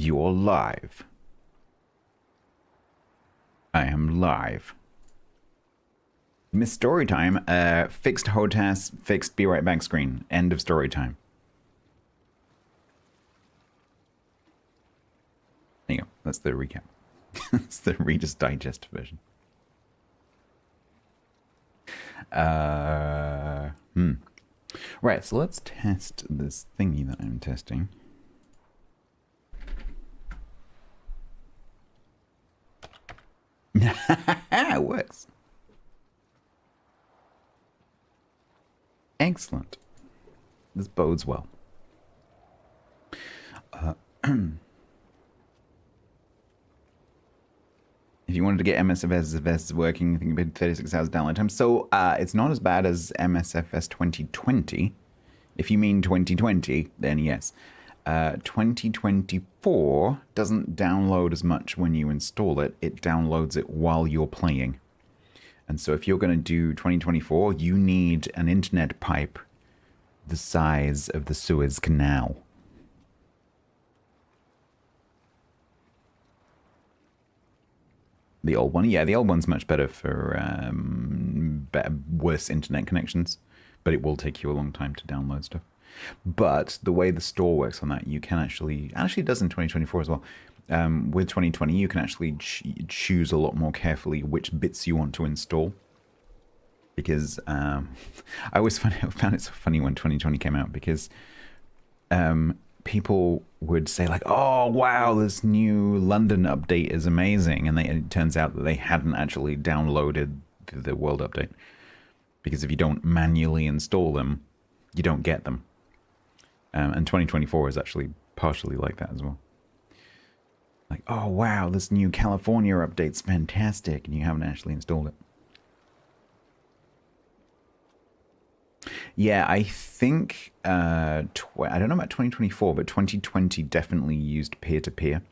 You're live. I am live. Miss Storytime, fixed HOTAS, fixed be right back screen. End of storytime. There you go. That's the recap. That's the Reader's Digest version. Right, so let's test this thingy that I'm testing. It works. Excellent. This bodes well. If you wanted to get MSFS working, I think about 36 hours download time. So it's not as bad as MSFS 2020. If you mean 2020, then yes. 2024 doesn't download as much when you install it. It downloads it while you're playing. And so if you're going to do 2024, you need an internet pipe the size of the Suez Canal. The old one, yeah, the old one's much better for worse internet connections, but it will take you a long time to download stuff. But the way the store works on that, you can actually it does in 2024 as well. With 2020, you can actually choose a lot more carefully which bits you want to install. Because I always found it so funny when 2020 came out, because people would say like, oh wow, this new London update is amazing, and it turns out that they hadn't actually downloaded the world update, because if you don't manually install them, you don't get them. And 2024 is actually partially like that as well. Like, oh wow, this new California update's fantastic, and you haven't actually installed it. Yeah, I think, I don't know about 2024, but 2020 definitely used peer-to-peer,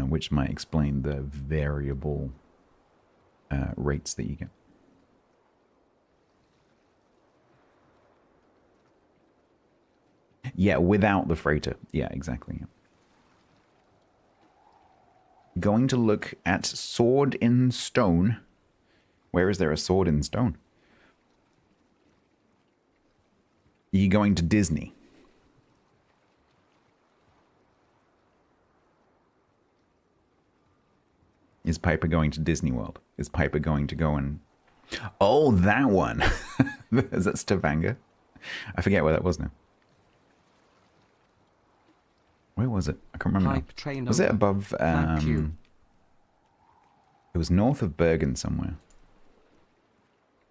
which might explain the variable rates that you get. Yeah, without the freighter. Yeah, exactly. Yeah. Going to look at Sword in Stone. Where is there a Sword in Stone? Are you going to Disney? Is Piper going to Disney World? Is Piper going to go and... Oh, that one! Is that Stavanger? I forget where that was now. Where was it? I can't remember now. Was it above... it was north of Bergen somewhere.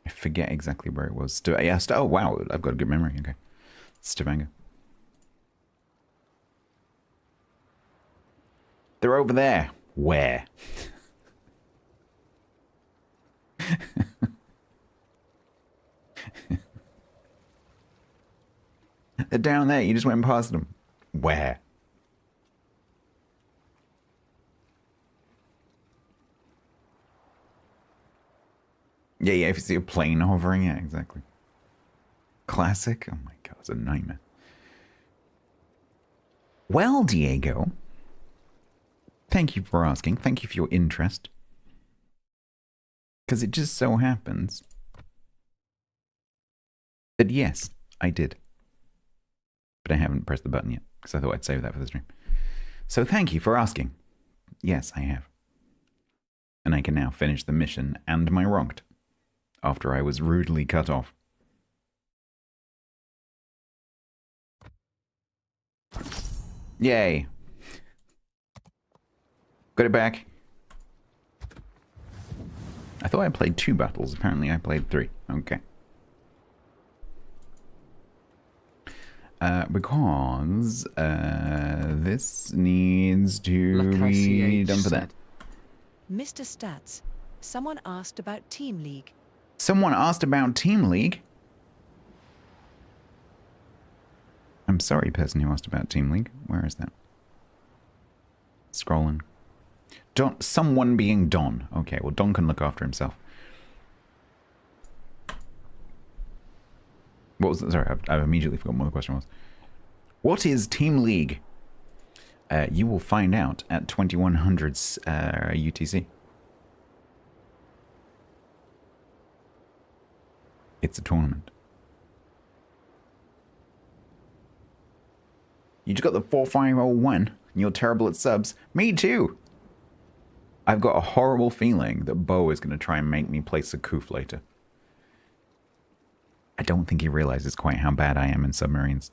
I forget exactly where it was. Oh, wow. I've got a good memory. Okay. Stavanger. They're over there. Where? They're down there. You just went past them. Where? Yeah, if you see a plane hovering, yeah, exactly. Classic? Oh my god, it's a nightmare. Well, Diego, thank you for asking. Thank you for your interest. Because it just so happens that yes, I did. But I haven't pressed the button yet, because I thought I'd save that for the stream. So thank you for asking. Yes, I have. And I can now finish the mission and my rocked, after I was rudely cut off. Yay. Got it back. I thought I played 2 battles. Apparently I played 3. Okay. Because this needs to be done for that. Mr. Stats, someone asked about Team League. Someone asked about Team League? I'm sorry, person who asked about Team League. Where is that? Scrolling. Someone being Don. Okay, well, Don can look after himself. What was it? Sorry, I've immediately forgotten what the question was. What is Team League? You will find out at 2100 UTC. It's a tournament. You just got the 4501 and you're terrible at subs. Me too. I've got a horrible feeling that Bo is going to try and make me play Sakoof later. I don't think he realizes quite how bad I am in submarines.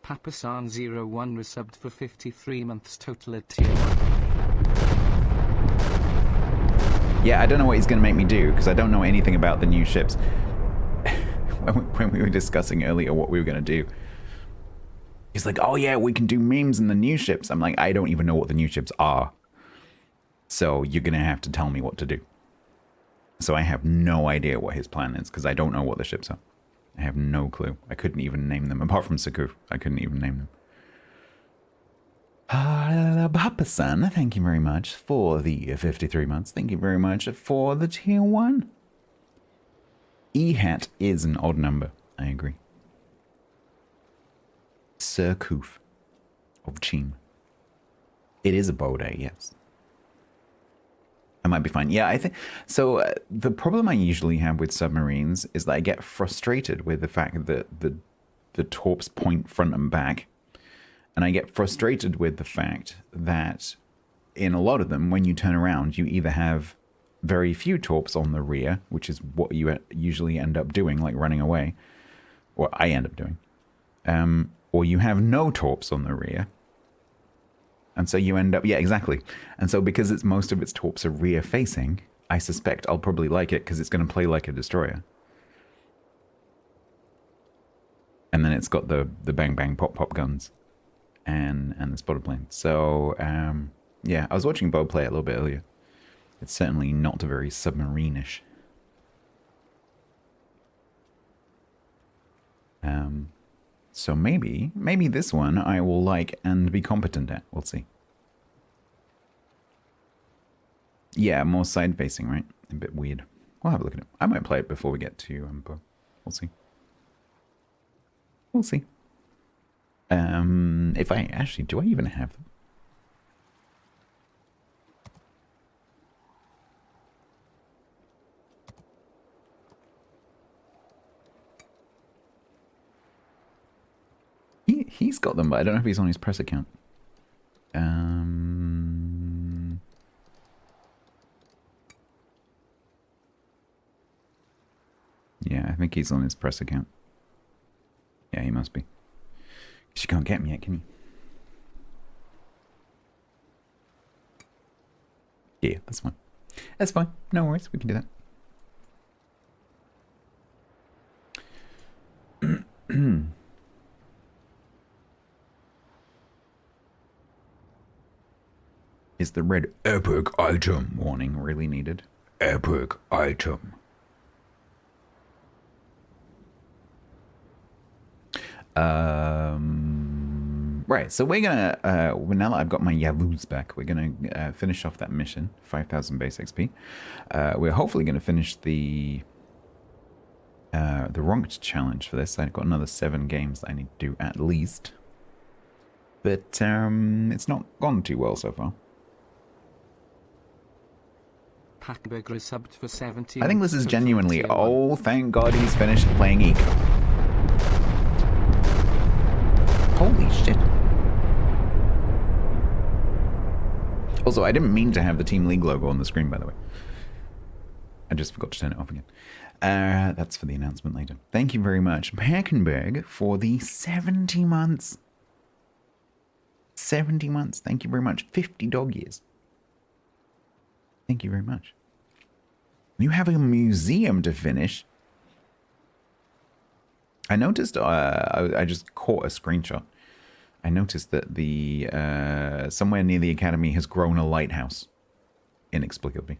Papasan01 resubbed for 53 months total at tier 1. Yeah, I don't know what he's going to make me do, because I don't know anything about the new ships. when we were discussing earlier what we were going to do, he's like, oh yeah, we can do memes in the new ships. I'm like, I don't even know what the new ships are. So you're going to have to tell me what to do. So I have no idea what his plan is, because I don't know what the ships are. I have no clue. I couldn't even name them. Apart from Sakoof, I couldn't even name them. Papa-san, thank you very much for the 53 months. Thank you very much for the tier 1. E-hat is an odd number. I agree. Sakoof of Cheam. It is a bow day, yes. I might be fine. Yeah, I think so. The problem I usually have with submarines is that I get frustrated with the fact that the torps point front and back, and I get frustrated with the fact that in a lot of them, when you turn around, you either have very few torps on the rear, which is what you usually end up doing, like running away, or I end up doing, or you have no torps on the rear. And so you end up, yeah, exactly. And so because it's most of its torps are rear facing, I suspect I'll probably like it because it's going to play like a destroyer. And then it's got the bang bang pop pop guns and the spotter plane. So yeah, I was watching Bo play it a little bit earlier. It's certainly not very submarine-ish. So maybe this one I will like and be competent at. We'll see. Yeah, more side-facing, right? A bit weird. We'll have a look at it. I might play it before we get to Bo. We'll see. We'll see. If I actually, do I even have them? He's got them, but I don't know if he's on his press account. Yeah, I think he's on his press account. Yeah, he must be. Because you can't get him yet, can you? Yeah, that's fine. That's fine. No worries, we can do that. Is the red epic item warning really needed? Epic item. Right, so we're gonna, now that I've got my Yavuz back, we're gonna finish off that mission, 5,000 base XP. We're hopefully gonna finish the ranked challenge for this. I've got another 7 games that I need to do at least. But it's not gone too well so far. Packberger is subbed for 70. I think this is genuinely, oh, thank God he's finished playing Eco. Holy shit. Also, I didn't mean to have the Team League logo on the screen, by the way. I just forgot to turn it off again. That's for the announcement later. Thank you very much, Hackenberg, for the 70 months. 70 months. Thank you very much. 50 dog years. Thank you very much. You have a museum to finish. I noticed, I just caught a screenshot. I noticed that the somewhere near the academy has grown a lighthouse. Inexplicably.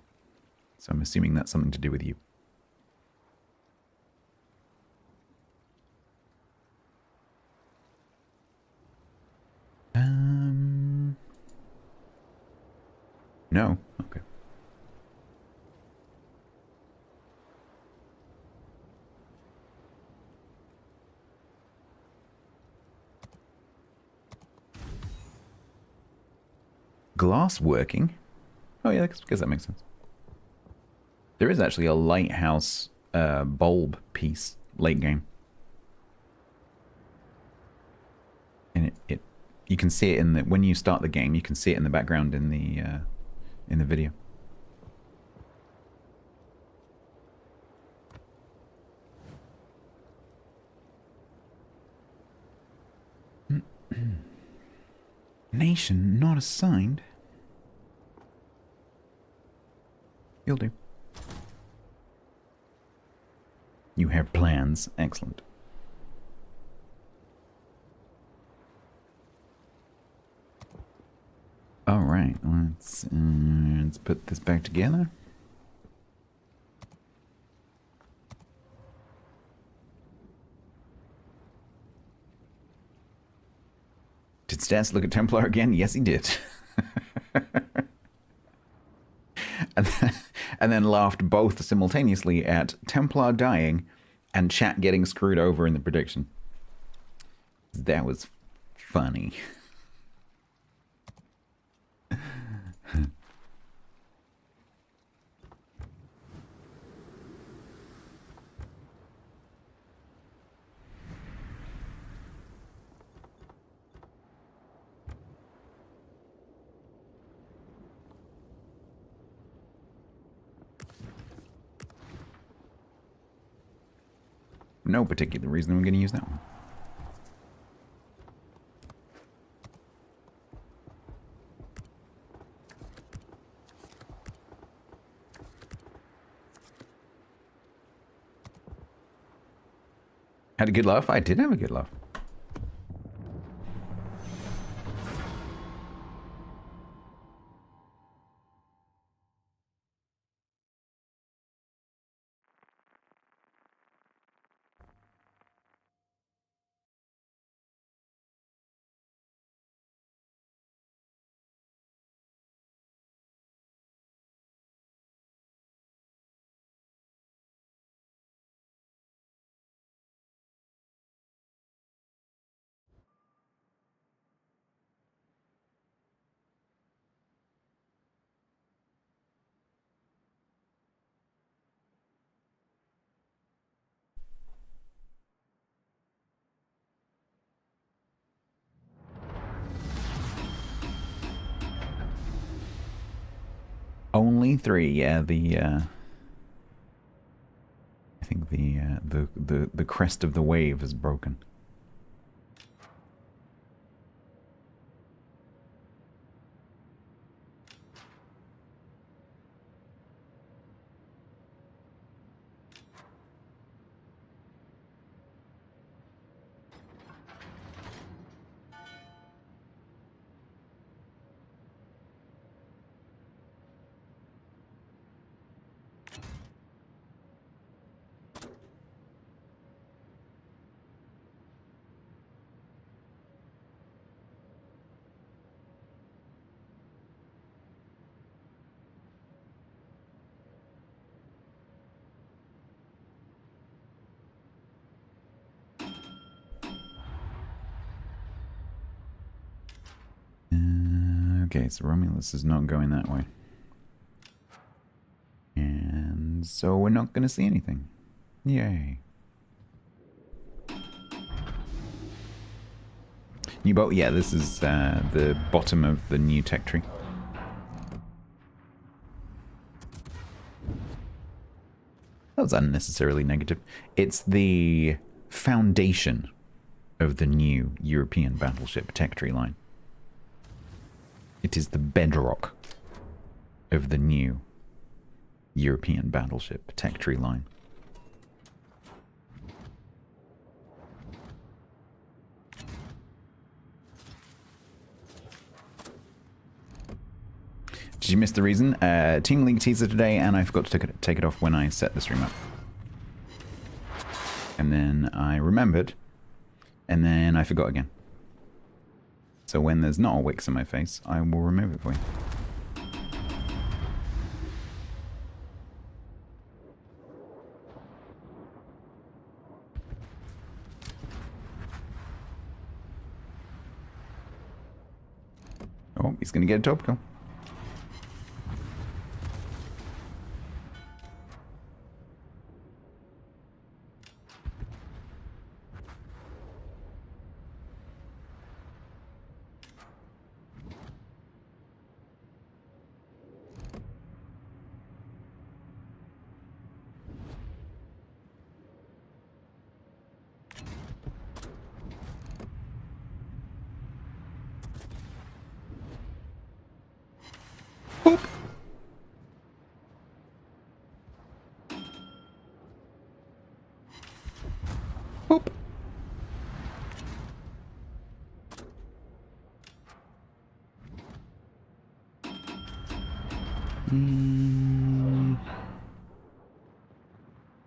So I'm assuming that's something to do with you. No? Okay. glass working. Oh yeah, I guess that makes sense. There is actually a lighthouse bulb piece late game. And you can see it in the when you start the game. You can see it in the background in the video. Nation not assigned. You'll do. You have plans. Excellent. All right, let's put this back together. Did Stats look at Templar again? Yes, he did. and then laughed both simultaneously at Templar dying and chat getting screwed over in the prediction. That was funny. No particular reason I'm going to use that one. Had a good laugh? I did have a good laugh. Only 3, yeah. I think the crest of the wave is broken. Okay, so Romulus is not going that way. And so we're not going to see anything. Yay. New boat? Yeah, this is the bottom of the new tech tree. That was unnecessarily negative. It's the foundation of the new European battleship tech tree line. It is the bedrock of the new European battleship tech tree line. Did you miss the reason? Team League teaser today, and I forgot to take it off when I set the stream up. And then I remembered, and then I forgot again. So when there's not a Wix in my face, I will remove it for you. Oh, he's going to get a topical.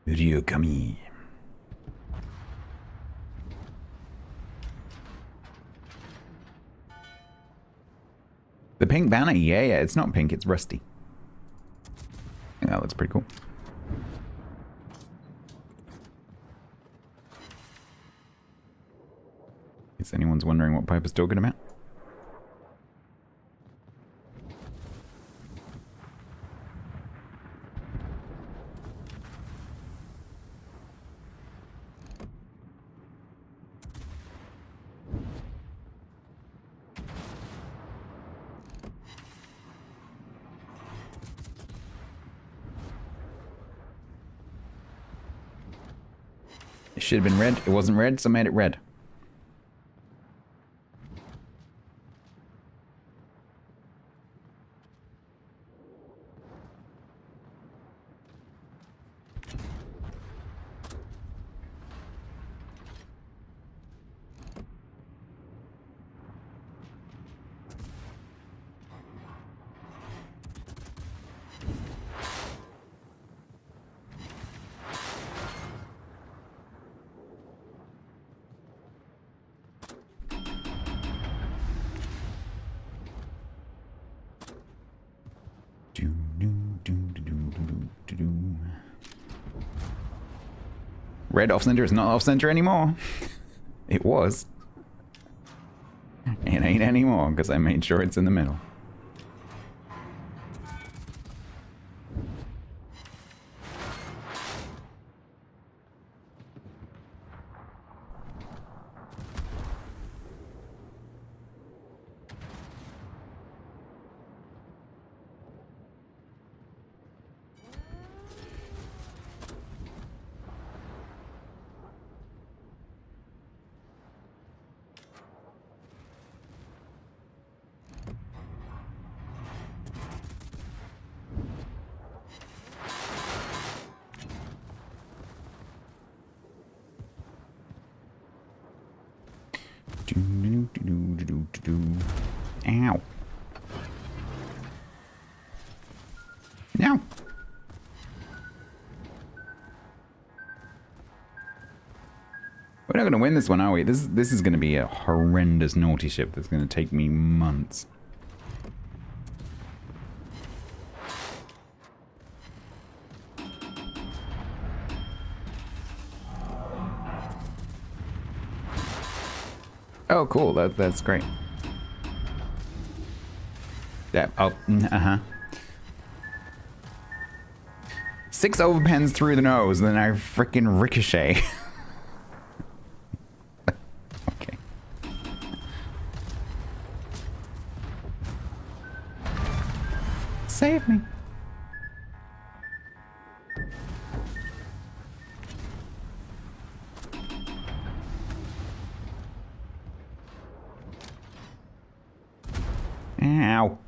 Ryukami. The pink banner? Yeah, it's not pink, it's rusty. Yeah, that looks pretty cool. If anyone's wondering what Piper's talking about. It should have been red. It wasn't red, so I made it red. Red off center is not off center anymore. It was. It ain't anymore because I made sure it's in the middle. Ow. No. We're not going to win this one, are we? This is going to be a horrendous naughty ship that's going to take me months. Oh, cool. That's great. Yeah. Oh. Uh-huh. 6 overpens through the nose, then I frickin' ricochet. Okay. Save me. Ow.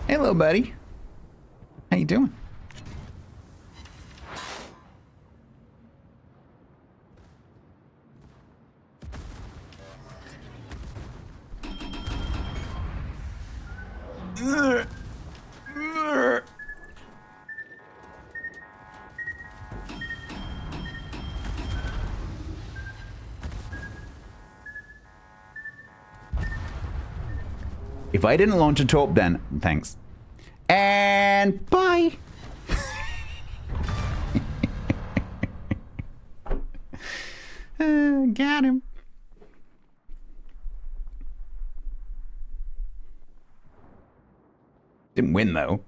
Hey, little buddy. How you doing? If I didn't launch a torp then, thanks. And bye. Got him. Didn't win though.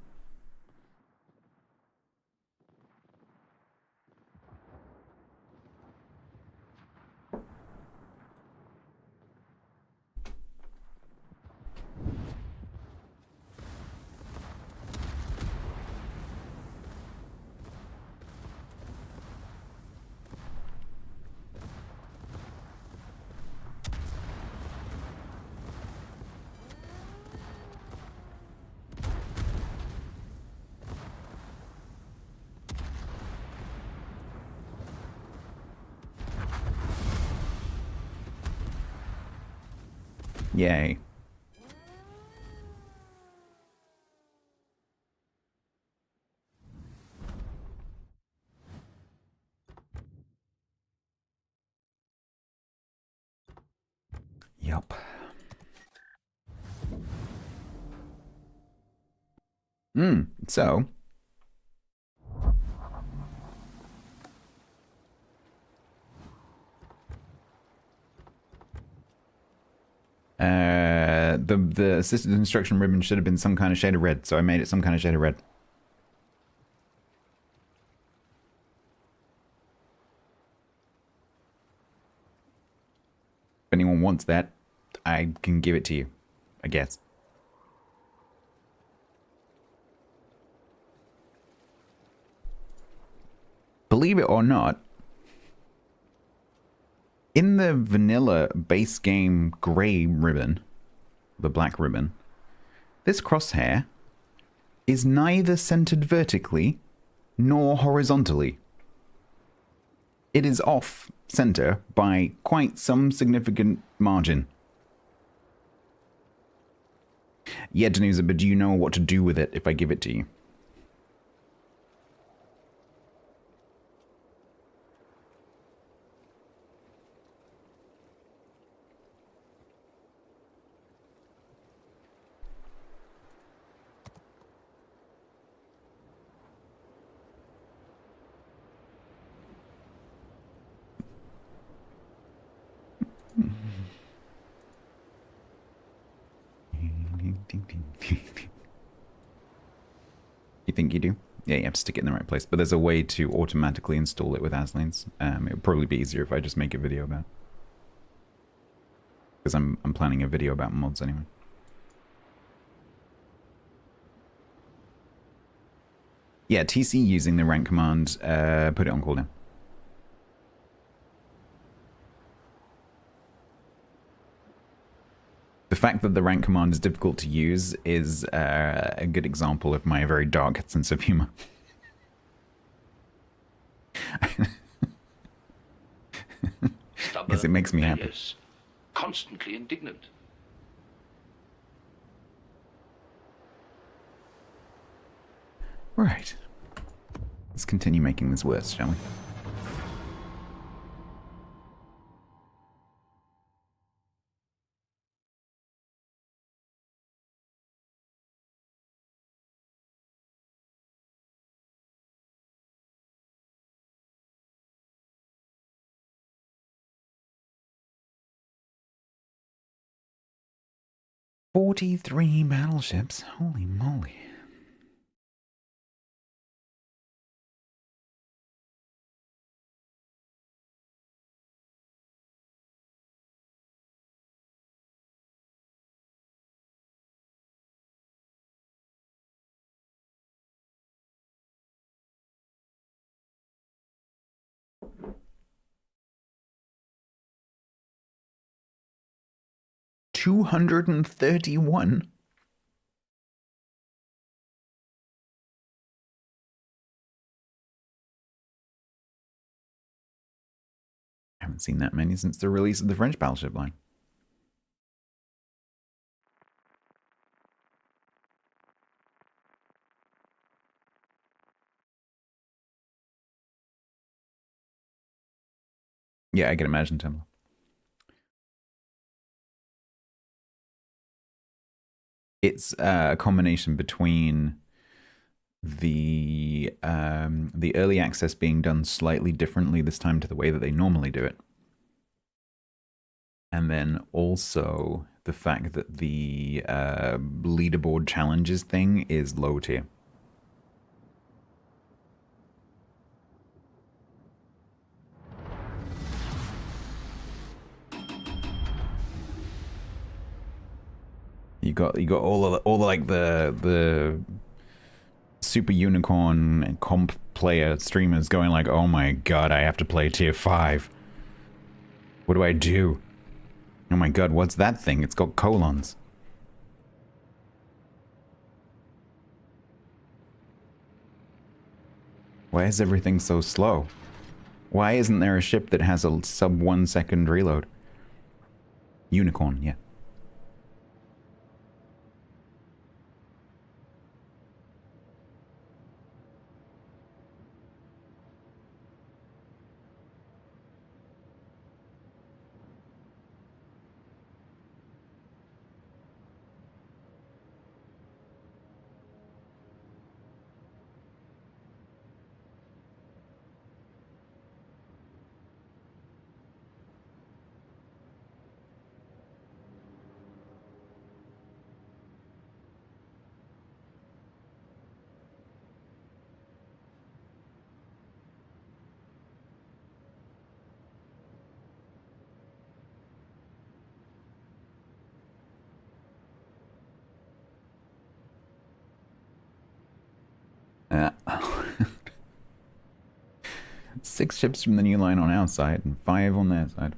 Yay. Yup. So the assisted instruction ribbon should have been some kind of shade of red, so I made it some kind of shade of red. If anyone wants that, I can give it to you, I guess. Believe it or not, in the vanilla base game grey ribbon, the black ribbon, this crosshair is neither centered vertically nor horizontally. It is off center by quite some significant margin. Yeah, Danusa, but do you know what to do with it if I give it to you? You think you do? Yeah, you have to stick it in the right place. But there's a way to automatically install it with Aslanes. It would probably be easier if I just make a video about it. Because I'm planning a video about mods anyway. Yeah, TC using the rank command, put it on cooldown. The fact that the rank command is difficult to use is a good example of my very dark sense of humor. Because it makes me happy. Constantly indignant. Right. Let's continue making this worse, shall we? "43 battleships? Holy moly." "231? I haven't seen that many since the release of the French battleship line. Yeah, I can imagine, Tim. It's a combination between the early access being done slightly differently this time to the way that they normally do it, and then also the fact that the leaderboard challenges thing is low tier. You got all the like the super unicorn comp player streamers going like, "Oh my god, I have to play tier 5. What do I do? Oh my god, what's that thing? It's got colons." Why is everything so slow? Why isn't there a ship that has a sub 1 second reload? Unicorn, yeah. Uh, 6 ships from the new line on our side and 5 on their side.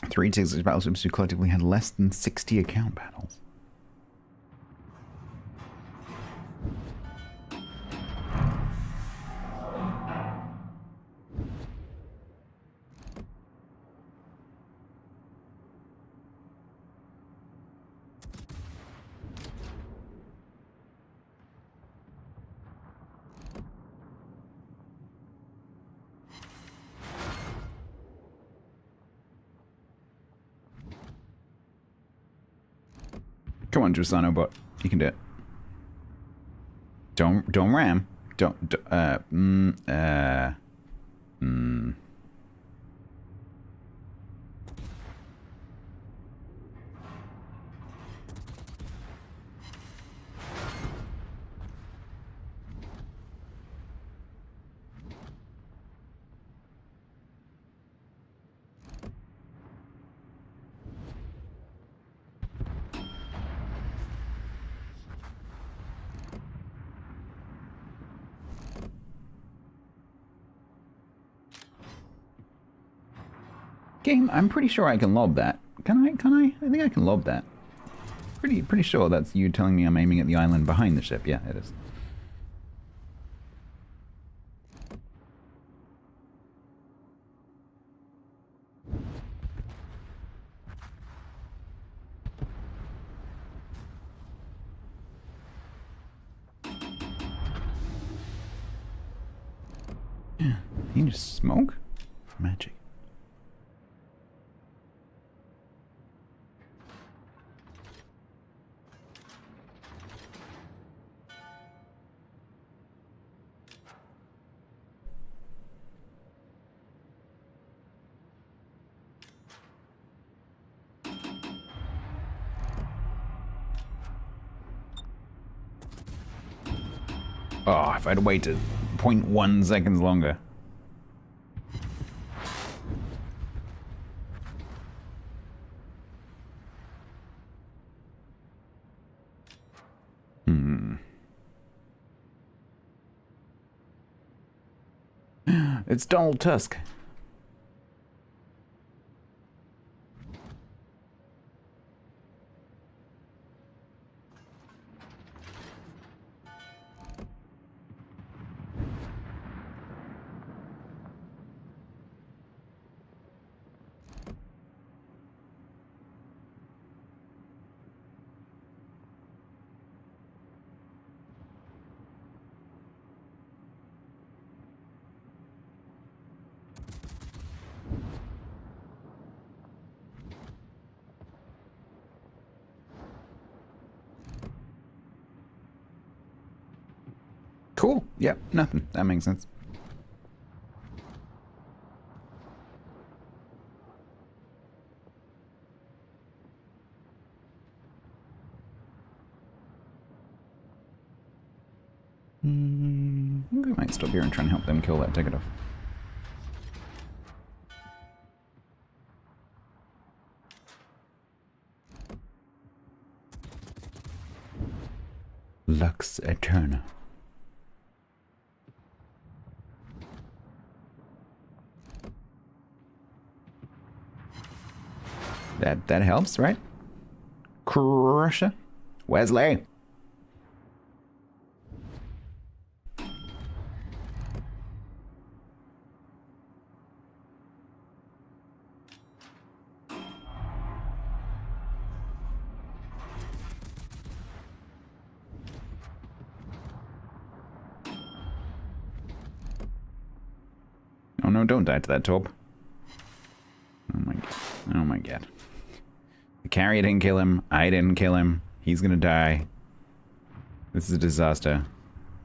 Three Texas battleships who collectively had less than 60 account battles. Come on, Drusano bot. You can do it. Don't ram. Game, I'm pretty sure I can lob that. Can I? I think I can lob that. Pretty sure that's you telling me I'm aiming at the island behind the ship. Yeah, it is. Yeah, you can just smoke? Magic. Oh, if I'd waited 0.1 seconds longer. It's Donald Tusk. Cool. Yep, nothing. That makes sense. I think I might stop here and try and help them kill that ticket off. Lux Eterna. That helps, right? Crusher. Wesley. no, don't die to that torp. Oh my god. Oh my god. The carrier didn't kill him. I didn't kill him. He's gonna die. This is a disaster.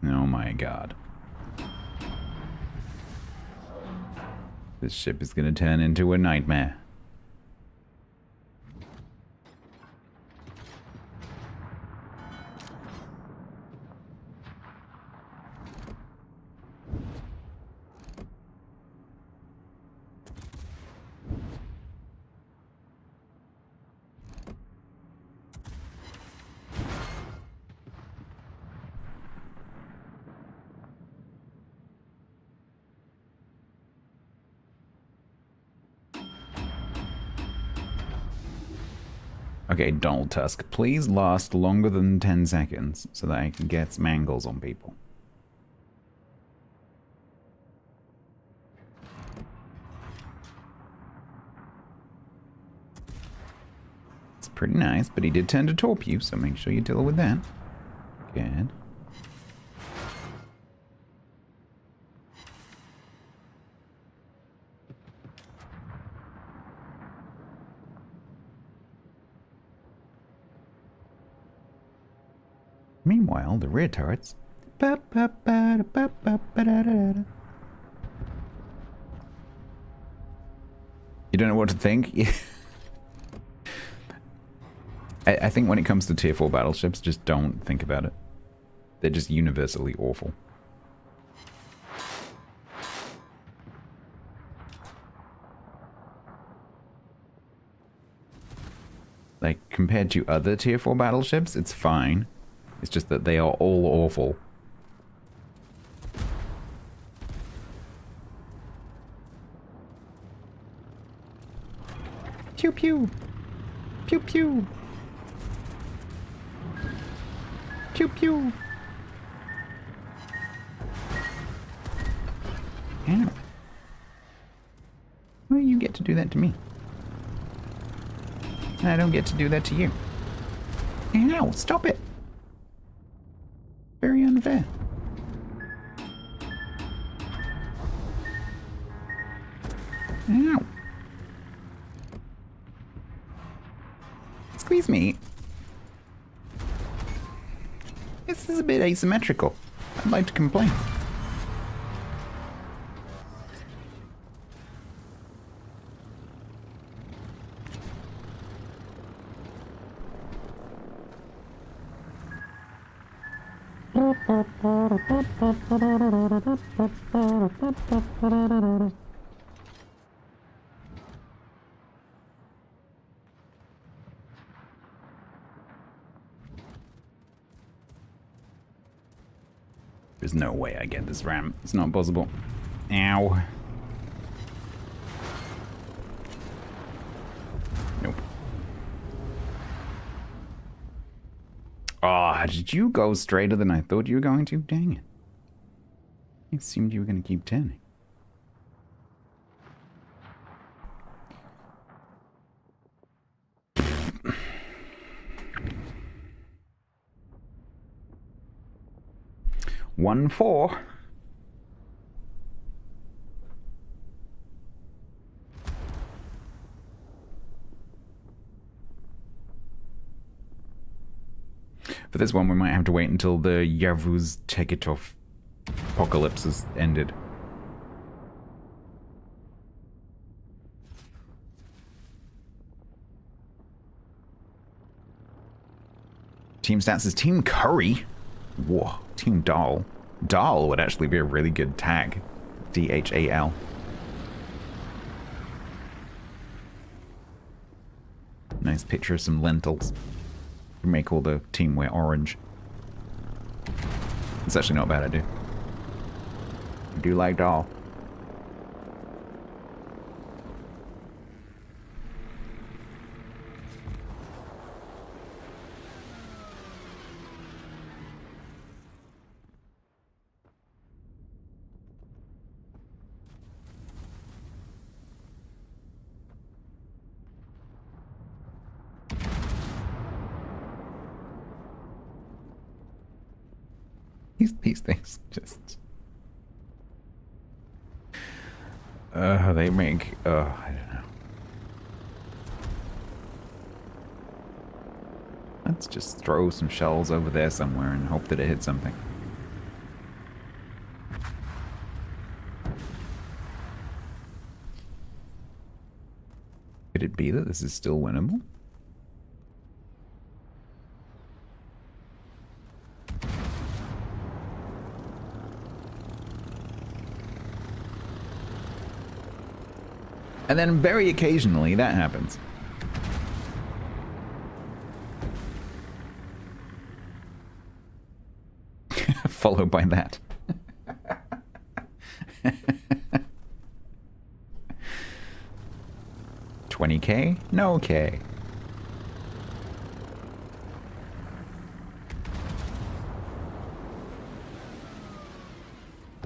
Oh my god. This ship is gonna turn into a nightmare. Okay, Donald Tusk, please last longer than 10 seconds so that I can get some angles on people. It's pretty nice, but he did turn to torp you, so make sure you deal with that. Good. Meanwhile, the rear turrets. You don't know what to think? I think when it comes to tier 4 battleships, just don't think about it. They're just universally awful. Like, compared to other tier 4 battleships, it's fine. It's just that they are all awful. Pew pew! Pew pew! Pew pew! Ow. Well, you get to do that to me. I don't get to do that to you. Ow! Stop it! Very unfair. Ow. Squeeze me. This is a bit asymmetrical. I'd like to complain. There's no way I get this ramp. It's not possible. Ow. Nope. Ah, did you go straighter than I thought you were going to? Dang it. I assumed you were going to keep turning. One four. For this one, we might have to wait until the Yavuz Tekitov apocalypse has ended. Team Stats is Team Curry. Whoa, Team Dahl. Dahl would actually be a really good tag. D-H-A-L. Nice picture of some lentils. Make all the team wear orange. It's actually not a bad idea. I do like Dahl. These things just... They make... I don't know. Let's just throw some shells over there somewhere and hope that it hits something. Could it be that this is still winnable? And then very occasionally that happens. Followed by that. $20K? No K.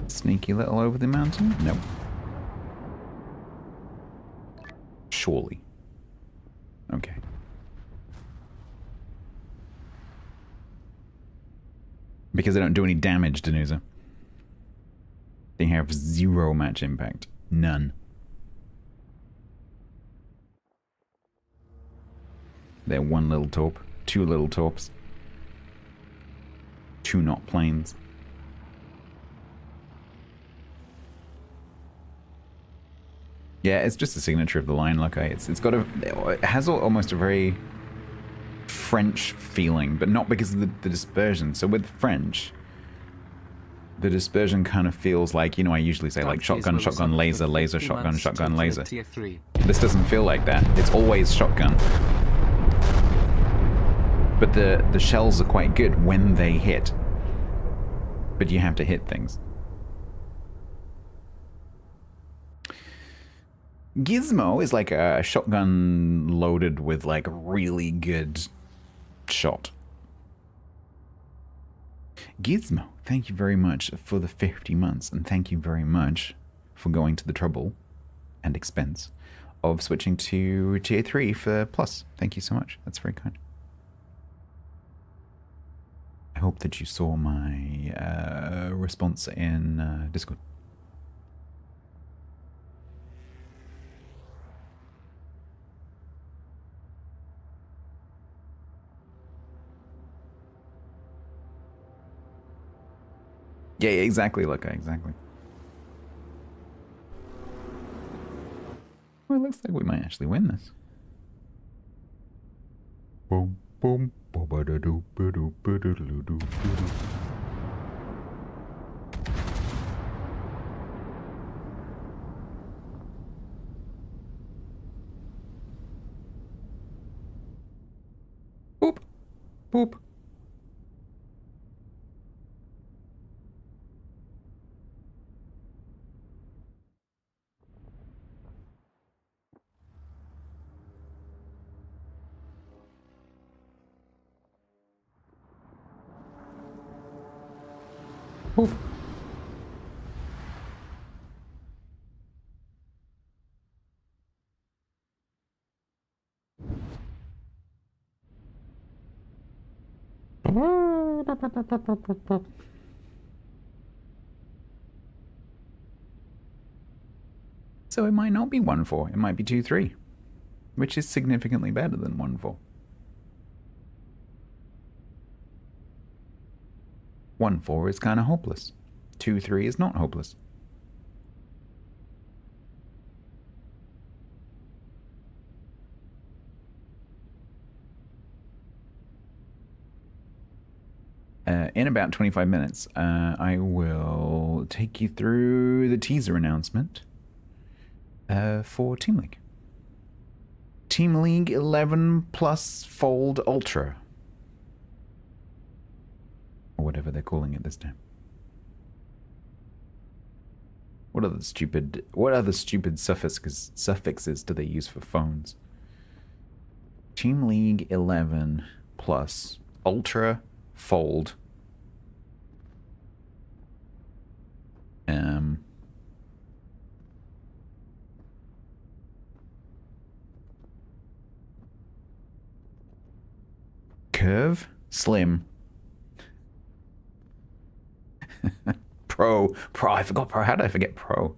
Sneaky little over the mountain? Nope. Surely. Okay. Because they don't do any damage, Danusa. They have 0 match impact. None. They're 1 little torp, 2 little torps. 2 not planes. Yeah, it's just a signature of the line, Lucky. It's got a... It has almost a very French feeling, but not because of the dispersion. So with French, the dispersion kind of feels like, you know, I usually say like shotgun, shotgun, laser, laser, shotgun, shotgun, laser. This doesn't feel like that. It's always shotgun. But the shells are quite good when they hit. But you have to hit things. Gizmo is like a shotgun loaded with like a really good shot. Gizmo, thank you very much for the 50 months, and thank you very much for going to the trouble and expense of switching to tier 3 for plus. Thank you so much. That's very kind. I hope that you saw my response in Discord. Yeah, exactly, Luca, exactly. Well, it looks like we might actually win this. Boom, boom, boom, boop, boop. Boop. So it might not be 1-4, it might be 2-3, which is significantly better than 1-4. 1-4 is kind of hopeless. 2-3 is not hopeless. In about 25 minutes, I will take you through the teaser announcement for Team League. Team League 11 Plus Fold Ultra. Or whatever they're calling it this time. What other stupid suffixes do they use for phones? Team League 11 Plus Ultra Fold. Curve Slim. Pro. I forgot Pro. How did I forget Pro?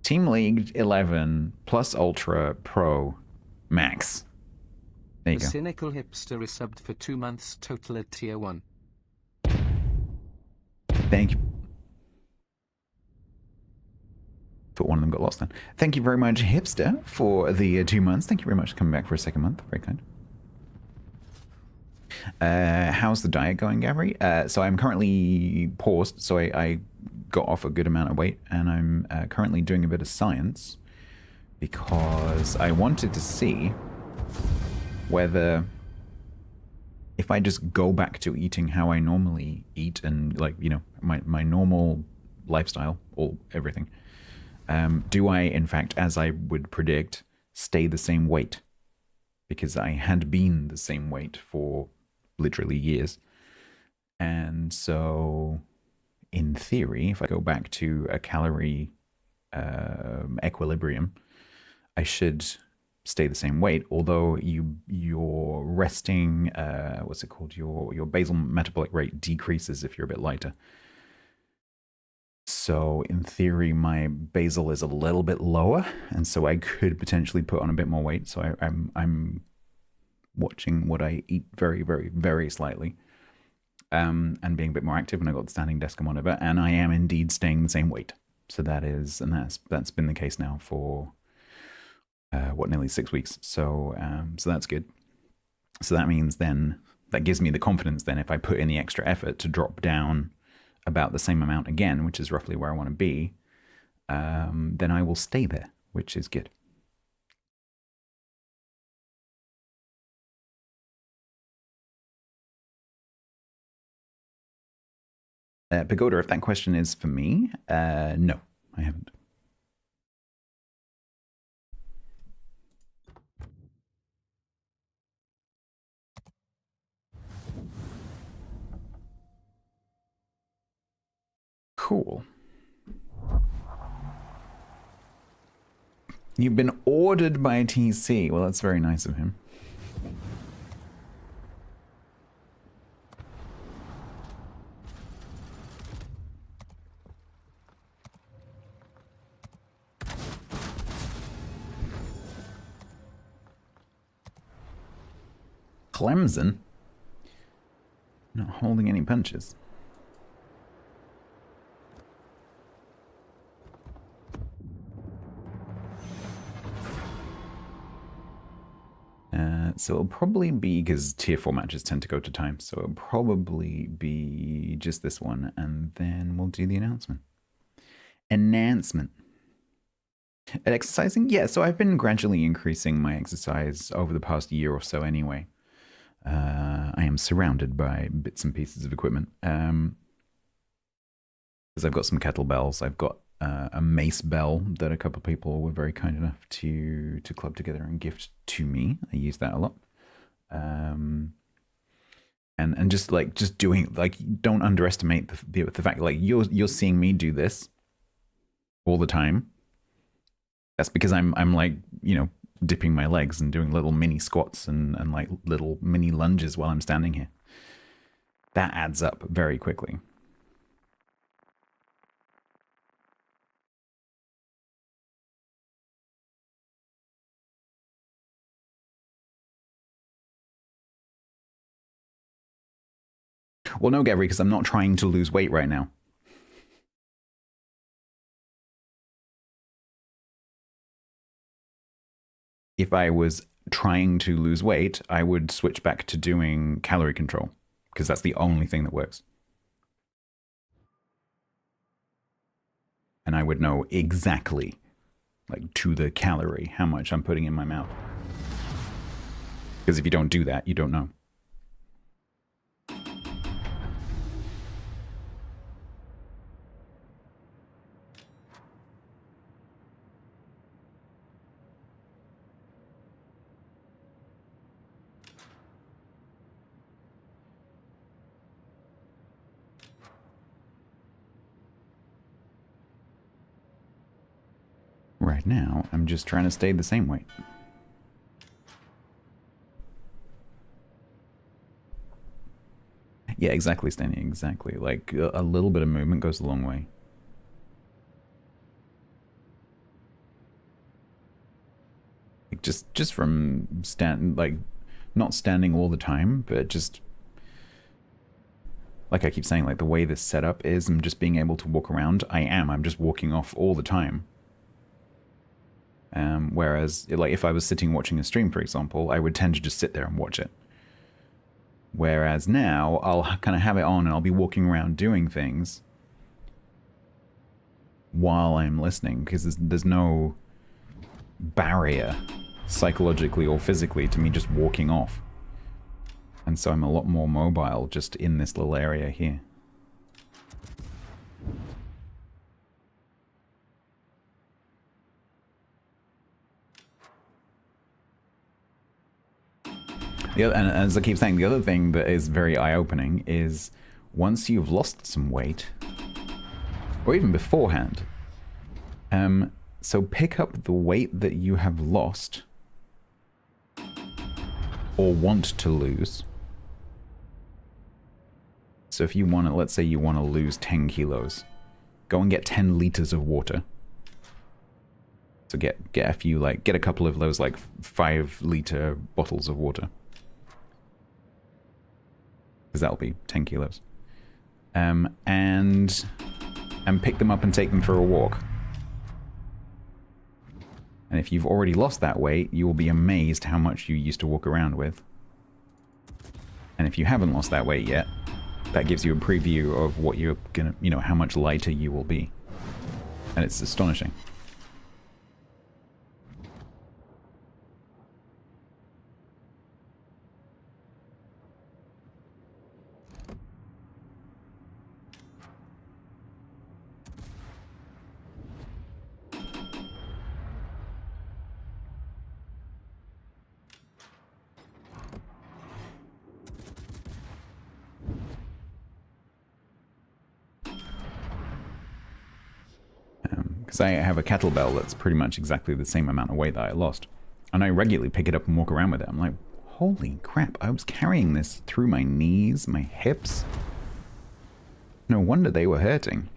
Team League 11 plus Ultra Pro Max. There you The go. cynical hipster is subbed for 2 months total at tier 1. Thank you. Thought one of them got lost then. Thank you very much, Hipster, for the 2 months. Thank you very much for coming back for a second month. Very kind. How's the diet going, Gabri? So I'm currently paused, so I got off a good amount of weight, and I'm currently doing a bit of science because I wanted to see whether if I just go back to eating how I normally eat and, like, you know, my normal lifestyle, all everything, do I, in fact, as I would predict, stay the same weight? Because I had been the same weight for literally years. And so, in theory, if I go back to a calorie equilibrium, I should stay the same weight, although your resting, what's it called? Your basal metabolic rate decreases if you're a bit lighter. So in theory, my basal is a little bit lower, and so I could potentially put on a bit more weight. So I'm watching what I eat very, very, very slightly, and being a bit more active. And I got the standing desk and whatever, and I am indeed staying the same weight. So that's been the case now for nearly 6 weeks. So that's good. So that means then that gives me the confidence then if I put in the extra effort to drop down about the same amount again, which is roughly where I want to be, then I will stay there, which is good. Pagoda, if that question is for me, no, I haven't. Cool. You've been ordered by TC. Well, that's very nice of him. Clemson? Not holding any punches. So it'll probably be, because tier 4 matches tend to go to time, so it'll probably be just this one, and then we'll do the announcement. Exercising? Yeah, so I've been gradually increasing my exercise over the past year or so anyway. I am surrounded by bits and pieces of equipment. Because I've got some kettlebells, I've got a mace bell that a couple of people were very kind enough to club together and gift to me. I use that a lot. And just doing, like, don't underestimate the fact, like, you're seeing me do this all the time. That's because I'm like, you know, dipping my legs and doing little mini squats and like little mini lunges while I'm standing here. That adds up very quickly. Well, no, Gabri, because I'm not trying to lose weight right now. If I was trying to lose weight, I would switch back to doing calorie control, because that's the only thing that works. And I would know exactly, like, to the calorie, how much I'm putting in my mouth. Because if you don't do that, you don't know. Right now, I'm just trying to stay the same weight. Yeah, exactly, Stanley, exactly. Like, a little bit of movement goes a long way. just from not standing all the time, but just like I keep saying, like the way this setup is, I'm just being able to walk around. I'm just walking off all the time. Whereas, like, if I was sitting watching a stream, for example, I would tend to just sit there and watch it. Whereas now, I'll kind of have it on and I'll be walking around doing things while I'm listening, because there's no barrier, psychologically or physically, to me just walking off. And so I'm a lot more mobile just in this little area here. And as I keep saying, the other thing that is very eye-opening is once you've lost some weight, or even beforehand, so pick up the weight that you have lost or want to lose. So if you want to, let's say you want to lose 10 kilos, go and get 10 liters of water. So get a few, like, get a couple of those, like, 5-liter bottles of water. Because that'll be 10 kilos. And pick them up and take them for a walk. And if you've already lost that weight, you will be amazed how much you used to walk around with. And if you haven't lost that weight yet, that gives you a preview of what you're gonna, how much lighter you will be. And it's astonishing. Because I have a kettlebell that's pretty much exactly the same amount of weight that I lost. And I regularly pick it up and walk around with it. I'm like, holy crap, I was carrying this through my knees, my hips. No wonder they were hurting.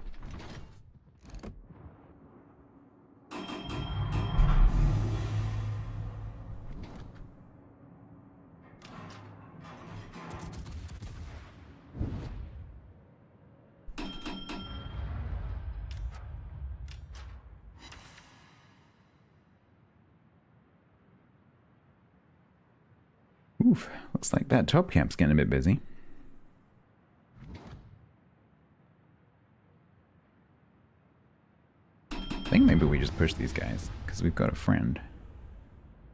Oof, looks like that top cap's getting a bit busy. I think maybe we just push these guys, because we've got a friend.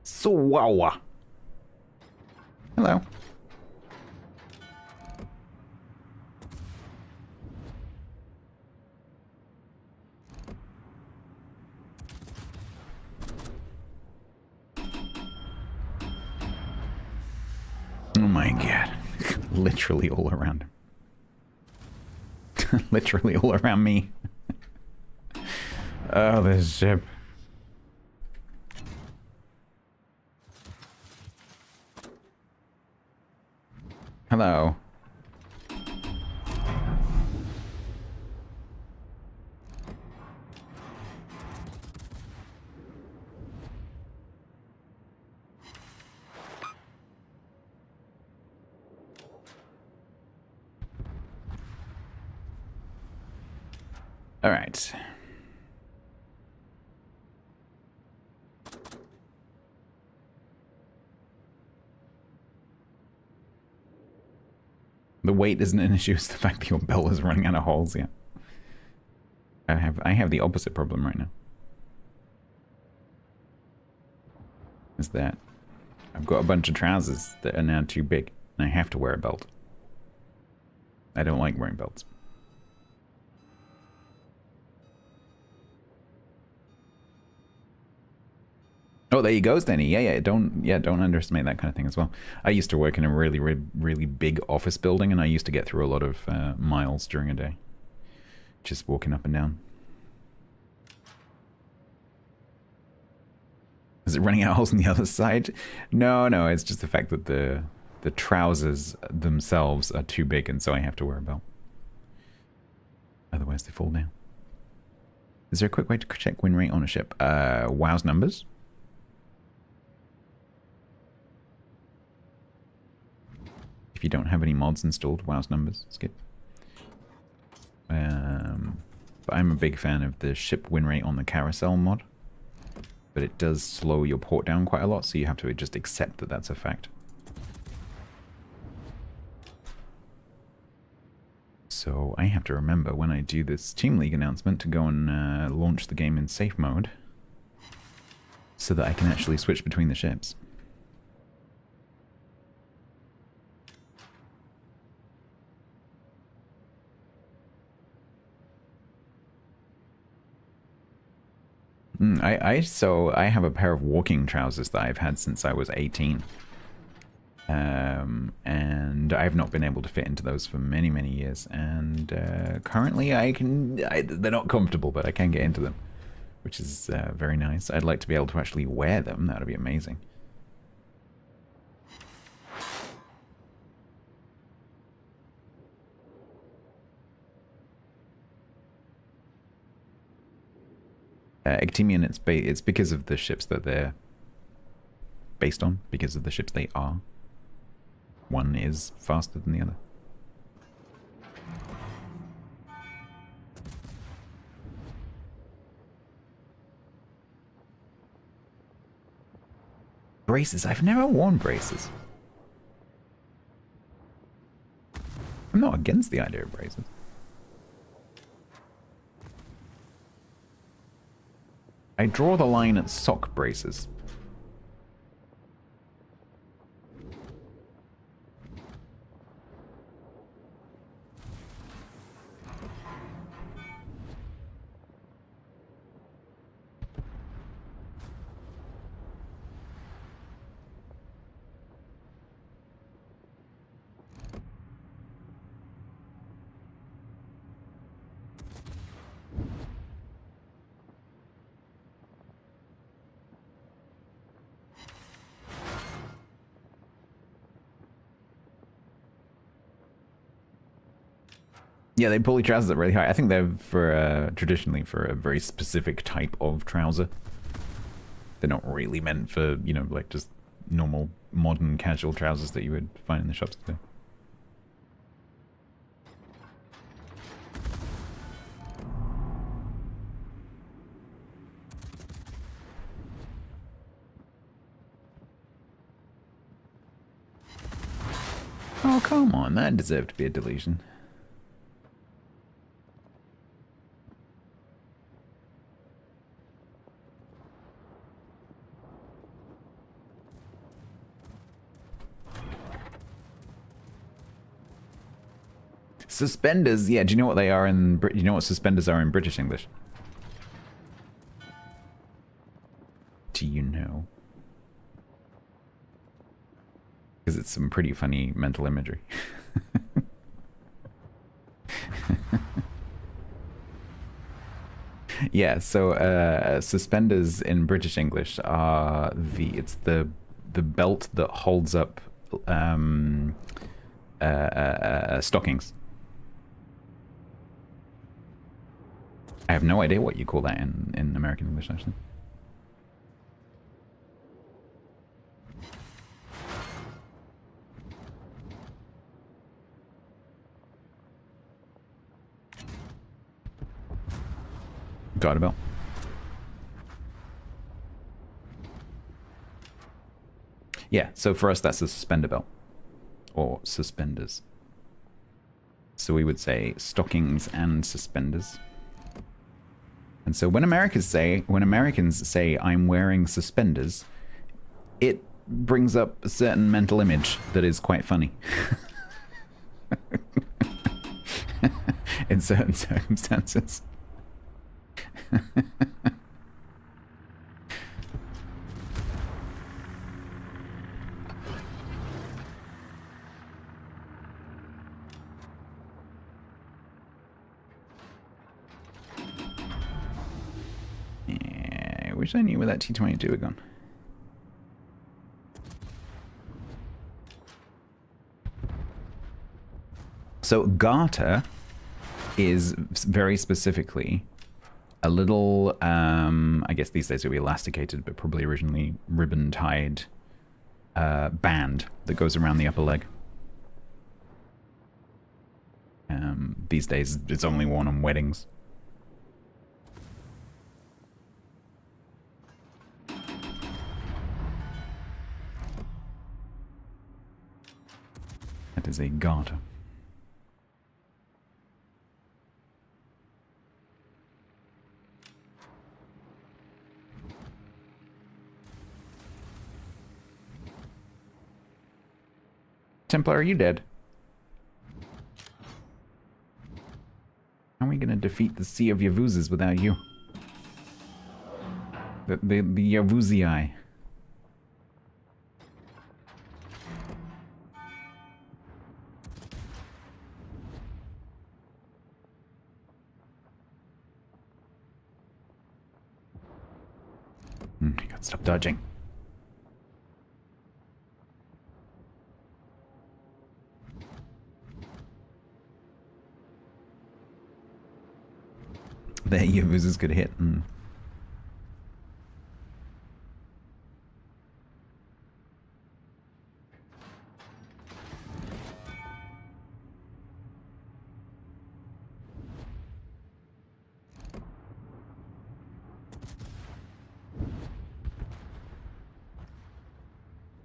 Sawawa! Hello. Oh my god. Literally all around him. Literally all around me. Oh, this ship. Hello. All right. The weight isn't an issue, it's the fact that your bell is running out of holes, yeah. I have the opposite problem right now. Is that I've got a bunch of trousers that are now too big, and I have to wear a belt. I don't like wearing belts. Oh, there you go, Stenny. Yeah, don't underestimate that kind of thing as well. I used to work in a really big office building, and I used to get through a lot of miles during a day. Just walking up and down. Is it running out holes on the other side? No, it's just the fact that the trousers themselves are too big, and so I have to wear a belt. Otherwise they fall down. Is there a quick way to check win rate on a ship? WoW's numbers? If you don't have any mods installed, WoW's numbers, skip. But I'm a big fan of the ship win rate on the carousel mod. But it does slow your port down quite a lot, so you have to just accept that that's a fact. So I have to remember when I do this Team League announcement to go and launch the game in safe mode so that I can actually switch between the ships. So I have a pair of walking trousers that I've had since I was 18. And I've not been able to fit into those for many, many years. And currently they're not comfortable, but I can get into them, which is very nice. I'd like to be able to actually wear them. That would be amazing. Actemian, it's because of the ships that they're based on, because of the ships they are. One is faster than the other. Braces. I've never worn braces. I'm not against the idea of braces. I draw the line at sock braces. Yeah, they pull your trousers up really high. I think they're for traditionally for a very specific type of trouser. They're not really meant for, you know, like just normal modern casual trousers that you would find in the shops today. Oh, come on. That deserved to be a deletion. Suspenders, yeah. Do you know what they are in? You know what suspenders are in British English? Do you know? Because it's some pretty funny mental imagery. Yeah. So suspenders in British English are the belt that holds up stockings. I have no idea what you call that in American English, actually. Garter belt. Yeah, so for us that's a suspender belt. Or suspenders. So we would say stockings and suspenders. And so when Americans say I'm wearing suspenders, it brings up a certain mental image that is quite funny. In certain circumstances. I wish I knew where that T-22 had gone. So garter is very specifically a little, I guess these days it would be elasticated, but probably originally ribbon-tied band that goes around the upper leg. these days it's only worn on weddings. That is a garter. Templar, are you dead? How are we gonna defeat the Sea of Yavuzes without you? The Yavuzii. I gotta stop dodging. The Yavuzes could hit.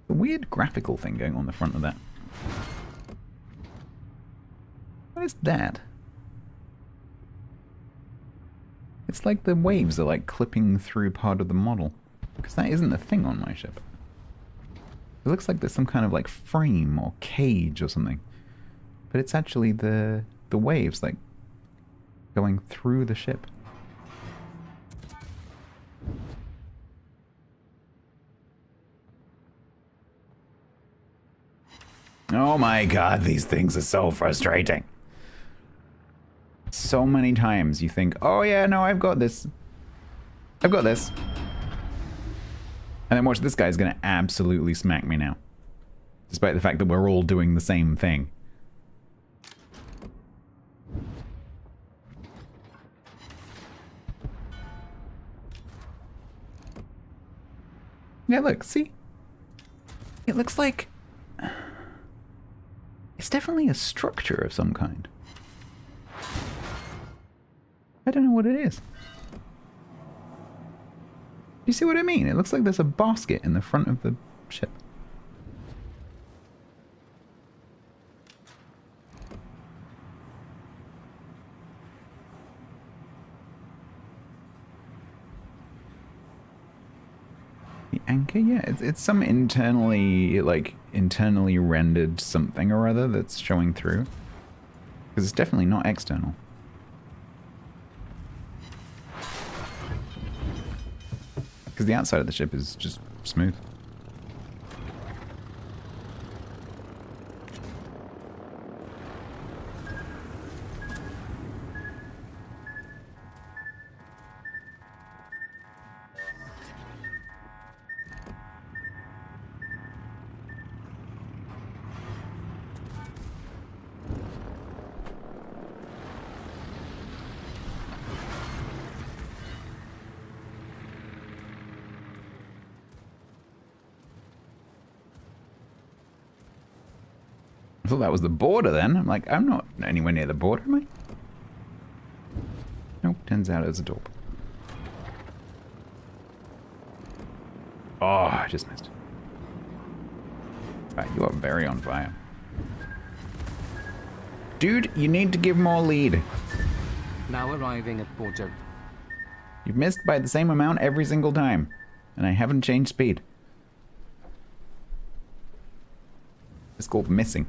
A weird graphical thing going on the front of that. What is that? It's like the waves are like clipping through part of the model. Because that isn't a thing on my ship. It looks like there's some kind of like frame or cage or something. But it's actually the waves like going through the ship. Oh my god, these things are so frustrating. So many times you think, oh yeah, no, I've got this. I've got this. And then watch, this guy's gonna absolutely smack me now. Despite the fact that we're all doing the same thing. Yeah, look, see? It looks like... It's definitely a structure of some kind. I don't know what it is. You see what I mean? It looks like there's a basket in the front of the ship. The anchor? Yeah, it's some internally rendered something or other that's showing through. Because it's definitely not external. Because the outside of the ship is just smooth. I thought that was the border then. I'm like, I'm not anywhere near the border, am I? Nope, turns out it's a door. Oh, I just missed. Right, you are very on fire. Dude, you need to give more lead. Now arriving at Bordeaux. You've missed by the same amount every single time. And I haven't changed speed. It's called missing.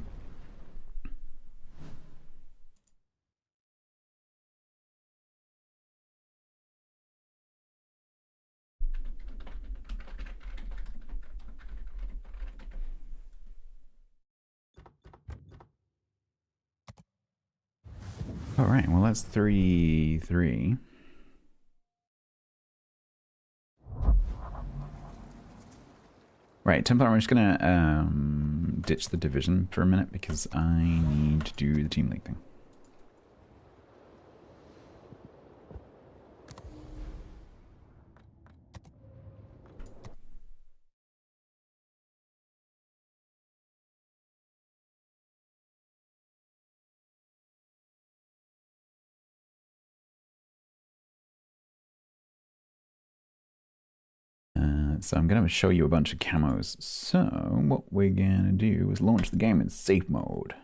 All right, well, that's 3-3. Right, Templar, I'm just gonna ditch the division for a minute because I need to do the team league thing. So I'm going to show you a bunch of camos. So what we're going to do is launch the game in safe mode.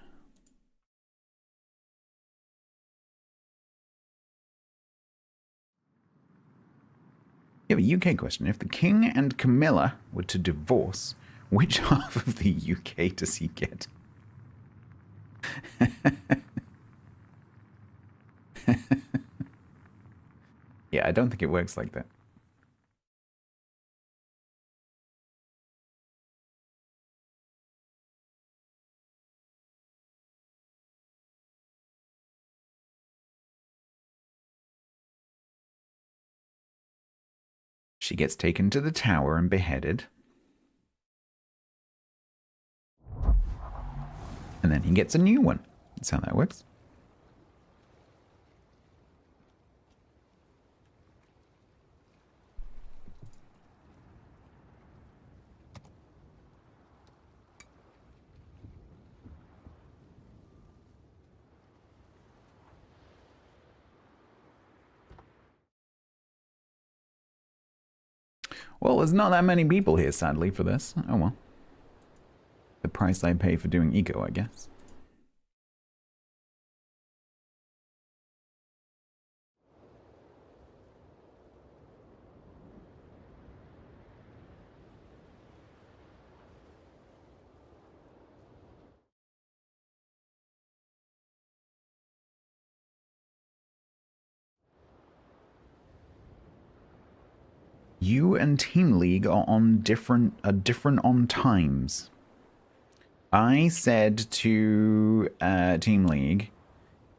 You have a UK question. If the King and Camilla were to divorce, which half of the UK does he get? Yeah, I don't think it works like that. She gets taken to the tower and beheaded. And then he gets a new one. That's how that works. Well, there's not that many people here, sadly, for this. Oh well. The price I pay for doing eco, I guess. You and Team League are on different on times. I said to Team League,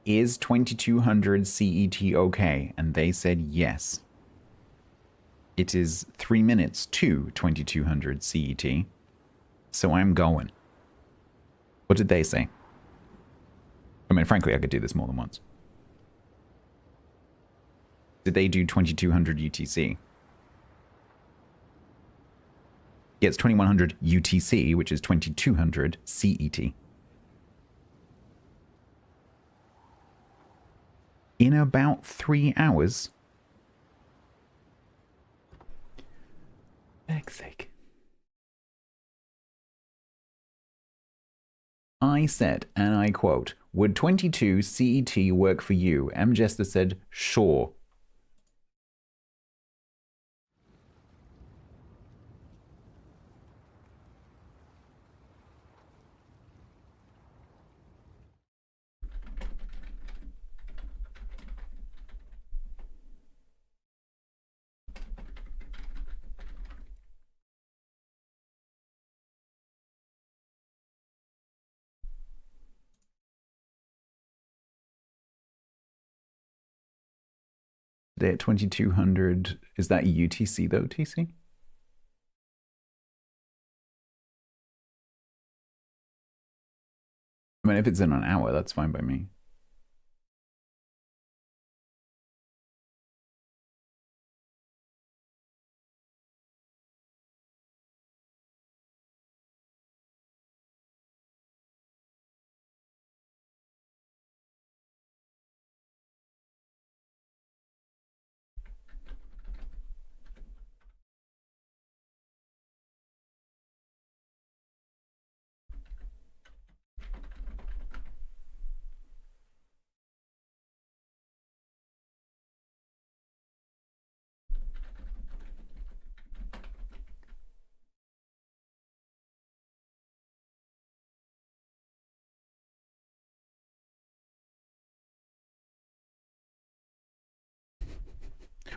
is 2200 CET okay? And they said yes. It is 3 minutes to 2200 CET. So I'm going. What did they say? I mean, frankly, I could do this more than once. Did they do 2200 UTC? Yeah, it's 2100 UTC, which is 2200 CET. In about 3 hours. For heck's sake. I said, and I quote, would 22 CET work for you? M. Jester said, sure. Today at 2200, is that UTC though, TC? I mean, if it's in an hour, that's fine by me.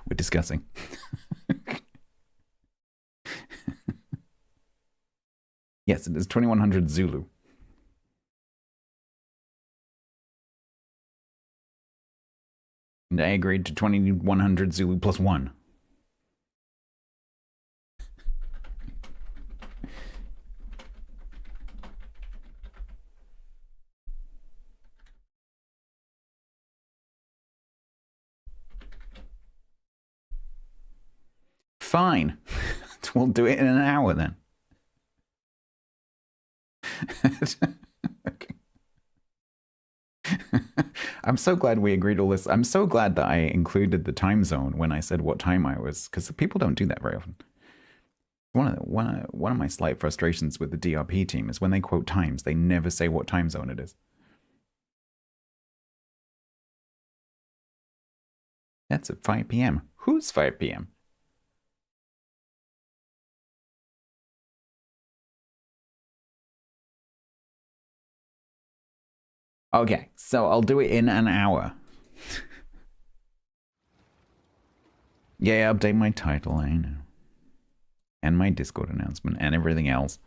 We're discussing. Yes, it is 2100 Zulu. And I agreed to 2100 Zulu plus 1. Fine. We'll do it in an hour then. Okay. I'm so glad we agreed all this. I'm so glad that I included the time zone when I said what time I was, because people don't do that very often. One of my slight frustrations with the DRP team is when they quote times, they never say what time zone it is. That's at 5 p.m. Who's 5 p.m.? Okay, so I'll do it in an hour. Yeah, update my title, I know. And my Discord announcement and everything else.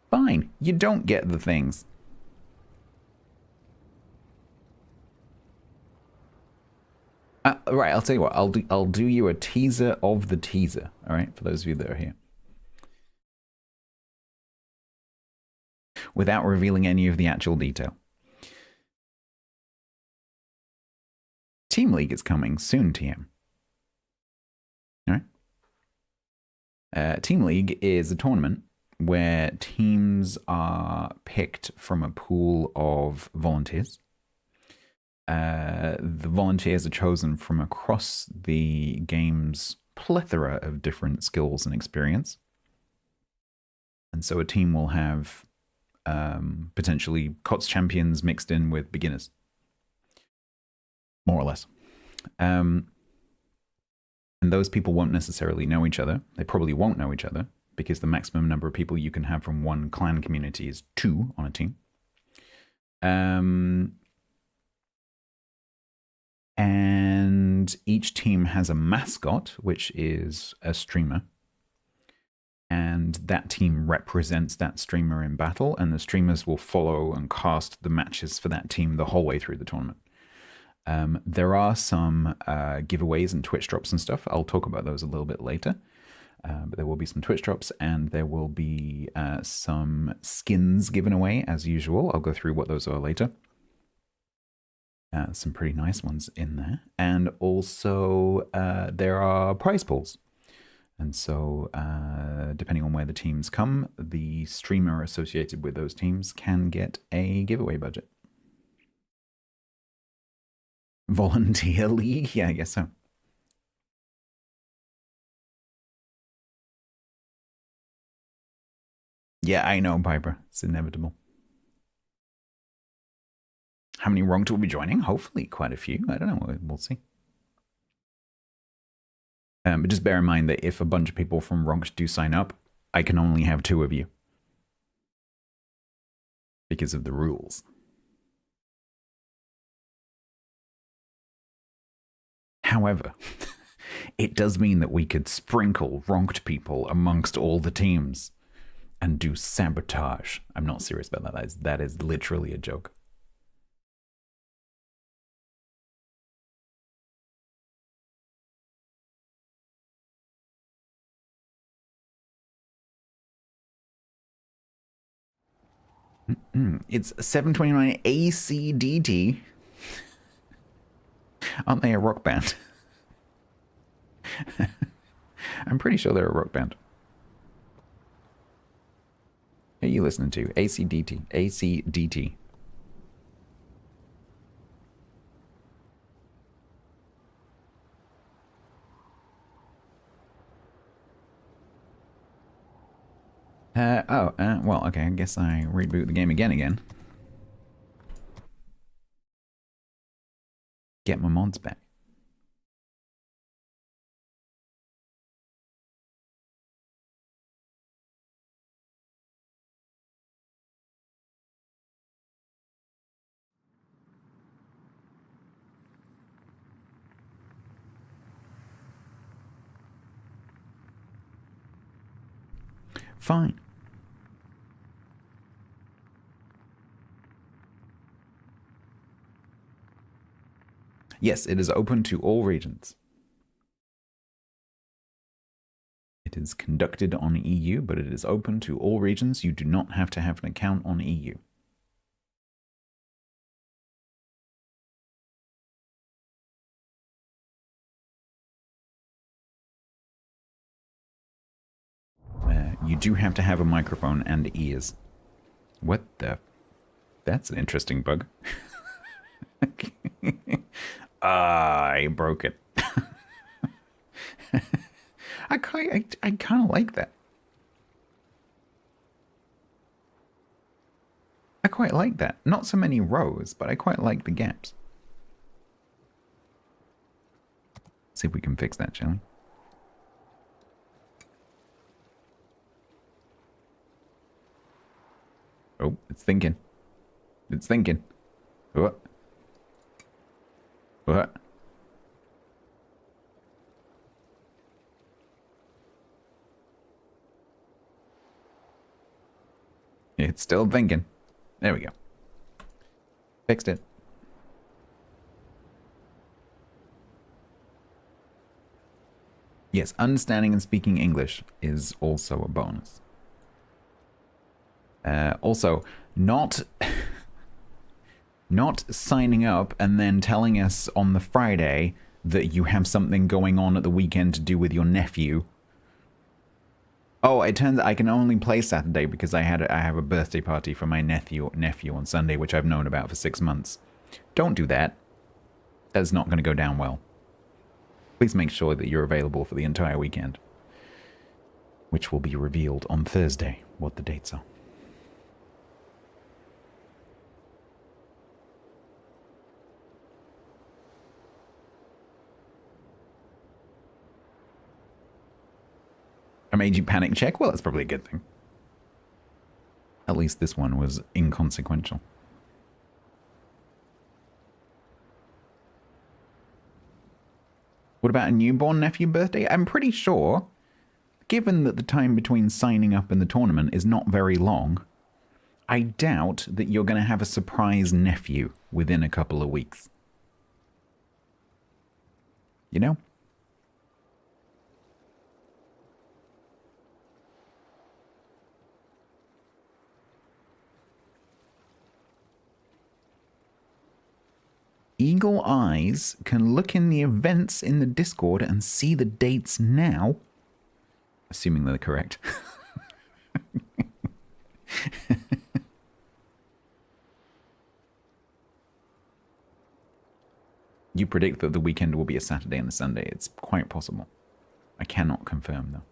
Fine, you don't get the things. Right, I'll tell you what. I'll do you a teaser of the teaser. All right, for those of you that are here, without revealing any of the actual detail. Team League is coming soon, TM. All right. Team League is a tournament where teams are picked from a pool of volunteers. The volunteers are chosen from across the game's plethora of different skills and experience. And so a team will have potentially COTS champions mixed in with beginners, more or less. And those people won't necessarily know each other. They probably won't know each other because the maximum number of people you can have from one clan community is 2 on a team. And each team has a mascot, which is a streamer. And that team represents that streamer in battle, and the streamers will follow and cast the matches for that team the whole way through the tournament. There are some giveaways and Twitch drops and stuff. I'll talk about those a little bit later. But there will be some Twitch drops, and there will be some skins given away, as usual. I'll go through what those are later. Some pretty nice ones in there. And also, there are prize pools. And so, depending on where the teams come, the streamer associated with those teams can get a giveaway budget. Volunteer League? Yeah, I guess so. Yeah, I know, Piper. It's inevitable. How many Wronged will be joining? Hopefully quite a few. I don't know. We'll see. But just bear in mind that if a bunch of people from Wronged do sign up, I can only have 2 of you. Because of the rules. However, it does mean that we could sprinkle Wronged people amongst all the teams and do sabotage. I'm not serious about that. That is literally a joke. It's 7:29 ACDT. Aren't they a rock band? I'm pretty sure they're a rock band. Who are you listening to? ACDT. ACDT. Well, okay, I guess I reboot the game again. Get my mods back. Fine. Yes, it is open to all regions. It is conducted on EU, but it is open to all regions. You do not have to have an account on EU. you do have to have a microphone and ears. What the? That's an interesting bug. I broke it. I kind of like that. I quite like that. Not so many rows, but I quite like the gaps. See if we can fix that, shall we? Oh, it's thinking. It's thinking. What? What? It's still thinking. There we go. Fixed it. Yes, understanding and speaking English is also a bonus. Also, not signing up and then telling us on the Friday that you have something going on at the weekend to do with your nephew. Oh, it turns out I can only play Saturday because I have a birthday party for my nephew on Sunday, which I've known about for 6 months. Don't do that. That's not going to go down well. Please make sure that you're available for the entire weekend, which will be revealed on Thursday, what the dates are. I made you panic check? Well, that's probably a good thing. At least this one was inconsequential. What about a newborn nephew birthday? I'm pretty sure, given that the time between signing up and the tournament is not very long, I doubt that you're going to have a surprise nephew within a couple of weeks. You know? Eagle Eyes can look in the events in the Discord and see the dates now. Assuming they're correct. You predict that the weekend will be a Saturday and a Sunday. It's quite possible. I cannot confirm, though.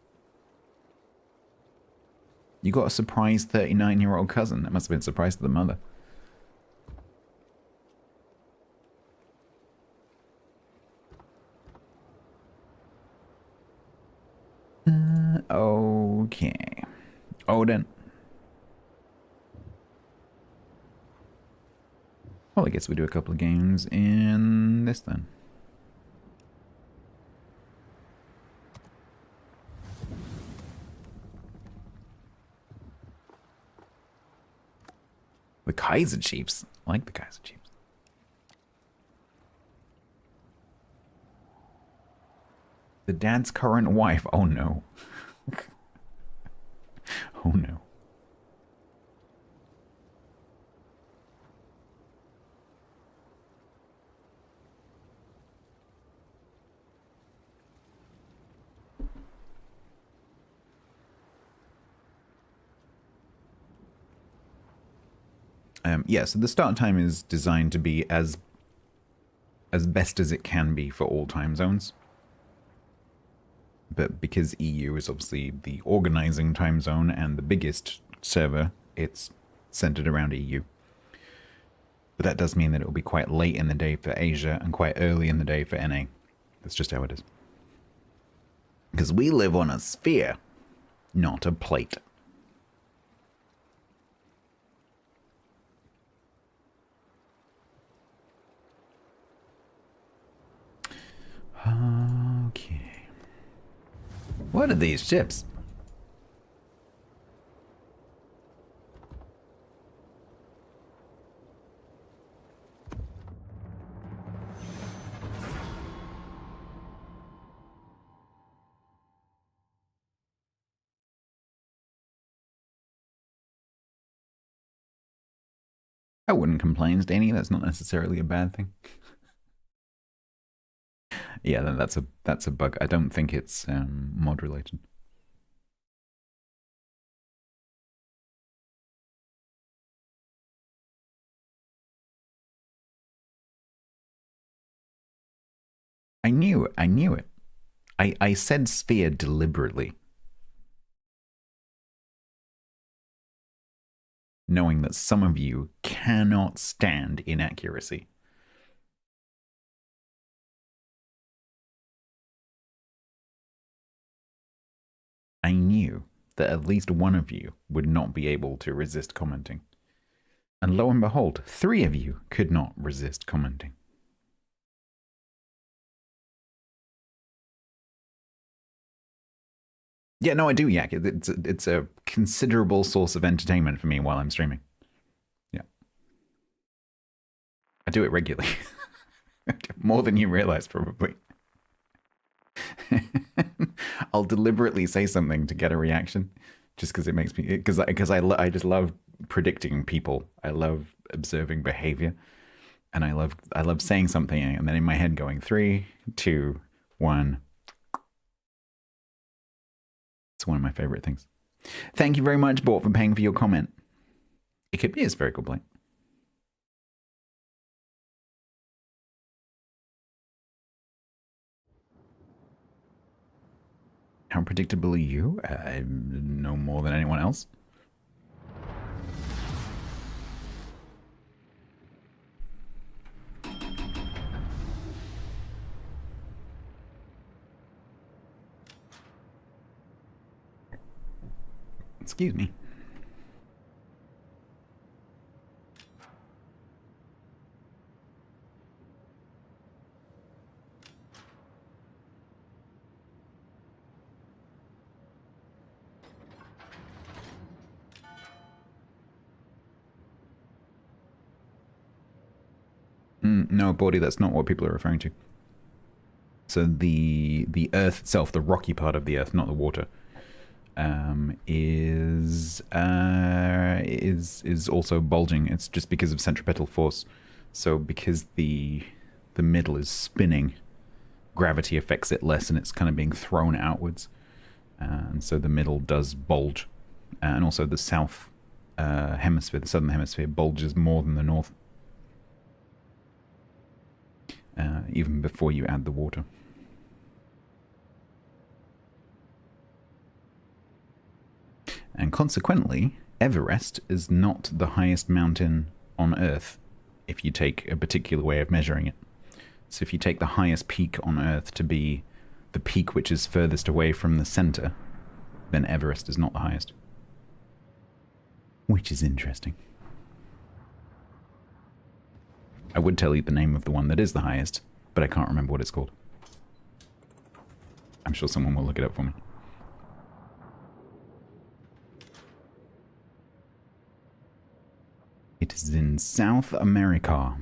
You got a surprise 39-year-old cousin. That must have been a surprise to the mother. Okay. Odin. Well, I guess we do a couple of games in this then. The Kaiser Chiefs. I like the Kaiser Chiefs. The dad's current wife. Oh no. Oh no. Yeah, so the start time is designed to be as best as it can be for all time zones. But because EU is obviously the organizing time zone and the biggest server, it's centered around EU. But that does mean that it will be quite late in the day for Asia and quite early in the day for NA. That's just how it is. Because we live on a sphere, not a plate. Okay. What are these ships? I wouldn't complain, Danny. That's not necessarily a bad thing. Yeah, then that's a bug. I don't think it's mod related. knew it. I knew it. I said sphere deliberately, knowing that some of you cannot stand inaccuracy. I knew that at least one of you would not be able to resist commenting. And lo and behold, 3 of you could not resist commenting. Yeah, no, I do, Yak. It's a considerable source of entertainment for me while I'm streaming. Yeah. I do it regularly. More than you realize, probably. I'll deliberately say something to get a reaction, just because it makes me, because I just love predicting people. I love observing behavior, and I love saying something and then in my head going 3, 2, 1. It's one of my favorite things. Thank you very much, Bort, for paying for your comment. It could be a spherical plate. How predictable are you? I know more than anyone else. Excuse me. No, Bordy, that's not what people are referring to. So the Earth itself, the rocky part of the Earth, not the water, is also bulging. It's just because of centripetal force. So because the middle is spinning, gravity affects it less, and it's kind of being thrown outwards. And so the middle does bulge, and also the south hemisphere, the southern hemisphere, bulges more than the north. Even before you add the water. And consequently, Everest is not the highest mountain on Earth if you take a particular way of measuring it. So if you take the highest peak on Earth to be the peak which is furthest away from the center, then Everest is not the highest. Which is interesting. I would tell you the name of the one that is the highest, but I can't remember what it's called. I'm sure someone will look it up for me. It is in South America.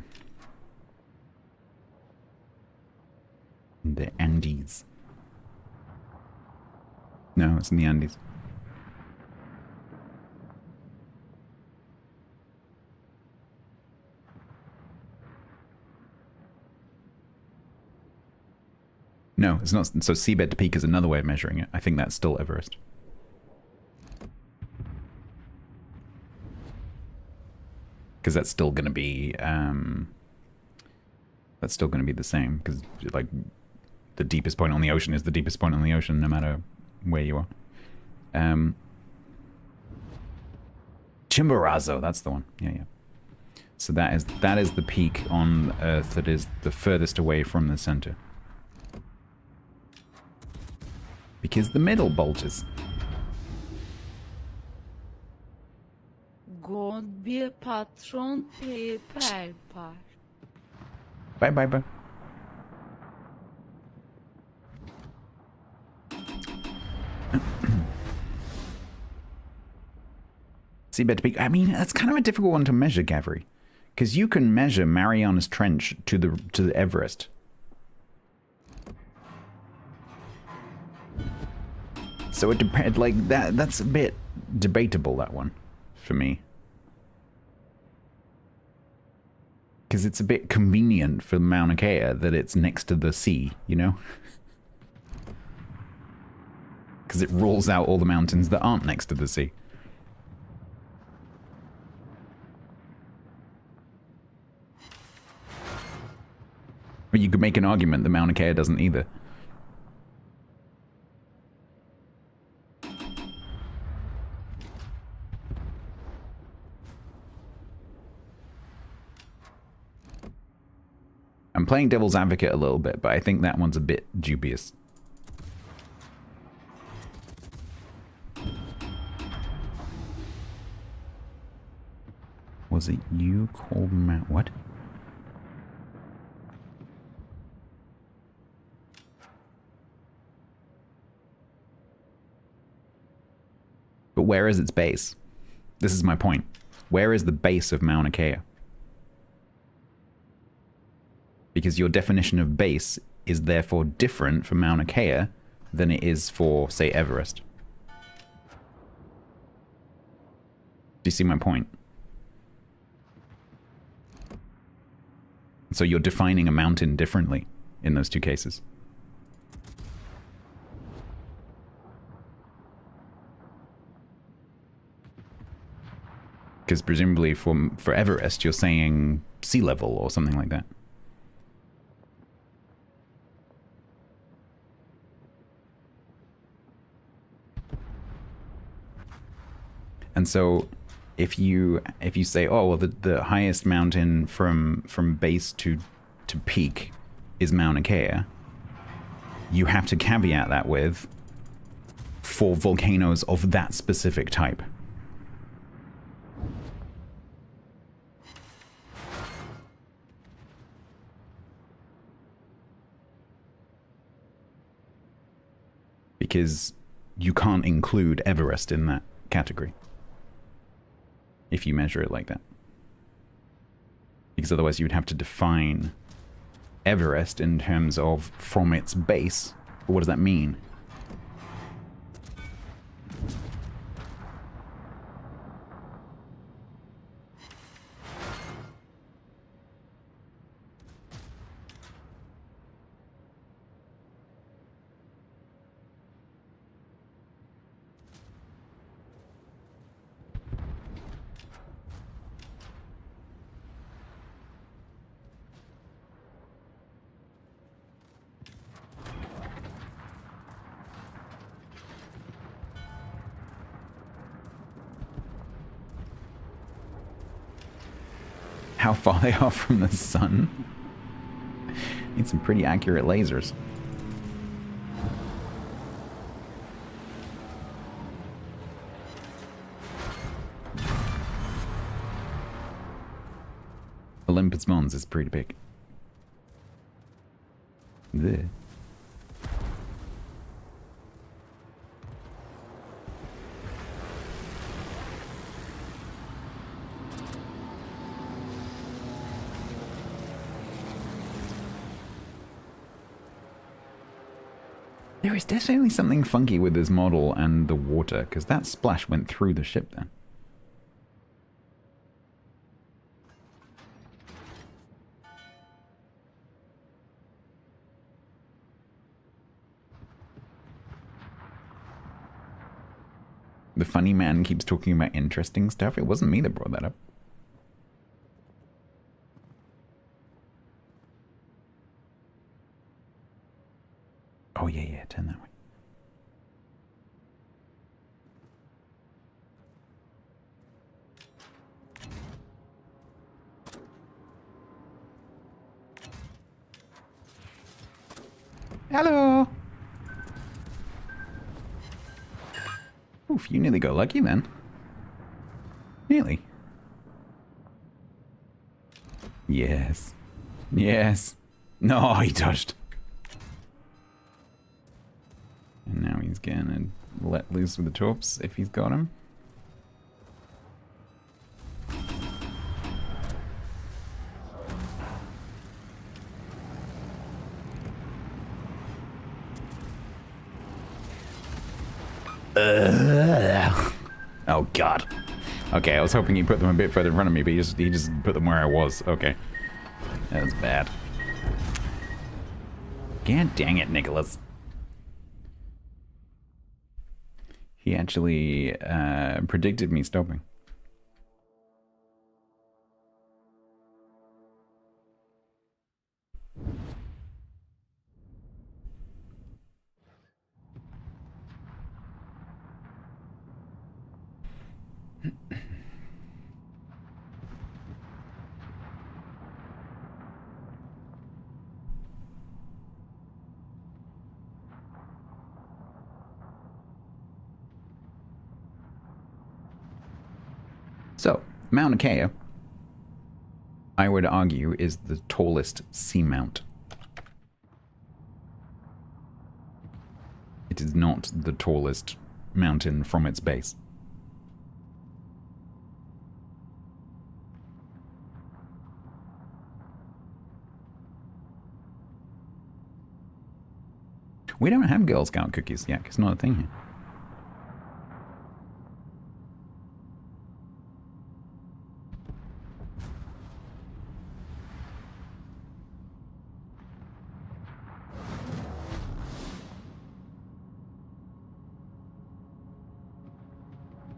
In the Andes. No, it's in the Andes. No, it's not. So seabed to peak is another way of measuring it. I think that's still Everest. Because that's still going to be the same. Because like the deepest point on the ocean is the deepest point on the ocean, no matter where you are. Chimborazo, that's the one. Yeah. So that is the peak on Earth that is the furthest away from the center. Because the middle bulges. God be patron paper. Bye. Seabed to peak. I mean, that's kind of a difficult one to measure, Gavry. Because you can measure Marianas Trench to the Everest. So it depends, like, that's a bit debatable, that one, for me. Because it's a bit convenient for Mauna Kea that it's next to the sea, you know? Because it rules out all the mountains that aren't next to the sea. you could make an argument that Mauna Kea doesn't either. I'm playing devil's advocate a little bit, but I think that one's a bit dubious. Was it you called Mount... What? But where is its base? This is my point. Where is the base of Mauna Kea? Because your definition of base is therefore different for Mauna Kea than it is for, say, Everest. Do you see my point? So you're defining a mountain differently in those two cases. Because presumably for Everest, you're saying sea level or something like that. And so if you say, oh, well, the highest mountain from base to peak is Mauna Kea, you have to caveat that with for volcanoes of that specific type. Because you can't include Everest in that category if you measure it like that. Because otherwise you would have to define Everest in terms of from its base. But what does that mean? How far they are from the sun? Need some pretty accurate lasers. Olympus Mons is pretty big. There. There is definitely something funky with this model and the water, because that splash went through the ship then. The funny man keeps talking about interesting stuff. It wasn't me that brought that up. Oh, yeah, turn that way. Hello! Oof, you nearly got lucky then. Nearly. Yes. Yes. No, he touched. And now he's gonna let loose with the torps if he's got him. Oh god. Okay, I was hoping he put them a bit further in front of me, but he just put them where I was. Okay. That was bad. God dang it, Nicholas. He actually predicted me stopping. So, Mauna Kea, I would argue, is the tallest seamount. It is not the tallest mountain from its base. We don't have Girl Scout cookies yet, it's not a thing here.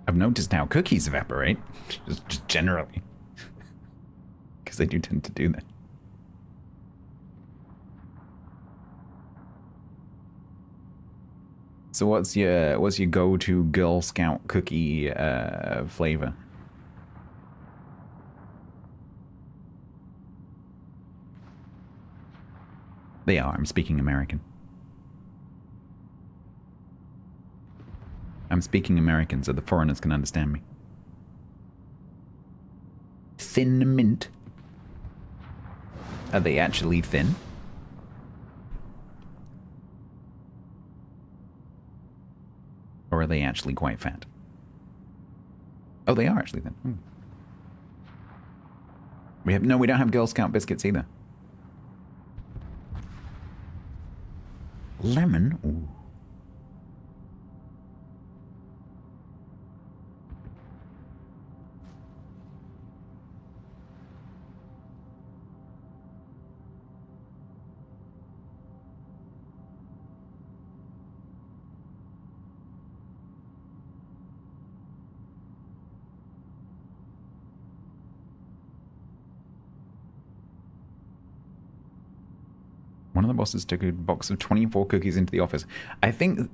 I've noticed how cookies evaporate, just generally. Because they do tend to do that. So what's your go-to Girl Scout cookie flavor? They are. I'm speaking American. I'm speaking American so the foreigners can understand me. Thin mint. Are they actually thin? Or are they actually quite fat? Oh, they are actually thin. Hmm. We don't have Girl Scout biscuits either. Lemon? Ooh. One of the bosses took a box of 24 cookies into the office. I think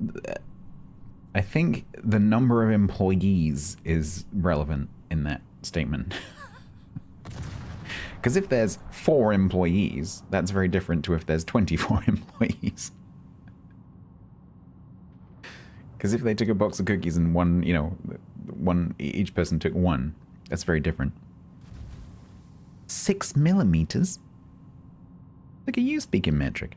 the number of employees is relevant in that statement. Because if there's 4 employees, that's very different to if there's 24 employees. Because if they took a box of cookies and each person took one, that's very different. 6 millimeters? Look at you speaking metric.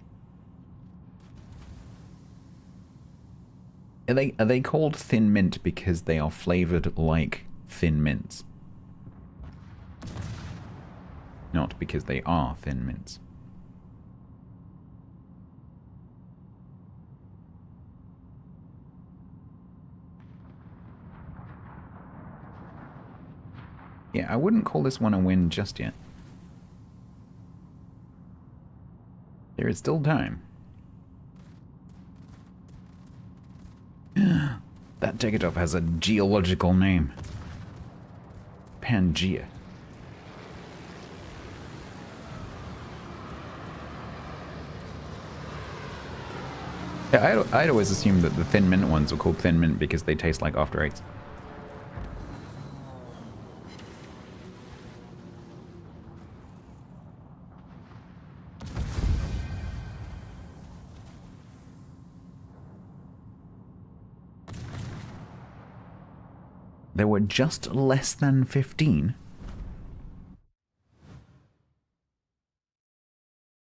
Are they called thin mint because they are flavored like thin mints? Not because they are thin mints. Yeah, I wouldn't call this one a win just yet. There is still time. That Tegetov has a geological name. Pangea. Yeah, I'd always assumed that the thin mint ones were called thin mint because they taste like After Eights. There were just less than 15.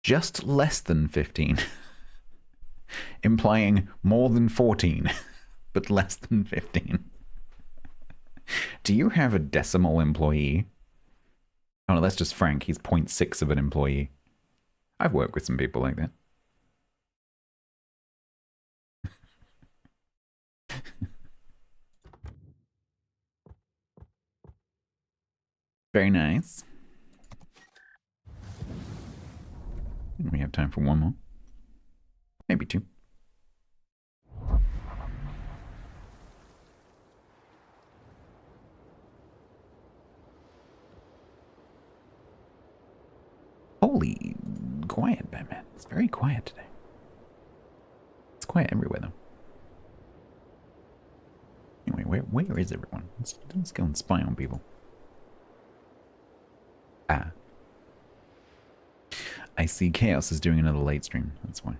Just less than 15. Implying more than 14, but less than 15. Do you have a decimal employee? Oh no, that's just Frank. He's 0.6 of an employee. I've worked with some people like that. Very nice. We have time for one more. Maybe 2. Holy quiet, Batman. It's very quiet today. It's quiet everywhere, though. Anyway, where is everyone? Let's go and spy on people. Ah. I see Chaos is doing another late stream. That's why.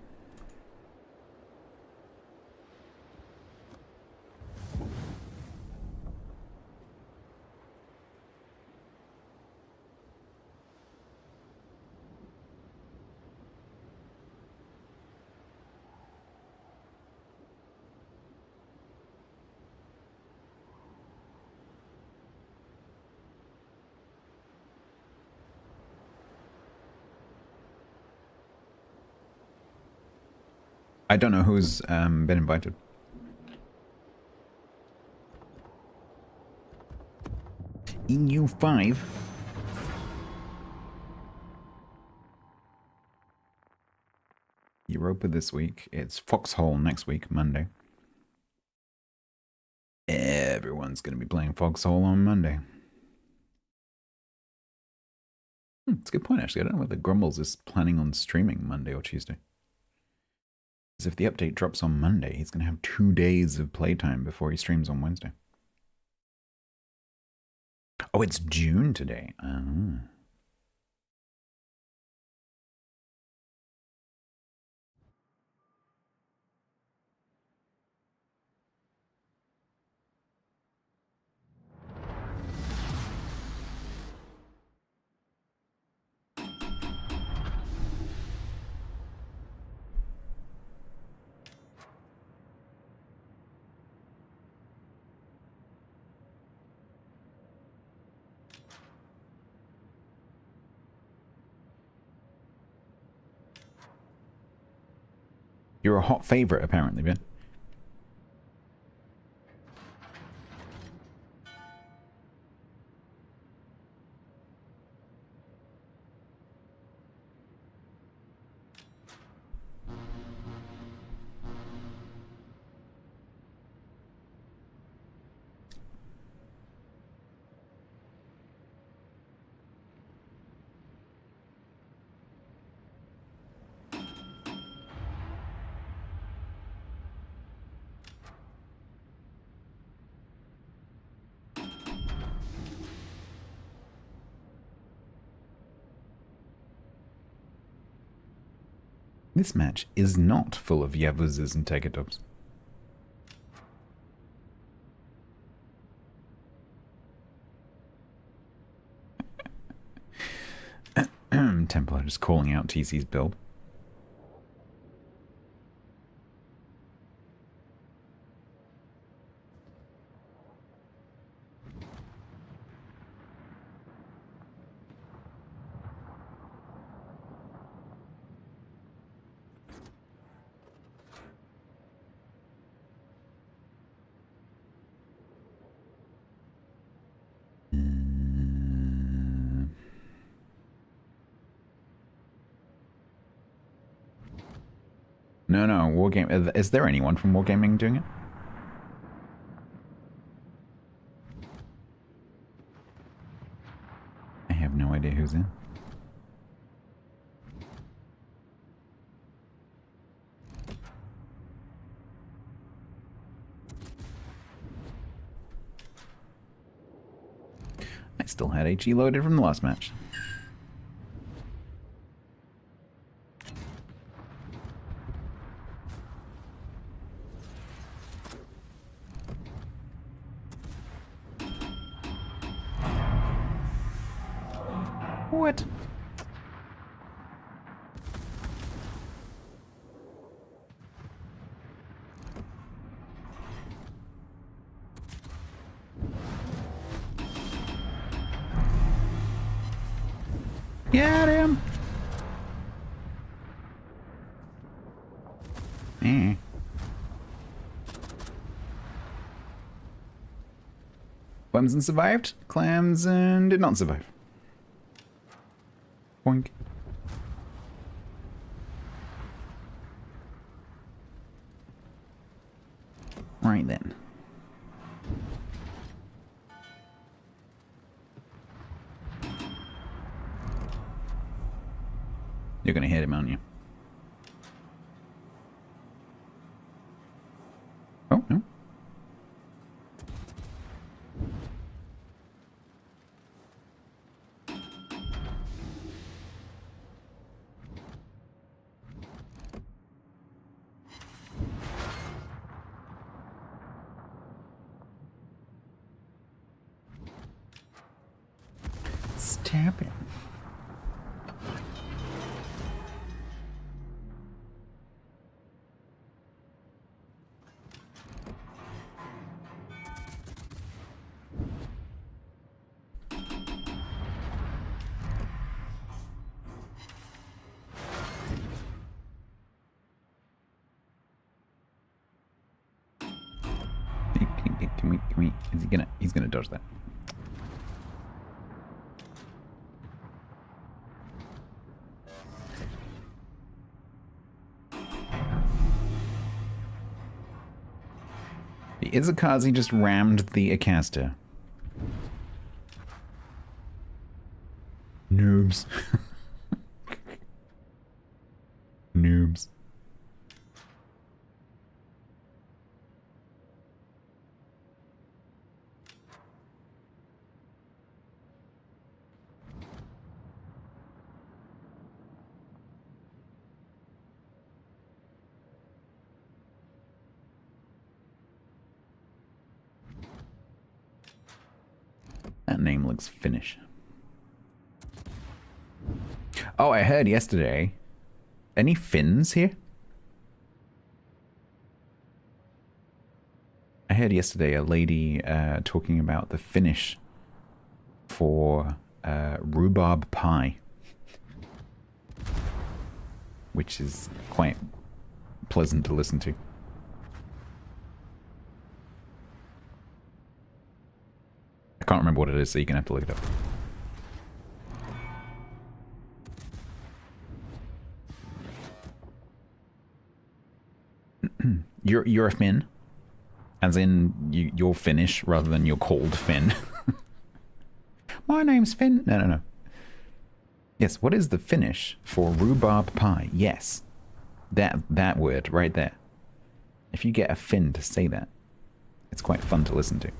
I don't know who's been invited. EU5. Europa this week. It's Foxhole next week, Monday. Everyone's going to be playing Foxhole on Monday. It's a good point, actually. I don't know whether Grumbles is planning on streaming Monday or Tuesday. Because if the update drops on Monday, he's going to have 2 days of playtime before he streams on Wednesday. Oh, it's June today. Oh. You're a hot favorite, apparently, Ben. This match is not full of Yavuzes and Tegadubs. Templar just calling out TC's build. No, Wargame. Is there anyone from Wargaming doing it? I have no idea who's in. I still had HE loaded from the last match. What? Get him! Eh. Clemson survived. Clemson did not survive. Boink. Right then. You're gonna hit him, aren't you? Oh, no. Stab him. He's gonna dodge that. The Izakazi just rammed the Acasta. Noobs. Noobs. That name looks Finnish. Oh, I heard yesterday. Any Finns here? I heard yesterday a lady talking about the Finnish for rhubarb pie, which is quite pleasant to listen to. I can't remember what it is, so you're gonna have to look it up. You're a Finn, as in you're Finnish rather than you're called Finn. My name's Finn. No. Yes, what is the Finnish for rhubarb pie? Yes, that word right there. If you get a Finn to say that, it's quite fun to listen to.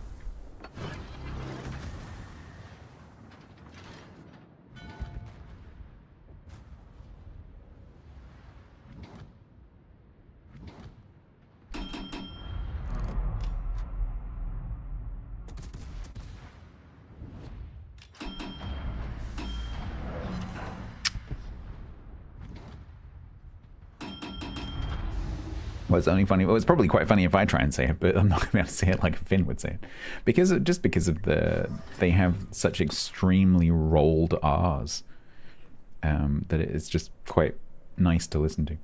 Well, it's only funny. Well, it's probably quite funny if I try and say it, but I'm not going to be able to say it like a Finn would say it, because of they have such extremely rolled R's that it's just quite nice to listen to.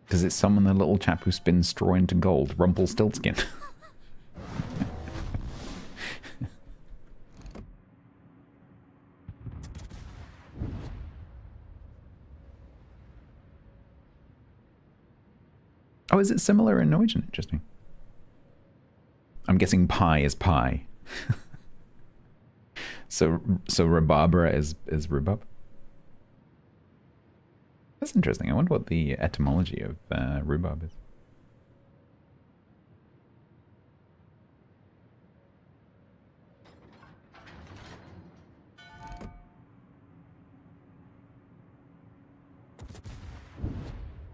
Does it summon the little chap who spins straw into gold, Rumpelstiltskin? Oh, is it similar in Norwegian? Interesting. I'm guessing pie is pie. so rhabarbra is rhubarb. That's interesting. I wonder what the etymology of rhubarb is.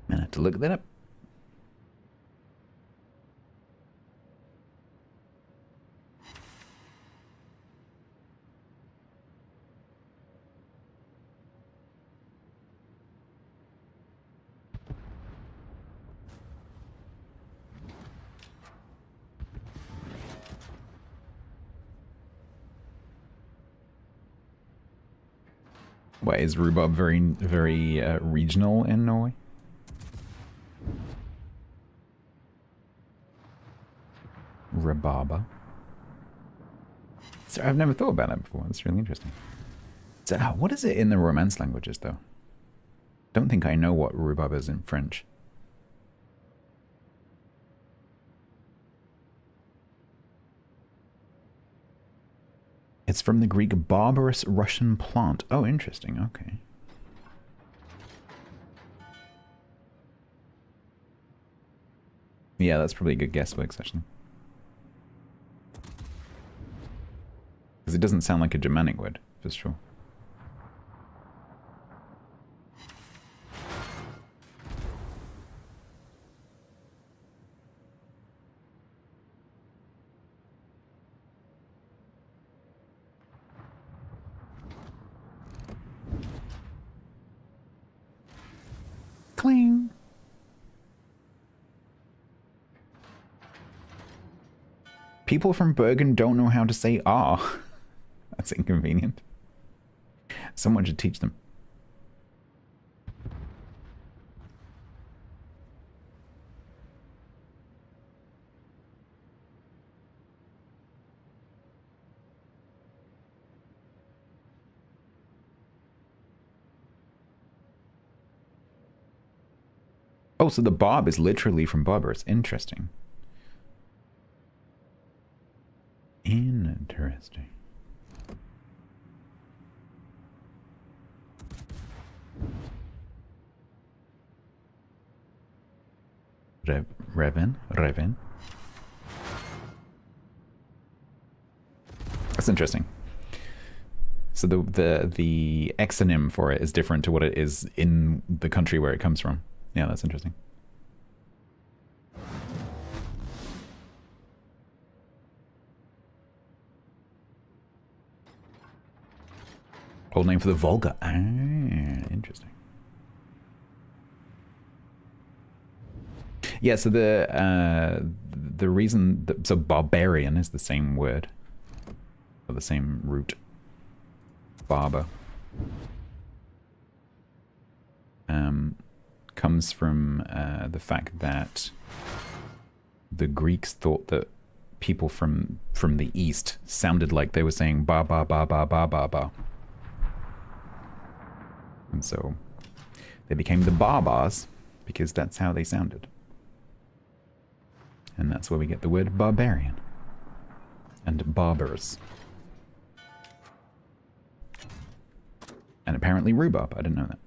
I have to look that up. Why is rhubarb very regional in Norway? Rhubarb. So I've never thought about that before. That's really interesting. So what is it in the Romance languages, though? Don't think I know what rhubarb is in French. It's from the Greek barbarous Russian plant. Oh, interesting. Okay. Yeah, that's probably a good guess, Wix, actually. Because it doesn't sound like a Germanic word, for sure. Cling. People from Bergen don't know how to say R. That's inconvenient. Someone should teach them. Oh, so the Bob is literally from Barbarous. Interesting. Interesting. Revan. That's interesting. So the exonym for it is different to what it is in the country where it comes from. Yeah, that's interesting. Old name for the Volga. Ah, interesting. Yeah, so the reason that, so barbarian is the same word, or the same root. Barber. Comes from the fact that the Greeks thought that people from the east sounded like they were saying ba ba ba ba ba ba ba. And so they became the Barbars because that's how they sounded. And that's where we get the word barbarian and barbarous. And apparently rhubarb. I didn't know that.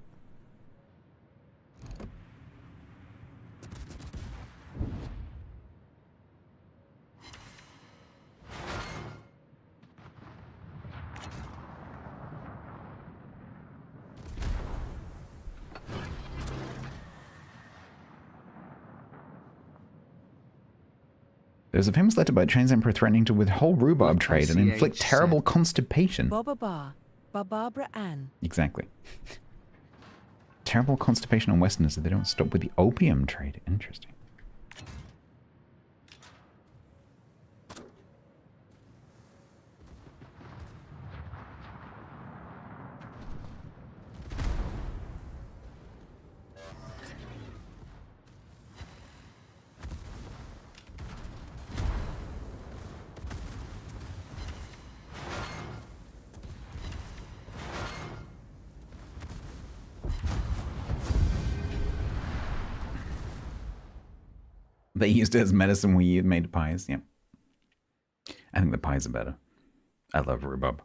There's a famous letter by a Chinese emperor threatening to withhold rhubarb trade and inflict terrible constipation. Bobaba, Barbara Ann. Exactly. Terrible constipation on Westerners if they don't stop with the opium trade. Interesting. They used it as medicine. We made pies. Yep. I think the pies are better. I love rhubarb.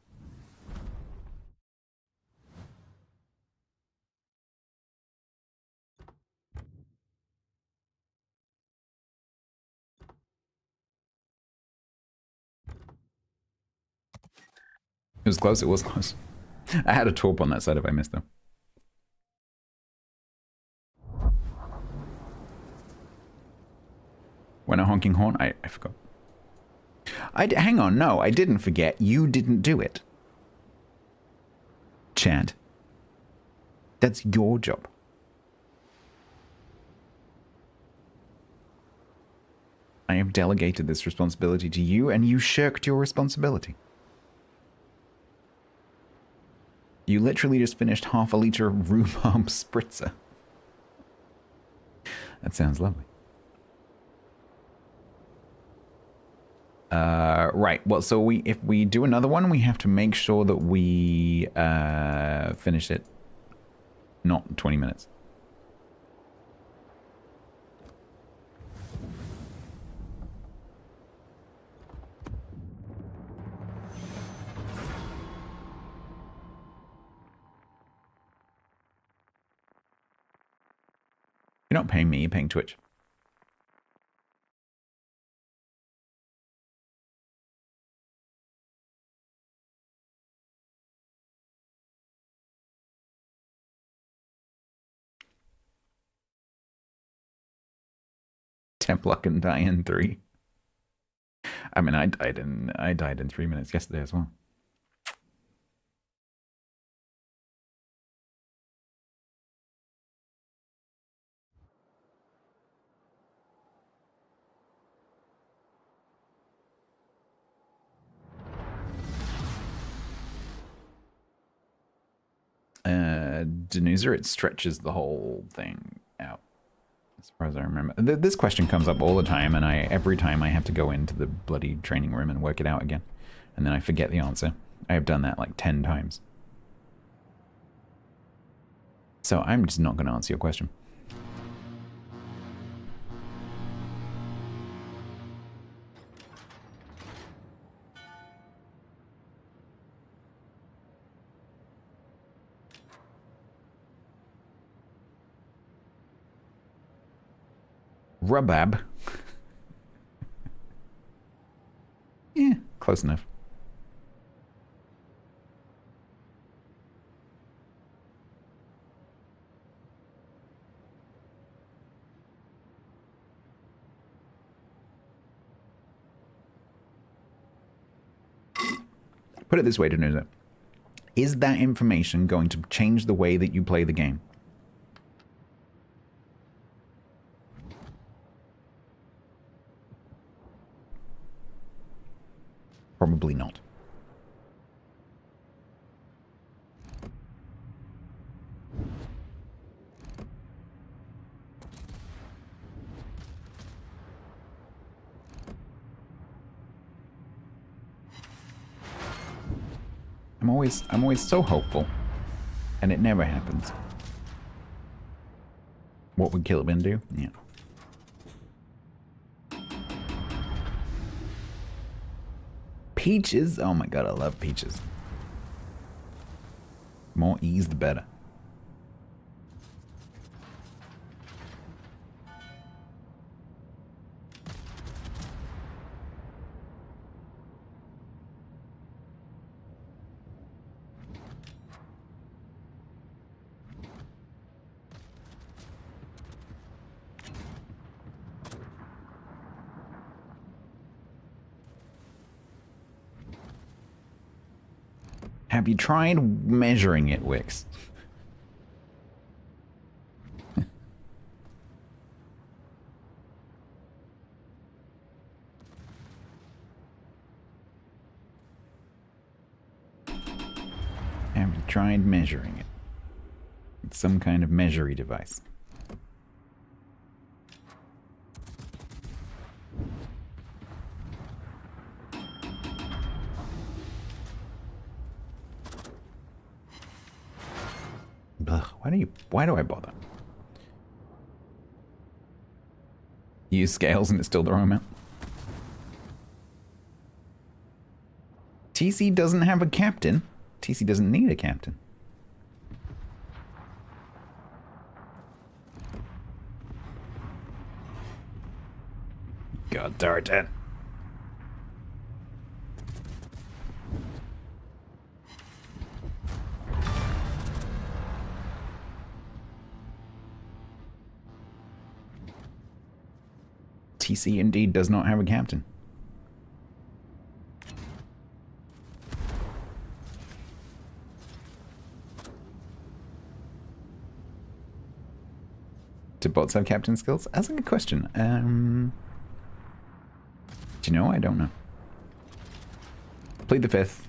It was close. It was close. I had a torp on that side if I missed them. When a honking horn? I forgot. Hang on, no, I didn't forget. You didn't do it. Chad. That's your job. I have delegated this responsibility to you, and you shirked your responsibility. You literally just finished half a liter of rhubarb spritzer. That sounds lovely. Right. Well, so if we do another one, we have to make sure that we finish it not 20 minutes. You're not paying me, you're paying Twitch. Templar can die in 3. I mean, I died in 3 minutes yesterday as well. Denuser, it stretches the whole thing out, as far as I remember. This question comes up all the time, and every time I have to go into the bloody training room and work it out again, and then I forget the answer. I have done that like 10 times. So I'm just not going to answer your question. Rubab. Yeah, close enough. Put it this way, Danusa. Is that information going to change the way that you play the game? Probably not. I'm always so hopeful, and it never happens. What would Killiban do? Yeah. Peaches? Oh my god, I love peaches. More ease, the better. Have you tried measuring it, Wix? Have you tried measuring it? It's some kind of measuring device. Ugh, why do I bother? Use scales and it's still the wrong amount. TC doesn't have a captain. TC doesn't need a captain. God darn it. TC indeed does not have a captain. Do bots have captain skills? That's a good question. Do you know? I don't know. Plead the fifth.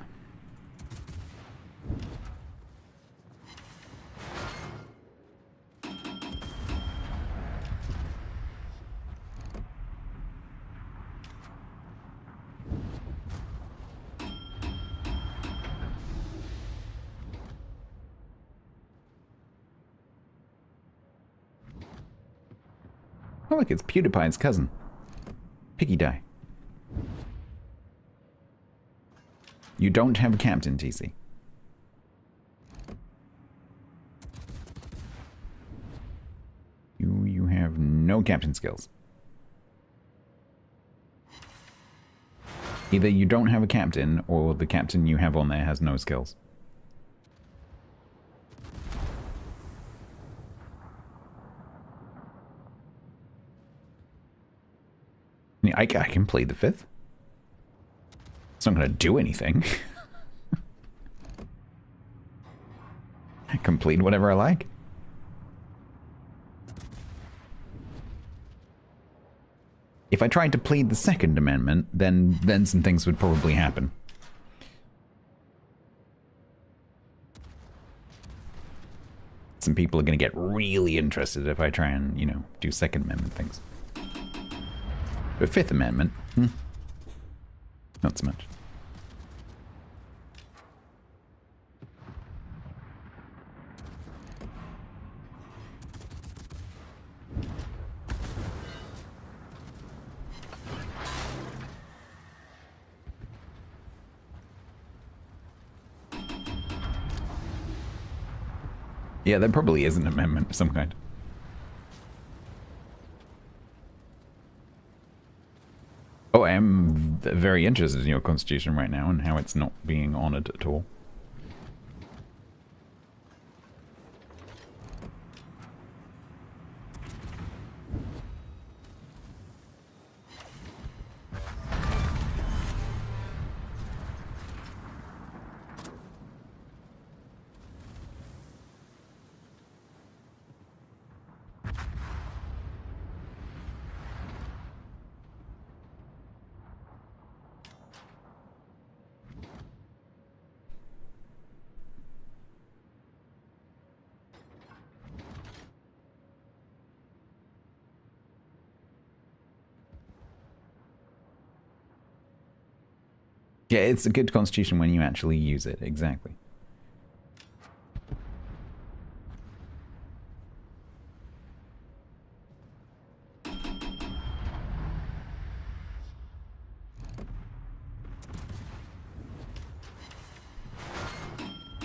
Oh, look, it's PewDiePie's cousin. Piggy Die. You don't have a captain, TC. You have no captain skills. Either you don't have a captain, or the captain you have on there has no skills. I can plead the fifth. It's not going to do anything. I can plead whatever I like. If I tried to plead the Second Amendment, then some things would probably happen. Some people are going to get really interested if I try and, do Second Amendment things. But Fifth Amendment, not so much. Yeah, there probably is an amendment of some kind. Oh, I am very interested in your constitution right now and how it's not being honoured at all. Yeah, it's a good constitution when you actually use it, exactly.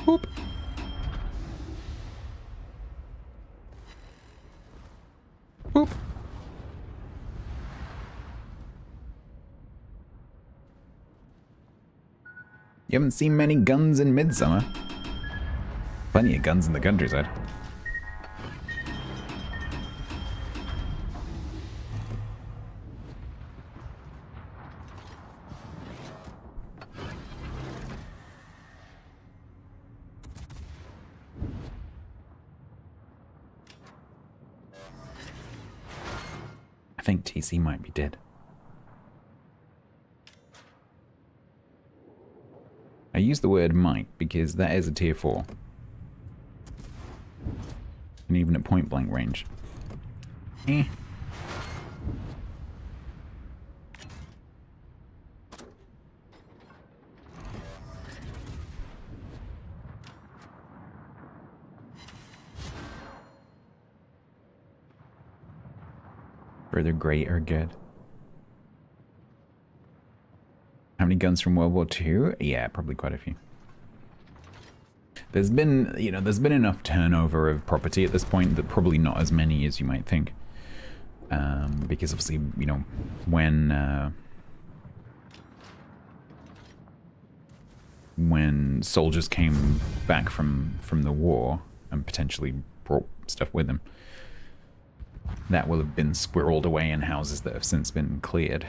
Boop. Boop. You haven't seen many guns in Midsummer. Plenty of guns in the countryside. I think TC might be dead. I use the word might because that is a tier 4. And even at point blank range. Eh. Further great or good. How many guns from World War II? Yeah, probably quite a few. There's been, you know, there's been enough turnover of property at this point that probably not as many as you might think. Because obviously, you know, when soldiers came back from the war and potentially brought stuff with them, that will have been squirreled away in houses that have since been cleared.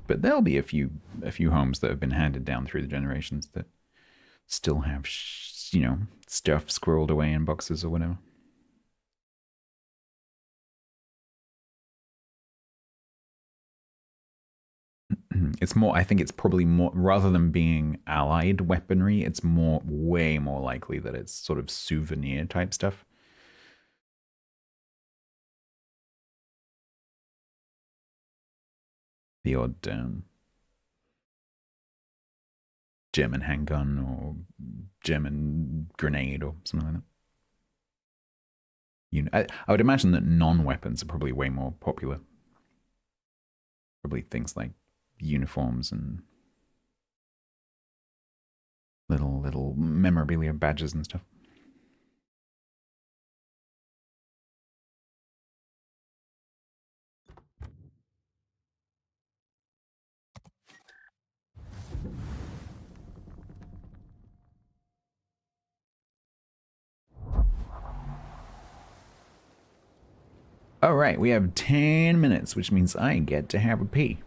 But there'll be a few homes that have been handed down through the generations that still have, you know, stuff squirreled away in boxes or whatever. It's more, I think it's probably more, rather than being allied weaponry, it's way more likely that it's sort of souvenir type stuff. The odd German handgun or German grenade or something like that. You know, I would imagine that non-weapons are probably way more popular. Probably things like uniforms and little memorabilia badges and stuff. All right, we have 10 minutes, which means I get to have a pee.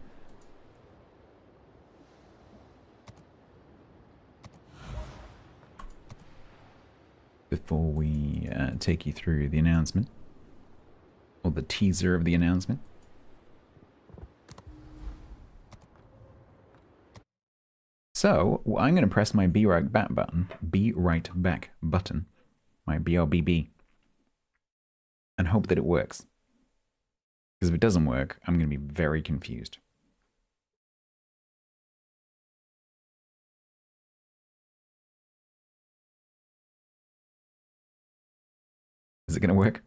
Before we take you through the announcement, or the teaser of the announcement. So, I'm going to press my Be Right Back button, my BRBB, and hope that it works. Because if it doesn't work, I'm going to be very confused. Is it going to work?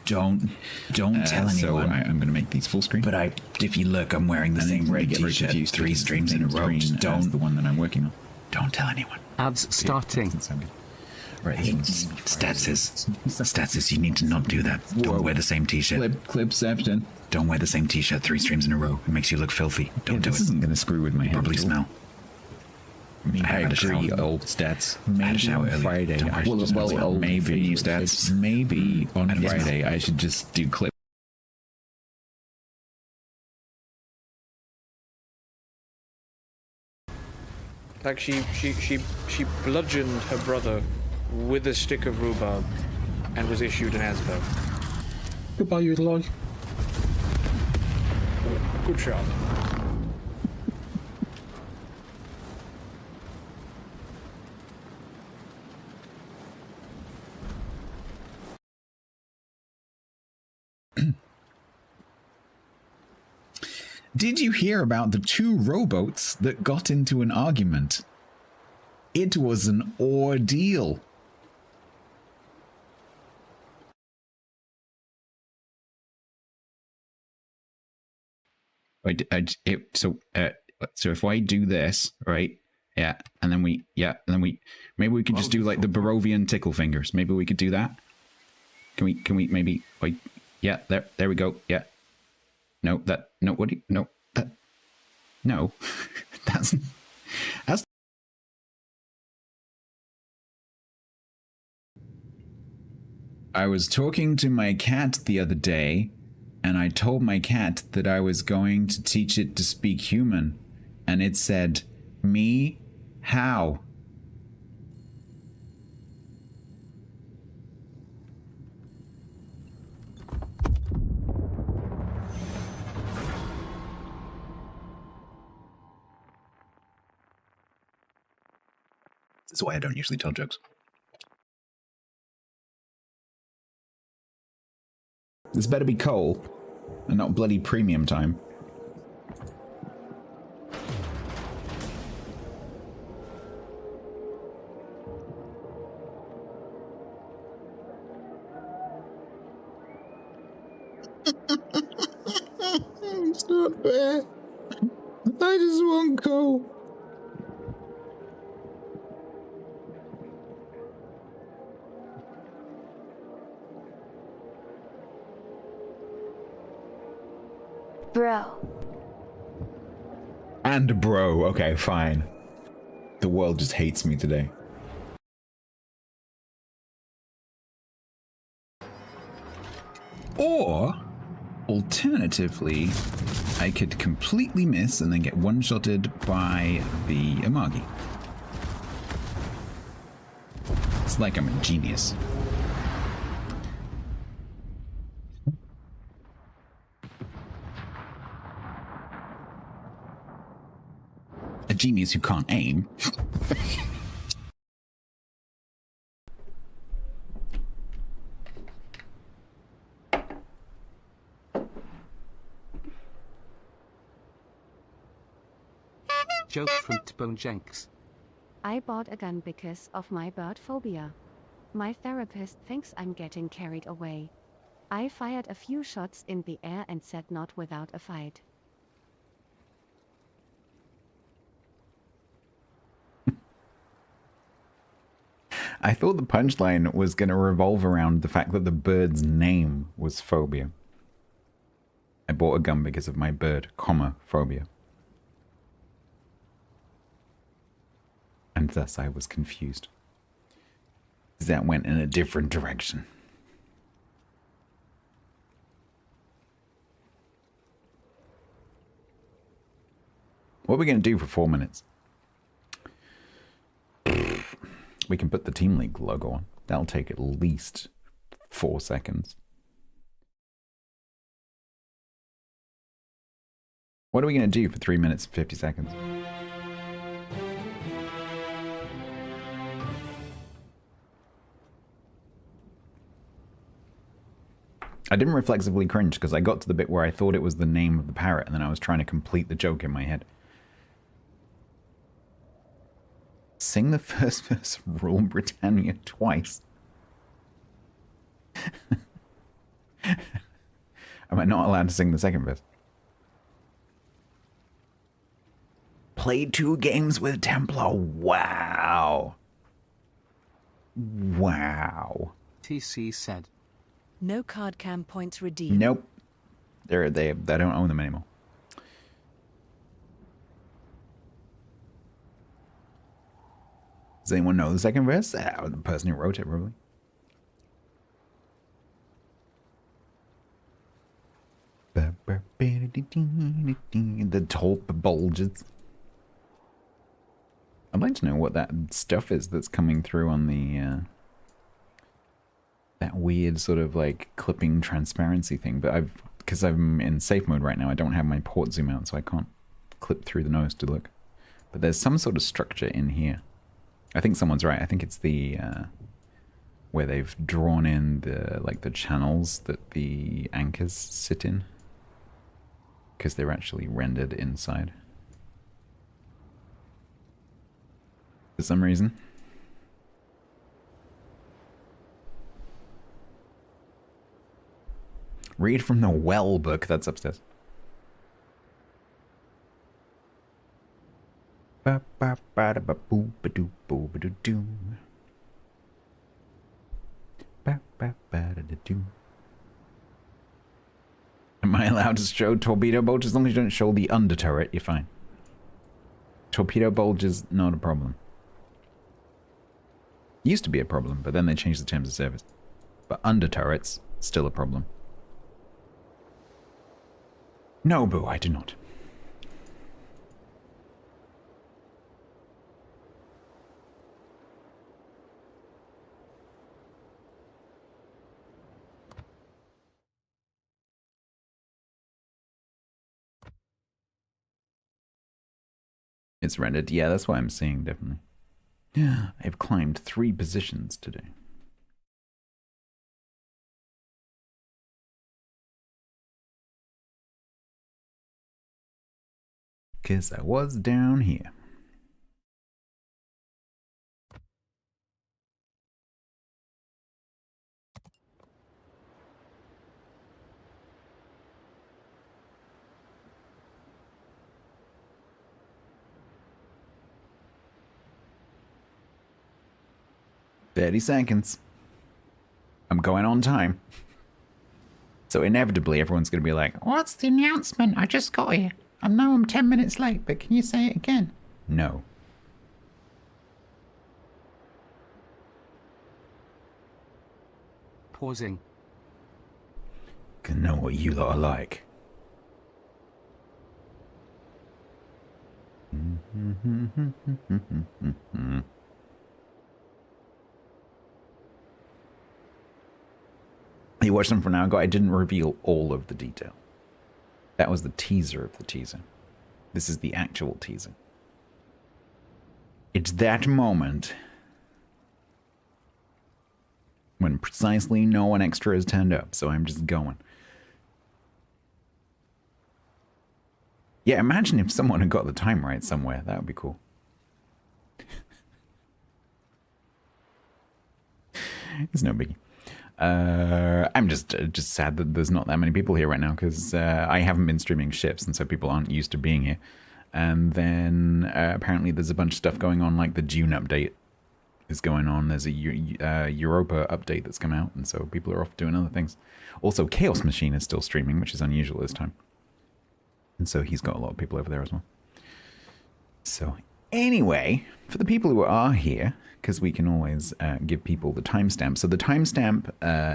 Don't tell anyone. So I'm going to make these full screen. But if you look, I'm wearing the same red t-shirt 3 streams in a row. Just don't. The one that I'm working on. Don't tell anyone. Ads starting. Doesn't sound good. Right, Stats says you need to not do that. Whoa. Don't wear the same t-shirt. Clipception. Don't wear the same t-shirt 3 streams in a row. It makes you look filthy. Don't do This it. isn't going to screw with my head. Probably smell. I had a agree, shower. old stats. I had a Maybe shower on earlier. Friday. Don't worry, just Well, smell. maybe New stats. Maybe on don't smell. Friday I should just do clip. Like she bludgeoned her brother with a stick of rhubarb and was issued an ASBO. Goodbye, you little eye. Good shot. Did you hear about the 2 rowboats that got into an argument? It was an ordeal. So if I do this, right? Yeah, and then we maybe we could just do like the Barovian tickle fingers. Maybe we could do that. Can we maybe like, yeah, there we go. Yeah. No, that, no, what do you, no, that, no, that's, I was talking to my cat the other day, and I told my cat that I was going to teach it to speak human, and it said, me, how? That's why I don't usually tell jokes. This better be coal, and not bloody premium time. It's not fair. I just want coal. Bro. And bro, okay, fine. The world just hates me today. Or, alternatively, I could completely miss and then get one-shotted by the Amagi. It's like I'm a genius. A genius who can't aim. Joke from T-Bone Jenks. I bought a gun because of my bird phobia. My therapist thinks I'm getting carried away. I fired a few shots in the air and said not without a fight. I thought the punchline was going to revolve around the fact that the bird's name was phobia. I bought a gun because of my bird, phobia. And thus I was confused. That went in a different direction. What are we going to do for 4 minutes? We can put the Team League logo on. That'll take at least 4 seconds. What are we going to do for 3 minutes and 50 seconds? I didn't reflexively cringe because I got to the bit where I thought it was the name of the parrot and then I was trying to complete the joke in my head. Sing the first verse of Rule Britannia twice. Am I not allowed to sing the second verse? Played 2 games with Templar. Wow. Wow. TC said. No card cam points redeemed. Nope. They don't own them anymore. Does anyone know the second verse? The person who wrote it, probably. The top bulges. I'd like to know what that stuff is that's coming through on the that weird sort of like clipping transparency thing. But because I'm in safe mode right now, I don't have my port zoom out, so I can't clip through the nose to look. But there's some sort of structure in here. I think someone's right. I think it's the where they've drawn in the channels that the anchors sit in, because they're actually rendered inside for some reason. Read from the well book that's upstairs. Ba ba ba da ba boo ba doo boo ba doo doo. Ba ba ba da da doo. Am I allowed to show torpedo bulge? As long as you don't show the under turret, you're fine. Torpedo bulge is not a problem. Used to be a problem, but then they changed the terms of service. But under turrets, still a problem. No, Boo, I do not. It's rendered. Yeah, that's what I'm seeing, definitely. Yeah, I've climbed 3 positions today. Because I was down here. "30 seconds. I'm going on time." So inevitably everyone's going to be like, "What's the announcement? I just got here. I know I'm 10 minutes late, but can you say it again?" No. Pausing. Can know what you lot are like. You watched them for an hour ago. I didn't reveal all of the detail. That was the teaser of the teaser. This is the actual teaser. It's that moment when precisely no one extra has turned up, so I'm just going. Yeah, imagine if someone had got the time right somewhere. That would be cool. It's no biggie. I'm just sad that there's not that many people here right now, because I haven't been streaming ships, and so people aren't used to being here. And then apparently there's a bunch of stuff going on, like the June update is going on. There's a Europa update that's come out, and so people are off doing other things. Also, Chaos Machine is still streaming, which is unusual this time. And so he's got a lot of people over there as well. So anyway, for the people who are here, because we can always give people the timestamp. So the timestamp,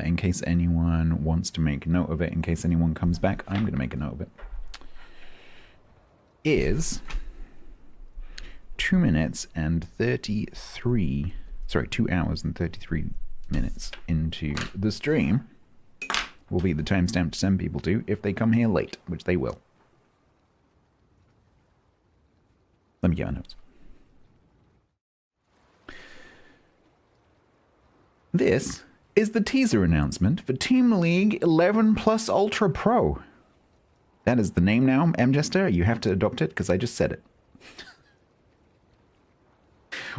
in case anyone wants to make note of it, in case anyone comes back, I'm going to make a note of it, is 2 minutes and 33, sorry, 2 hours and 33 minutes into the stream will be the timestamp to send people to if they come here late, which they will. Let me get my notes. This is the teaser announcement for Team League 11 Plus Ultra Pro. That is the name now, M-Jester. You have to adopt it because I just said it.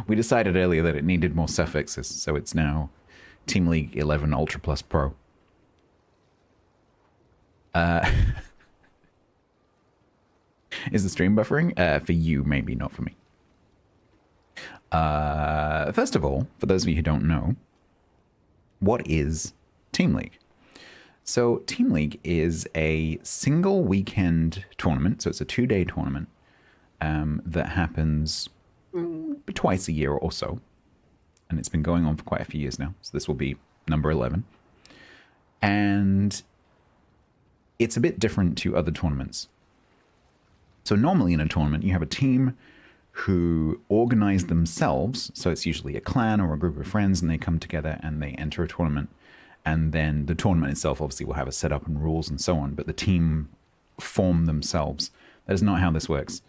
We decided earlier that it needed more suffixes, so it's now Team League 11 Ultra Plus Pro. Is the stream buffering? For you, maybe, not for me. First of all, for those of you who don't know, what is Team League? So Team League is a single weekend tournament. So it's a 2-day tournament that happens twice a year or so. And it's been going on for quite a few years now. So this will be number 11. And it's a bit different to other tournaments. So normally in a tournament, you have a team who organize themselves. So it's usually a clan or a group of friends, and they come together and they enter a tournament. And then the tournament itself obviously will have a setup and rules and so on, but the team form themselves. That is not how this works.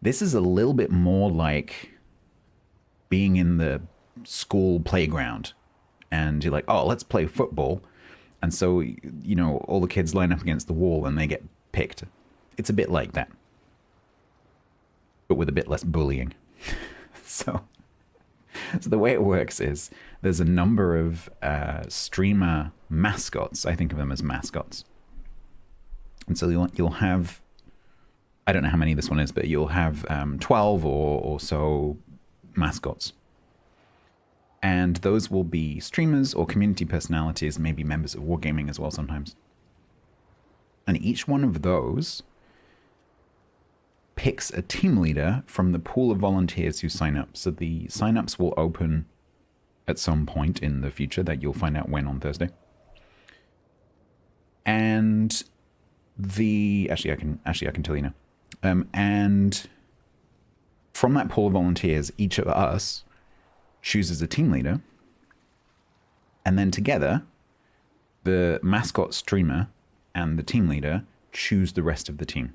This is a little bit more like being in the school playground and you're like, oh, let's play football. And so, you know, all the kids line up against the wall and they get picked. It's a bit like that, but with a bit less bullying. So the way it works is there's a number of streamer mascots. I think of them as mascots. And so you'll have, I don't know how many this one is, but you'll have 12 or so mascots. And those will be streamers or community personalities, maybe members of Wargaming as well sometimes. And each one of those picks a team leader from the pool of volunteers who sign up. So the sign-ups will open at some point in the future that you'll find out when on Thursday. And actually I can tell you now. And from that pool of volunteers, each of us chooses a team leader, and then together the mascot streamer and the team leader choose the rest of the team.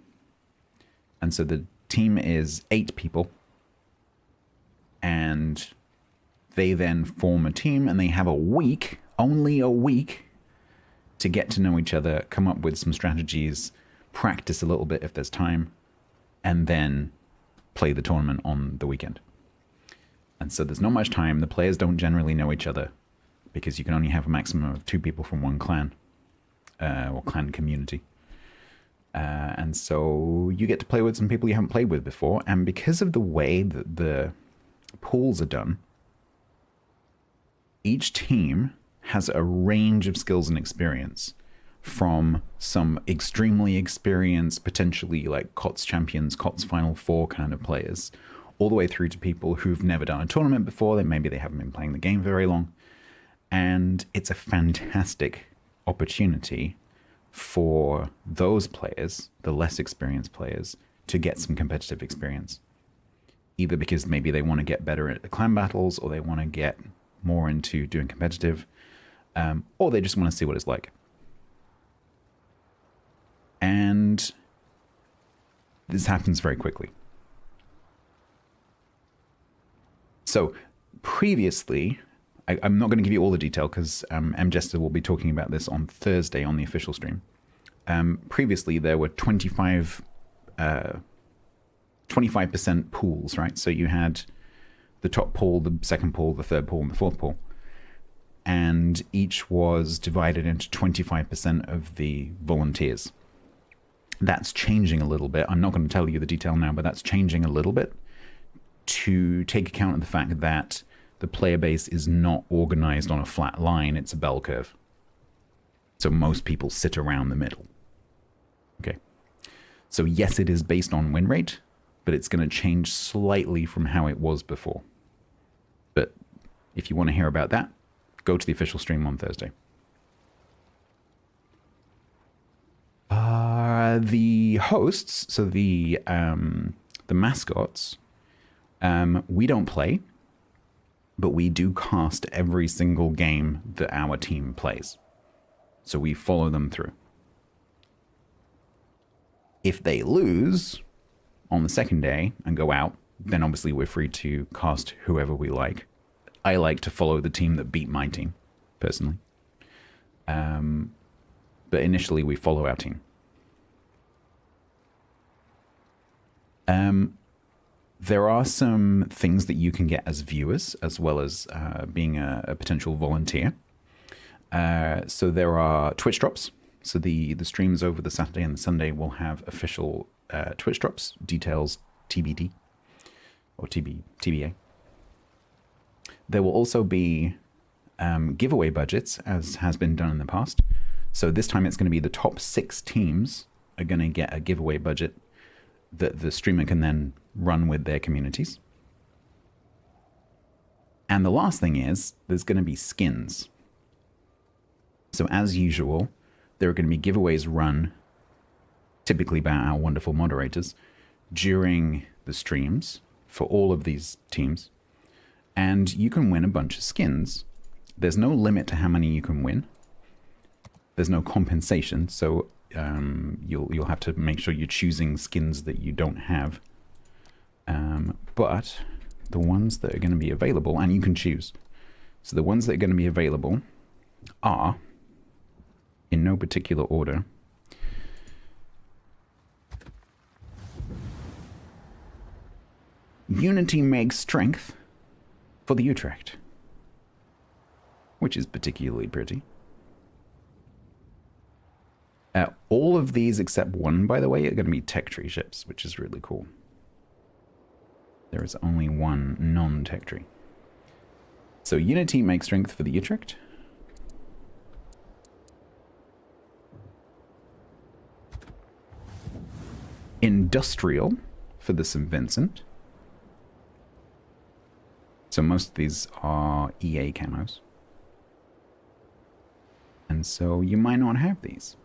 And so the team is 8 people, and they then form a team, and they have a week, only a week, to get to know each other, come up with some strategies, practice a little bit if there's time, and then play the tournament on the weekend. And so there's not much time. The players don't generally know each other because you can only have a maximum of 2 people from one clan or clan community. And so you get to play with some people you haven't played with before. And because of the way that the pools are done, each team has a range of skills and experience, from some extremely experienced, potentially like COTS champions, COTS Final Four kind of players, all the way through to people who've never done a tournament before. Maybe they haven't been playing the game very long. And it's a fantastic opportunity for those players, the less experienced players, to get some competitive experience. Either because maybe they want to get better at the clan battles, or they want to get more into doing competitive, or they just want to see what it's like. And this happens very quickly. So previously, I'm not going to give you all the detail because M. Jester will be talking about this on Thursday on the official stream. Previously, there were 25% pools, right? So you had the top pool, the second pool, the third pool, and the fourth pool. And each was divided into 25% of the volunteers. That's changing a little bit. I'm not going to tell you the detail now, but that's changing a little bit to take account of the fact that the player base is not organized on a flat line. It's a bell curve. So most people sit around the middle. Okay. So yes, it is based on win rate, but it's going to change slightly from how it was before. But if you want to hear about that, go to the official stream on Thursday. The hosts, so the mascots, we don't play, but we do cast every single game that our team plays. So we follow them through. If they lose on the second day and go out, then obviously we're free to cast whoever we like. I like to follow the team that beat my team, personally. But initially we follow our team. There are some things that you can get as viewers, as well as being a potential volunteer. So there are Twitch drops. So the streams over the Saturday and the Sunday will have official Twitch drops, details TBD, or TBA. There will also be giveaway budgets, as has been done in the past. So this time it's going to be the top 6 teams are going to get a giveaway budget that the streamer can then run with their communities. And the last thing is, there's going to be skins. So as usual, there are going to be giveaways run, typically by our wonderful moderators, during the streams for all of these teams. And you can win a bunch of skins. There's no limit to how many you can win. There's no compensation, so you'll have to make sure you're choosing skins that you don't have. But the ones that are going to be available, and you can choose. So the ones that are going to be available are, in no particular order, Unity makes strength for the Utrecht, which is particularly pretty. All of these except one, by the way, are going to be tech tree ships, which is really cool. There is only one non-tech tree. So Unity makes strength for the Utrecht. Industrial for the St. Vincent. So most of these are EA camos. And so you might not have these.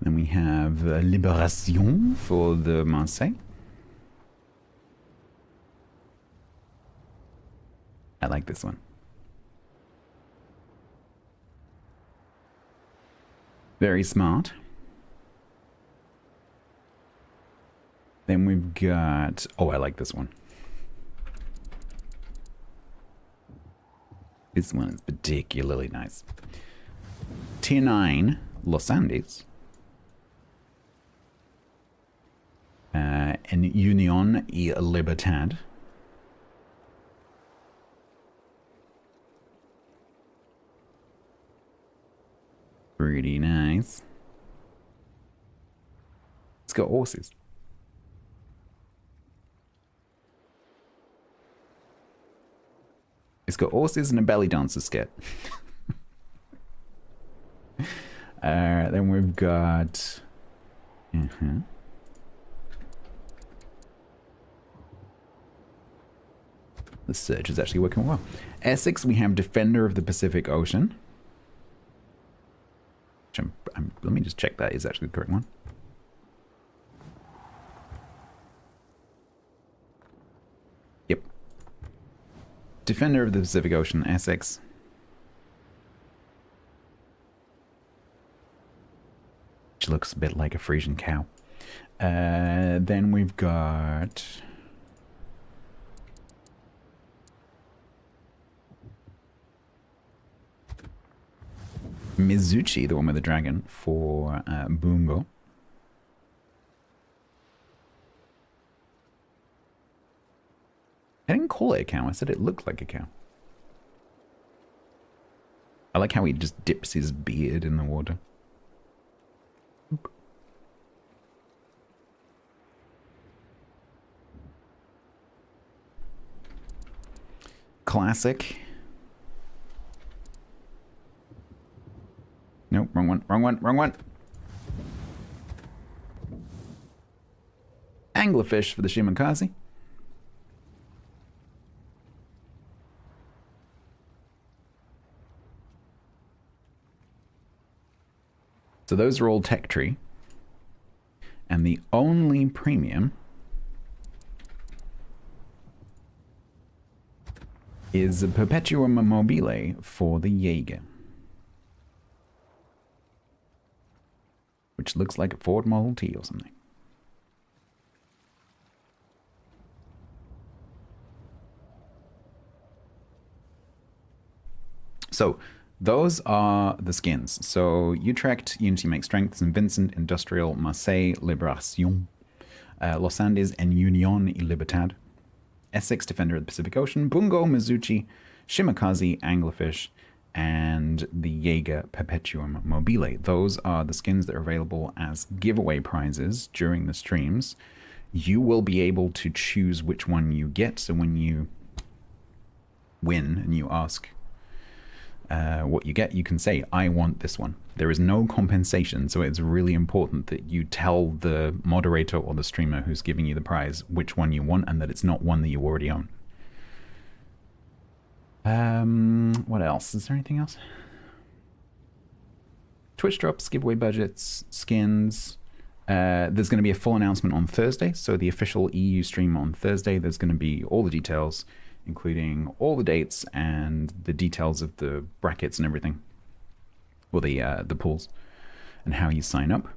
Then we have Libération for the Marseille. I like this one. Very smart. Then we've got... Oh, I like this one. This one is particularly nice. Tier 9, Los Andes. En Unión y Libertad. Pretty nice. It's got horses. It's got horses and a belly dancer skit. Then we've got... The search is actually working well. Essex, we have Defender of the Pacific Ocean. Which let me just check that is actually the correct one. Yep. Defender of the Pacific Ocean, Essex. Which looks a bit like a Frisian cow. Then we've got... Mizuchi, the one with the dragon, for Bungo. I didn't call it a cow, I said it looked like a cow. I like how he just dips his beard in the water. Classic. Nope, wrong one, wrong one, wrong one. Anglerfish for the Shimakaze. So those are all tech tree. And the only premium is a Perpetuum Mobile for the Jaeger. Which looks like a Ford Model T or something. So, those are the skins. So, Utrecht, Unity Makes Strength, St. Vincent, Industrial, Marseille, Libération, Los Andes, en Unión y Libertad, Essex, Defender of the Pacific Ocean, Bungo, Mizuchi, Shimakaze, Anglerfish, and the Jaeger Perpetuum Mobile. Those are the skins that are available as giveaway prizes during the streams. You will be able to choose which one you get. So when you win and you ask what you get, you can say, I want this one. There is no compensation, so it's really important that you tell the moderator or the streamer who's giving you the prize which one you want and that it's not one that you already own. What else? Is there anything else? Twitch drops, giveaway budgets, skins. There's going to be a full announcement on Thursday, so the official EU stream on Thursday, there's going to be all the details, including all the dates and the details of the brackets and everything, or the pools, and how you sign up.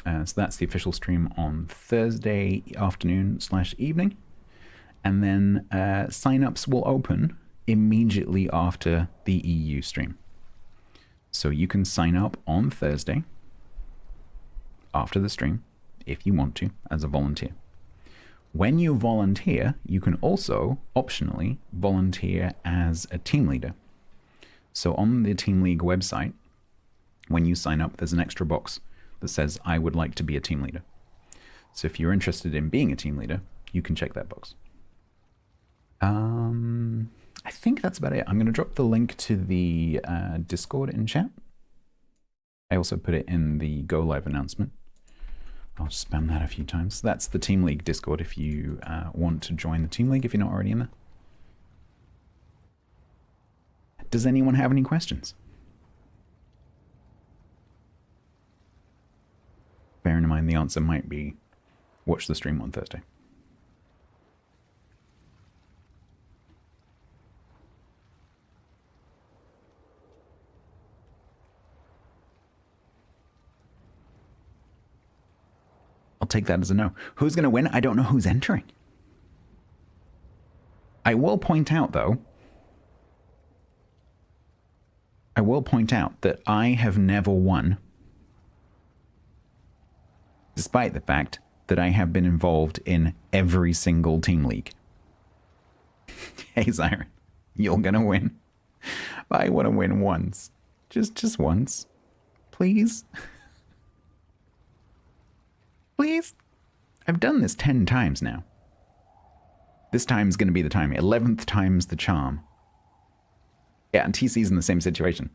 So that's the official stream on Thursday afternoon/evening, and then sign-ups will open immediately after the EU stream. So you can sign up on Thursday after the stream if you want to as a volunteer. When you volunteer, you can also optionally volunteer as a team leader. So on the Team League website, when you sign up, there's an extra box that says, I would like to be a team leader. So if you're interested in being a team leader, you can check that box. I think that's about it. I'm going to drop the link to the Discord in chat. I also put it in the Go Live announcement. I'll spam that a few times. That's the Team League Discord if you want to join the Team League if you're not already in there. Does anyone have any questions? Bearing in mind the answer might be watch the stream on Thursday. I'll take that as a no. Who's going to win? I don't know who's entering. I will point out, though, that I have never won, despite the fact that I have been involved in every single team league. Hey, Zyron, you're going to win. I want to win once. Just once. Please. Please? I've done this 10 times now. This time's going to be the time. 11th time's the charm. Yeah, and TC's in the same situation.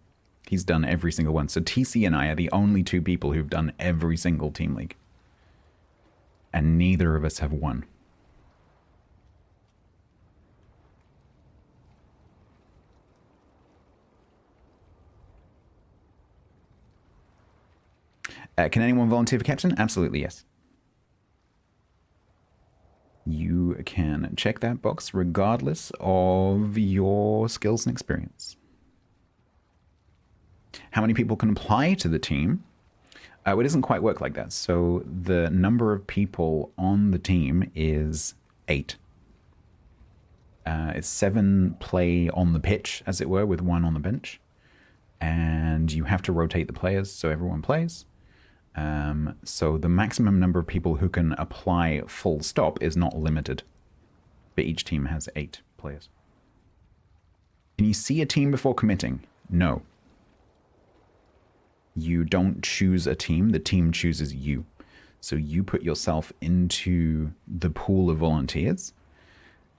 He's done every single one. So TC and I are the only two people who've done every single team league. And neither of us have won. Can anyone volunteer for captain? Absolutely, yes. You can check that box regardless of your skills and experience. How many people can apply to the team? It doesn't quite work like that. So the number of people on the team is 8. It's 7 play on the pitch, as it were, with 1 on the bench. And you have to rotate the players so everyone plays. So the maximum number of people who can apply full stop is not limited. But each team has 8 players. Can you see a team before committing? No. You don't choose a team, the team chooses you. So you put yourself into the pool of volunteers.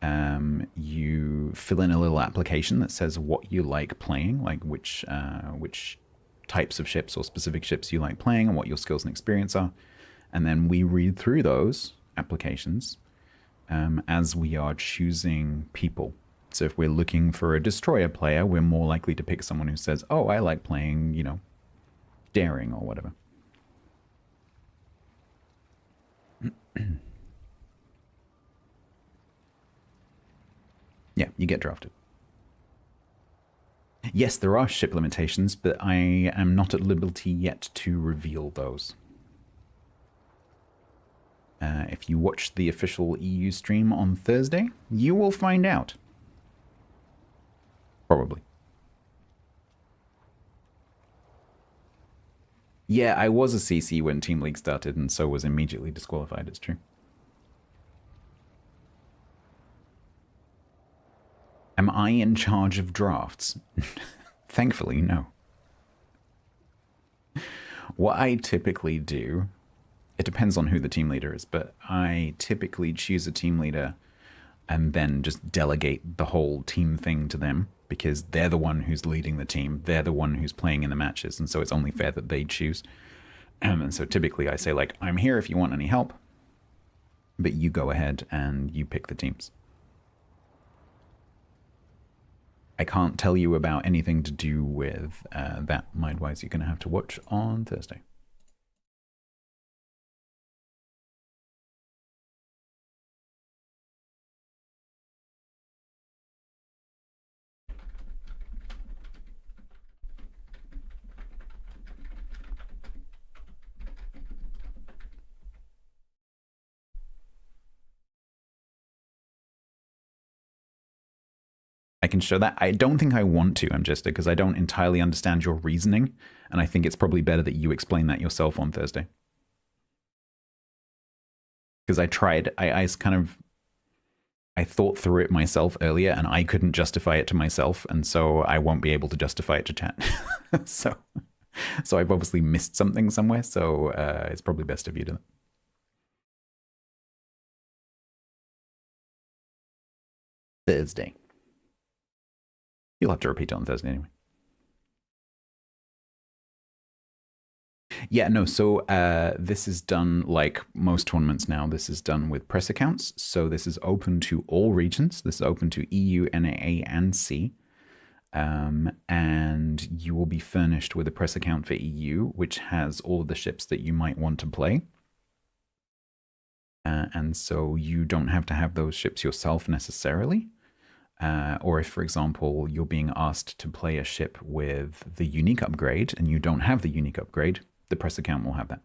You fill in a little application that says what you like playing, like which types of ships or specific ships you like playing and what your skills and experience are. And then we read through those applications as we are choosing people. So if we're looking for a destroyer player, we're more likely to pick someone who says, oh, I like playing, you know, daring or whatever. Yeah, you get drafted. Yes, there are ship limitations, but I am not at liberty yet to reveal those. If you watch the official EU stream on Thursday, you will find out. Probably. Yeah, I was a CC when Team League started, and so was immediately disqualified, it's true. Am I in charge of drafts? Thankfully, no. What I typically do, it depends on who the team leader is, but I typically choose a team leader and then just delegate the whole team thing to them because they're the one who's leading the team. They're the one who's playing in the matches. And so it's only fair that they choose. And so typically I say, like, I'm here if you want any help, but you go ahead and you pick the teams. I can't tell you about anything to do with that. Mindwise, you're going to have to watch on Thursday. I can show that. I don't think I want to, Amjesta, because I don't entirely understand your reasoning, and I think it's probably better that you explain that yourself on Thursday. Because I tried, I thought through it myself earlier, and I couldn't justify it to myself, and so I won't be able to justify it to chat. so I've obviously missed something somewhere, so it's probably best if you do it. Thursday. You'll have to repeat it on Thursday anyway. Yeah, no, so this is done like most tournaments now. This is done with press accounts. So this is open to all regions. This is open to EU, NAA, and C. And you will be furnished with a press account for EU, which has all of the ships that you might want to play. And so you don't have to have those ships yourself necessarily. Or if, for example, you're being asked to play a ship with the unique upgrade and you don't have the unique upgrade, the press account will have that.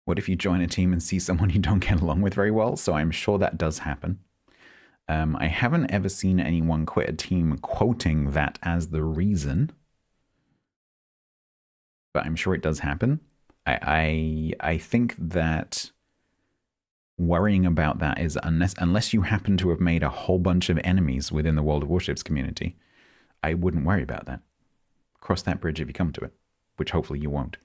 What if you join a team and see someone you don't get along with very well? So I'm sure that does happen. I haven't ever seen anyone quit a team quoting that as the reason, but I'm sure it does happen. I think that worrying about that is unless you happen to have made a whole bunch of enemies within the World of Warships community, I wouldn't worry about that. Cross that bridge if you come to it, which hopefully you won't.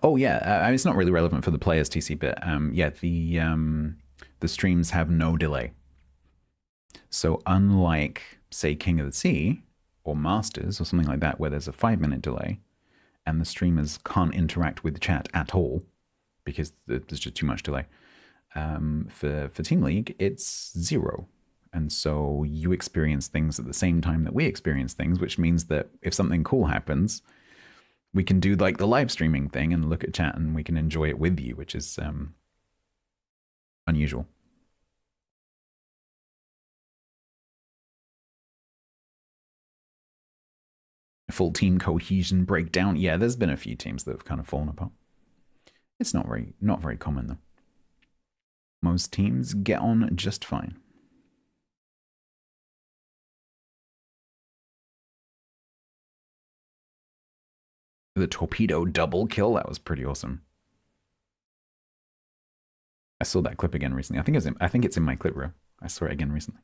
Oh yeah, it's not really relevant for the players, TC, but yeah, the streams have no delay. So unlike, say, King of the Sea or Masters or something like that, where there's a 5-minute delay, and the streamers can't interact with the chat at all because there's just too much delay. For Team League, it's 0. And so you experience things at the same time that we experience things, which means that if something cool happens, we can do like the live streaming thing and look at chat and we can enjoy it with you, which is unusual. Full team cohesion breakdown. Yeah, there's been a few teams that have kind of fallen apart. It's not very common though. Most teams get on just fine. The torpedo double kill, that was pretty awesome. I saw that clip again recently. I think it's in my clip row. I saw it again recently.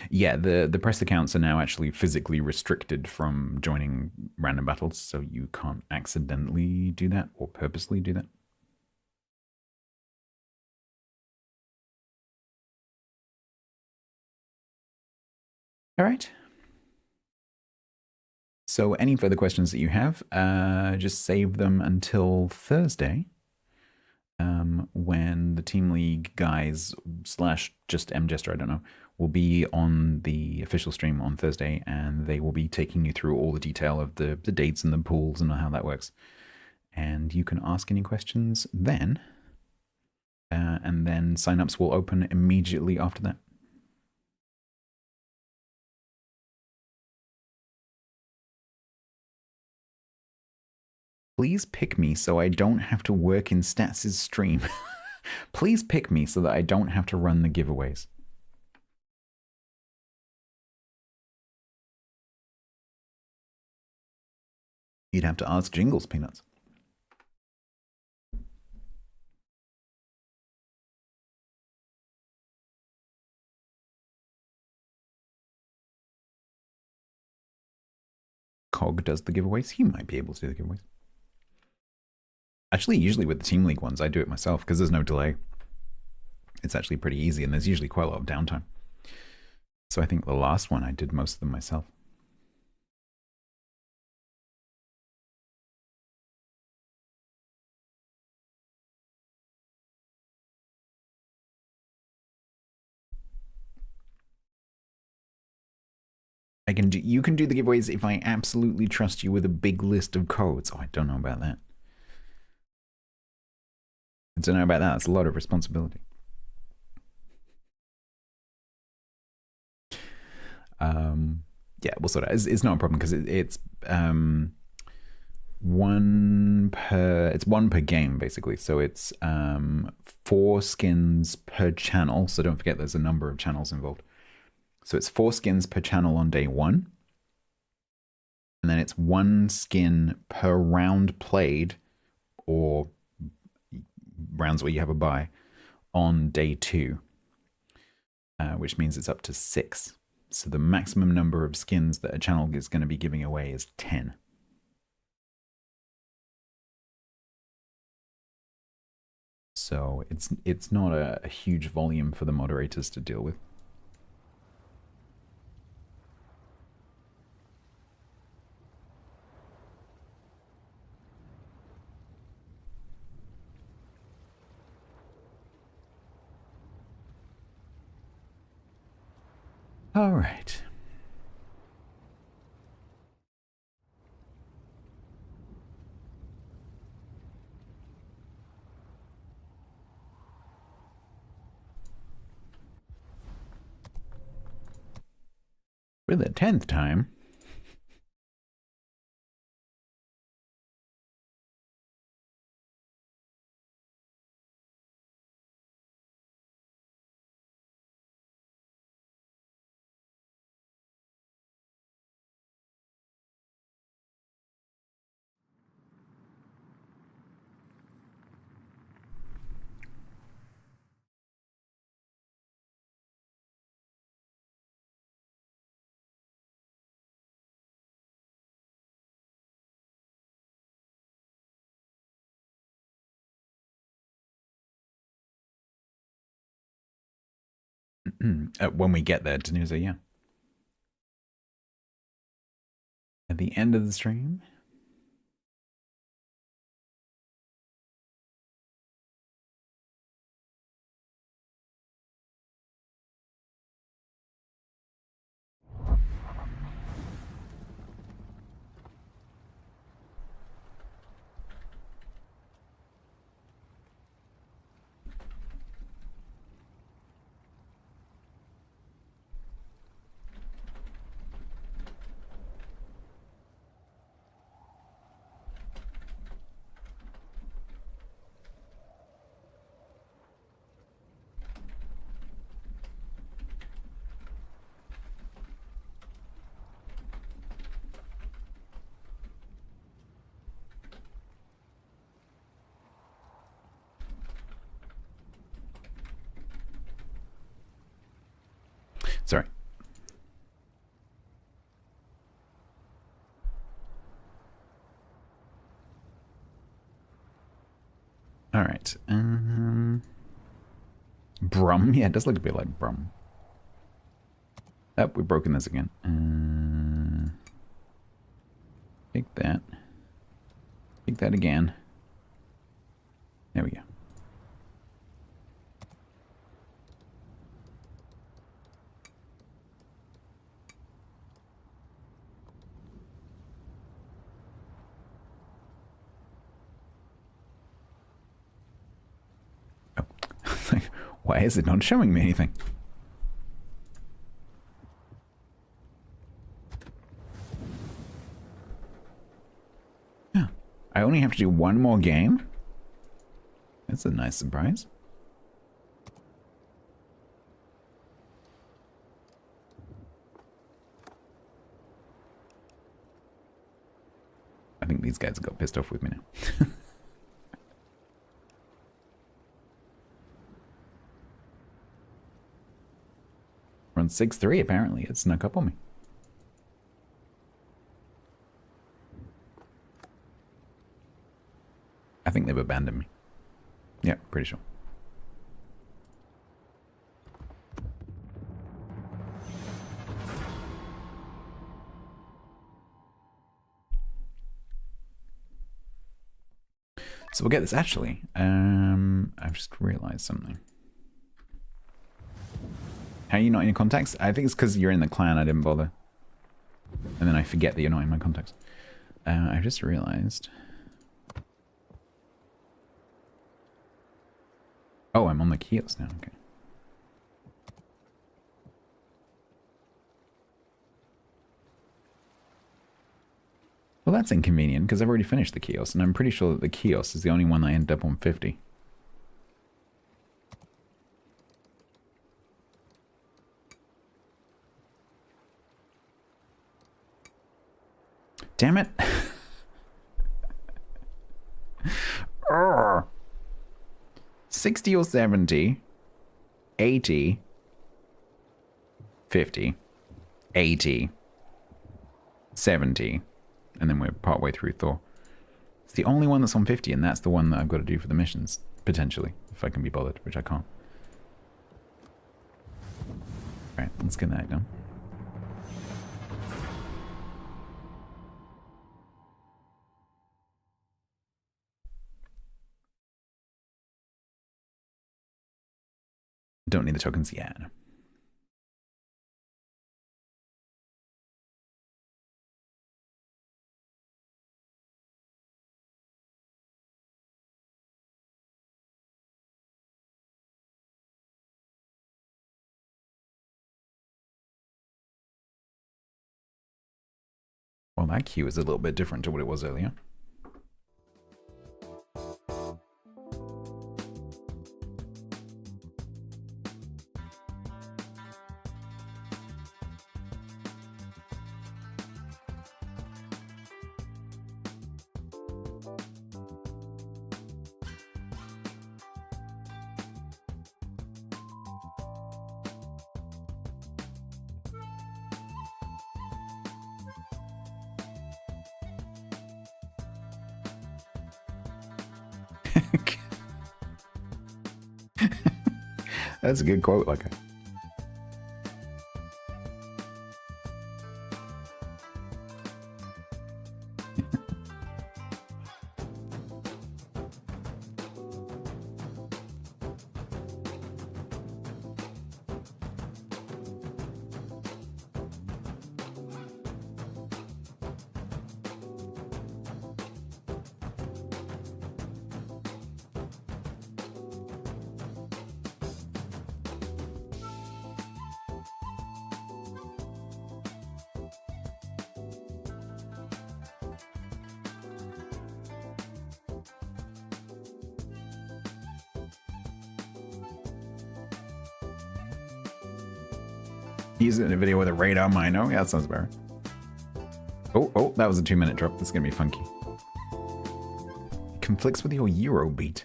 Yeah, the press accounts are now actually physically restricted from joining random battles, so you can't accidentally do that or purposely do that. All right. So any further questions that you have, just save them until Thursday, when the Team League guys / just Mjester, I don't know, will be on the official stream on Thursday, and they will be taking you through all the detail of the dates and the pools and how that works. And you can ask any questions then, and then signups will open immediately after that. Please pick me so I don't have to work in Stats' stream. Please pick me so that I don't have to run the giveaways. You'd have to ask Jingles, Peanuts. Cog does the giveaways. He might be able to do the giveaways. Actually, usually with the Team League ones, I do it myself because there's no delay. It's actually pretty easy and there's usually quite a lot of downtime. So I think the last one I did most of them myself. You can do the giveaways if I absolutely trust you with a big list of codes. Oh, I don't know about that. I don't know about that. That's a lot of responsibility. Yeah, we'll sort out. It's not a problem because it's one per game basically. So it's 4 skins per channel. So don't forget there's a number of channels involved. So it's 4 skins per channel on day 1. And then it's 1 skin per round played, or rounds where you have a buy, on day 2. Which means it's up to 6. So the maximum number of skins that a channel is going to be giving away is 10. So it's not a huge volume for the moderators to deal with. All right. For the 10th time. When we get there, Danusa, yeah. At the end of the stream. Sorry. All right. Brum. Yeah, it does look a bit like Brum. Oh, we've broken this again. Take that. Take that again. There we go. Why is it not showing me anything? Yeah, I only have to do one more game? That's a nice surprise. I think these guys got pissed off with me now. We're on 6-3 apparently. It snuck up on me. I think they've abandoned me. Yeah, pretty sure. So we'll get this actually. I've just realized something. How are you not in your contacts? I think it's because you're in the clan. I didn't bother. And then I forget that you're not in my contacts. I just realized. Oh, I'm on the kiosk now. Okay. Well, that's inconvenient because I've already finished the kiosk, and I'm pretty sure that the kiosk is the only one that ended up on 50. Damn it. 60 or 70, 80, 50, 80, 70, and then we're partway through Thor. It's the only one that's on 50, and that's the one that I've got to do for the missions, potentially, if I can be bothered, which I can't. Alright, let's get that done. Don't need the tokens yet. Well, that queue is a little bit different to what it was earlier. That's a good quote, like. He's in a video with a radar mine. Oh, yeah, that sounds better. Oh, that was a 2-minute drop. That's gonna be funky. Conflicts with your Euro beat.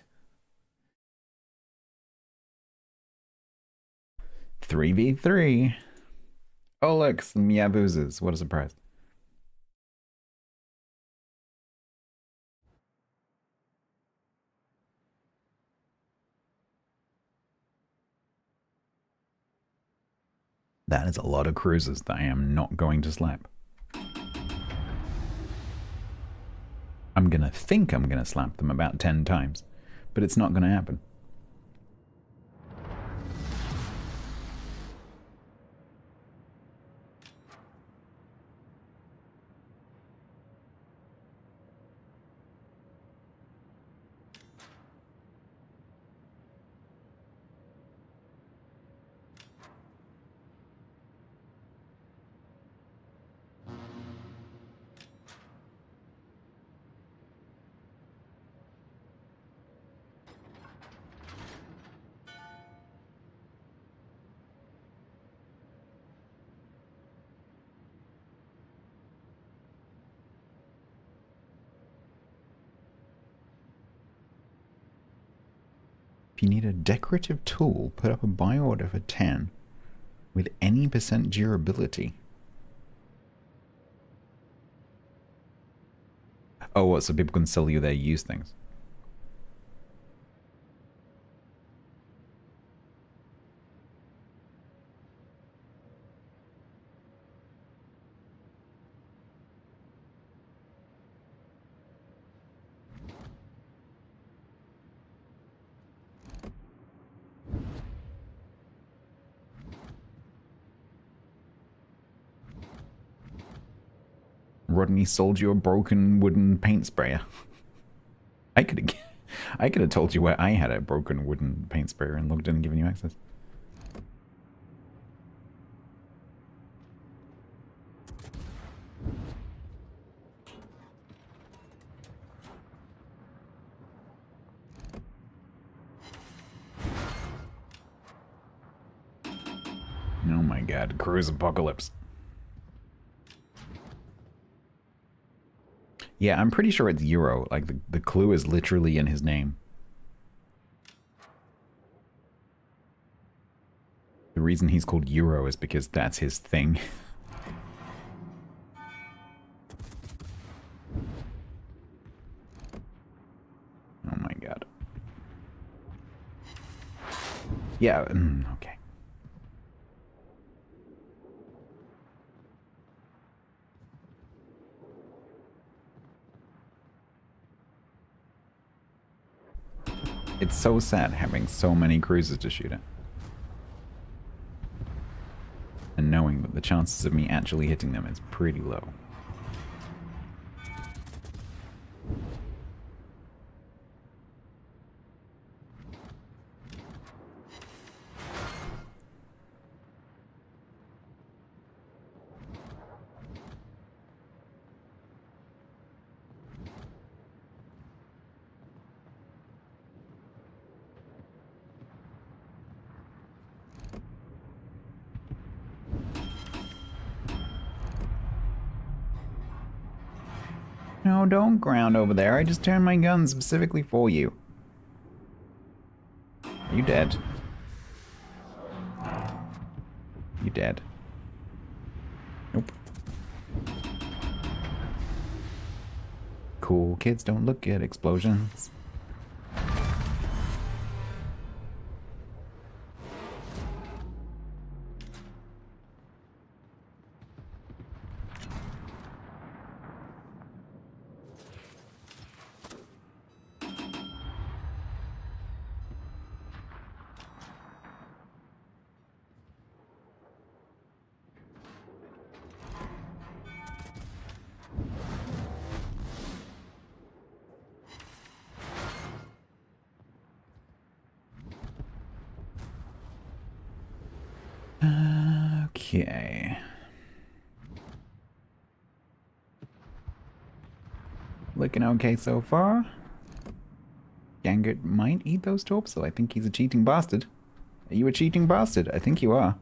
3v3. Oh, look, some Yabuzas. What a surprise. That is a lot of cruisers that I am not going to slap. I'm gonna think I'm gonna slap them about 10 times, but it's not gonna happen. If you need a decorative tool, put up a buy order for 10 with any % durability. Oh, what? So people can sell you their used things. Rodney sold you a broken wooden paint sprayer. I could have told you where I had a broken wooden paint sprayer and logged in and given you access. Oh my god, cruise apocalypse. Yeah, I'm pretty sure it's Euro. Like, the clue is literally in his name. The reason he's called Euro is because that's his thing. Oh my god. Yeah, okay. It's so sad having so many cruisers to shoot at. And knowing that the chances of me actually hitting them is pretty low. No, don't ground over there. I just turned my gun specifically for you. Are you dead? You dead? Nope. Cool kids don't look at explosions. Okay. Looking okay so far. Gangert might eat those torps, so I think he's a cheating bastard. Are you a cheating bastard? I think you are.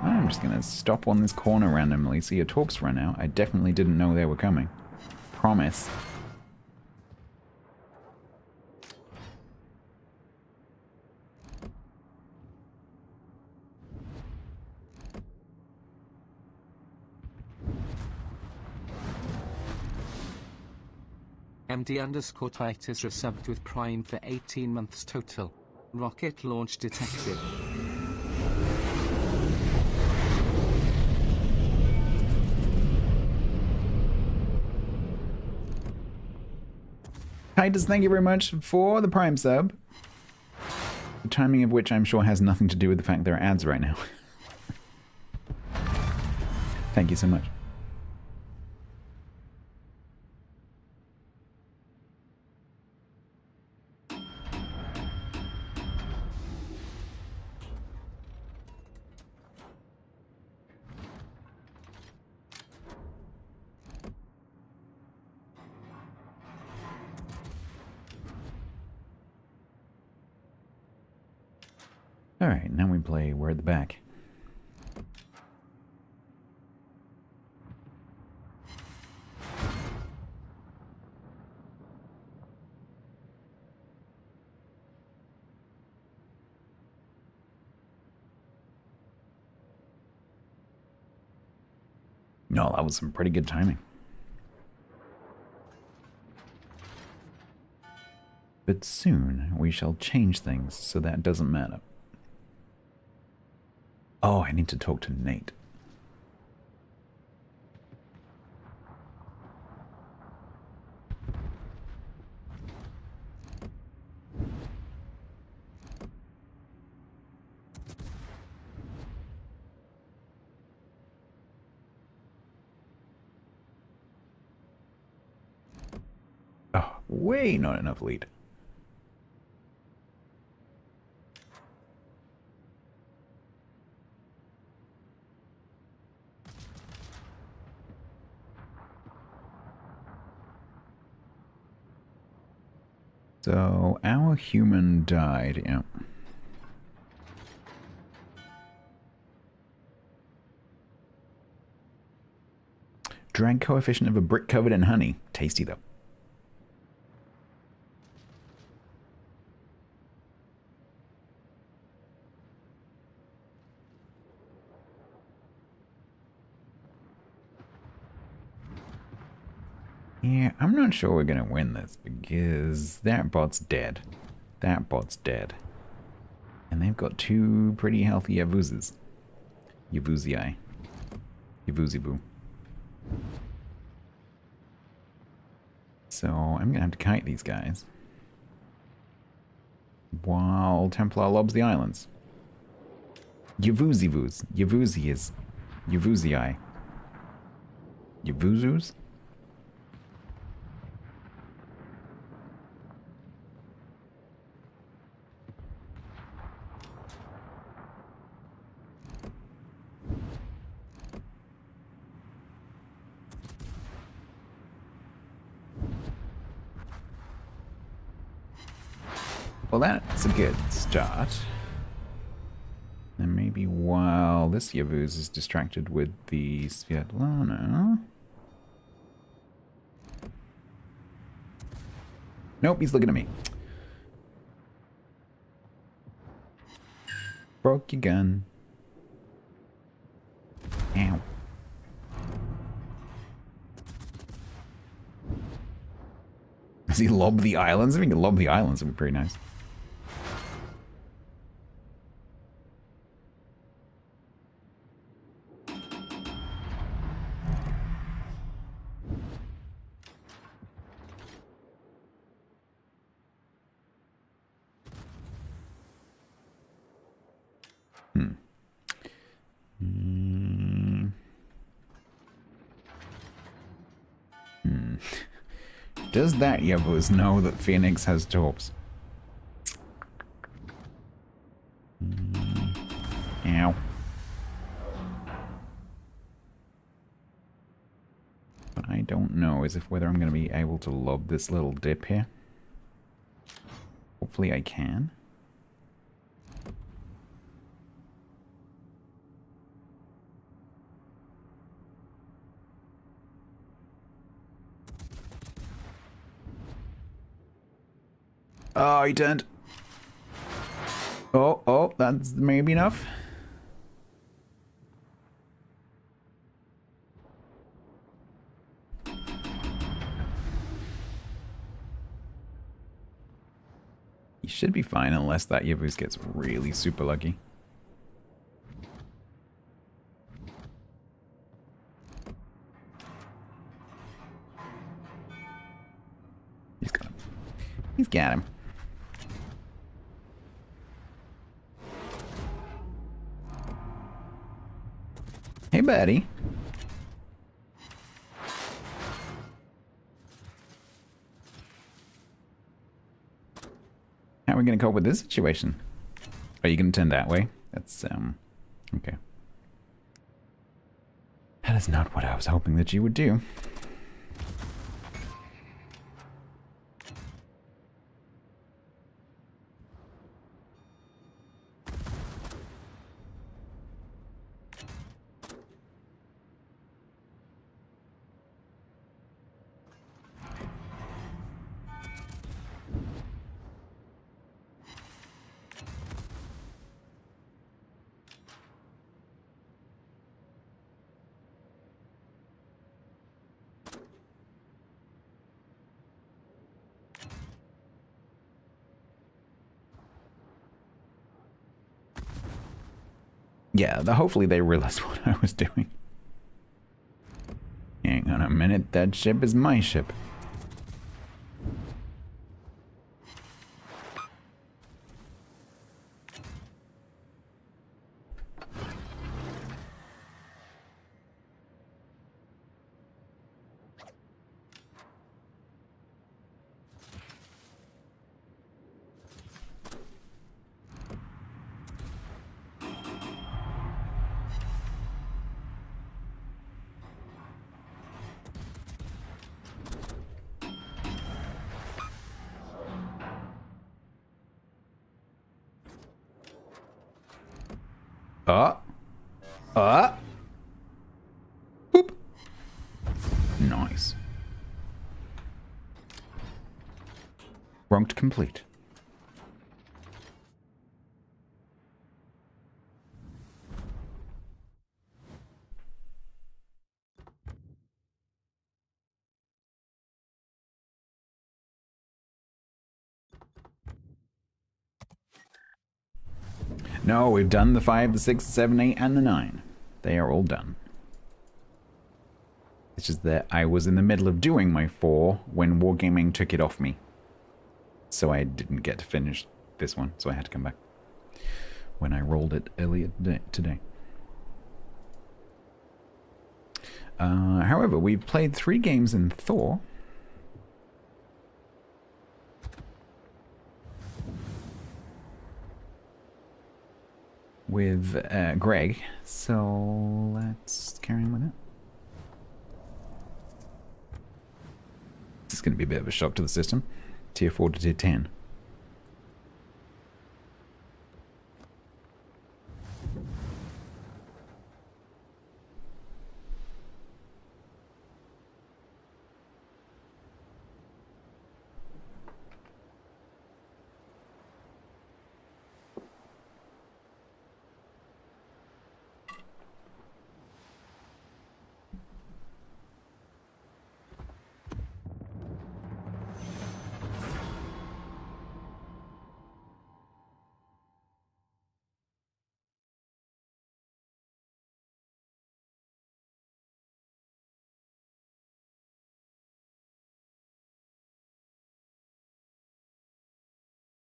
I'm just gonna stop on this corner randomly so your torps run out. I definitely didn't know they were coming. Promise. MD_Titus resubbed with Prime for 18 months total. Rocket launch detected. Titus, thank you very much for the Prime sub. The timing of which I'm sure has nothing to do with the fact there are ads right now. Thank you so much. Alright, now we play We're at the Back. No, that was some pretty good timing. But soon we shall change things so that doesn't matter. Oh, I need to talk to Nate. Oh, way not enough lead. So, our human died, yeah. Drag coefficient of a brick covered in honey. Tasty, though. Yeah, I'm not sure we're gonna win this because that bot's dead. That bot's dead. And they've got two pretty healthy Yavuzes. Yavuzii. Yavuzivu. So I'm gonna have to kite these guys. While Templar lobs the islands. Yavuzivus. Yavuzi is Yavuzii. Yavuzus? Well, that's a good start. And maybe while this Yavuz is distracted with the Svetlana... Nope, he's looking at me. Broke your gun. Ow. Does he lob the islands? If he can lob the islands, it'd be pretty nice. Does that Yavuz know that Phoenix has torps? Ow. What I don't know is whether I'm going to be able to lob this little dip here. Hopefully I can. Oh, he turned. Oh, that's maybe enough. He should be fine unless that Yavuz gets really super lucky. He's got him. He's got him. Hey, buddy. How are we going to cope with this situation? Are you going to turn that way? That's, okay. That is not what I was hoping that you would do. Yeah, hopefully they realized what I was doing. Hang on a minute, that ship is my ship. Boop. Nice. Ranked complete. No, we've done the 5, the 6, the 7, 8, and the 9. They are all done. It's just that I was in the middle of doing my 4 when Wargaming took it off me. So I didn't get to finish this one, so I had to come back when I rolled it earlier today. However, we've played 3 games in Thor. With Greg, so let's carry on with it. This is going to be a bit of a shock to the system. Tier 4 to Tier 10.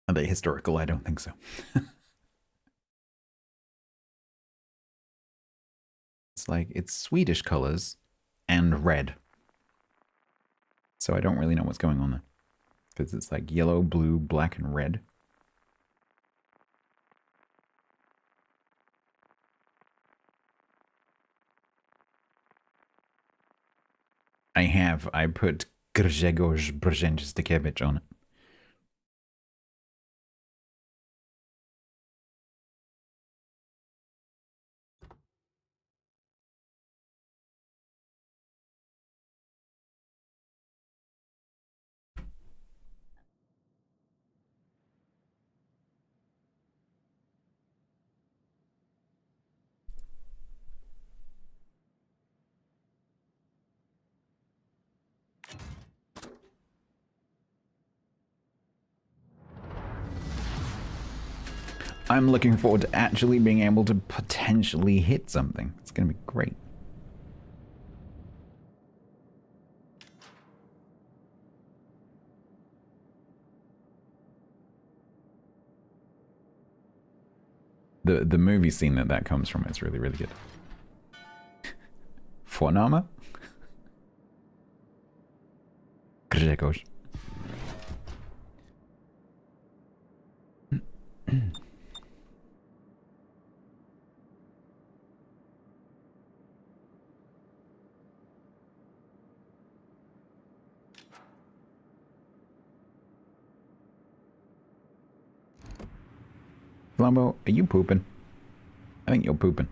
Are they historical? I don't think so. It's like, it's Swedish colors and red. So I don't really know what's going on there. Because it's like yellow, blue, black, and red. I put Grzegorz Brzezinskiewicz on it. I'm looking forward to actually being able to potentially hit something. It's going to be great. The movie scene that comes from is really, really good. Vorname? Grzegorz. Flambo, are you pooping? I think you're pooping.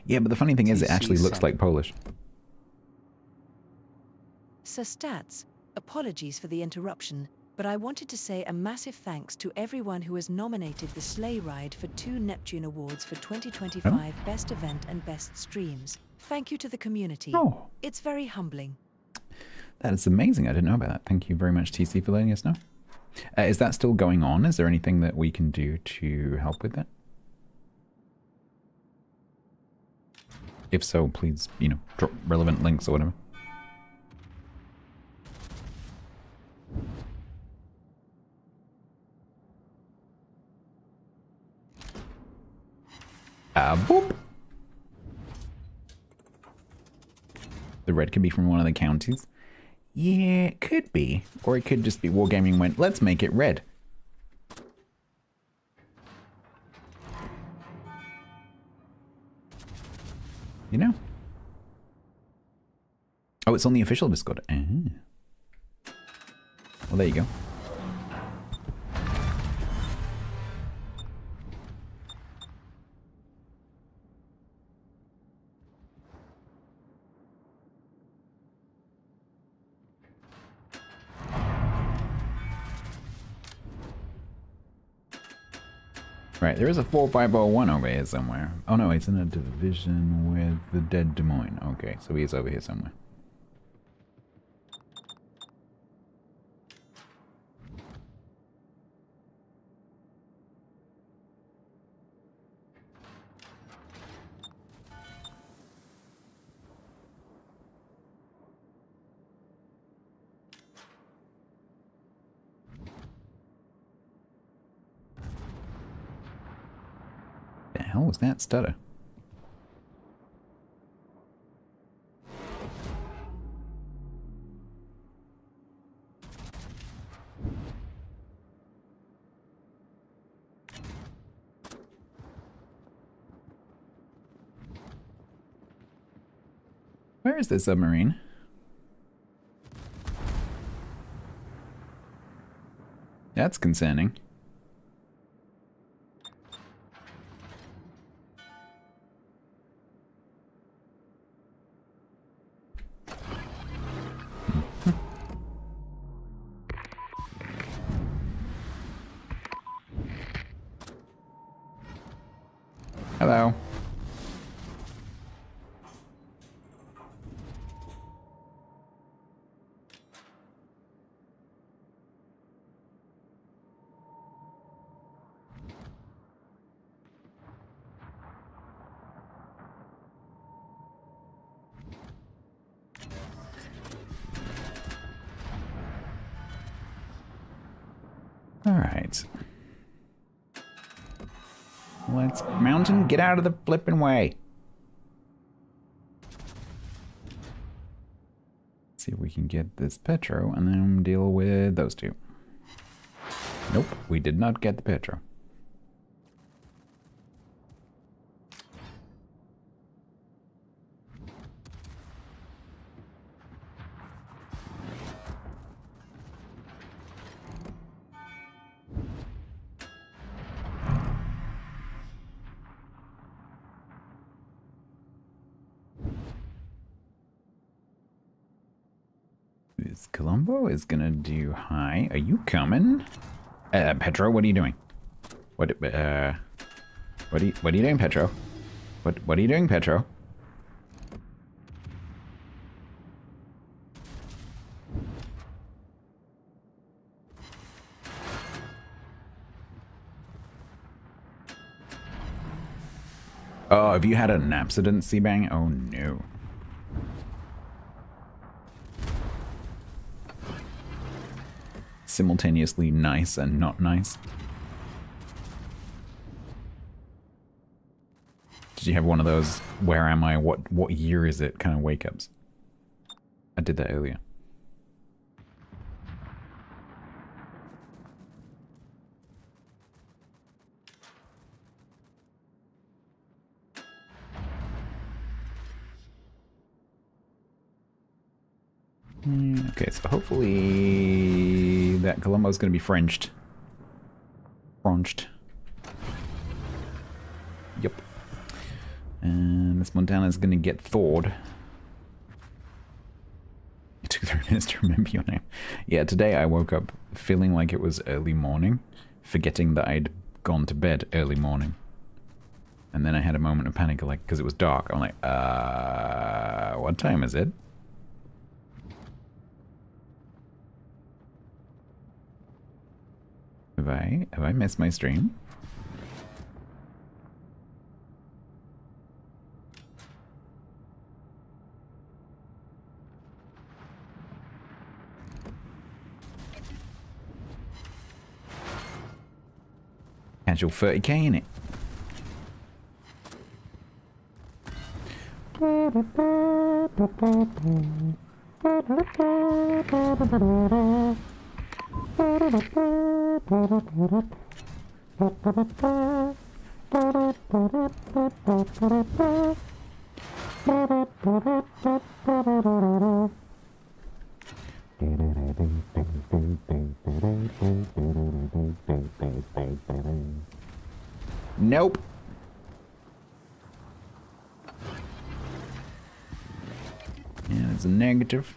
Yeah, but the funny thing is it actually looks like Polish. Sir Stats, apologies for the interruption. but I wanted to say a massive thanks to everyone who has nominated the Sleigh Ride for 2 Neptune Awards for 2025 Best Event and Best Streams. Thank you to the community. Oh. It's very humbling. That is amazing. I didn't know about that. Thank you very much, TC, for letting us know. Is that still going on? Is there anything that we can do to help with that? If so, please, you know, drop relevant links or whatever. Boop. The red could be from one of the counties. Yeah, it could be. Or it could just be Wargaming went, let's make it red. You know? Oh, it's on the official Discord. Well, there you go. Right, there is a 4501 over here somewhere. Oh no, he's in a division with the dead Des Moines. Okay, so he's over here somewhere. The hell was that stutter? Where is this submarine? That's concerning. Hello. All right. Let's mountain, get out of the flipping way. See if we can get this Petro and then deal with those two. Nope, we did not get the Petro. Colombo is gonna do hi. Are you coming? Petro, what are you doing? What are you doing, Petro? What are you doing, Petro? Oh, have you had an accident, Seabang? Oh no. Simultaneously nice and not nice. Did you have one of those where am I, what year is it kind of wake ups? I did that earlier. Okay, so hopefully that Colombo's going to be Frenched. Yep. And this Montana's going to get thawed. It took 3 minutes to remember your name. Yeah, today I woke up feeling like it was early morning, forgetting that I'd gone to bed early morning. And then I had a moment of panic, like, because it was dark. I'm like, what time is it? Have I missed my stream? Casual 30k in it. Nope. Yeah, it's a negative.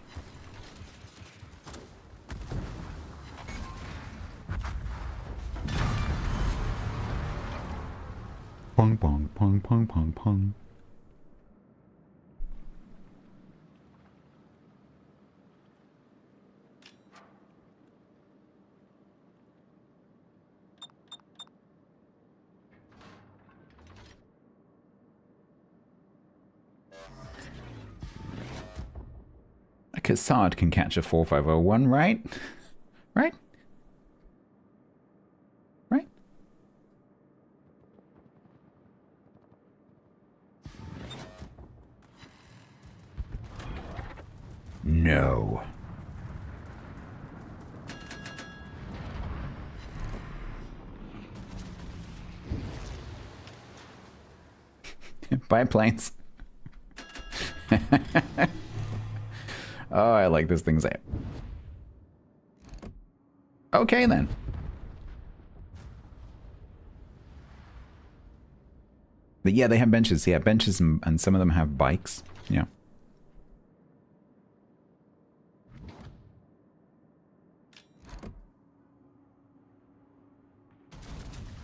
Pong pong pong pong pong pong. A Cassard can catch a 4501, right? Right? Right? No. Biplanes. Oh, I like this thing's out. Okay, then. But yeah, they have benches. Yeah, benches and some of them have bikes. Yeah.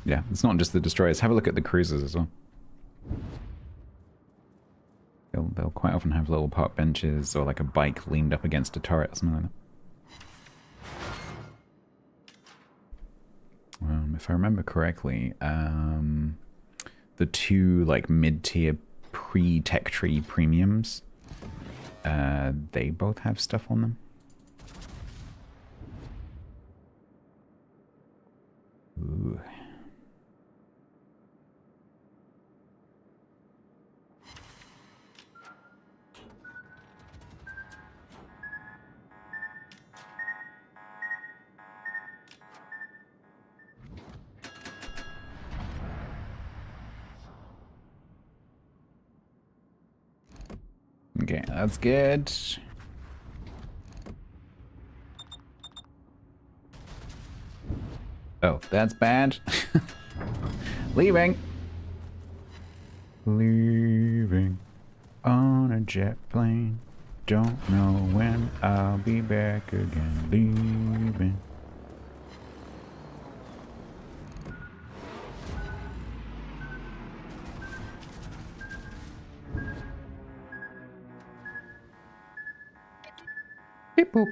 Yeah, it's not just the destroyers. Have a look at the cruisers as well. They'll quite often have little park benches or like a bike leaned up against a turret or something like that. If I remember correctly, the two like mid-tier pre-tech tree premiums, they both have stuff on them. Ooh. Okay, that's good. Oh, that's bad. Leaving. Leaving on a jet plane. Don't know when I'll be back again. Leaving. Beep boop.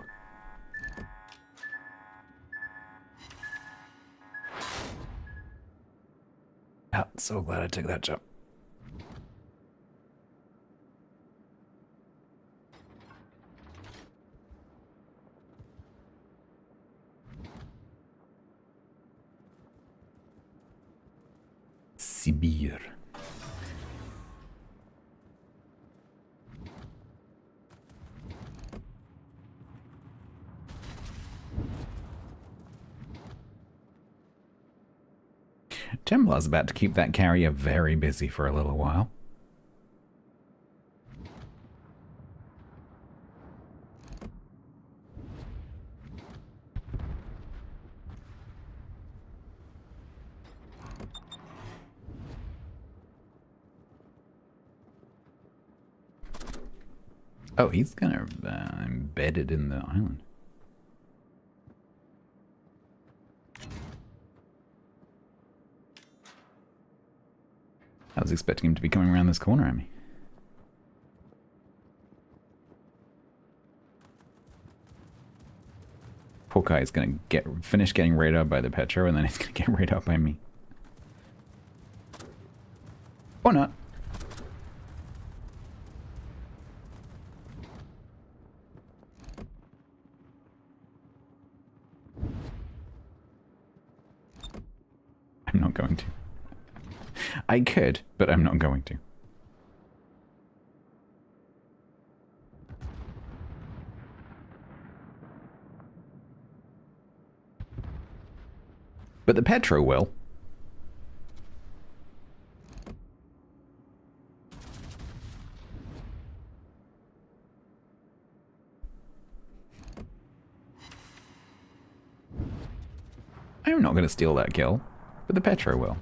Oh, so glad I took that jump. Sibir. Templar's about to keep that carrier very busy for a little while. Oh, he's kind of embedded in the island. I was expecting him to be coming around this corner at me. Poor guy is gonna finish getting radar by the Petro, and then he's gonna get radar by me. Or not. I'm not going to. I could, but I'm not going to. But the Petro will. I'm not going to steal that kill, but the Petro will.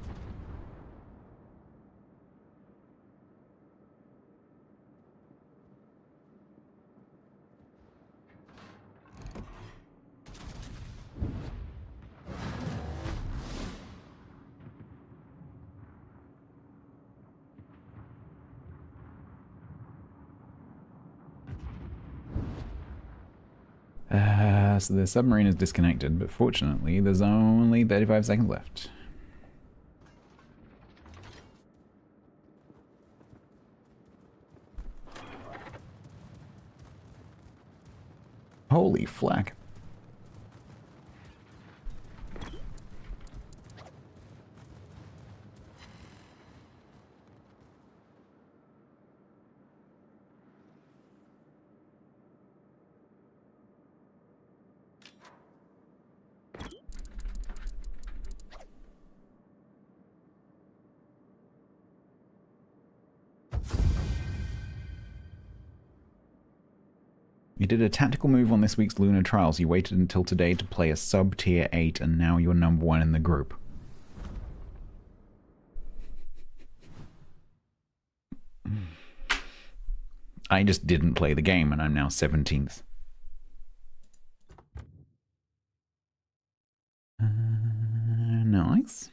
So the submarine is disconnected, but fortunately there's only 35 seconds left. Holy flack. You did a tactical move on this week's Lunar Trials. You waited until today to play a sub-tier 8, and now you're number 1 in the group. I just didn't play the game, and I'm now 17th. Nice.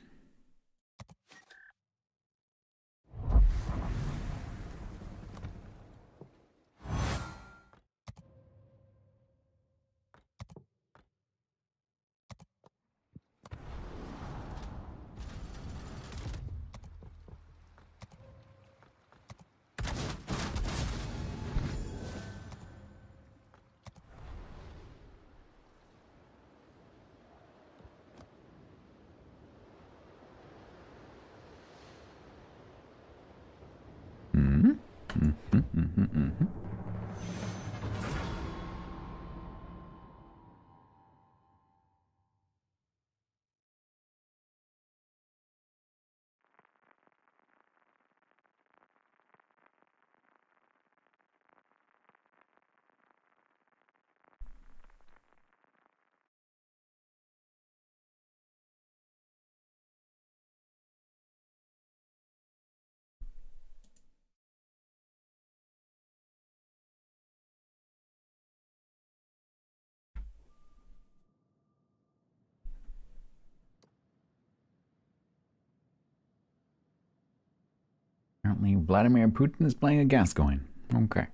Apparently Vladimir Putin is playing a Gascoigne. Okay.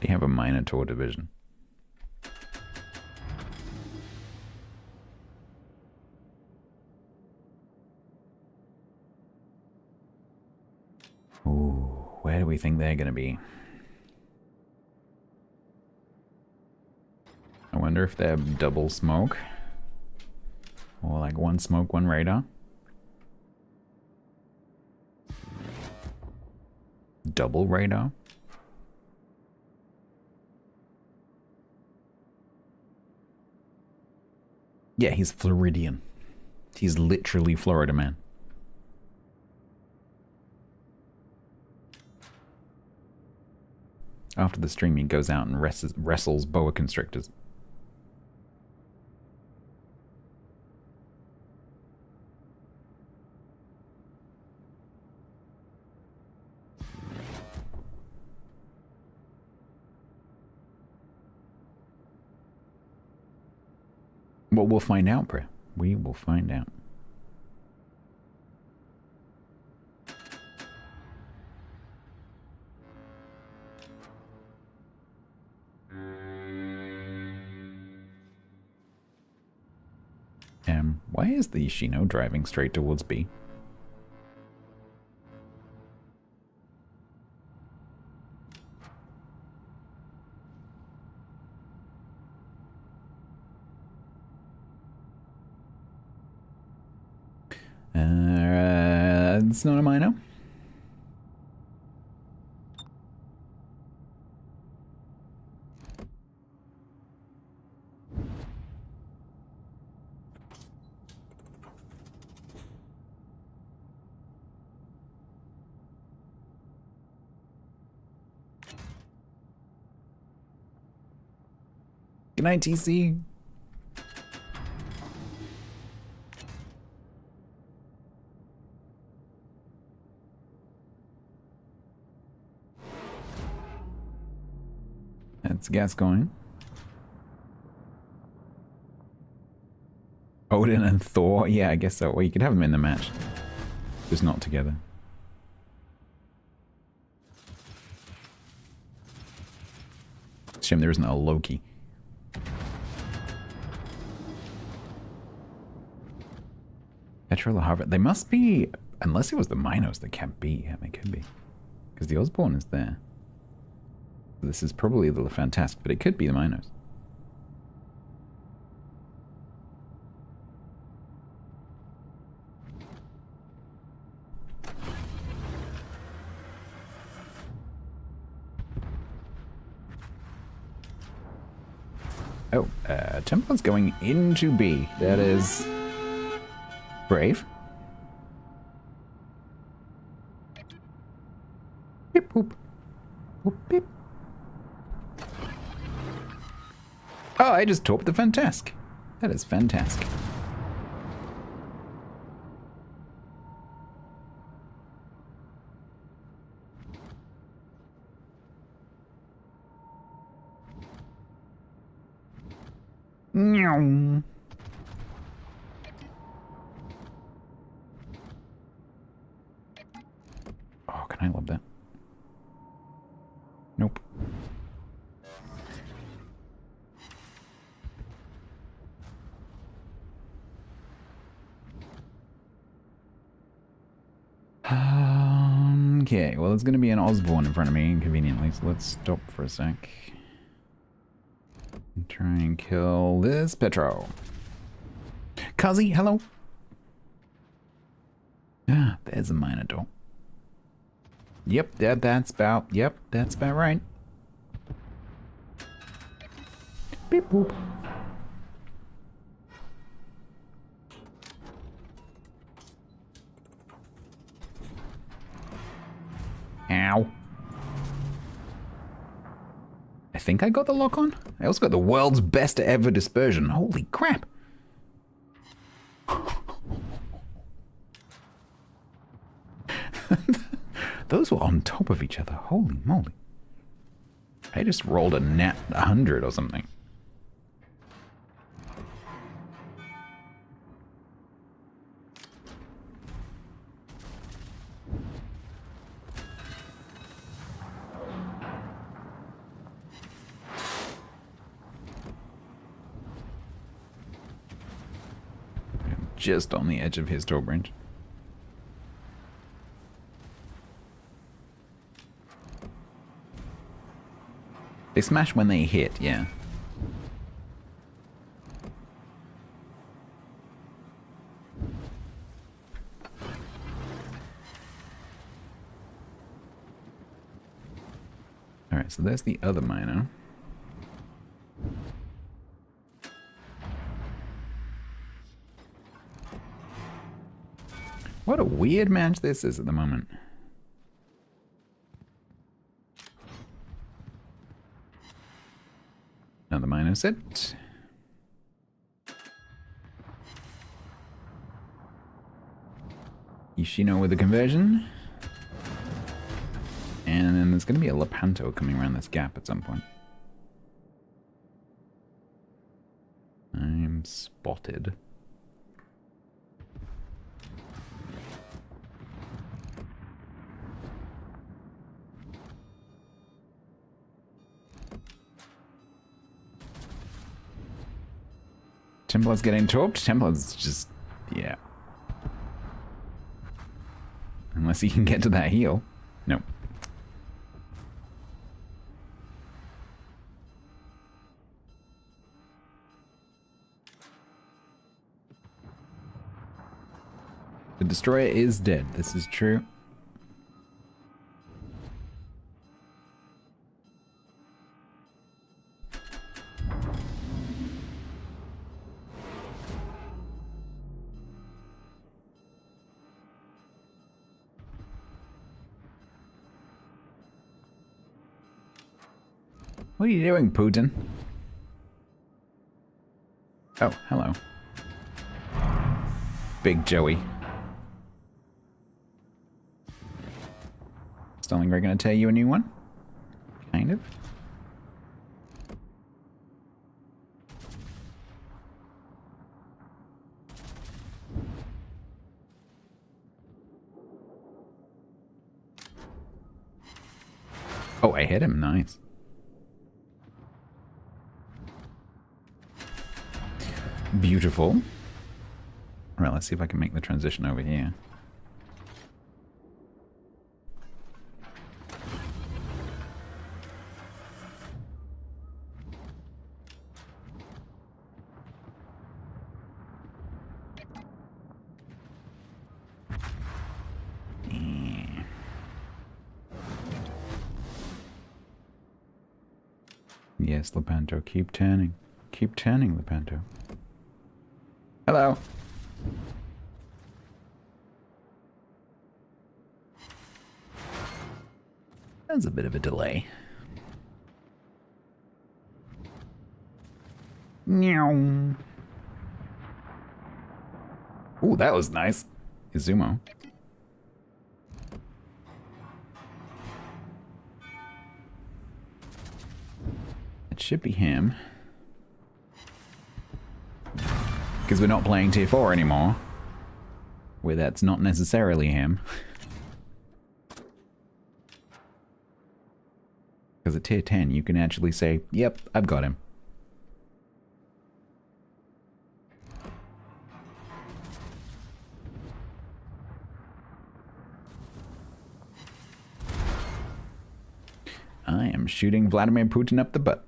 They have a Minotaur division. Ooh, where do we think they're going to be? I wonder if they're double smoke. Or like one smoke, one radar. Double radar. Yeah, he's Floridian. He's literally Florida man. After the stream, he goes out and wrestles boa constrictors. Well, we'll find out, Pri. We will find out. Why is the Shino driving straight towards B? It's not a minor. Good night, TC. That's gas going. Odin and Thor? Yeah, I guess so. Well, you could have them in the match. Just not together. Shame there isn't a Loki. Petrol or Harvard? They must be, unless it was the Minos that can't be. Yeah, they could be. Because the Osborne is there. This is probably the Fantastic, but it could be the Minos. Oh, Templar's going into B. That is brave. Beep boop. Boop beep. Oh, I just torped the Fantastic. That is fantastic. Meow. Oh, can I love that? Nope. Okay, well, there's going to be an Osborne in front of me, inconveniently, so let's stop for a sec. And try and kill this Petro. Kazi, hello. Ah, there's a Minotaur. Yep, that's about right. Beep boop. Ow. I think I got the lock on. I also got the world's best ever dispersion. Holy crap. Those were on top of each other. Holy moly. I just rolled a nat 100 or something. Just on the edge of his door branch. They smash when they hit, yeah. Alright, so there's the other miner. What a weird match this is at the moment. Another miner set. Ishino with the conversion. And then there's going to be a Lepanto coming around this gap at some point. I'm frame spotted. Templar's getting torped. Templar's just, yeah. Unless he can get to that heal. No. The destroyer is dead. This is true. What are you doing, Putin? Oh, hello. Big Joey. Stalingrad gonna tear you a new one? Kind of. Oh, I hit him. Nice. Beautiful. Alright, let's see if I can make the transition over here. Yes, Lepanto, keep turning. Keep turning, Lepanto. Hello. That's a bit of a delay. Meow. Ooh, that was nice. Izumo. It should be him. Because we're not playing tier 4 anymore. Where that's not necessarily him. Because at tier 10 you can actually say, yep, I've got him. I am shooting Vladimir Putin up the butt.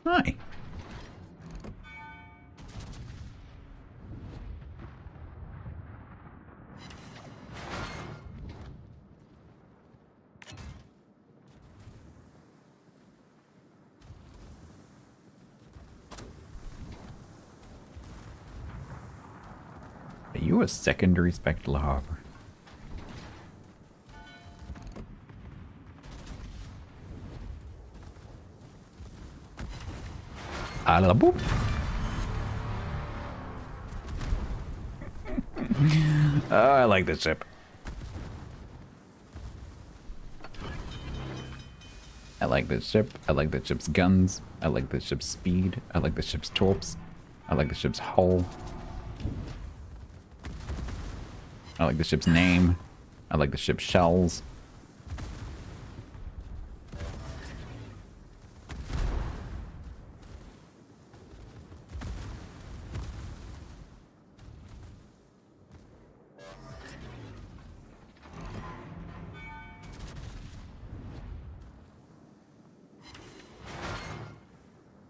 Hi. Are you a secondary spectral harbor? Alaboop. Oh, I like this ship. I like this ship. I like this ship's guns. I like this ship's speed. I like this ship's torps. I like the ship's hull. I like the ship's name. I like the ship's shells.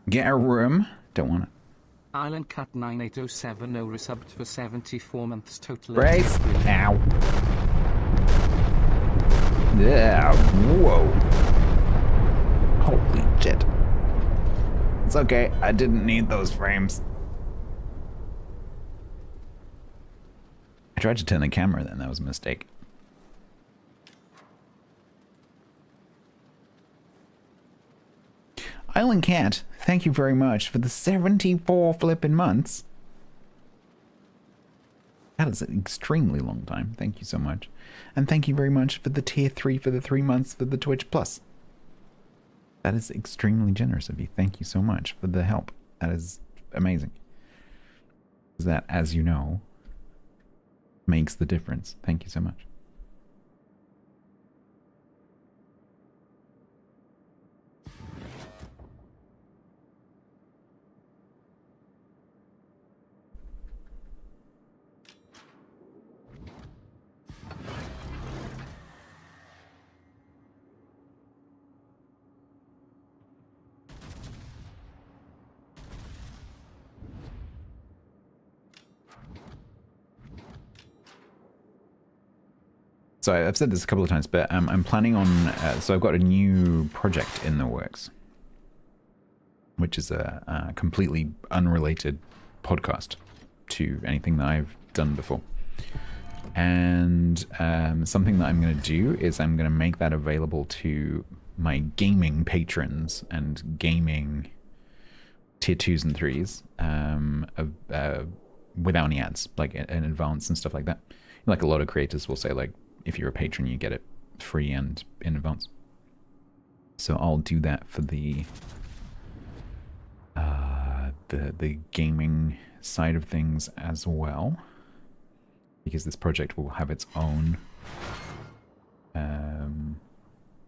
Get a room. Don't want it. Island Cat 98070 resubbed for 74 months total. Brace. Ow. Yeah. Whoa. Holy shit. It's okay. I didn't need those frames. I tried to turn the camera then. That was a mistake. Island Cat, thank you very much for the 74 flippin' months. That is an extremely long time. Thank you so much. And thank you very much for the tier 3 for the 3 months for the Twitch Plus. That is extremely generous of you. Thank you so much for the help. That is amazing. That, as you know, makes the difference. Thank you so much. So I've said this a couple of times, but I'm planning on... so I've got a new project in the works, which is a completely unrelated podcast to anything that I've done before. And something that I'm going to do is I'm going to make that available to my gaming patrons and gaming tier 2s and 3s without any ads, like in advance and stuff like that. Like a lot of creators will say, like, if you're a patron, you get it free and in advance. So I'll do that for the gaming side of things as well, because this project will have its own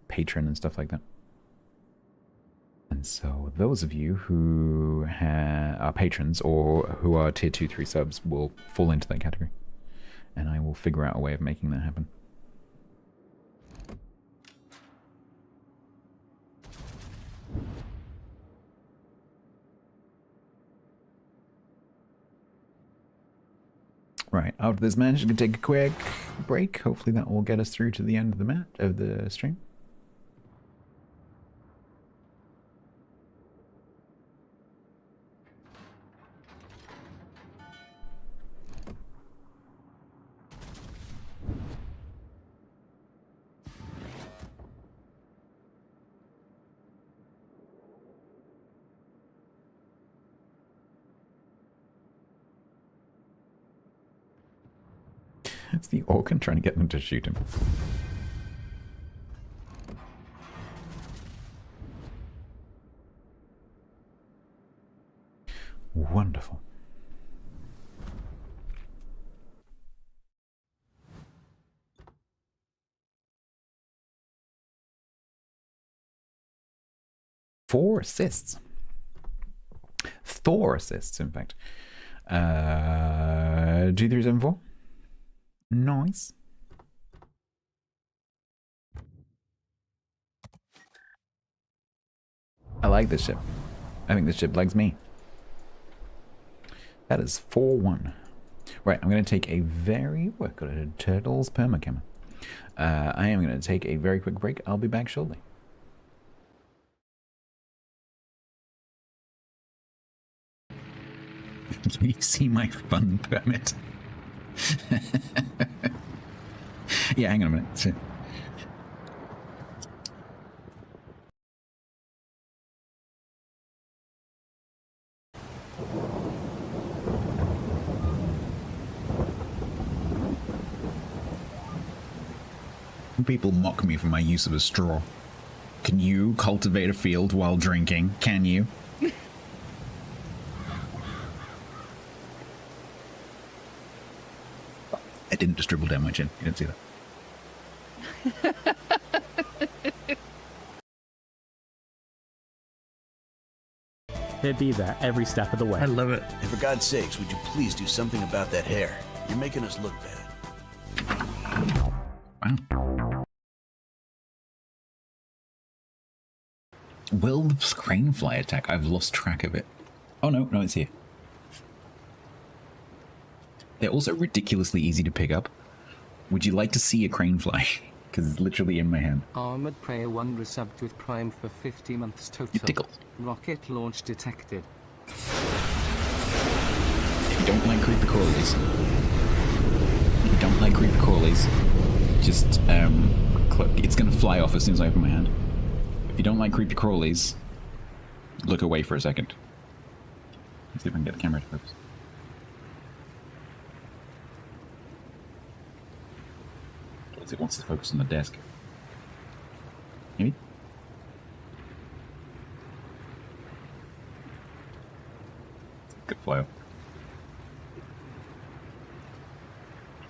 patron and stuff like that. And so those of you who are patrons or who are tier 2, 3 subs will fall into that category. And I will figure out a way of making that happen. Right, after this match, I'm going to take a quick break. Hopefully that will get us through to the end of the stream. It's the organ trying to get them to shoot him. Wonderful. Four assists. Thor assists, in fact. 2374. Nice. I like this ship. I think this ship likes me. That is 4-1. Right, I'm going to take a very... We've got a Turtles permacamera. I am going to take a very quick break. I'll be back shortly. Can you see my fun permit? Yeah, hang on a minute. People mock me for my use of a straw. Can you cultivate a field while drinking? Can you? I didn't just dribble down my chin. You didn't see that. They'd be there every step of the way. I love it. And for God's sakes, would you please do something about that hair? You're making us look bad. Wow. Will the crane fly attack? I've lost track of it. Oh no, it's here. They're also ridiculously easy to pick up. Would you like to see a crane fly? Because it's literally in my hand. Armored Prey 1 resubbed with Prime for 50 months total. You tickle. Rocket launch detected. If you don't like creepy crawlies, just it's gonna fly off as soon as I open my hand. If you don't like creepy crawlies, look away for a second. Let's see if I can get the camera to focus. because it wants to focus on the desk. Maybe? Good flow.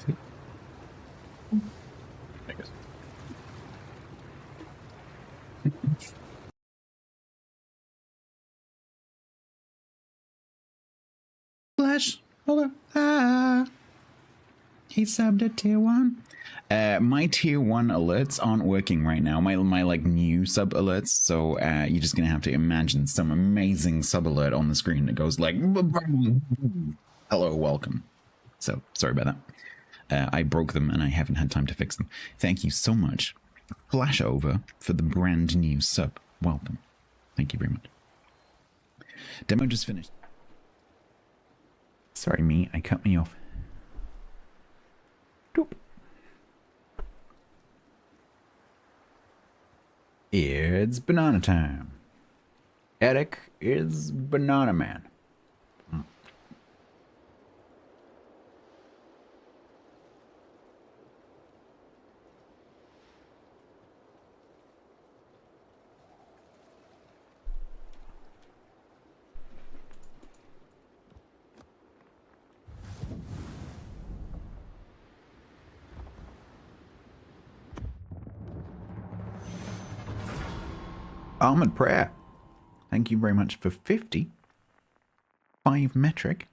See? I guess. Flash. Hold on. He subbed at tier 1. My tier 1 alerts aren't working right now. My like new sub alerts. So you're just gonna have to imagine some amazing sub alert on the screen that goes like, hello, welcome. So sorry about that. I broke them and I haven't had time to fix them. Thank you so much, Flashover, for the brand new sub. Welcome. Thank you very much. Demo just finished. Sorry, me. I cut me off. Doop. It's banana time. Eric is Banana Man. Armored Prayer. Thank you very much for 50. 5 metric.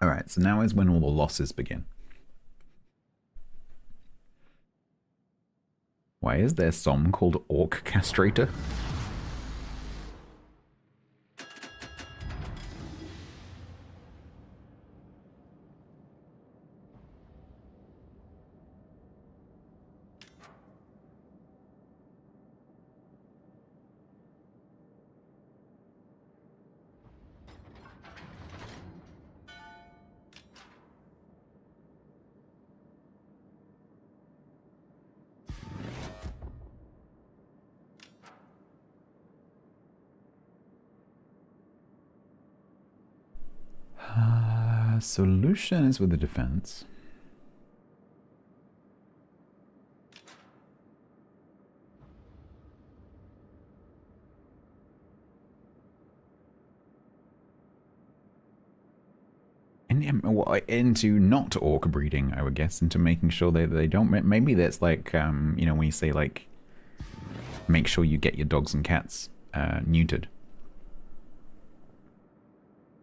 Alright, so now is when all the losses begin. Why is there some called Orc Castrator? Solution is with the defense. Into not orc breeding, I would guess, into making sure that they don't. Maybe that's like, you know, when you say like, make sure you get your dogs and cats neutered.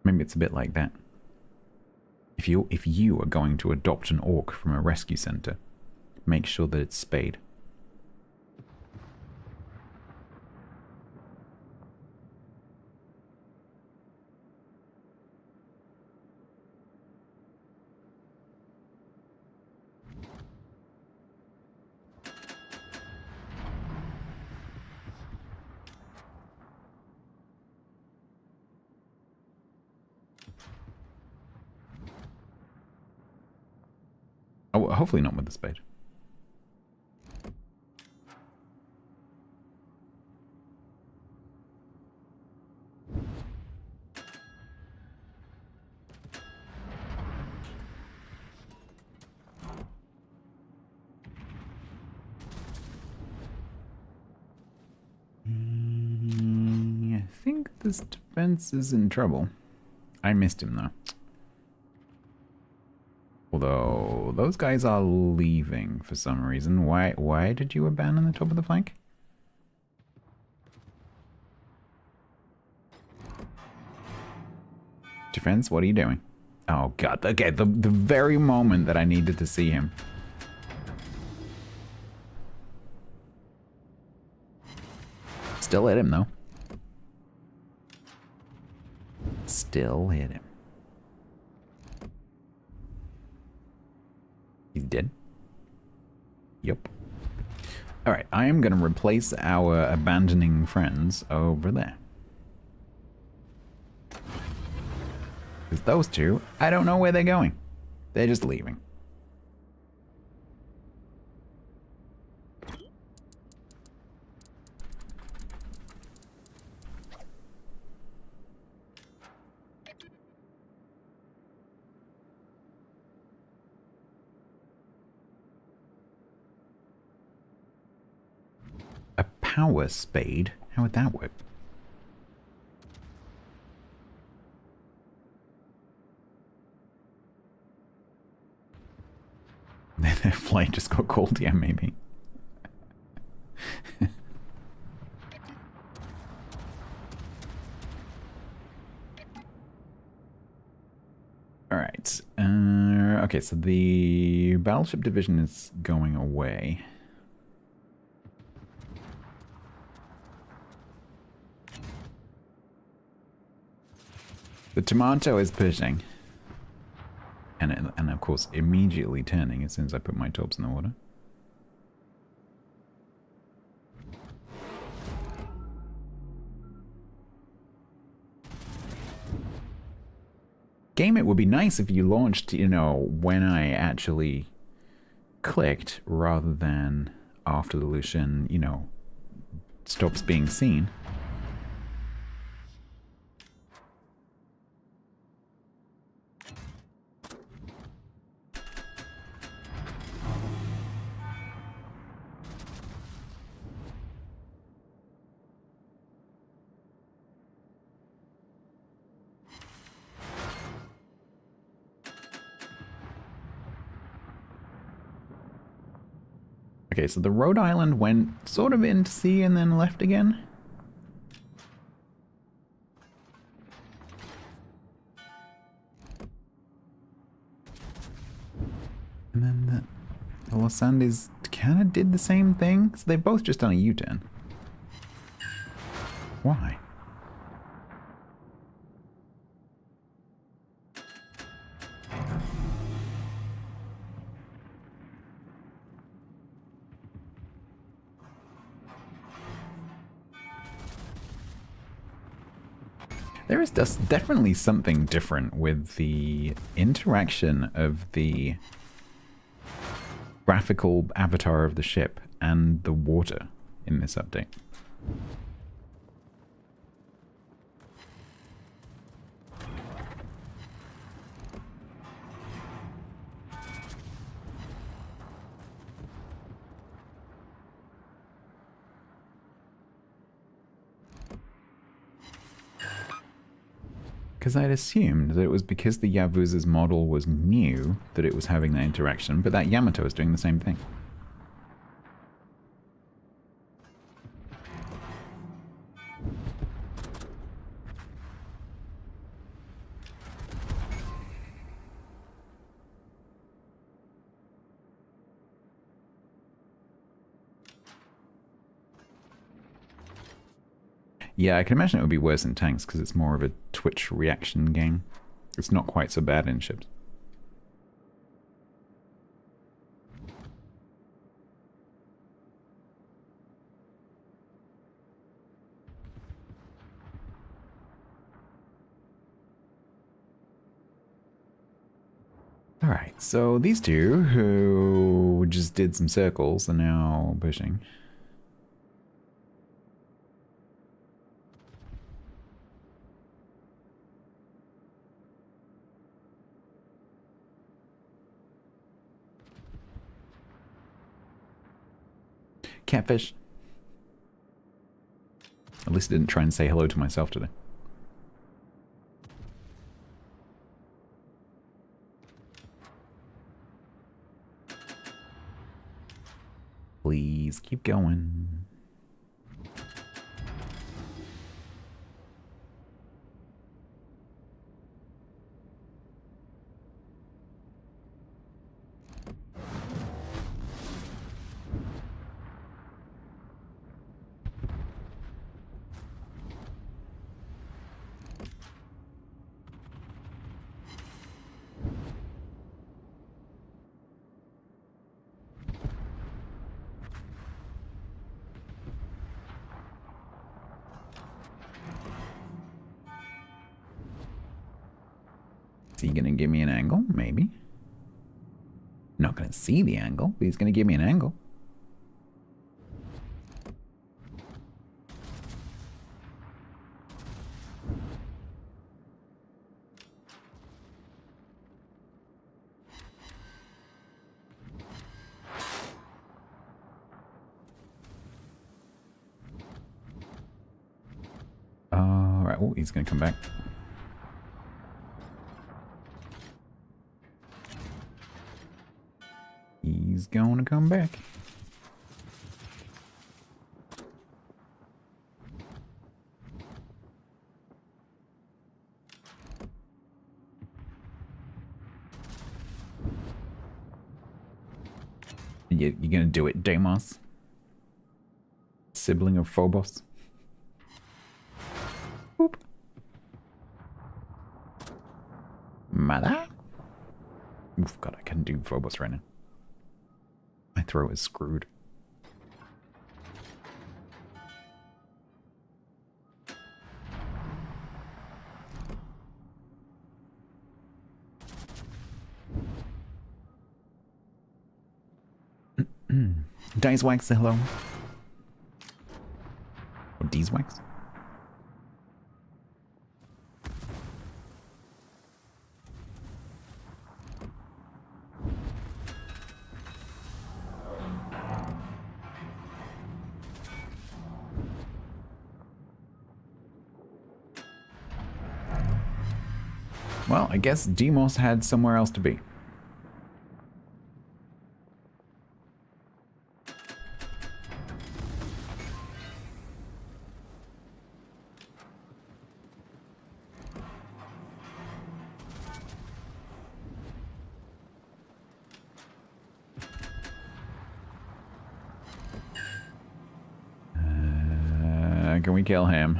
Maybe it's a bit like that. If you are going to adopt an orc from a rescue center, make sure that it's spayed. Oh, hopefully not with the spade. I think this defense is in trouble. I missed him though. Although, those guys are leaving for some reason. Why did you abandon the top of the flank? Defense, what are you doing? Oh god, okay, the very moment that I needed to see him. Still hit him though. Still hit him. did. Yep. Alright, I am going to replace our abandoning friends over there. Because those two, I don't know where they're going. They're just leaving. A power spade? How would that work? Their flight just got cold, yeah, maybe. Alright. Okay, so the battleship division is going away. The tomato is pushing. And of course, immediately turning as soon as I put my torps in the water. Game, it would be nice if you launched, you know, when I actually clicked rather than after the Lucian, you know, stops being seen. Okay, so the Rhode Island went sort of into sea and then left again. And then the Los Andes kind of did the same thing. So they both just done a U-turn. Why? There is just definitely something different with the interaction of the graphical avatar of the ship and the water in this update. Because I'd assumed that it was because the Yavuza's model was new that it was having that interaction, but that Yamato is doing the same thing. Yeah, I can imagine it would be worse in tanks because it's more of a twitch reaction game. It's not quite so bad in ships. Alright, so these two who just did some circles are now pushing. Catfish. At least I didn't try and say hello to myself today. Please keep going. Is he gonna give me an angle? Maybe. Not gonna see the angle, but he's gonna give me an angle. Alright, oh, he's gonna come back. He's gonna come back. You gonna do it, Deimos? Sibling of Phobos? Boop. Mother? Oof, God, I can't do Phobos right now. My throat is screwed. Dicewax, say hello. Or Deeswax? Well, I guess Demos had somewhere else to be. Can we kill him?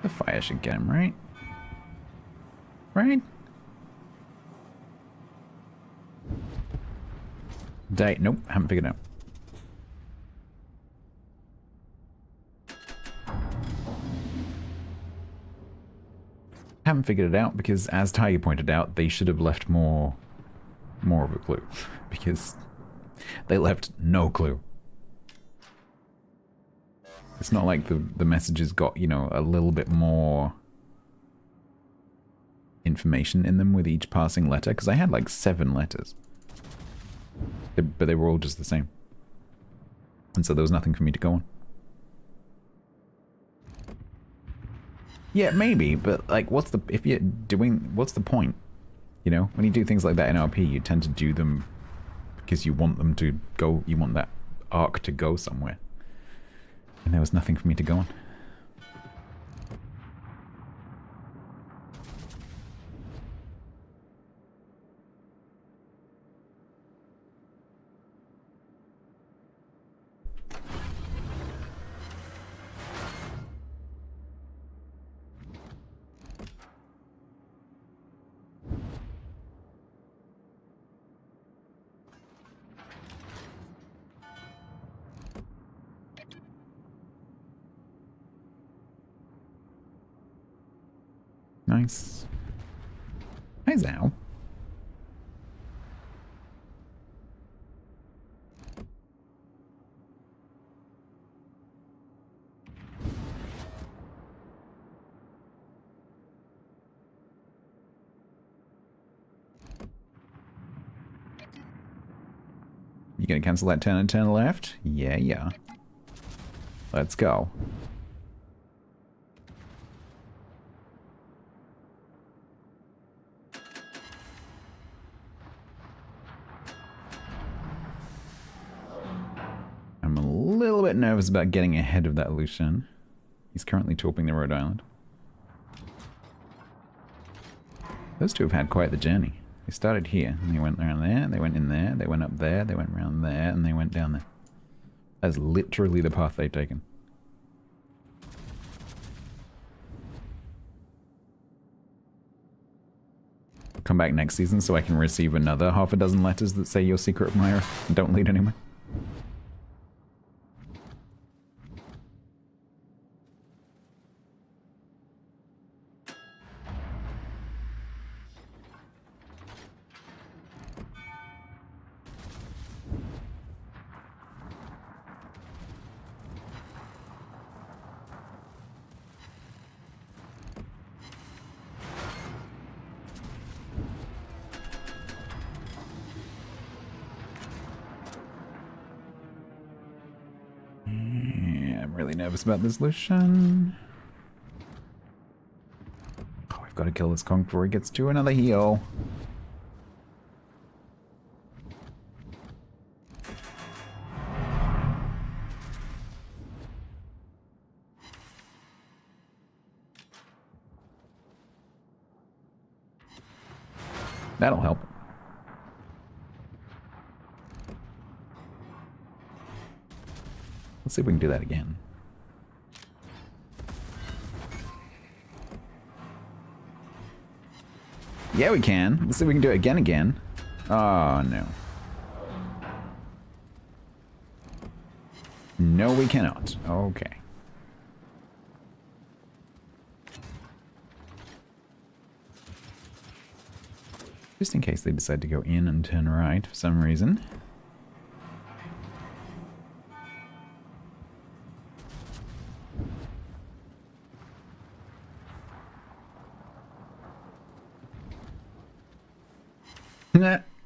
The fire should get him, right? Right? Nope, haven't figured it out. Haven't figured it out because, as Tiger pointed out, they should have left more of a clue. Because they left no clue. It's not like the messages got, you know, a little bit more information in them with each passing letter, because I had like 7 letters. But they were all just the same. And so there was nothing for me to go on. Yeah, maybe, but like, what's the point? You know, when you do things like that in RP, you tend to do them because you want them to go, you want that arc to go somewhere. And there was nothing for me to go on. Nice. Hi, Zao. You gonna cancel that turn and turn left? Yeah, yeah. Let's go. I'm a little bit nervous about getting ahead of that Lucian. He's currently torping the Rhode Island. Those two have had quite the journey. They started here, and they went around there, they went in there, they went up there, they went around there, and they went down there. That's literally the path they've taken. I'll come back next season so I can receive another half a dozen letters that say you're secret admirer and don't lead anywhere. really nervous about this, Lucian. Oh, we've got to kill this conch before he gets to another heal. That'll help. Let's see if we can do that again. Yeah, we can. Let's see if we can do it again. Oh, no. No, we cannot. Okay. Just in case they decide to go in and turn right for some reason.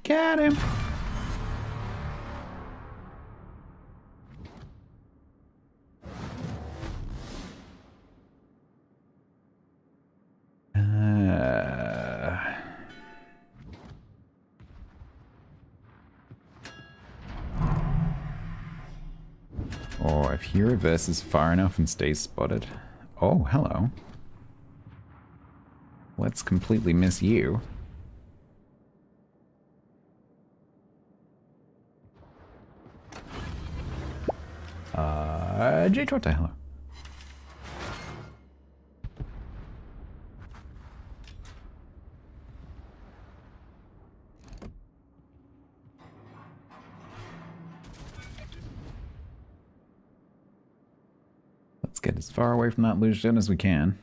Got him. Oh, if he reverses far enough and stays spotted. Oh, hello. Let's completely miss you. J-Trota, hello. Let's get as far away from that Lucian as we can.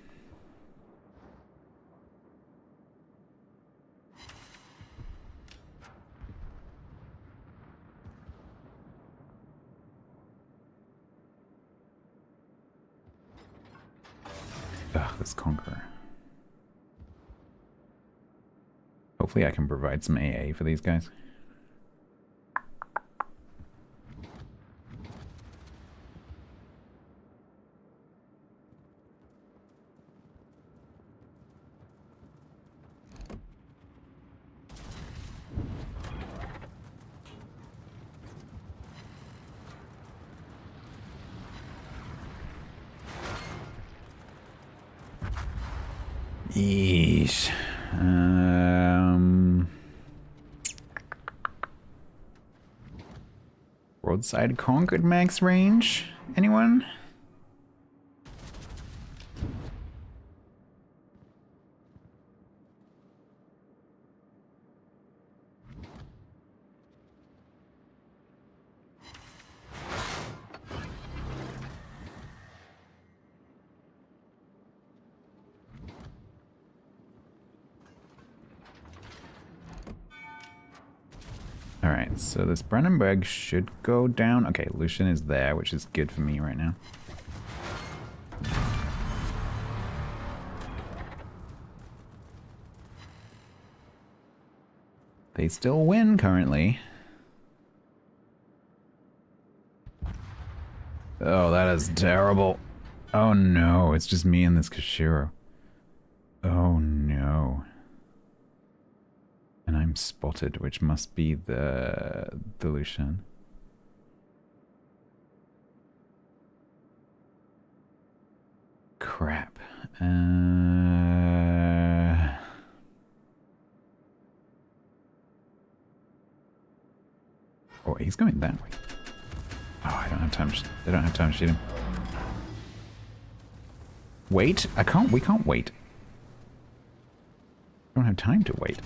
Ugh, this Conqueror. Hopefully I can provide some AA for these guys. Yeesh. Broadside Conquered max range? Anyone? Alright, so this Brandenburg should go down. Okay, Lucian is there, which is good for me right now. They still win currently. Oh, that is terrible. Oh no, it's just me and this Kashiro. Oh no. And I'm spotted, which must be the Lucian. Crap. Oh, he's going that way. Oh, I don't have time. They don't have time to shoot him. Wait, we can't wait. I don't have time to wait.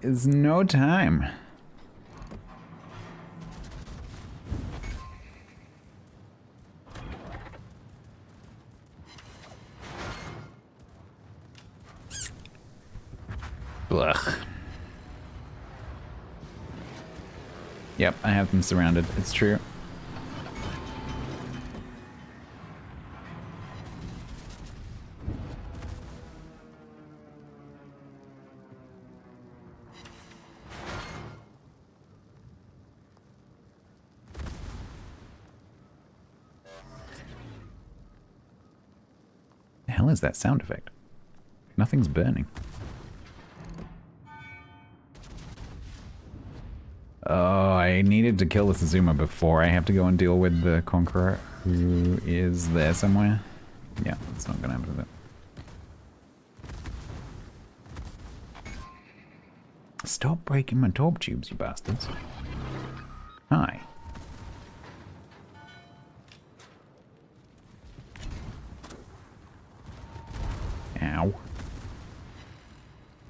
There's no time. Ugh. Yep, I have them surrounded. It's true. The hell is that sound effect? Nothing's burning. Oh, I needed to kill the Suzuma before I have to go and deal with the Conqueror, who is there somewhere. Yeah, it's not gonna happen with it. Stop breaking my torp tubes, you bastards. Hi. Ow.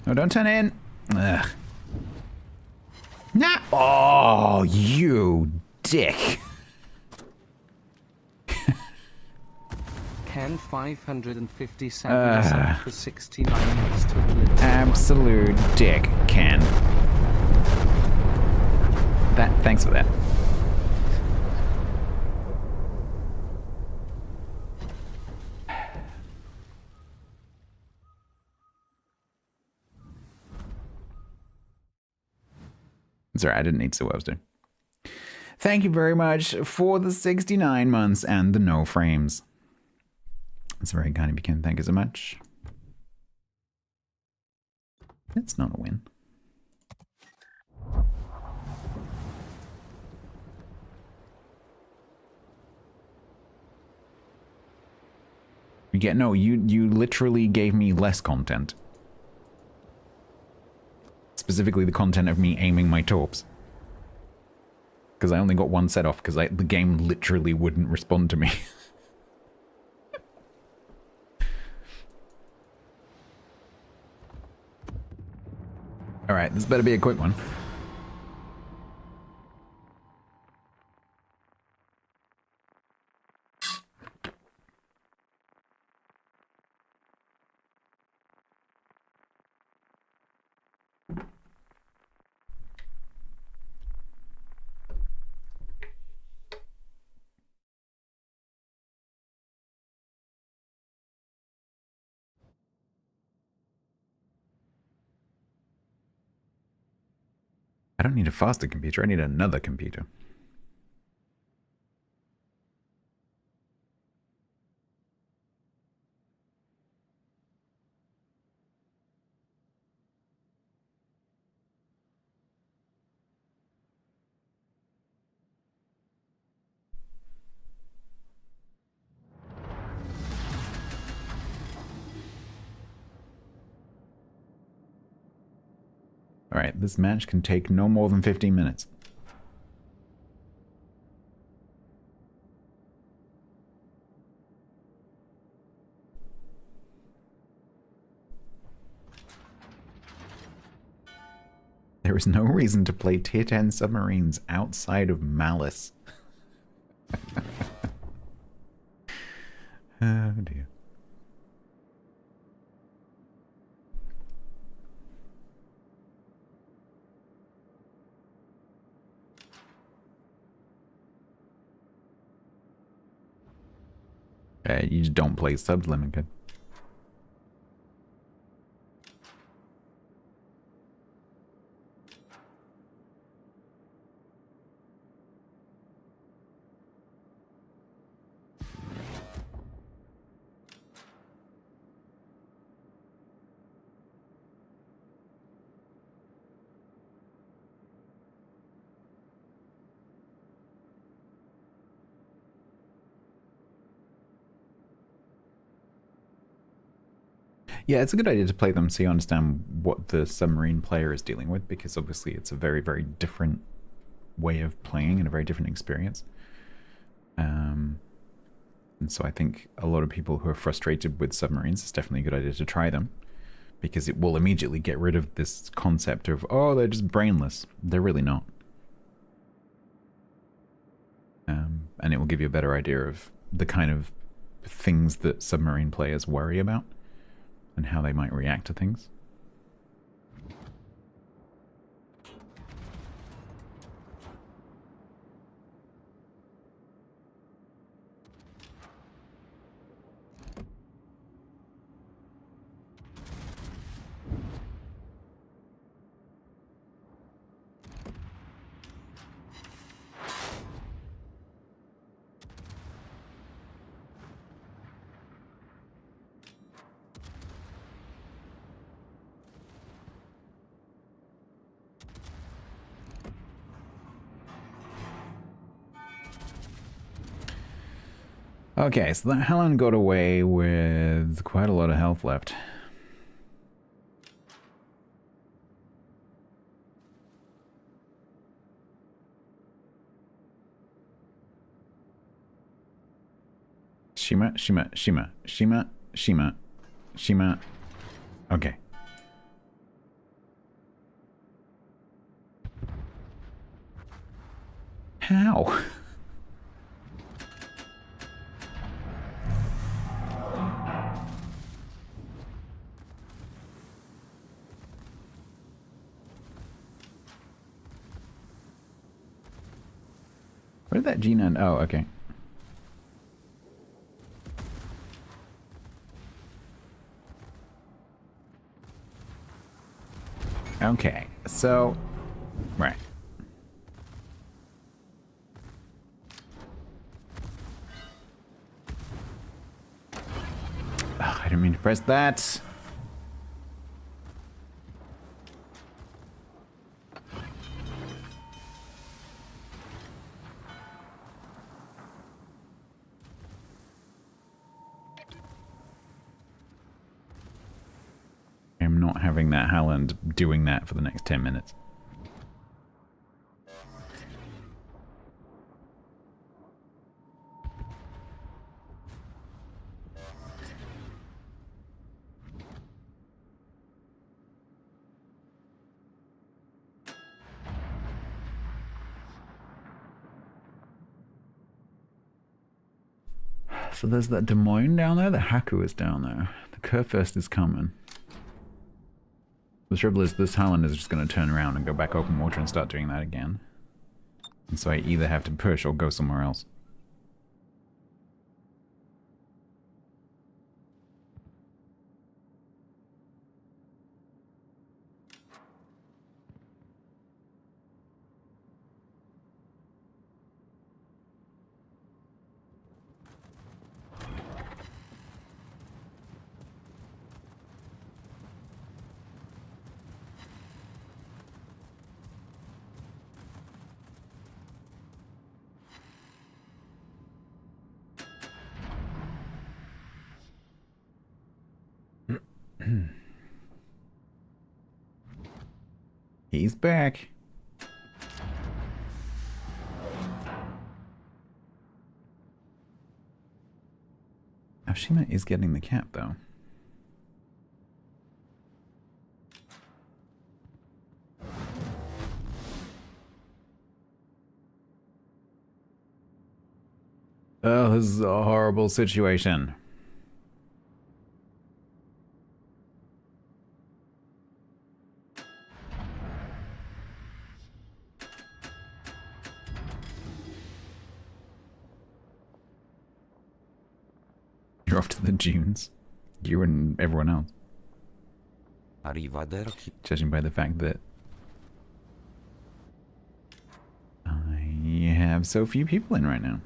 No, don't turn in. Ugh. Nah. Oh, you dick. Ken 557 for 69 minutes total. Absolute dick, Ken. Thanks for that. Sorry, I didn't need to say what I was doing. Thank you very much for the 69 months and the no frames. That's very kind of you, Ken. Thank you so much. It's not a win. No, you literally gave me less content. Specifically the content of me aiming my torps. Because I only got one set off because the game literally wouldn't respond to me. Alright, this better be a quick one. I don't need a faster computer, I need another computer. Alright, this match can take no more than 15 minutes. There is no reason to play tier 10 submarines outside of Malice. Oh dear. You just don't play subs limited. Yeah, it's a good idea to play them so you understand what the submarine player is dealing with, because obviously it's a very, very different way of playing and a very different experience. And so I think a lot of people who are frustrated with submarines, it's definitely a good idea to try them, because it will immediately get rid of this concept of, oh, they're just brainless. They're really not. And it will give you a better idea of the kind of things that submarine players worry about and how they might react to things. Okay, so that Helen got away with quite a lot of health left. Shima. Okay. How? Where did that gene end? Oh, okay. Okay, so... Right. Oh, I didn't mean to press that. I'm not having that Howland doing that for the next 10 minutes. So there's that Des Moines down there, the Haku is down there. The Kurfürst is coming. The trouble is, this Howland is just going to turn around and go back open water and start doing that again. And so I either have to push or go somewhere else. He's back. Ashima is getting the cap, though. Oh, this is a horrible situation. You're off to the dunes. You and everyone else. Judging by the fact that I have so few people in right now.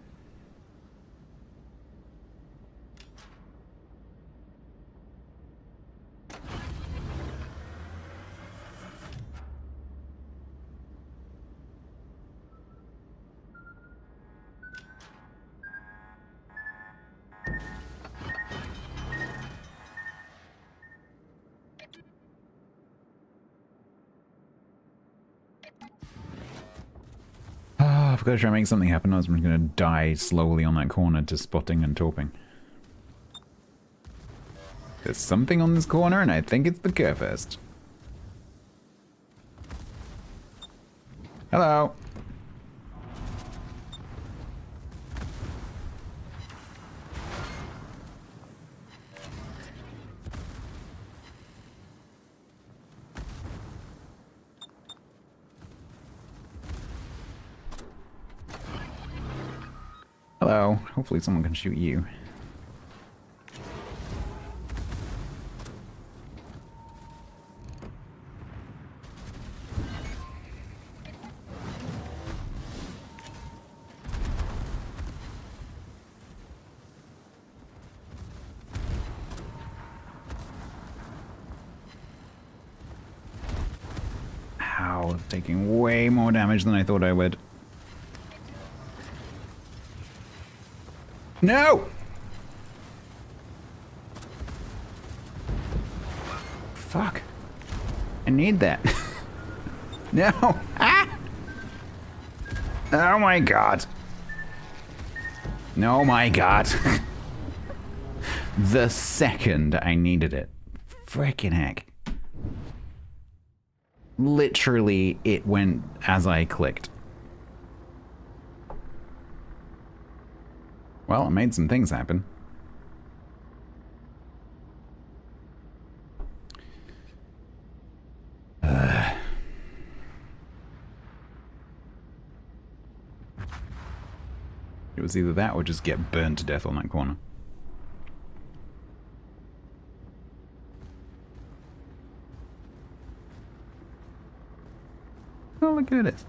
I've got to try and make something happen, or I'm going to die slowly on that corner to spotting and torping. There's something on this corner, and I think it's the Kurfürst. Hello. Hello. Hopefully someone can shoot you. Ow, taking way more damage than I thought I would. No! Fuck. I need that. No. Ah! Oh my god. Oh my god. The second I needed it. Frickin' heck. Literally, it went as I clicked. Well, it made some things happen. It was either that or just get burned to death on that corner. Oh, look at it.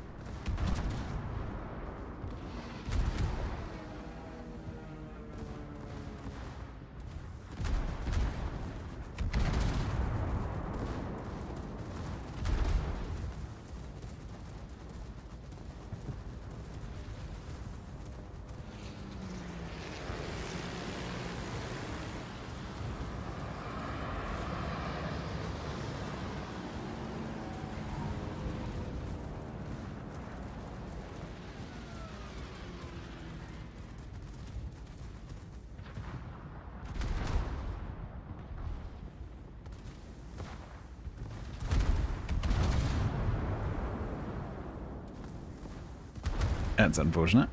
That's unfortunate.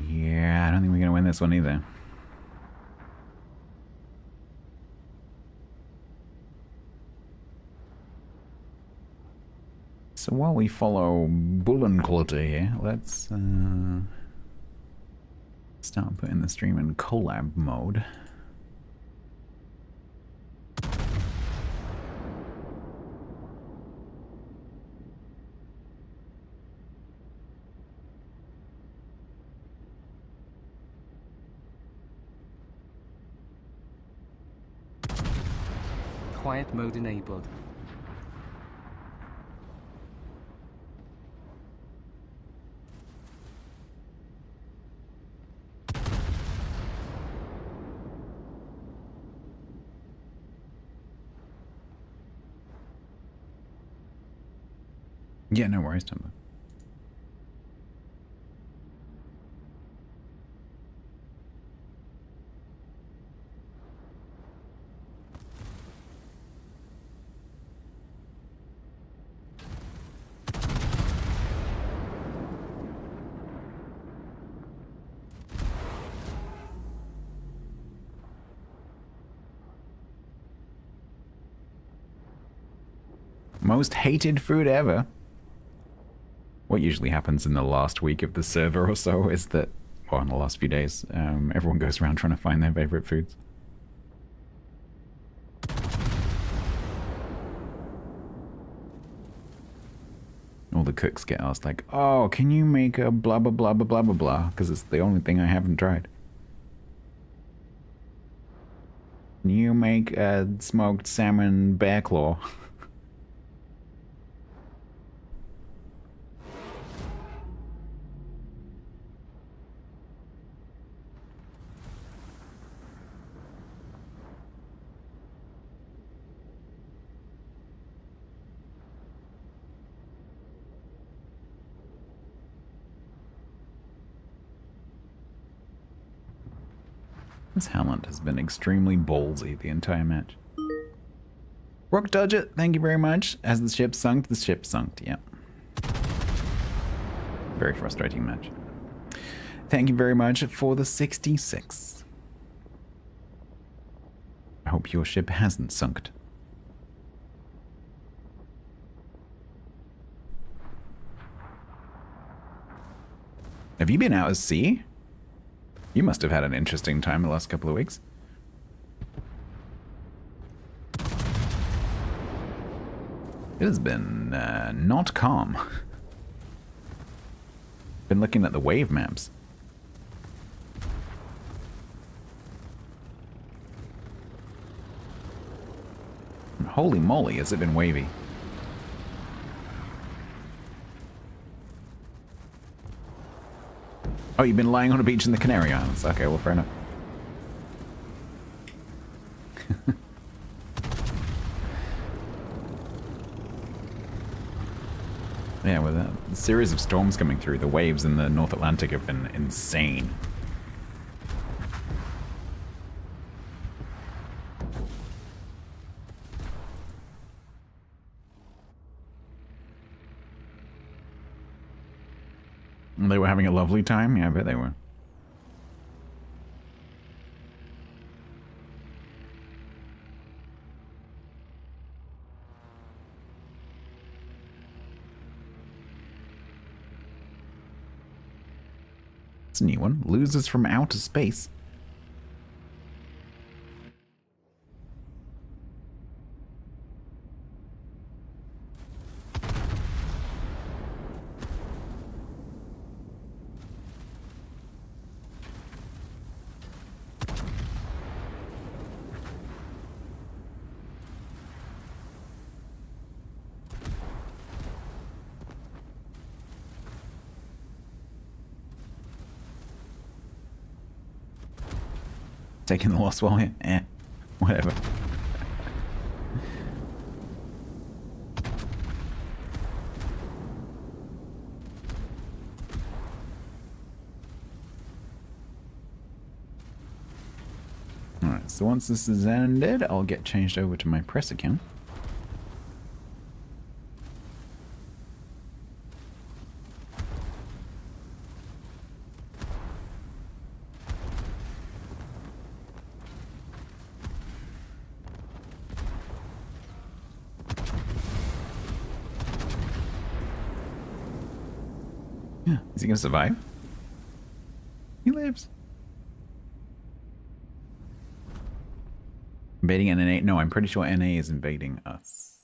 Yeah, I don't think we're gonna win this one either. So while we follow Bullenklotter here, let's start putting the stream in collab mode. Quiet mode enabled. Yeah, no worries, Tumblr. Most hated food ever. What usually happens in the last week of the server or so is that, well, in the last few days, everyone goes around trying to find their favorite foods. All the cooks get asked like, oh, can you make a blah blah blah blah blah blah blah, because it's the only thing I haven't tried. Can you make a smoked salmon bear claw? This Howland has been extremely ballsy the entire match. Rock Dodge it, thank you very much. As the ship sunk, the ship sunk, yeah. Very frustrating match. Thank you very much for the 66. I hope your ship hasn't sunk. Have you been out at sea? You must have had an interesting time the last couple of weeks. It has been not calm. Been looking at the wave maps. Holy moly, has it been wavy. Oh, you've been lying on a beach in the Canary Islands. Okay, well, fair enough. Yeah, with a series of storms coming through, the waves in the North Atlantic have been insane. And they were having a lovely time? Yeah, I bet they were. It's a new one. Losers from outer space. Taking the lost wall here? Eh, whatever. Alright, so once this is ended, I'll get changed over to my press account. Yeah, is he gonna survive? He lives. Invading NA? No, I'm pretty sure NA is invading us.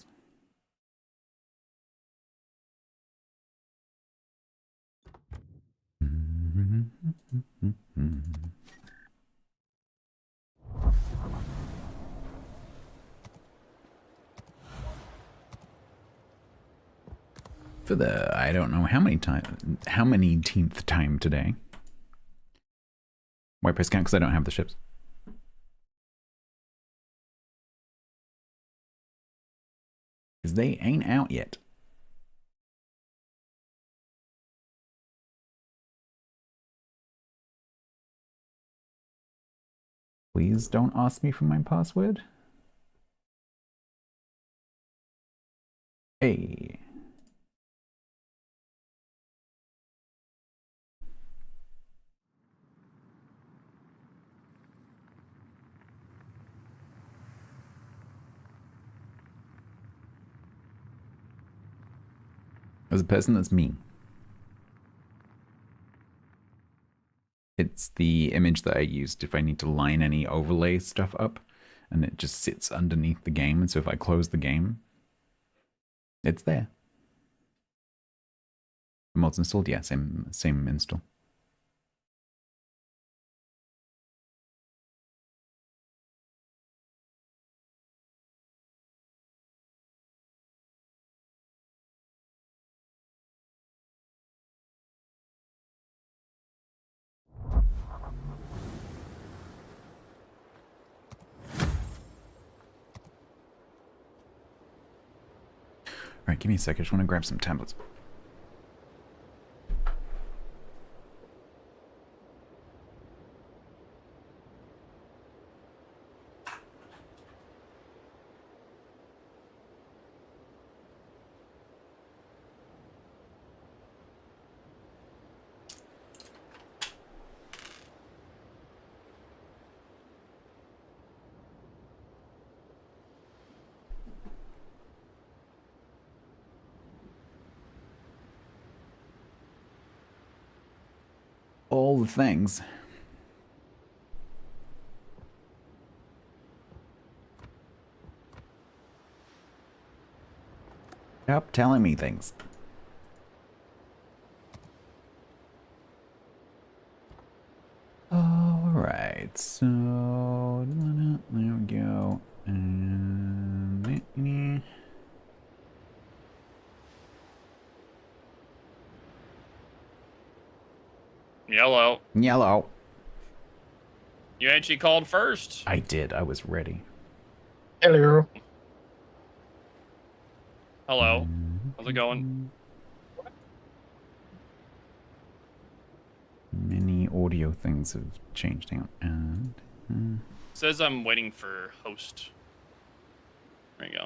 For the I don't know how many tenth time today. Why press count? Because I don't have the ships. Because they ain't out yet. Please don't ask me for my password. Hey. As a person, that's me. It's the image that I used if I need to line any overlay stuff up, and it just sits underneath the game, and so if I close the game, it's there. The mod's installed? Yeah, same install. Alright, give me a sec, I just want to grab some tablets. All the things. Stop telling me things. Alright, so there we go. And Yellow. Yellow. You actually called first. I did. I was ready. Hello. Hello. How's it going? Many audio things have changed. Hang on. And, Says I'm waiting for host. There you go.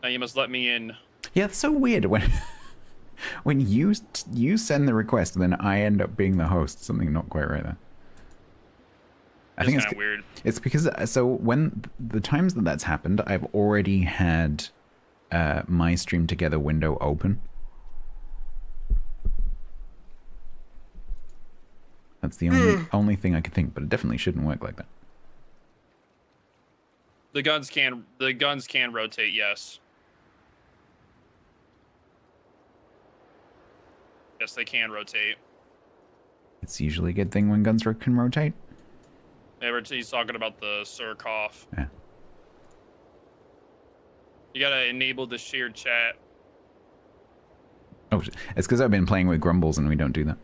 Now you must let me in. yeah, it's so weird when when you send the request and then I end up being the host. Something not quite right there. I think it's kind of weird. It's because so when the times that that's happened, I've already had my stream together window open. That's the only thing I could think, but it definitely shouldn't work like that. The guns can rotate, yes. Yes, they can rotate. It's usually a good thing when guns can rotate. He's talking about the Surkoff. Yeah. You gotta enable the shared chat. Oh, it's because I've been playing with Grumbles and we don't do that.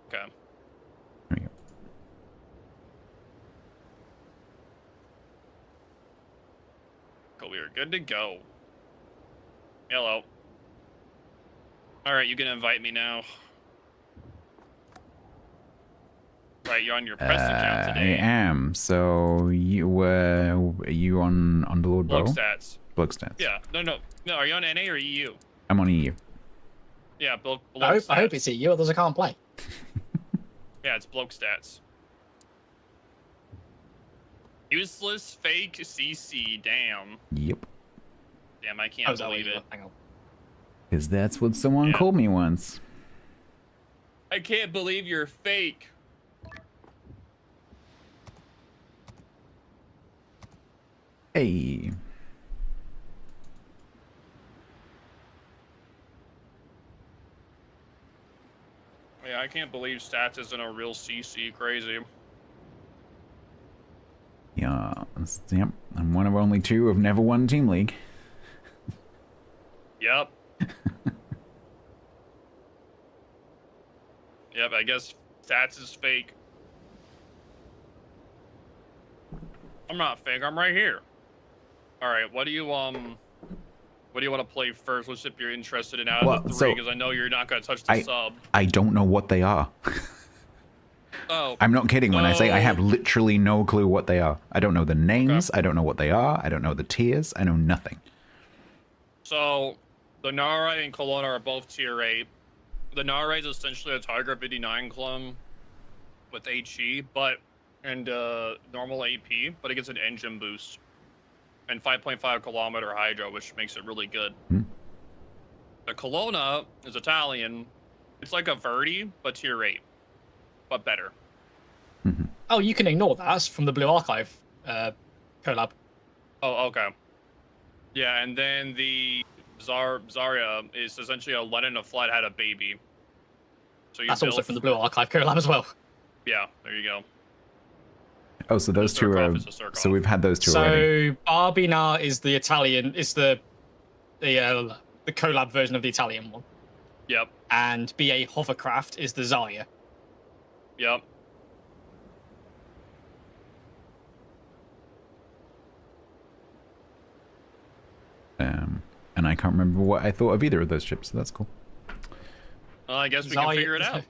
Okay. There we go. Cool, we are good to go. Hello. Alright, you can invite me now. Right, you're on your press account today. I am. So you were you on Underlord Bow? Bloke stats. Bloke stats. Yeah. No. Are you on NA or EU? I'm on EU. Yeah, bloke I stats. hope it's EU, otherwise I can't play. Yeah, it's bloke stats. Useless fake CC. Damn. Yep. Damn, I can't believe it. Hang on. Because that's what someone called me once. I can't believe you're fake. Hey. Yeah, I can't believe stats isn't a real CC. Crazy. Yeah. Yep. I'm one of only two who've never won Team League. Yep. Yep, I guess stats is fake. I'm not fake, I'm right here. Alright, what do you want to play first? What ship you're interested in out of the three? Because I know you're not gonna touch the sub. I don't know what they are. Oh. I'm not kidding when I say I have literally no clue what they are. I don't know the names, I don't know what they are, I don't know the tiers, I know nothing. So, the Nara and Kelowna are both tier 8. The Nara is essentially a Tiger 59 clone with HE, and normal AP, but it gets an engine boost. And 5.5 kilometer hydro, which makes it really good. The Kelowna is Italian. It's like a Verdi, but tier 8. But better. Oh, you can ignore that. That's from the Blue Archive collab. Oh, okay. Yeah, and then the Zarya is essentially a Lenin of Flat had a baby. So That's also from the Blue Archive collab as well. Yeah, there you go. Oh, so those two are. So we've had those two already. So Barbina is the Italian. Is the collab version of the Italian one. Yep. And BA Hovercraft is the Zarya. Yep. And I can't remember what I thought of either of those ships, so that's cool. Well, I guess we can figure it out.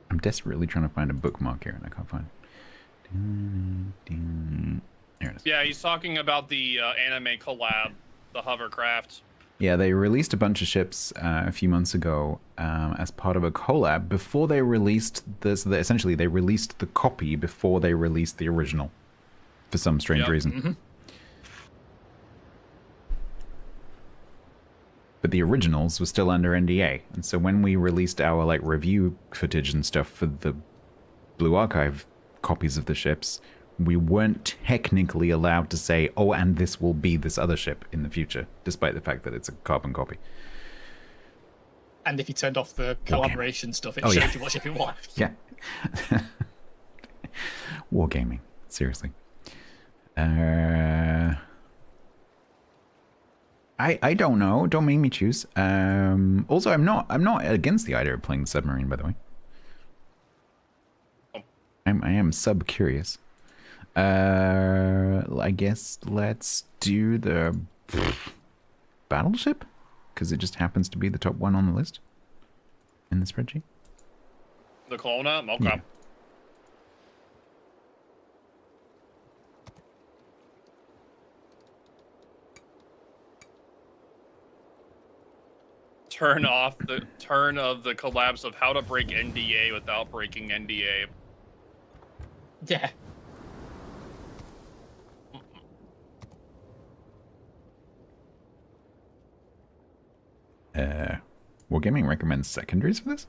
I'm desperately trying to find a bookmark here, and I can't find it. There it is. Yeah, he's talking about the anime collab, the hovercraft. Yeah, they released a bunch of ships a few months ago as part of a collab before they released this. So essentially, they released the copy before they released the original for some strange reason. But the originals were still under NDA, and so when we released our review footage and stuff for the Blue Archive copies of the ships, we weren't technically allowed to say, oh, and this will be this other ship in the future, despite the fact that it's a carbon copy. And if you turned off the collaboration stuff, it Oh, showed yeah. you what ship it was. Yeah. Wargaming, seriously. I don't know. Don't make me choose. Also, I'm not against the idea of playing the submarine, by the way. I am sub curious. I guess let's do the battleship, because it just happens to be the top one on the list in the spreadsheet. The Kelowna? Okay. Yeah. Turn of the collapse of how to break NDA without breaking NDA. Yeah. Wargaming recommends secondaries for this?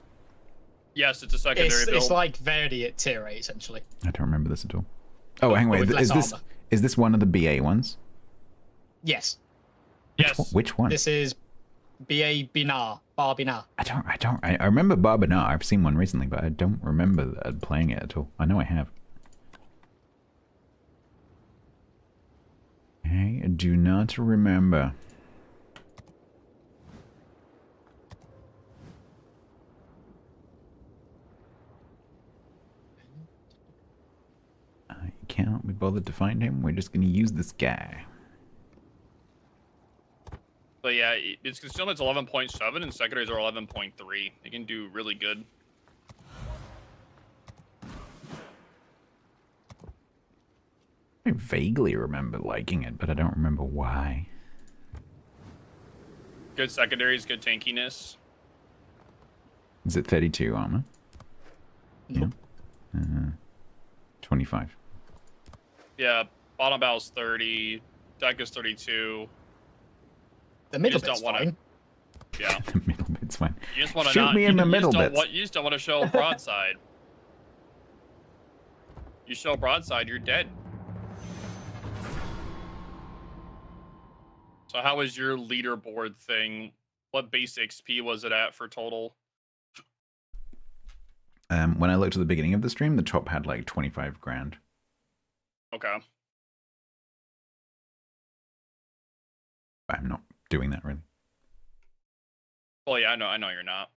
Yes, it's a secondary build. It's like Verdi at tier 8, essentially. I don't remember this at all. Oh, hang on. with less armor. Is this one of the BA ones? Yes. Yes. Which one? This is BA Binar. Bar Binar. I remember Barbinar. I've seen one recently, but I don't remember playing it at all. I know I have. I do not remember. I cannot be bothered to find him. We're just going to use this guy. But yeah, it's still it's 11.7 and secondaries are 11.3. They can do really good. I vaguely remember liking it, but I don't remember why. Good secondaries, good tankiness. Is it 32 armor? Nope. Yeah. 25. Yeah, bottom bow's 30, deck is 32. The middle bit's fine. Yeah. The middle bit's fine. You just want to Shoot me in the middle bits. You just don't want to show a broadside. You show a broadside, you're dead. So how was your leaderboard thing? What base XP was it at for total? When I looked at the beginning of the stream, the top had like 25 grand. Okay. I'm not doing that really. Well, yeah, I know you're not.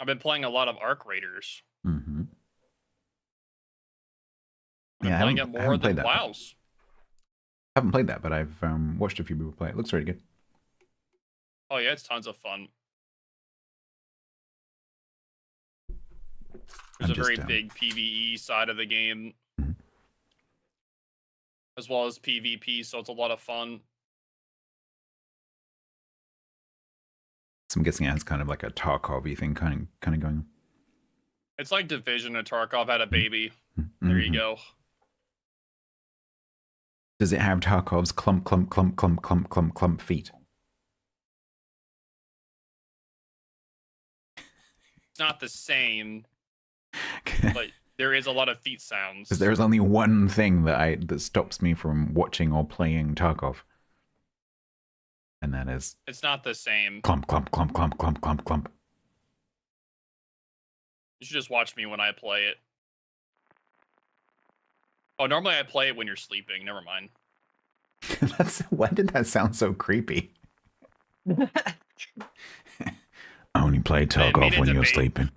I've been playing a lot of Arc Raiders. Mm-hmm. I'm playing it more than WoW's. I haven't played that, but I've watched a few people play it. It looks really good. Oh yeah, it's tons of fun. There's a very big PvE side of the game, as well as PvP, so it's a lot of fun. So I'm guessing it has kind of like a Tarkov-y thing kind of going on. It's like Division and Tarkov had a baby. There you go. Does it have Tarkov's clump, clump, clump, clump, clump, clump, clump feet? It's not the same, but there is a lot of feet sounds. Because there's only one thing that stops me from watching or playing Tarkov. And that is... It's not the same. Clump, clump, clump, clump, clump, clump, clump. You should just watch me when I play it. Oh, normally I play it when you're sleeping. Never mind. Why did that sound so creepy? I only play Tarkov when you're sleeping.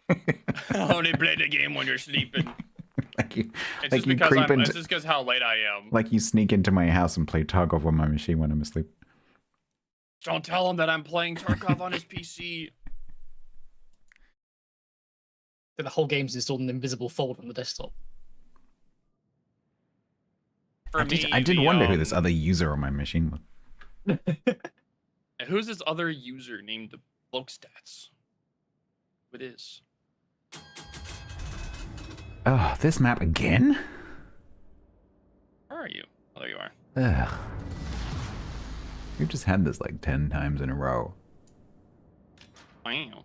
I only play the game when you're sleeping. It's just because how late I am. Like you sneak into my house and play Tarkov on my machine when I'm asleep. Don't tell him that I'm playing Tarkov on his PC. The whole game's installed an invisible folder on the desktop. I did wonder who this other user on my machine was. Who's this other user named Bloke Stats? Who it is? Oh, this map again? Where are you? Oh, there you are. Ugh. We've just had this like 10 times in a row. Wow.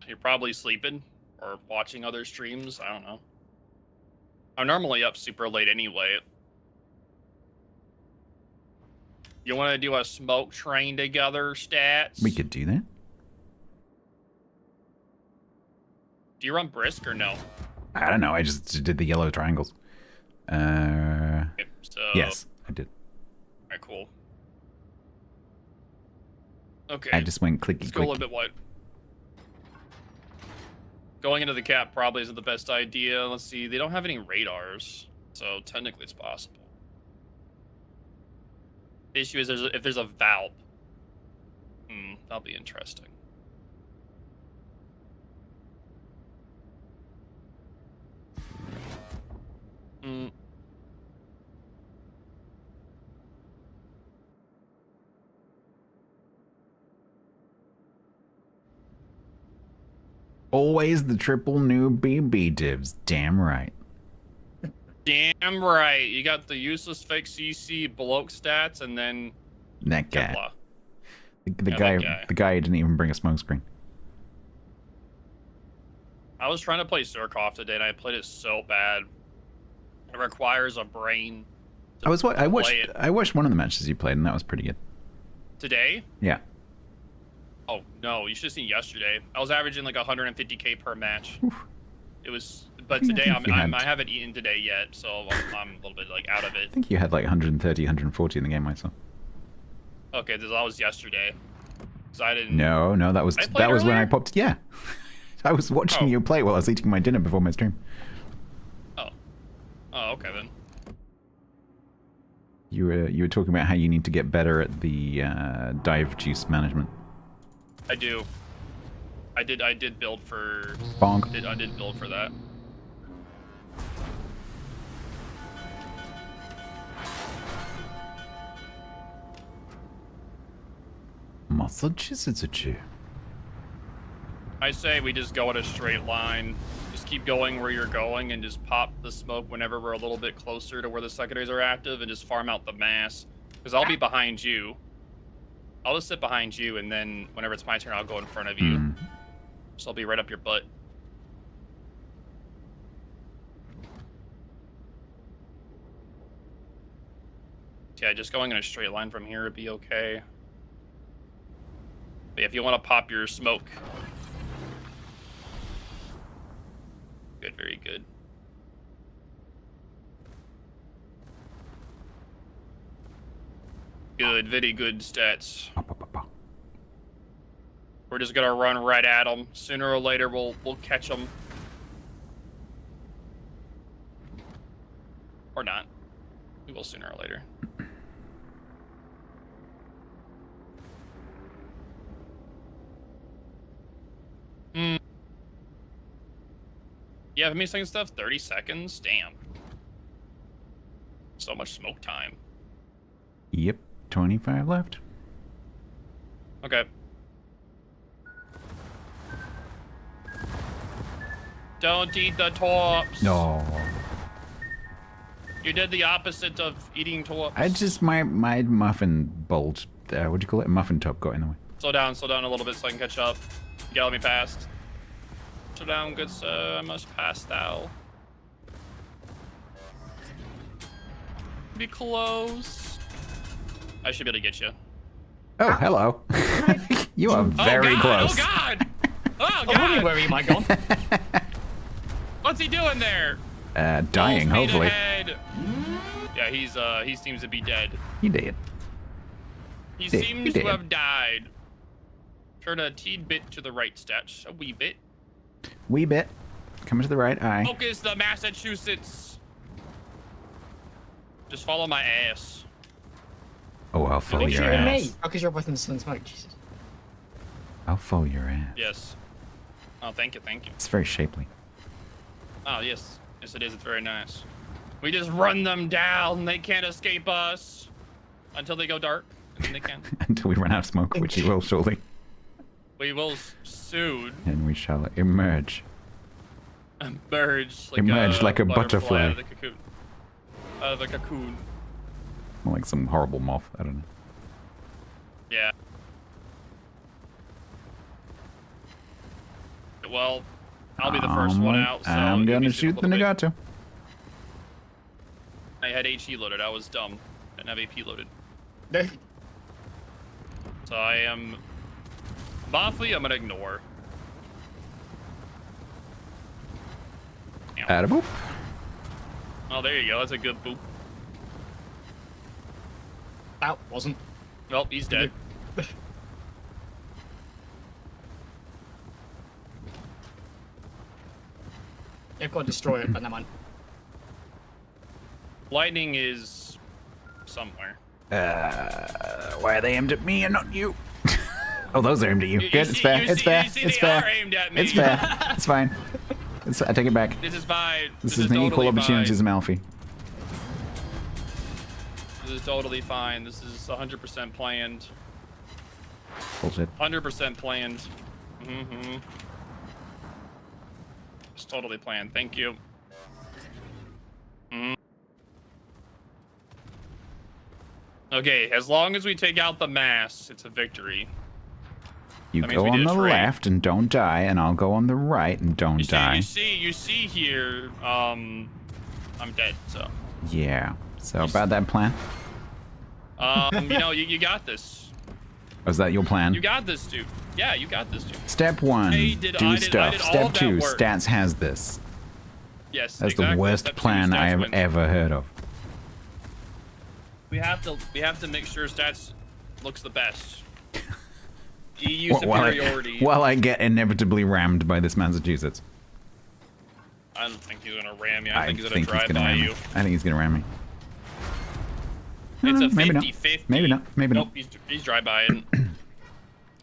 You're probably sleeping or watching other streams. I don't know. I'm normally up super late anyway. You want to do a smoke train together, Stats? We could do that. Do you run brisk or no? I don't know. I just did the yellow triangles. Okay, so Yes, I did. Alright, cool. Okay. I just went clicky Let's go a little clicky. bit wide. Going into the cap probably isn't the best idea. Let's see. They don't have any radars, so technically it's possible. The issue is if there's a valve. That'll be interesting. Always the triple new BB divs. Damn right. Damn right. You got the useless fake CC bloke stats, and then That guy. Kepler. The guy who didn't even bring a smoke screen. I was trying to play Surkoff today, and I played it so bad. It requires a brain. I watched one of the matches you played, and that was pretty good. Today? Yeah. Oh no, you should have seen yesterday. I was averaging like 150k per match. It was, but today I haven't eaten today yet, so I'm a little bit like out of it. I think you had like 130, 140 in the game I saw. Okay, that was yesterday. Cause I didn't. No, that was when I popped. Yeah, I was watching you play while I was eating my dinner before my stream. Oh, okay then. You were talking about how you need to get better at the dive juice management. I do. I did build for. Bonk. I did build for that. I say we just go in a straight line. Just keep going where you're going and just pop the smoke whenever we're a little bit closer to where the secondaries are active and just farm out the mass. Because I'll be behind you. I'll just sit behind you, and then whenever it's my turn, I'll go in front of you. So I'll be right up your butt. Yeah, just going in a straight line from here would be okay. But if you want to pop your smoke. Good, very good. Good, very good stats. We're just gonna run right at them. Sooner or later, we'll catch them. Or not. We will sooner or later. Yeah, how many seconds stuff? 30 seconds? Damn. So much smoke time. Yep, 25 left. Okay. Don't eat the torps. No. You did the opposite of eating torps. I just my muffin bulge. What do you call it? Muffin top got in the way. Slow down a little bit so I can catch up. You gotta let me past. Slow down, good sir. I must pass thou. Be close. I should be able to get you. Oh, hello. You are very close. Oh god! Oh god! I'm wondering where he gone. What's he doing there? Dying, hopefully. Ahead. Yeah, he seems to be dead. He did. He seems to have died. Turn a teeny bit to the right, Stats. A wee bit. Wee bit. Coming to the right eye. Focus the Massachusetts. Just follow my ass. Oh, I'll follow your ass. Me? Because you're both in the sun smoke, Jesus. I'll follow your ass. Yes. Oh, thank you, thank you. It's very shapely. Oh, yes. Yes, it is. It's very nice. We just run them down. They can't escape us until they go dark. And then they can. Until we run out of smoke, which you will shortly. We will soon. And we shall emerge. Emerge like a butterfly. Out of the cocoon. Out of the cocoon. More like some horrible moth. I don't know. Yeah. Well, I'll be the first one out. So I'm gonna shoot the Nagato. I had HE loaded. I was dumb. Didn't have AP loaded. So I am. Boffly, I'm gonna ignore. Boop. Oh, there you go. That's a good boop. That wasn't. Well, he's dead. They've got to destroy it, but never mind. Lightning is somewhere. Why are they aimed at me and not you? Oh, those are aimed at you. Good, it's fair. It's fair. It's fair. It's fair. It's fine. I take it back. This is fine. This is an equal opportunity as Malfi. This is totally fine. This is 100% planned. Bullshit. 100% planned. Mm-hmm. It's totally planned. Thank you. Mm. Okay, as long as we take out the mass, it's a victory. You go on the left and don't die, and I'll go on the right and don't die. You see here, I'm dead, so. Yeah. So about that plan? You know, you got this. Was that your plan? You got this, dude. Yeah, you got this, dude. Step 1, do stuff. Step 2, Stats has this. Yes, that's the worst plan I have ever heard of. We have to make sure Stats looks the best. EU superiority. While I get inevitably rammed by this Massachusetts. I don't think he's gonna ram you. I think he's gonna drive by you. I think he's gonna ram me. It's a 50-50. Maybe not. Maybe not. Maybe nope, not. He's drive-bying.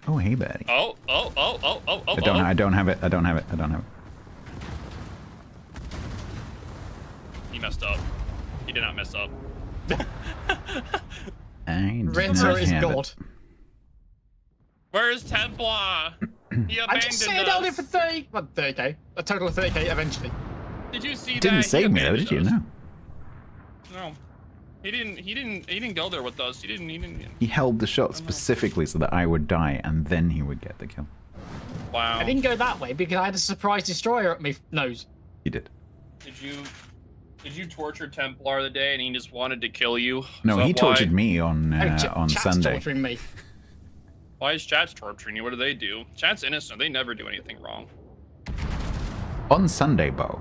Oh, hey, buddy. Oh. I don't have it. I don't have it. I don't have it. He messed up. He did not mess up. Renzo is God. Where's Templar? He abandoned I just saved down it for 30k. A total of 30k eventually. Did you see that? Didn't save me though, did you? No. No. He didn't go there with us. He didn't. He held the shot specifically so that I would die and then he would get the kill. Wow. I didn't go that way because I had a surprise destroyer at me nose. He did. Did you torture Templar the day and he just wanted to kill you? No, he tortured me on Chat's Sunday. Torturing me. Why is Chat's torturing you? What do they do? Chat's innocent. They never do anything wrong. On Sunday, Bo,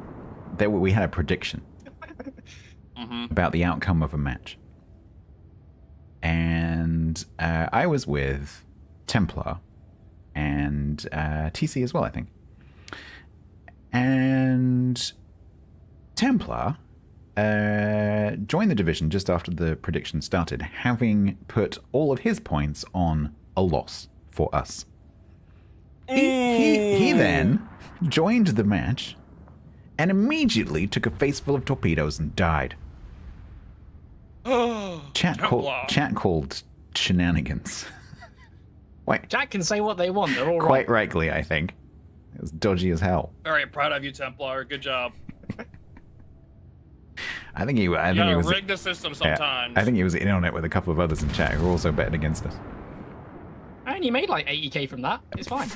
we had a prediction about the outcome of a match. And I was with Templar and TC as well, I think. And Templar joined the division just after the prediction started, having put all of his points on a loss for us. He then joined the match and immediately took a face full of torpedoes and died. Chat called shenanigans. Wait. Chat can say what they want. They're all Quite rightly, I think. It was dodgy as hell. All right, proud of you, Templar. Good job. I think he was rig the system sometimes. I think he was in on it with a couple of others in chat who were also betting against us. I only made like 80k from that. It's fine.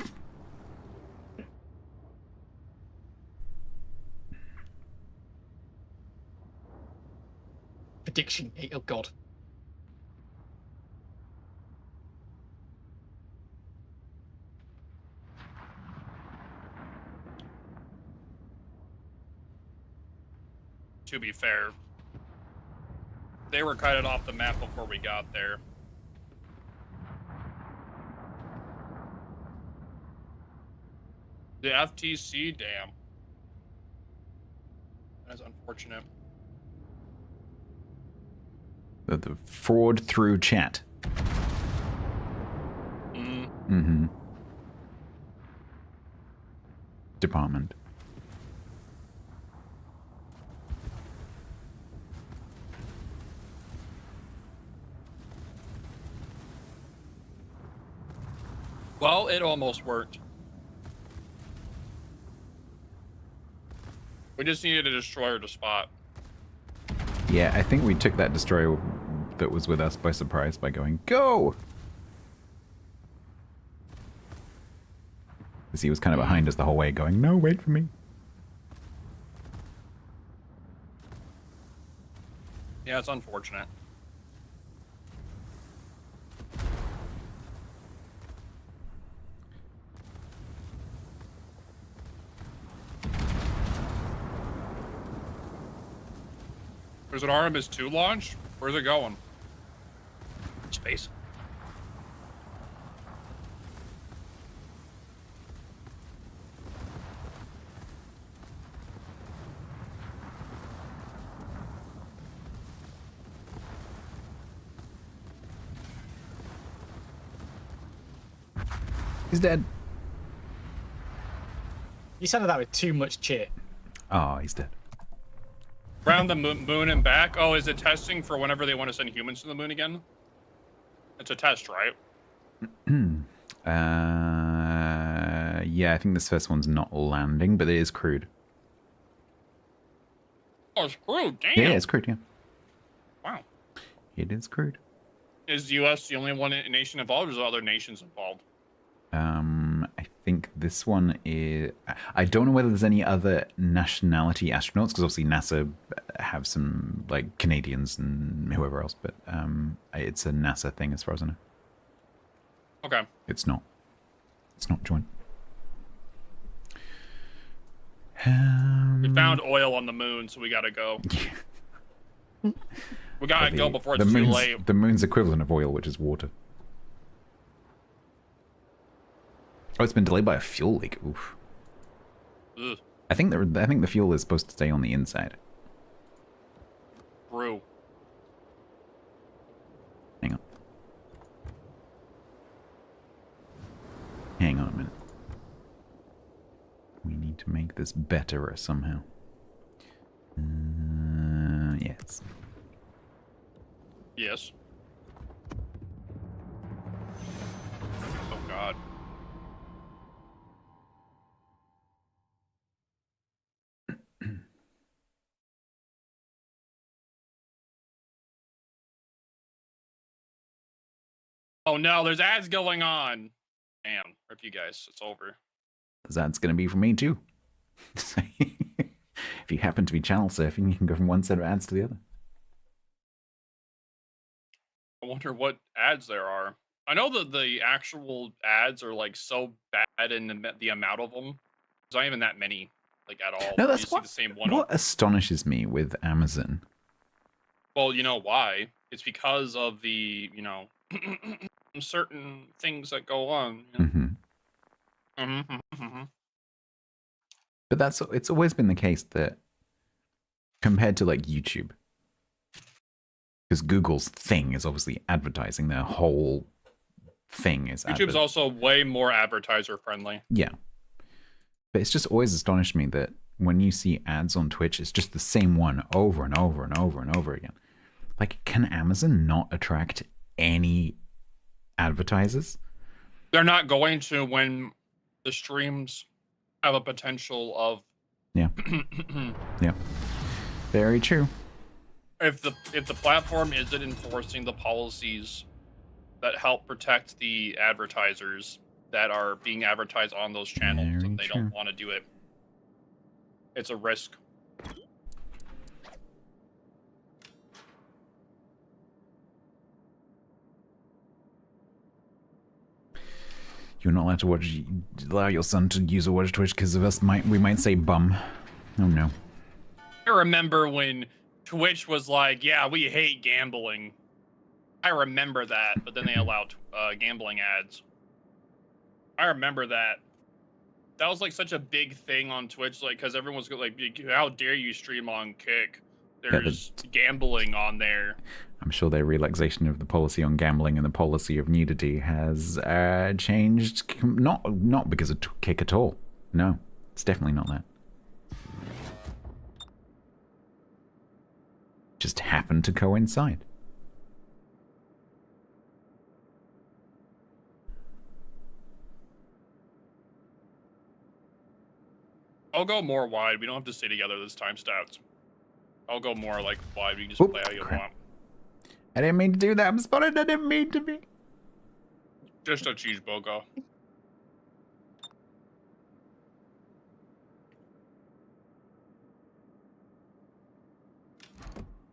Prediction. Oh god. To be fair, they were cut off the map before we got there. The FTC, damn. That's unfortunate. The fraud through chat. Department. Well, it almost worked. We just needed a destroyer to spot. Yeah, I think we took that destroyer that was with us by surprise by going, go! Because he was kind of behind us the whole way going, no, wait for me. Yeah, it's unfortunate. There's an Artemis 2 launch? Where's it going? Space. He's dead. You sounded that with too much cheer. Oh, he's dead. Around the moon and back? Oh, is it testing for whenever they want to send humans to the moon again? It's a test, right? Yeah, I think this first one's not landing, but it is crewed. Oh, it's crewed, damn. Yeah, it's crewed, yeah. Wow. It is crewed. Is the U.S. the only one nation involved, or is there other nations involved? I think this one is... I don't know whether there's any other nationality astronauts, because obviously NASA have some, like, Canadians and whoever else, but it's a NASA thing as far as I know. Okay. It's not. It's not joint. We found oil on the moon, so we gotta go. We gotta go before it's too late. The moon's equivalent of oil, which is water. Oh, it's been delayed by a fuel leak. Oof. Ugh. I think the fuel is supposed to stay on the inside. Brew. Hang on. Hang on a minute. We need to make this better somehow. Yes. Yes. Oh God. Oh no, there's ads going on. Damn, rip you guys, it's over. That's going to be for me too. If you happen to be channel surfing, you can go from one set of ads to the other. I wonder what ads there are. I know that the actual ads are like so bad in the amount of them. There's not even that many, like at all. No, that's you see the same one. What astonishes me with Amazon. Well, you know why? It's because of the, certain things that go on. You know? But it's always been the case that compared to like YouTube, because Google's thing is obviously advertising, their whole thing is YouTube's also way more advertiser friendly. Yeah. But it's just always astonished me that when you see ads on Twitch, it's just the same one over and over and over and over again. Like, can Amazon not attract any advertisers? They're not going to when the streams have a potential of... Yeah. Yeah. Very true. If the platform isn't enforcing the policies that help protect the advertisers that are being advertised on those channels, and they don't want to do it, it's a risk. You're not allowed to allow your son to use or watch Twitch because of us. We might say bum. Oh no. I remember when Twitch was like, yeah, we hate gambling. I remember that, but then they allowed gambling ads. I remember that. That was like such a big thing on Twitch, like, because everyone's like, how dare you stream on Kick? There's gambling on there. I'm sure their relaxation of the policy on gambling and the policy of nudity has changed. Not because of Kick at all. No, it's definitely not that. Just happened to coincide. I'll go more wide. We don't have to stay together this time, Stats. I'll go more like wide. We can just play how you want. I didn't mean to do that. I'm spotted. I didn't mean to be. Just a cheeseburger.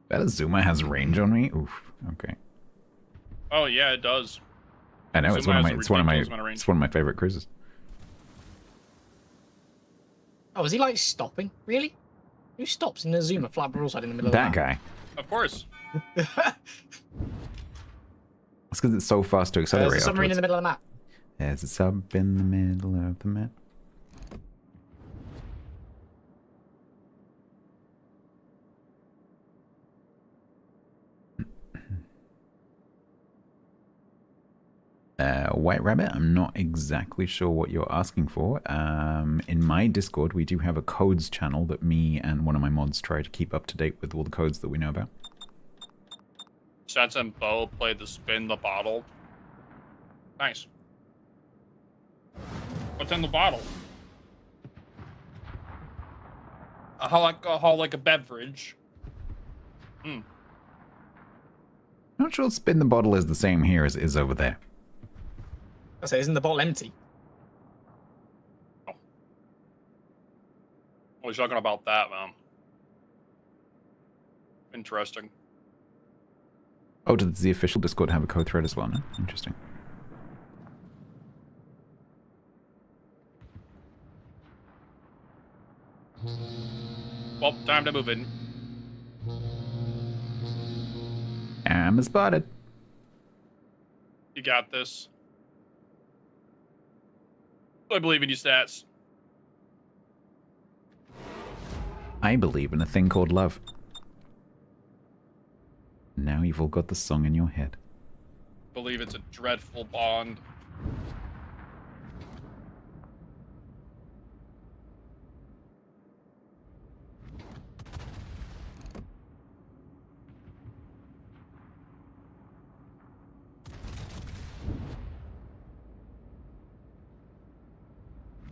That Azuma has range on me. Oof. Okay. Oh yeah, it does. I know. Azuma It's one of my favorite cruises. Oh, is he like stopping? Really? Who stops in the Azuma flat broadside in the middle That of guy. Of course. It's because it's so fast to accelerate. There's a submarine in the middle of the map. There's a sub in the middle of the map. White Rabbit, I'm not exactly sure what you're asking for. In my Discord, we do have a codes channel that me and one of my mods try to keep up to date with all the codes that we know about. Stats and Bo played the spin the bottle. Nice. What's in the bottle? Alcohol like a beverage. Not sure spin the bottle is the same here as it is over there. I say, isn't the bottle empty? Oh. I was talking about that, man. Interesting. Oh, does the official Discord have a code thread as well? No? Interesting. Well, time to move in. I'm spotted. You got this. I believe in you, Stats. I believe in a thing called love. Now you've all got the song in your head. Believe it's a dreadful bond.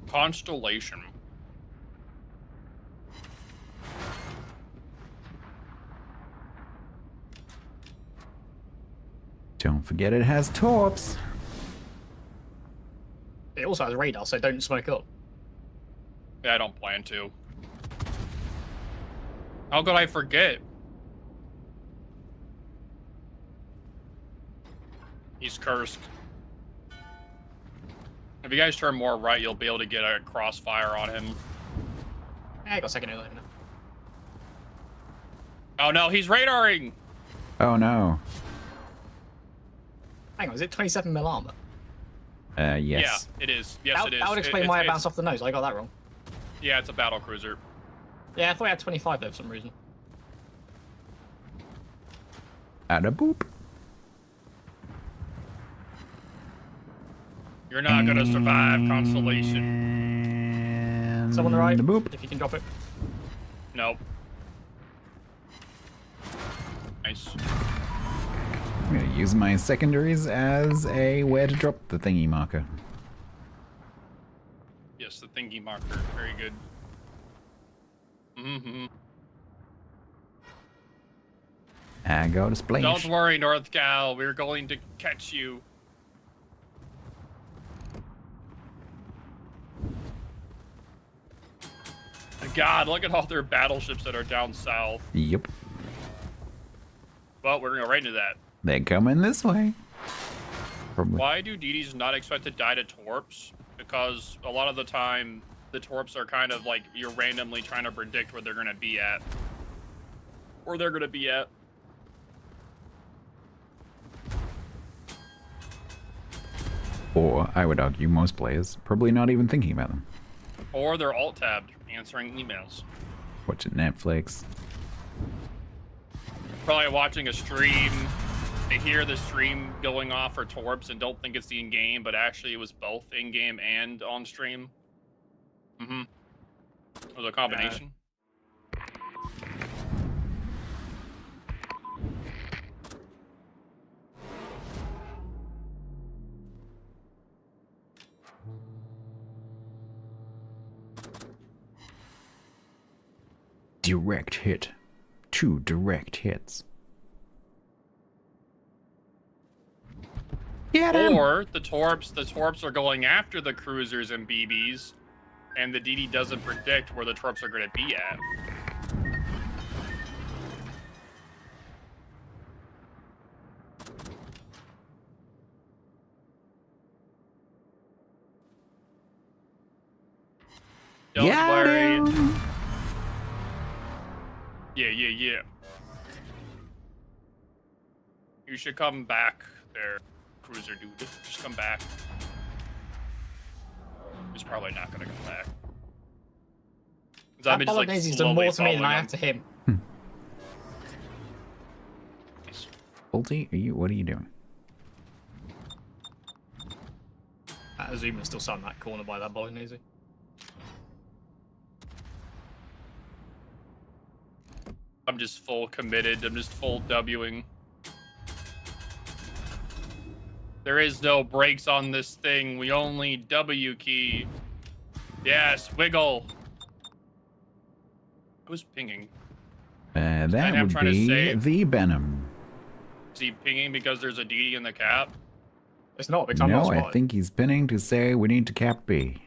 Constellation. Don't forget it has torps. It also has radar, so don't smoke up. Yeah, I don't plan to. How could I forget? He's cursed. If you guys turn more right, you'll be able to get a crossfire on him. I got a second earlier. Oh no, he's radaring! Oh no. Hang on, is it 27 mil armor? Yes. Yeah, it is. Yes, it is. That would explain why I bounced off the nose. I got that wrong. Yeah, it's a battle cruiser. Yeah, I thought I had 25 though for some reason. Add a boop. You're not gonna survive Constellation. And Someone on the right, boop. if you can drop it. Nope. Nice. I'm gonna use my secondaries as a where to drop the thingy marker. Yes, the thingy marker. Very good. Mm-hmm. I got a splash. Don't worry, North Gal. We're going to catch you. God, look at all their battleships that are down south. Yep. Well, we're gonna go right into that. They're coming this way. Probably. Why do DDs not expect to die to torps? Because a lot of the time, the torps are kind of like you're randomly trying to predict where they're gonna be at. Or they're gonna be at. Or, I would argue, most players probably not even thinking about them. Or they're alt-tabbed, answering emails. Watching Netflix. Probably watching a stream. They hear the stream going off for torps and don't think it's the in-game, but actually it was both in-game and on stream. Mm-hmm. It was a combination. Direct hit. 2 direct hits. Or the torps are going after the cruisers and BBs, and the DD doesn't predict where the torps are going to be at. Don't worry. Yeah. You should come back there, cruiser dude. Just come back. He's probably not gonna come back. That Bolognese's done more to me than I have to him. Bolty, what are you doing? That Azuma's still sat in that corner by that Bolognese. I'm just full committed. I'm just full Wing. There is no brakes on this thing. We only W key. Yes, wiggle. Who's pinging? That would be the Benham. Is he pinging because there's a DD in the cap? It's not, because I'm No, not I spotted. think he's pinning to say we need to cap B.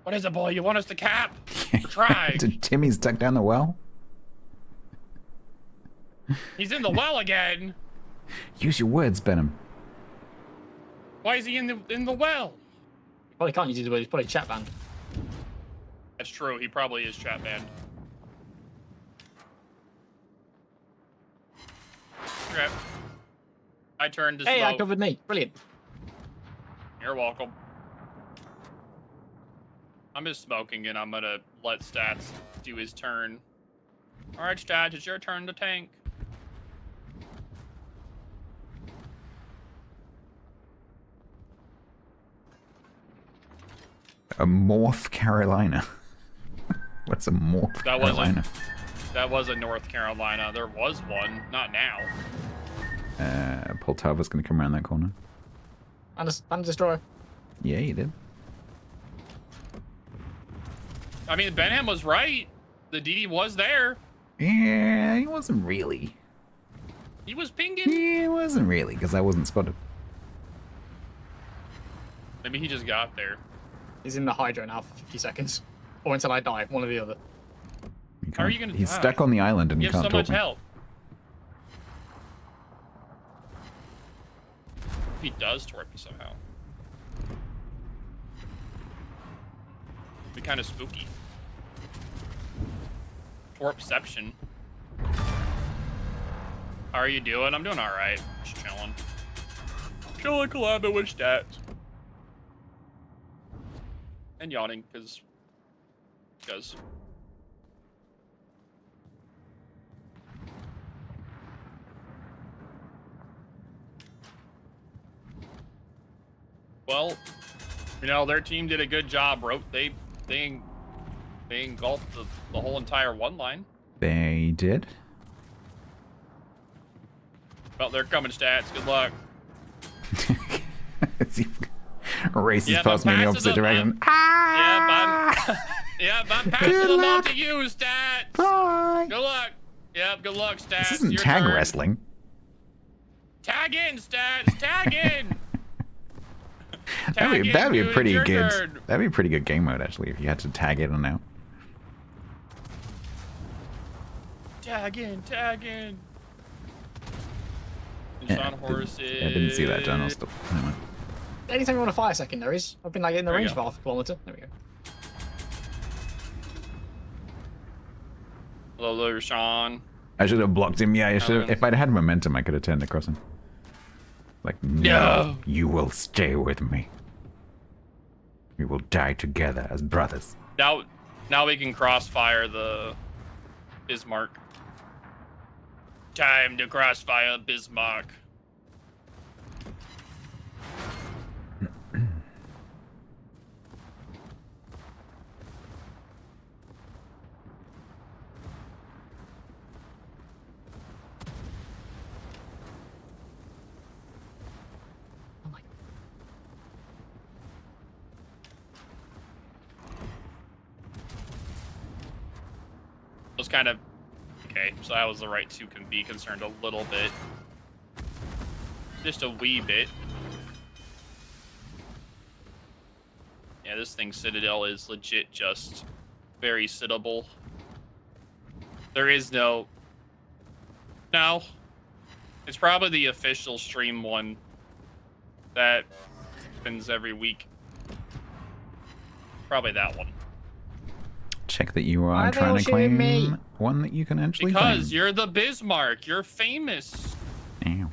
What is it, boy? You want us to cap? Try. Did Timmy's stuck down the well? He's in the well again. Use your words, Benham. Why is he in the well? Probably can't use his word. He's probably chat banned. That's true. He probably is chat banned. Okay. I turned to Hey, smoke. I covered me. Brilliant. You're welcome. I'm just smoking and I'm gonna let Stats do his turn. Alright, Stats, it's your turn to tank. A North Carolina. What's a North Carolina? That was a North Carolina. There was one. Not now. Poltava's gonna come around that corner. And destroyer. Yeah, you did. I mean, Benham was right. The DD was there. Yeah, he wasn't really. He was pinging. He wasn't really, because I wasn't spotted. Maybe he just got there. He's in the Hydro now for 50 seconds. Or until I die, one or the other. How are you gonna He's die? stuck on the island and You he have can't so talk much me. help. He does torp me somehow. Be kind of spooky. Torpception. How are you doing? I'm doing alright. Just chilling. Chilling, collabing with Stats. And yawning, because... Well, you know, their team did a good job, bro. They engulfed the whole entire one line. They did. Well, they're coming, Stats. Good luck. Races past me in the opposite direction. Yep, I'm passing them on to you, Stats. Bye. Good luck. Yep, good luck, Stats. This isn't Your tag turn. wrestling. Tag in, Stats. Tag in. That'd be a dude, pretty your good. turn. That'd be a pretty good game mode actually if you had to tag in and out. Tag in, tag in. Yeah, on horses. I didn't see that, John. I'll stop. Anyway. Anytime you want to fire secondaries, I've been like in the There you range of go. half a kilometer. There we go. Hello, Sean. I should have blocked him. Yeah, I should have. If I'd had momentum, I could have turned across him. Like, no, you will stay with me. We will die together as brothers. Now we can crossfire the Bismarck. Time to crossfire Bismarck. Was kind of okay, so I was the right to be concerned a little bit, just a wee bit. Yeah, this thing Citadel is legit just very sittable. There is no, it's probably the official stream one that happens every week. Probably that one. check that you Why are are they trying all to shooting claim me? one that you can actually Because claim. you're the Bismarck. You're famous. Ow.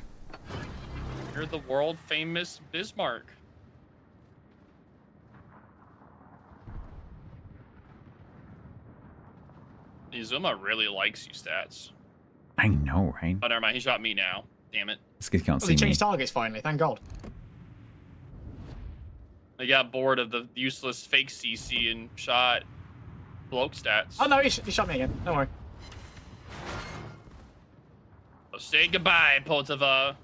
You're the world famous Bismarck. Izuma really likes you, Stats. I know, right? Oh, never mind. He shot me now. Damn it. This kid can't Oh, see they me. changed targets finally. Thank God. I got bored of the useless fake CC and shot bloke Stats. Oh no, he shot me again. Don't worry. So say goodbye, Potava.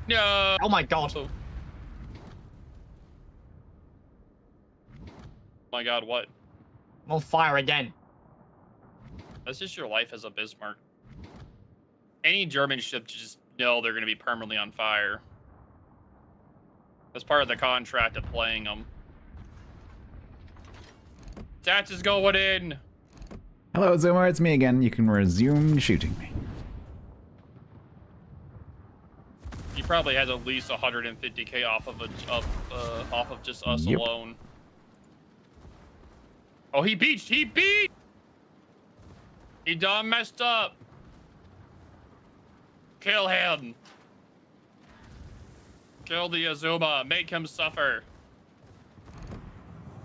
No. Oh my God. Oh my God, what? I'm on fire again. That's just your life as a Bismarck. Any German ship just know they're going to be permanently on fire. That's part of the contract of playing them. Stats is going in. Hello, Zoomer, it's me again. You can resume shooting me. He probably has at least 150k off of just us Yep. alone. Oh, he beached! He beat! He done messed up. Kill him. Kill the Azuma. Make him suffer.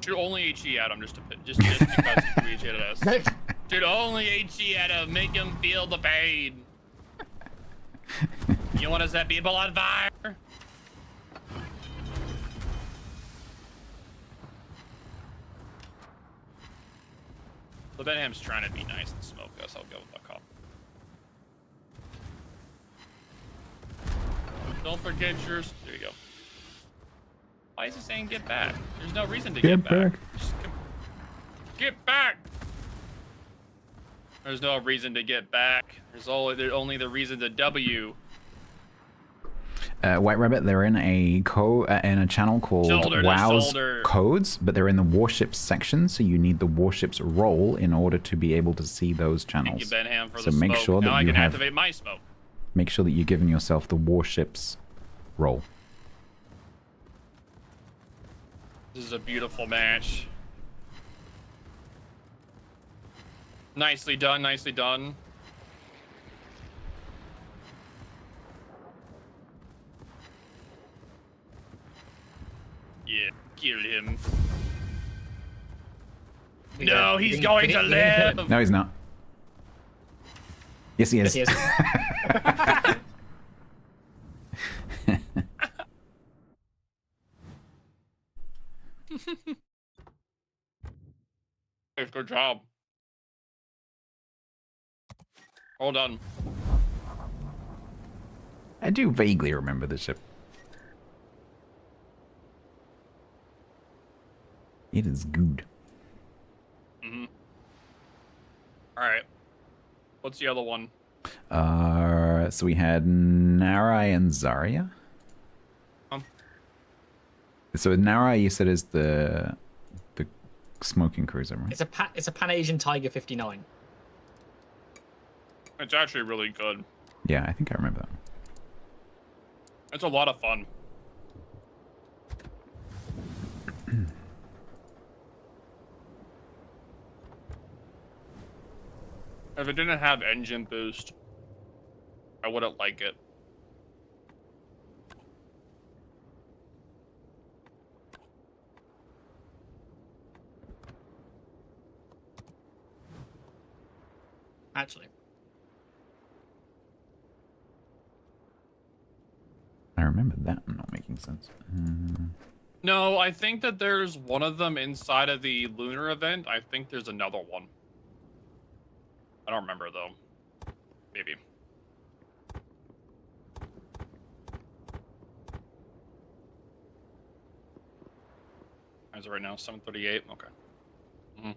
Shoot only HE at him just because he threw HE at us. Shoot only HE at him. Make him feel the pain. You want to set people on fire? The Benham's trying to be nice and smoke us. I'll go with the cop. Don't forget yours. There you go. Why is he saying get back? There's no reason to get back. Just get back. There's no reason to get back. There's only the reason to W. White Rabbit, they're in a channel called Shoulder to WoW's shoulder. Codes, but they're in the Warships section, so you need the Warships role in order to be able to see those channels. Thank you, Benham, for So the make smoke. sure that now I you can have activate my smoke. make sure that you're giving yourself the Warships role. This is a beautiful match. Nicely done, nicely done. Yeah, kill him. No, he's going to live. No, he's not. Yes, he is. Yes, he Good job. Well done. I do vaguely remember the ship. It is good. Mm-hmm. All right. What's the other one? So we had Narai and Zarya. So Narai, you said, is the smoking cruiser, right? It's a Pan Asian Tiger 59. It's actually really good. Yeah, I think I remember that. It's a lot of fun. If it didn't have engine boost, I wouldn't like it. Actually. I remember that not making sense. No, I think that there's one of them inside of the lunar event. I think there's another one. I don't remember though. Maybe. As of right now, 7:38. Okay. Mm-hmm.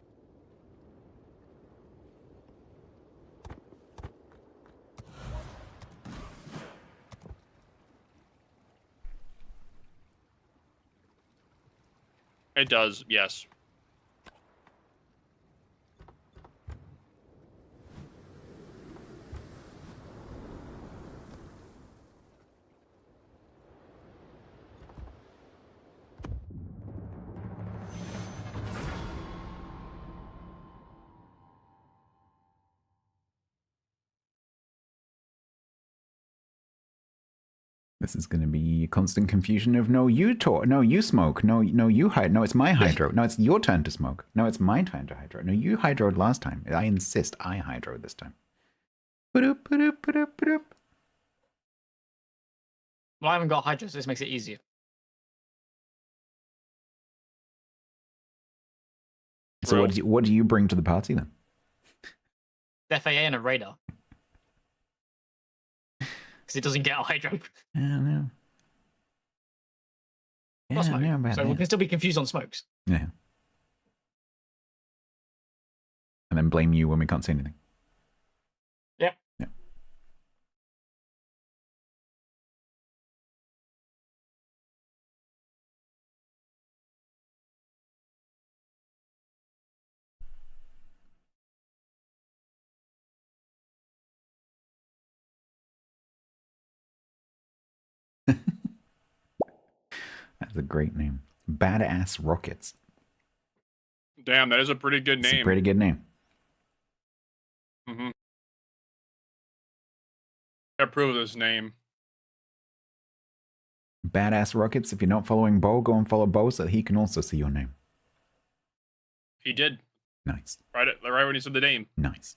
It does, yes. This is going to be constant confusion of no, you talk, no, you smoke, no, you hide, no, it's my hydro, no, it's your turn to smoke, no, it's my turn to hydro, no, you hydroed last time. I insist, I hydro this time. Well, I haven't got hydro, so this makes it easier. So what do you bring to the party then? FAA and a radar. Because it doesn't get a hydro. I don't know. Plus smoke. about So we can still be confused on smokes. Yeah. And then blame you when we can't say anything. Yep. Yeah. That's a great name. Badass Rockets. Damn, that is a pretty good It's name. a pretty good name. Mm-hmm. I approve of this name. Badass Rockets. If you're not following Bo, go and follow Bo so that he can also see your name. He did. Nice. Right when he said the name. Nice.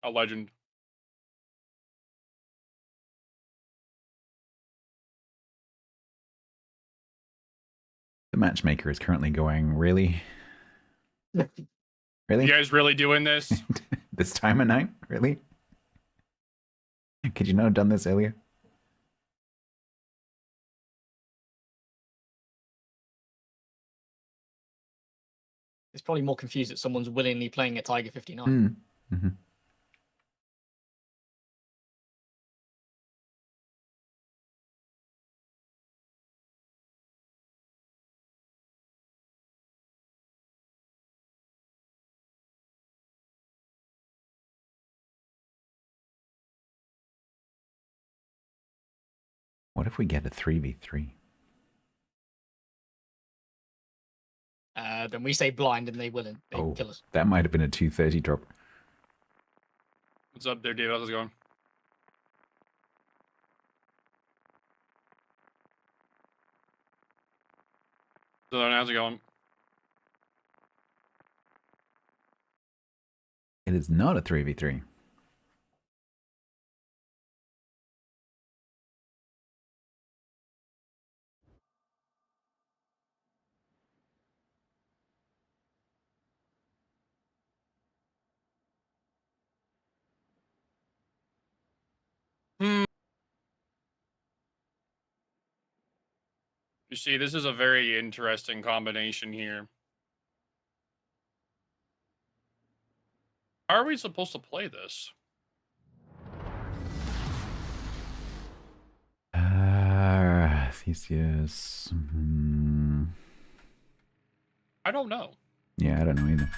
A legend. The matchmaker is currently going, really? Really? You guys really doing this? This time of night? Really? Could you not have done this earlier? It's probably more confused that someone's willingly playing a Tiger 59. Mm-hmm. What if we get a 3v3? Then we say blind and they willing. They kill us. That might have been a 230 drop. What's up there, Dave? How's it going? So how's it going? It is not a 3v3. You see, this is a very interesting combination here. How are we supposed to play this? Theseus. I don't know. Yeah, I don't know either.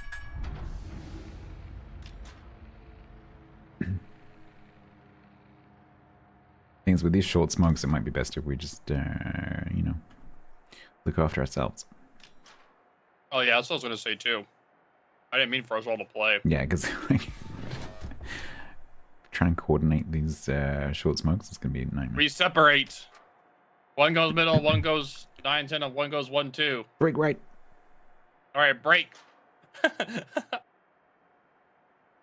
Things with these short smokes, it might be best if we just, you know, look after ourselves. Oh yeah, that's what I was gonna say too. I didn't mean for us all to play. Yeah, because try and coordinate these short smokes, it's gonna be a nightmare. We separate. One goes middle, one goes 9-10, and one goes 1-2. Break right. All right, break.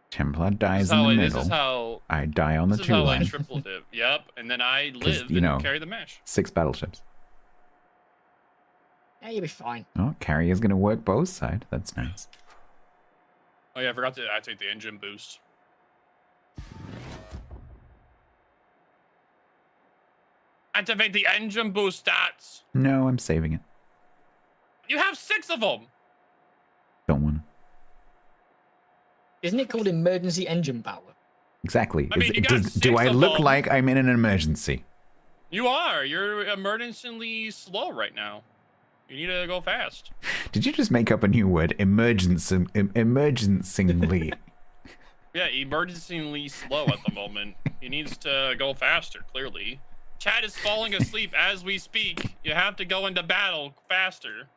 Templar dies in the middle. This is how I die on the this is 2 how line. I tripled it. Yep, and then I live and carry the match. 6 battleships. Yeah, you'll be fine. Oh, carry is going to work both sides. That's nice. Oh yeah, I forgot to activate the engine boost. Activate the engine boost stats. No, I'm saving it. You have 6 of them. Don't want to. Isn't it called emergency engine power? Exactly. I mean, you got do I 6 of look them. like I'm in an emergency? You are. You're emergencyly slow right now. You need to go fast. Did you just make up a new word? Emergencingly. Yeah, emergencyly slow at the moment. He needs to go faster, clearly. Chad is falling asleep as we speak. You have to go into battle faster.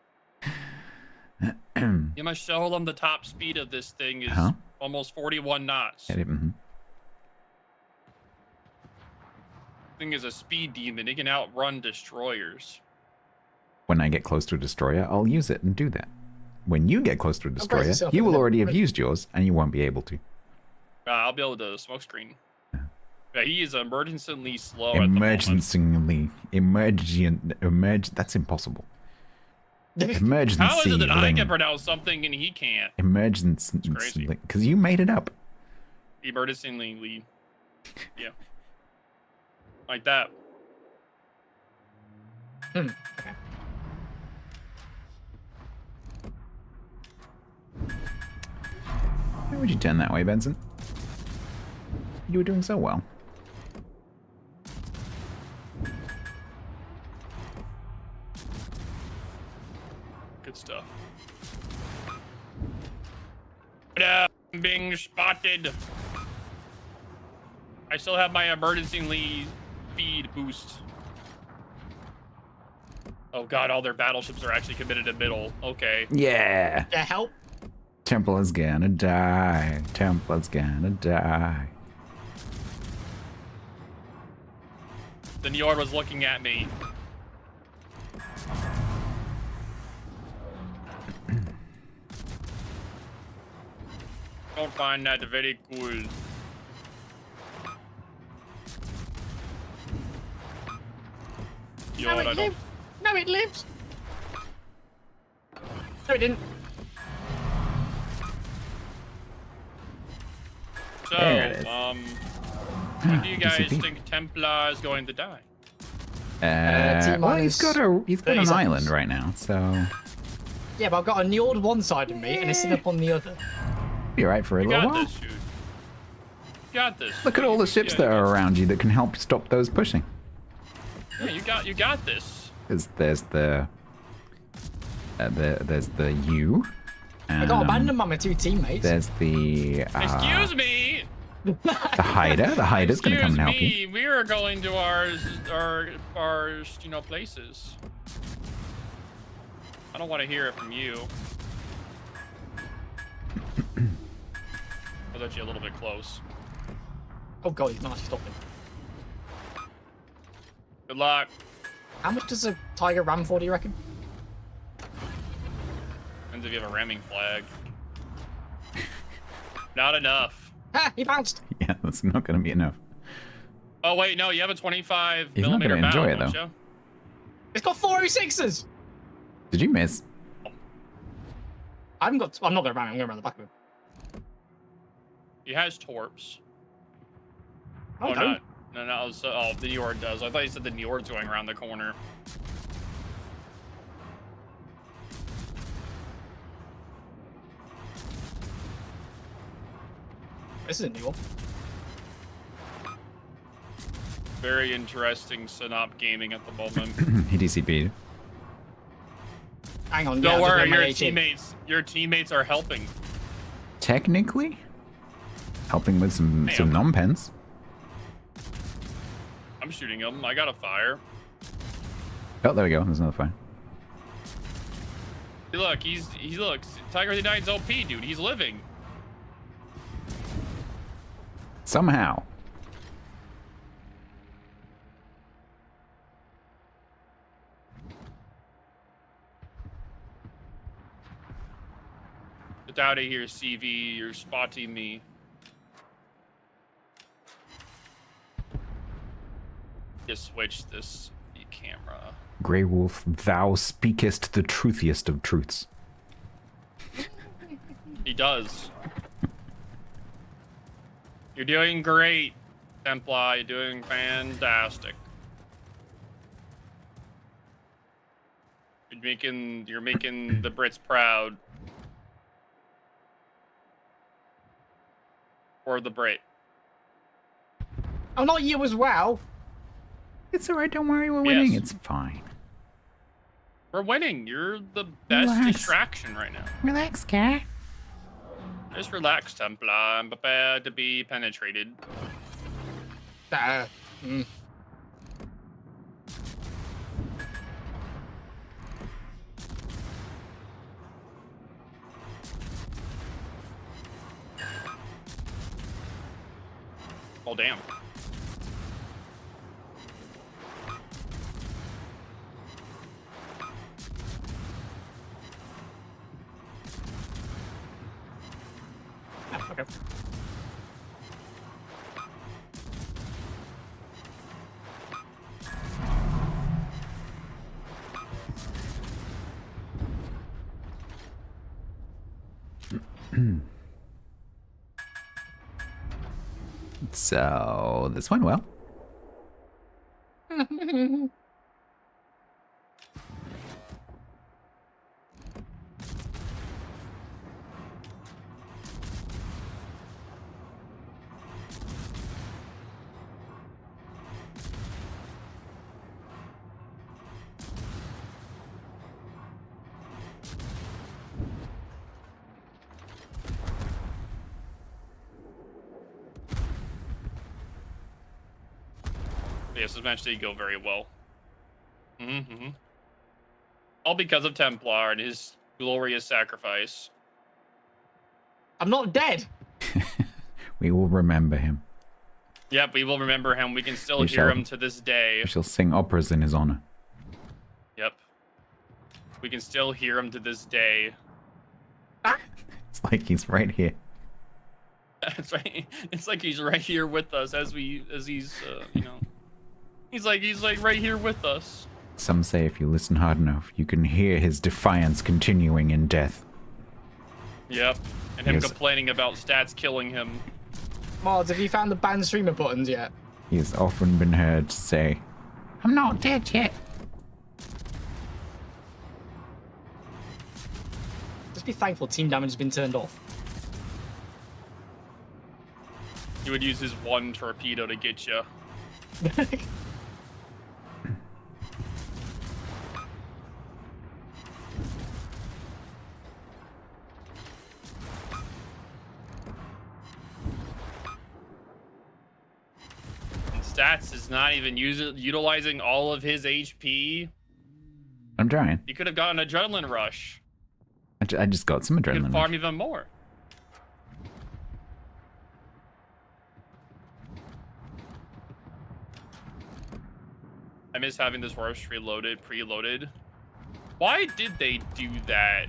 You must show them the top speed of this thing is almost 41 knots. Mm-hmm. thing is a speed demon. It can outrun destroyers. When I get close to a destroyer, I'll use it and do that. When you get close to a destroyer, yourself you in will the already have middle. used yours, and you won't be able to. I'll be able to smoke screen. Yeah, he is emergently slow at the moment. That's impossible. Emergency. How is it that I can pronounce something and he can't? Emergency. Because you made it up. Emergency. Yeah. Like that. Okay. Why would you turn that way, Benson? You were doing so well. Good stuff. I'm being spotted. I still have my emergency speed boost. Oh god, all their battleships are actually committed to middle. Okay. Yeah. Yeah, help. Templa's gonna die. Templa's gonna die. The Njord was looking at me. Don't find that very cool. No, it lives. No, it lives. No, it didn't. So, There it is. when do you guys DCP. think Templar is going to die? Well, he's got an 30 island seconds. right now, so Yeah, but I've got a Njord one side of me and a Sin on the other. be alright for a You little got while. this, dude. You got this. Look at all the ships that are around you that can help stop those pushing. Yeah, you got this. There's the U. I got abandoned by my two teammates. There's the Excuse me. the hider. The hider's gonna come and help you. Excuse me, we are going to our places. I don't want to hear it from you. I thought you a little bit close. Oh god, he's not actually stopping. Good luck. How much does a Tiger ram for, do you reckon? Depends if you have a ramming flag. Not enough. Ah, he bounced. Yeah, that's not gonna be enough. Oh wait, no, you have a 25 He's not millimeter gonna enjoy battle, it, don't you? It's got 406s. Did you miss? I'm not gonna ram him. I'm gonna ram the back of him. He has torps. Oh, Oh, no. not. No, so, the Njord does. I thought you said the Njord's going around the corner. This is a new one. Very interesting Synop gaming at the moment. He DCP'd. Hang on. Don't yeah, worry, my your HE. teammates are helping. Technically, helping with some non-pens. I'm shooting him. I got a fire. Oh, there we go. There's another fire. Hey, look, he looks. Tiger 39's OP, dude. He's living. Somehow. Get out of here, CV. You're spotting me. Just switch this camera. Grey Wolf, thou speakest the truthiest of truths. He does. You're doing great, Templar. You're doing fantastic. You're making the Brits proud. Or the Brit. Oh, not you as well. It's alright, don't worry, we're winning. Yes. It's fine. We're winning. You're the best Relax. distraction right now. Relax, cat. Just relax, Templar. I'm prepared to be penetrated. Oh, damn. Okay. So this went well. Yes, this match did go very well. All because of Templar and his glorious sacrifice. I'm not dead. We will remember him. Yep, we will remember him. We can still We hear shall. him to this day. We shall sing operas in his honor. Yep. We can still hear him to this day. It's like he's right here. That's right. It's like he's right here with us as he's, you know, he's like right here with us. Some say if you listen hard enough, you can hear his defiance continuing in death. Yep. And him Yes. complaining about stats killing him. Mods, have you found the ban streamer buttons yet? He has often been heard to say, "I'm not dead yet." Just be thankful team damage has been turned off. He would use his one torpedo to get you. Stats is not even utilizing all of his HP. I'm trying. He could have gotten an adrenaline rush. I just got some He could adrenaline. farm even more. I miss having this horse preloaded. Why did they do that?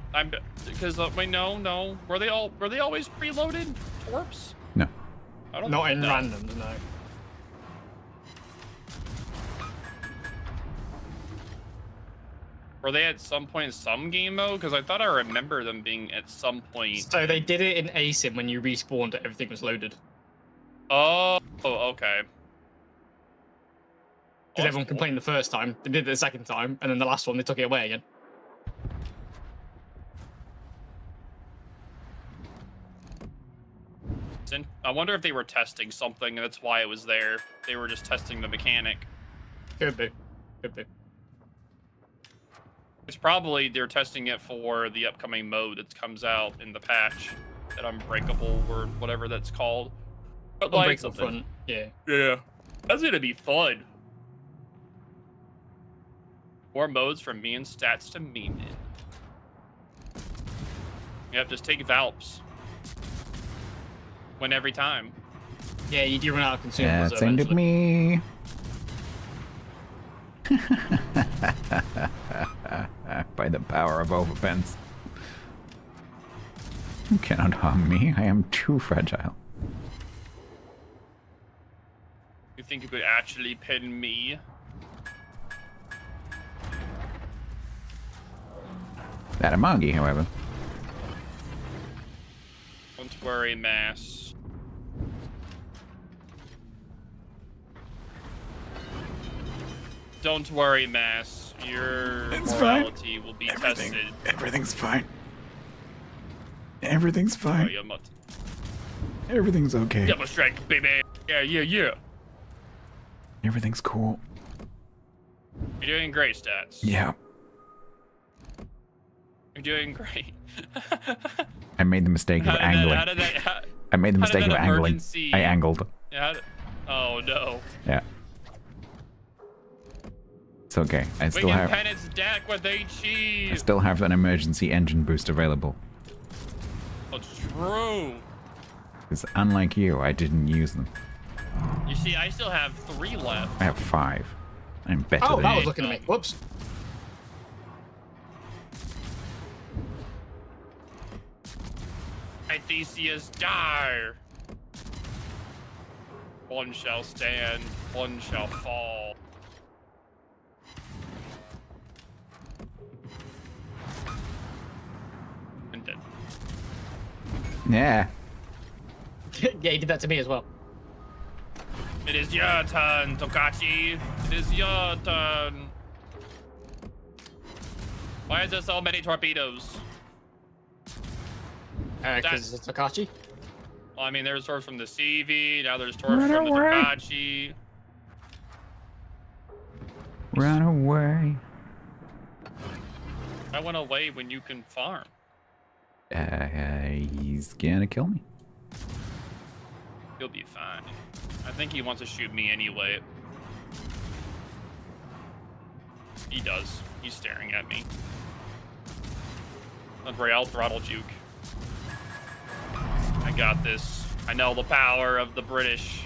Because wait, no. Were they always preloaded torps? No. I don't Not think in so. randoms, no. Were they at some point in some game mode? Because I thought I remember them being at some point. So they did it in ASIM when you respawned, everything was loaded. Oh, okay. Because everyone complained the first time, they did it the second time, and then the last one they took it away again. I wonder if they were testing something, and that's why it was there. They were just testing the mechanic. Could be. Could be. It's probably they're testing it for the upcoming mode that comes out in the patch, that Unbreakable or whatever that's called. But like Unbreakable Front, yeah. Yeah, that's gonna be fun. More modes from me and stats to meme it. Yep, just take Valps. Win every time. Yeah, you do run out of consumables. That's aimed at me. By the power of overpens. You cannot harm me. I am too fragile. You think you could actually pin me? That Amagi, however. Don't worry, Mass. Don't worry, Mass. Your morality will be tested. Everything's fine. Everything's Oh, fine. yeah, I'm not- Everything's okay. Double strike, baby. Yeah. Everything's cool. You're doing great, stats. Yeah. You're doing great. I made the mistake of angling. I made the how did mistake of that angling. emergency- I angled. Oh no. Yeah. It's okay. I We still can have pen its deck with HE. an emergency engine boost available. It's true. Because unlike you, I didn't use them. You see, I still have 3 left. I have 5. I'm better Oh, than that you. was looking at me. Whoops. My Theseus, die! One shall stand, one shall fall. And dead. Yeah. Yeah, he did that to me as well. It is your turn, Tokachi. It is your turn. Why is there so many torpedoes? Because it's Tokachi. Well, I mean, there's torps from the CV, now there's torps from the Tokachi. Run away. I went away when you can farm. He's gonna kill me. You'll be fine. I think he wants to shoot me anyway. He does. He's staring at me. Don't worry, I'll throttle juke. I got this. I know the power of the British.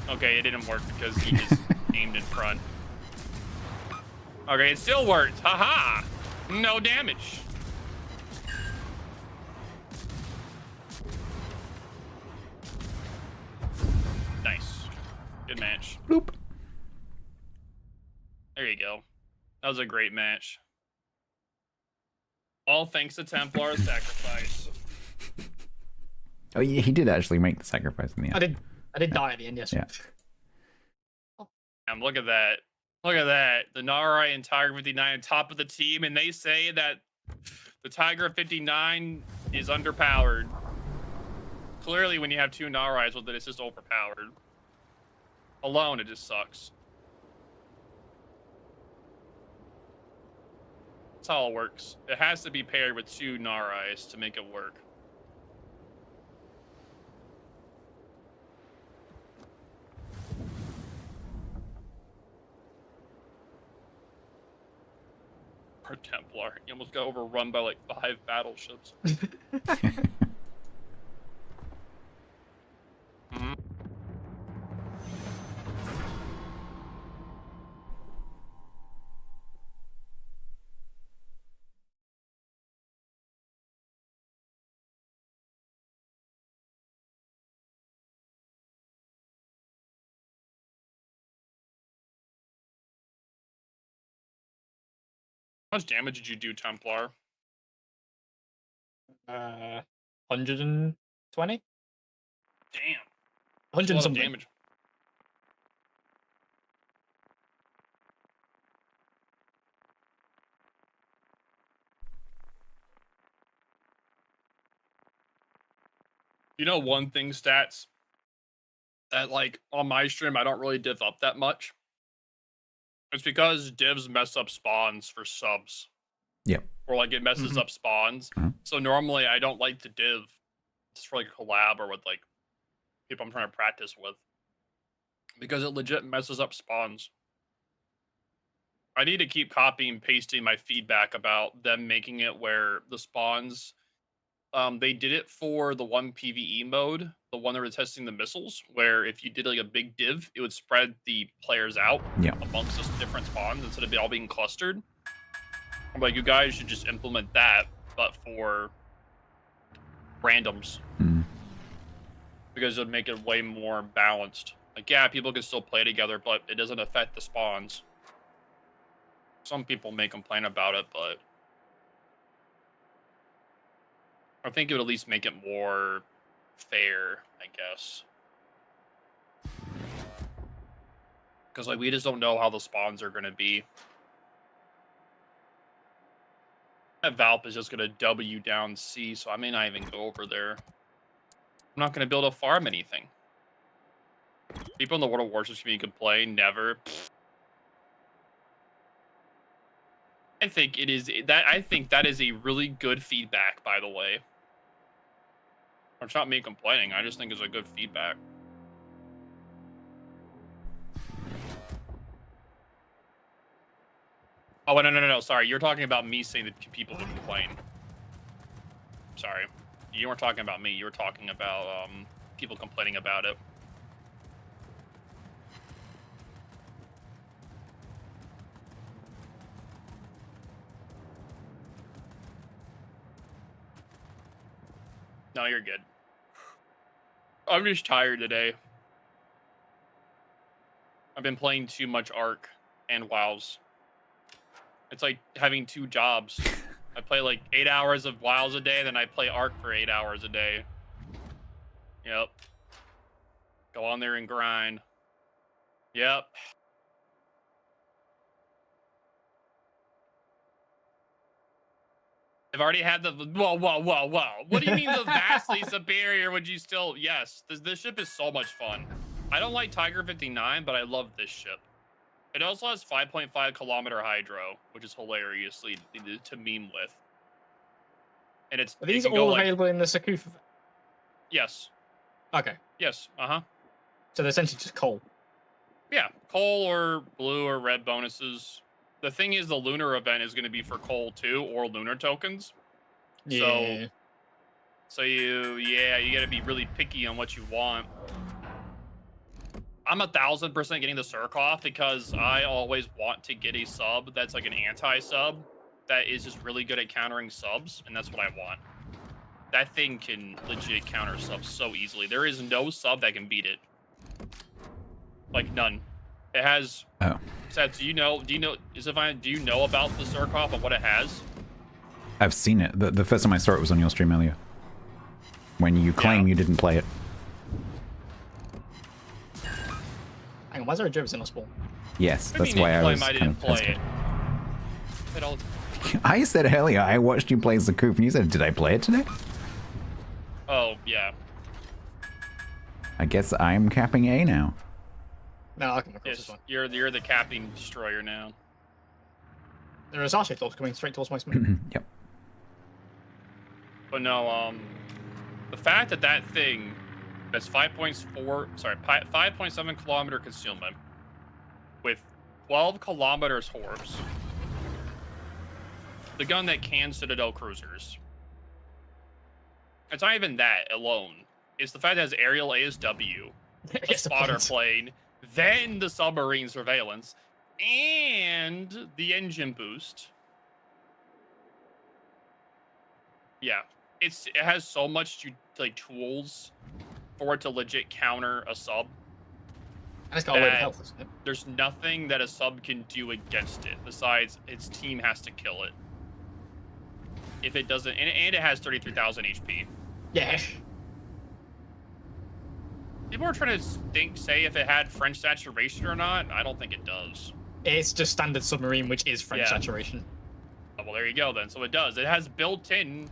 Okay, it didn't work because he just aimed in front. Okay, it still worked. Haha! No damage. Nice. Good match. Bloop. There you go. That was a great match. All thanks to Templar's sacrifice. Oh, yeah, he did actually make the sacrifice in the end. I did die at the end, yes. Yeah. Look at that. Look at that. The Narai and Tiger 59 on top of the team, and they say that the Tiger 59 is underpowered. Clearly, when you have two Narais with it, it's just overpowered. Alone, it just sucks. That's how it works. It has to be paired with two Narais to make it work. Poor Templar. He almost got overrun by like 5 battleships. How much damage did you do, Templar? 120? Damn. 100 Lot of something. damage. You know one thing, Stats, that like on my stream I don't really div up that much? It's because divs mess up spawns for subs. Yep. Or like it messes up spawns. So normally I don't like to div just for like a collab or with like people I'm trying to practice with. Because it legit messes up spawns. I need to keep copying and pasting my feedback about them making it where the spawns, they did it for the one PvE mode, the one that was testing the missiles, where if you did like a big div, it would spread the players out amongst the different spawns instead of it all being clustered. I'm like, you guys should just implement that, but for randoms. Because it would make it way more balanced. Like, yeah, people can still play together, but it doesn't affect the spawns. Some people may complain about it, but I think it would at least make it more fair, I guess. Because, like, we just don't know how the spawns are going to be. That Valp is just going to W down C, so I may not even go over there. I'm not going to build a farm anything. People in the World of Warships community could play. Never. I think it is that. I think that is a really good feedback, by the way. It's not me complaining. I just think it's a good feedback. Oh, no. Sorry. You're talking about me saying that people would complain. Sorry. You weren't talking about me. You were talking about people complaining about it. No, you're good. I'm just tired today. I've been playing too much Ark and WoWs. It's like having 2 jobs. I play like 8 hours of WoWs a day, then I play Ark for 8 hours a day. Yep. Go on there and grind. Yep. I've already had the whoa. What do you mean the vastly superior? Would you still? Yes, this ship is so much fun. I don't like Tiger 59, but I love this ship. It also has 5.5 kilometer hydro, which is hilariously to meme with. And it's Are these all available in the Sakuf? Yes. Okay. Yes. So they're essentially just coal. Yeah, coal or blue or red bonuses. The thing is, the lunar event is going to be for coal too, or lunar tokens. Yeah. So you got to be really picky on what you want. I'm 1000% getting the Surkoff because I always want to get a sub that's like an anti-sub that is just really good at countering subs, and that's what I want. That thing can legit counter subs so easily. There is no sub that can beat it. Like none. It has. Oh. Seth, do you know about the Surkoff and what it has? I've seen it. The first time I saw it was on your stream earlier. When you claim you didn't play it. Hang on, why is there a Jefferson on spawn? Yes, that's why I was kind of pissed. I said earlier, I watched you play Zakoof, and you said, did I play it today? Oh, yeah. I guess I'm capping A now. No, I can across this one. You're the capping destroyer now. There are Starship thoughts coming straight towards my smoke. Yep. But no, the fact that thing has 5.7 kilometer concealment with 12 kilometers horse, the gun that can Citadel cruisers. It's not even that alone. It's the fact that it has aerial ASW, a spotter plane, then the submarine surveillance, and the engine boost. Yeah, it has so much tools for it to legit counter a sub. And it's got a way of health, isn't it? There's nothing that a sub can do against it besides its team has to kill it. If it doesn't, and it has 33,000 HP. Yeah. People are trying to say if it had French saturation or not. I don't think it does. It's just standard submarine, which is French saturation. Oh, well, there you go then. So it does. It has built-in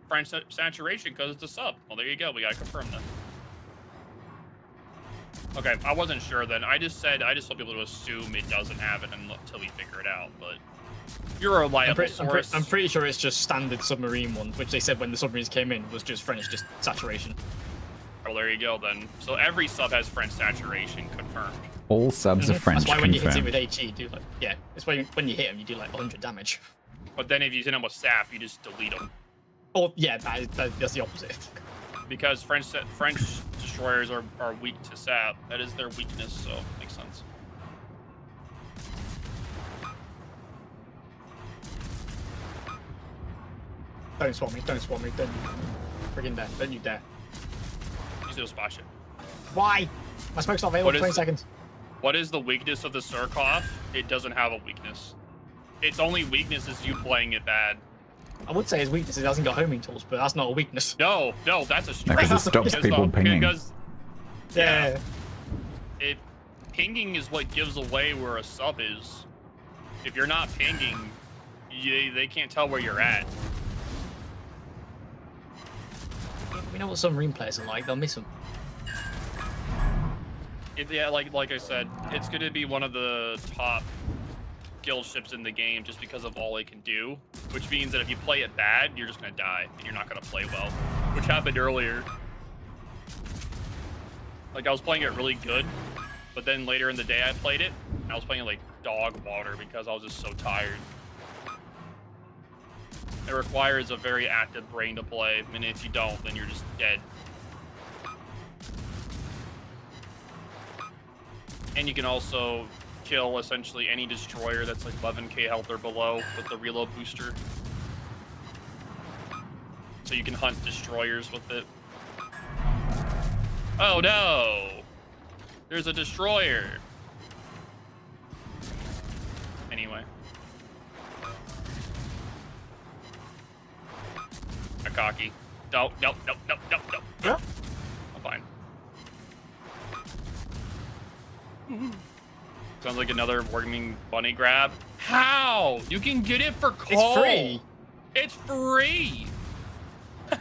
French saturation because it's a sub. Well, there you go. We gotta confirm that. Okay, I wasn't sure then. I just want people to assume it doesn't have it until we figure it out. But you're a reliable source. I'm pretty sure it's just standard submarine one, which they said when the submarines came in was just French, just saturation. Well, there you go then. So every sub has French saturation confirmed. All subs are French. That's why when you hit it confirmed. with HE, you do like it's why when you hit them, you do like 100 damage. But then if you hit them with SAP, you just delete them. Oh yeah, that's the opposite. Because French destroyers are weak to SAP. That is their weakness, so it makes sense. Don't swap me, don't friggin' dare, don't you dare. Use it to spot shit. Why? My smoke's not available for 20 seconds. What is the weakness of the Surkoff? It doesn't have a weakness. Its only weakness is you playing it bad. I would say his weakness is it hasn't got homing tools, but that's not a weakness. No, that's a strength. Because it stops people pinging. Yeah. Pinging is what gives away where a sub is. If you're not pinging, they can't tell where you're at. We know what submarine players are like. They'll miss them. Like I said, it's going to be one of the top guild ships in the game just because of all it can do. Which means that if you play it bad, you're just going to die. And you're not going to play well. Which happened earlier. Like, I was playing it really good. But then later in the day, I played it. And I was playing it like dog water because I was just so tired. It requires a very active brain to play, and if you don't, then you're just dead. And you can also kill essentially any destroyer that's like 11k health or below with the reload booster. so you can hunt destroyers with it. Oh no! There's a destroyer. Anyway. A cocky. Nope. I'm fine. Sounds like another working bunny grab. How? You can get it for coal. It's free. It's free.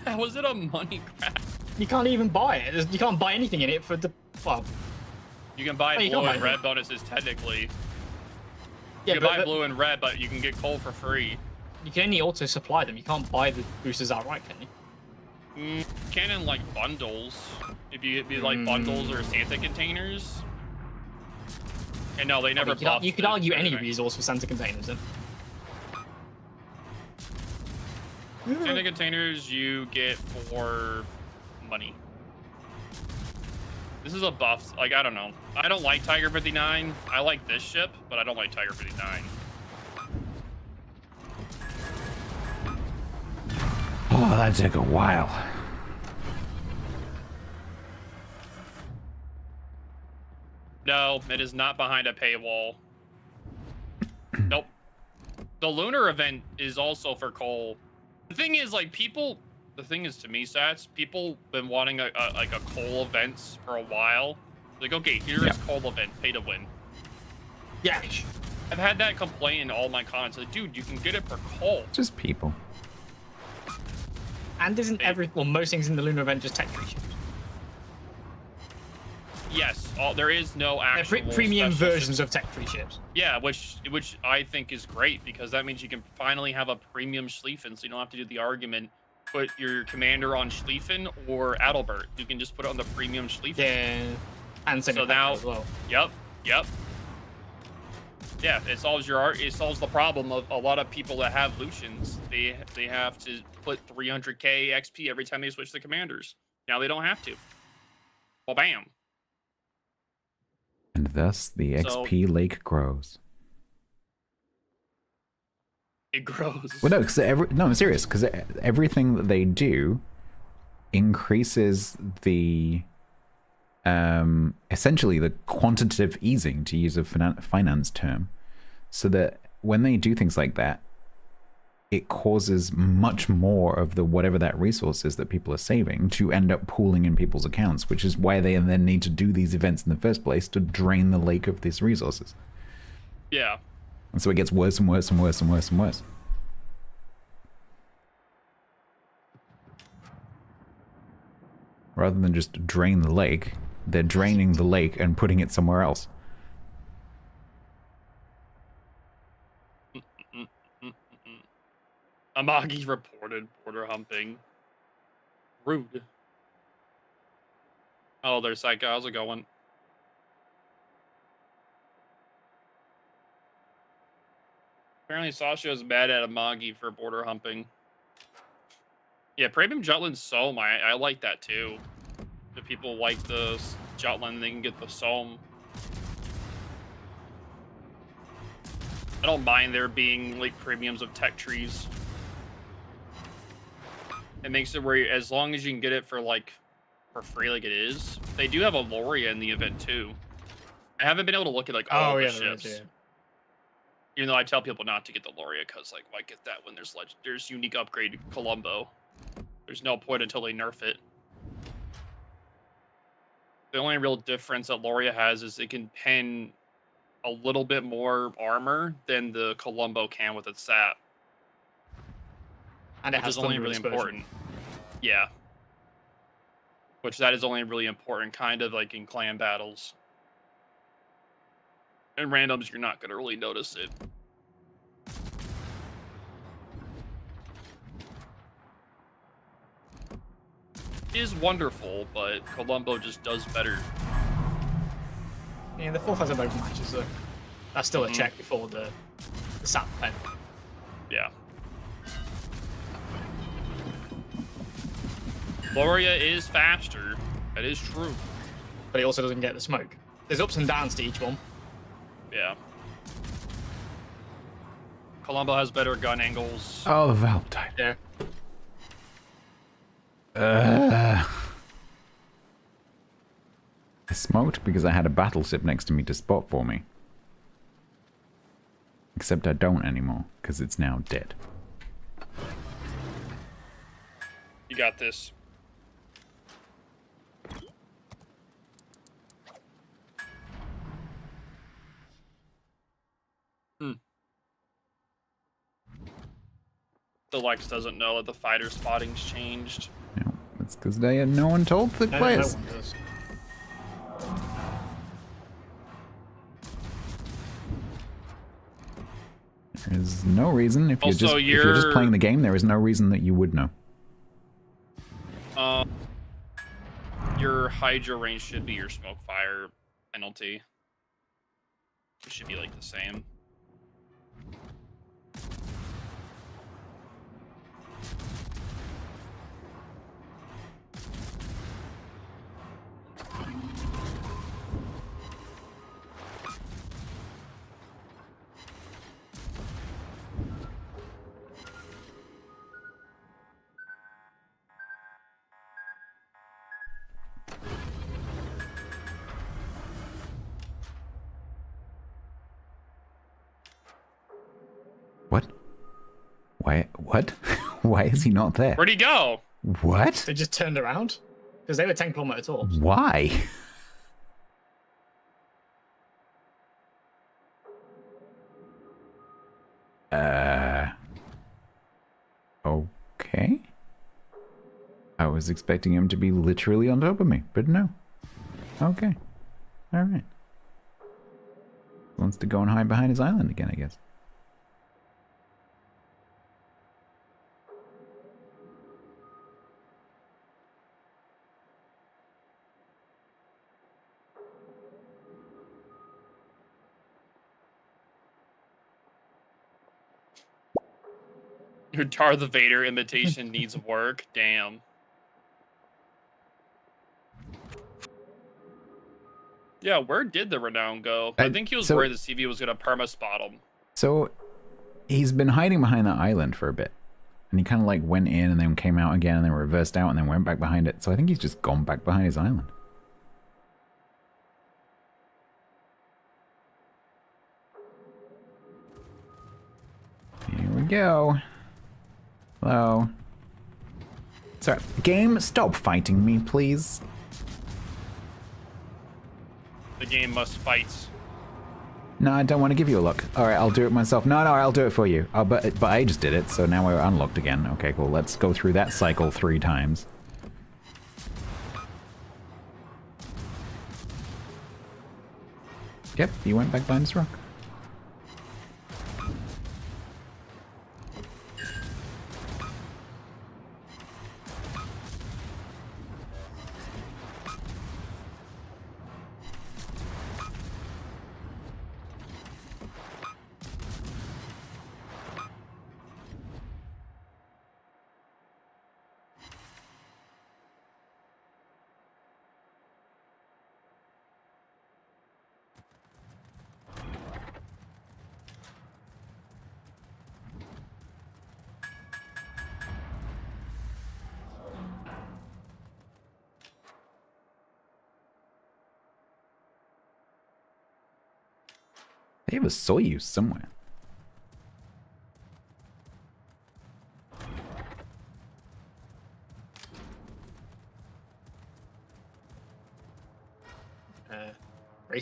How is it a money grab? You can't even buy it. You can't buy anything in it for the... Well, you can buy you blue can't and buy red bonuses, technically. Yeah, you can buy blue and red, but you can get coal for free. You can only auto-supply them. You can't buy the boosters outright, can you? Can in, like, bundles. If you get, like, bundles or Santa containers. And no, they never buff. You could argue any resource for Santa containers, then. Santa containers you get for money. This is a buff. Like, I don't know. I don't like Tiger 59. I like this ship, but I don't like Tiger 59. Oh, that took a while. No, it is not behind a paywall. Nope. The lunar event is also for coal. The thing is, like, the thing is, to me, Stats, people been wanting a coal events for a while. Like, okay, here is coal event, pay to win. Yeah. I've had that complaint in all my comments. Like, dude, you can get it for coal. Just people. And isn't most things in the lunar event just tech tree ships? Yes, there is no actual premium special versions of tech tree ships. Yeah, which I think is great, because that means you can finally have a premium Schlieffen, so you don't have to do the argument, put your commander on Schlieffen or Adalbert. You can just put it on the premium Schlieffen. Yeah, and so now, as well. Yep. Yeah, it solves the problem of a lot of people that have Lucians. They have to put 300k XP every time they switch the commanders. Now they don't have to. Well, bam. And thus the XP lake grows. It grows. Well, no, because I'm serious. Because everything that they do increases the essentially the quantitative easing, to use a finance term, so that when they do things like that, it causes much more of the whatever that resource is that people are saving to end up pooling in people's accounts, which is why they then need to do these events in the first place, to drain the lake of these resources. Yeah. And so it gets worse and worse and worse and worse and worse. Rather than just drain the lake, they're draining the lake and putting it somewhere else. Amagi reported border humping. Rude. Oh, there's Psycho. How's it going? Apparently Sasha is mad at Amagi for border humping. Yeah, Premium Jutland Sohm, I like that too. If people like the Jutland, they can get the Sohm. I don't mind there being like premiums of tech trees. It makes it where, as long as you can get it for free like it is. They do have a Loria in the event too. I haven't been able to look at all the ships. Even though I tell people not to get the Loria, because why get that when there's unique upgrade Colombo. There's no point until they nerf it. The only real difference that Loria has is it can pen a little bit more armor than the Colombo can with its SAP. And it has only really important. Yeah. Which that is only really important kind of in clan battles. In randoms, you're not going to really notice it. It is wonderful, but Colombo just does better. Yeah, the 4,000 open matches, though. That's still a check before the SAP pen. Yeah. Loria is faster. That is true. But he also doesn't get the smoke. There's ups and downs to each one. Yeah. Colombo has better gun angles. Oh, the Valve died. Yeah. I smoked because I had a battleship next to me to spot for me. Except I don't anymore, because it's now dead. You got this. The Lex doesn't know that the fighter spotting's changed. No, that's because no one told the players. No one does. There's no reason if Also, if you're just playing the game. There is no reason that you would know. Your Hydra range should be your smoke fire penalty. It should be like the same. What? Why? What? Why is he not there? Where'd he go? What? They just turned around because they were 10 kilometer tops. Why? Okay. I was expecting him to be literally on top of me, but no. Okay. All right. Wants to go and hide behind his island again, I guess. Your Darth Vader imitation needs work. Damn. Yeah, where did the Renown go? I think he was worried the CV was going to perma-spot him. So, he's been hiding behind that island for a bit. And he kind of like went in and then came out again and then reversed out and then went back behind it. So I think he's just gone back behind his island. Here we go. Hello. Sorry, game, stop fighting me, please. The game must fight. No, I don't want to give you a look. All right, I'll do it myself. No, I'll do it for you. Oh, but I just did it, so now we're unlocked again. Okay, cool. Let's go through that cycle 3 times. Yep, you went back behind this rock. They have a Soyuz somewhere.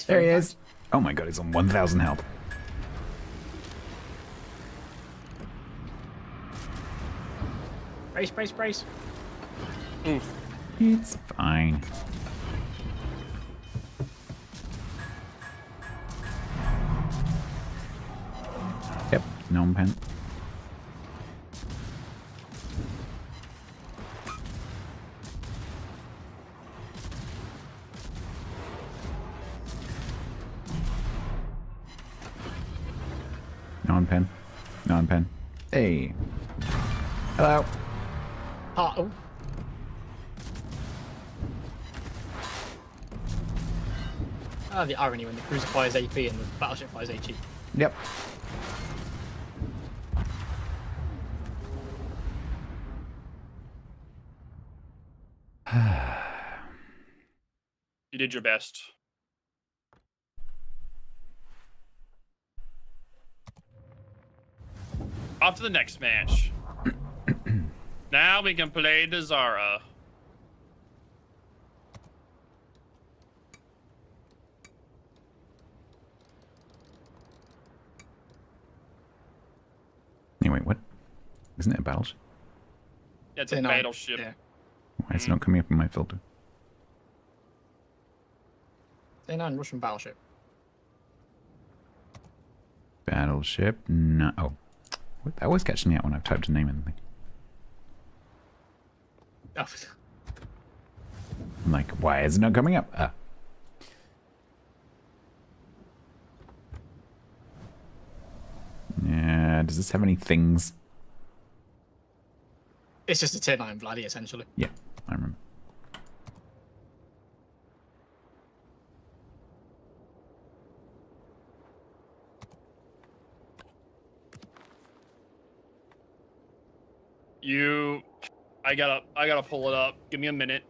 There he is. Oh my god, he's on 1,000 health. Brace, brace, brace. Oof. It's fine. Yep, gnome pen. Non-pen. Non-pen. Hey. Hello. Oh. Ah, the irony when the cruiser fires AP and the battleship fires HE. Yep. You did your best. Off to the next match. Now we can play the Zara. Anyway, what? Isn't it a battleship? That's a battleship. Yeah. Why is it not coming up in my filter? A9 Russian battleship. Battleship? No. Oh. That always catches me out when I've typed a name in the thing. Oh. I'm like, why is it not coming up? Ah. Yeah, does this have any things? It's just a tier 9 Vladdy, essentially. Yeah, I remember. I gotta pull it up. Give me a minute.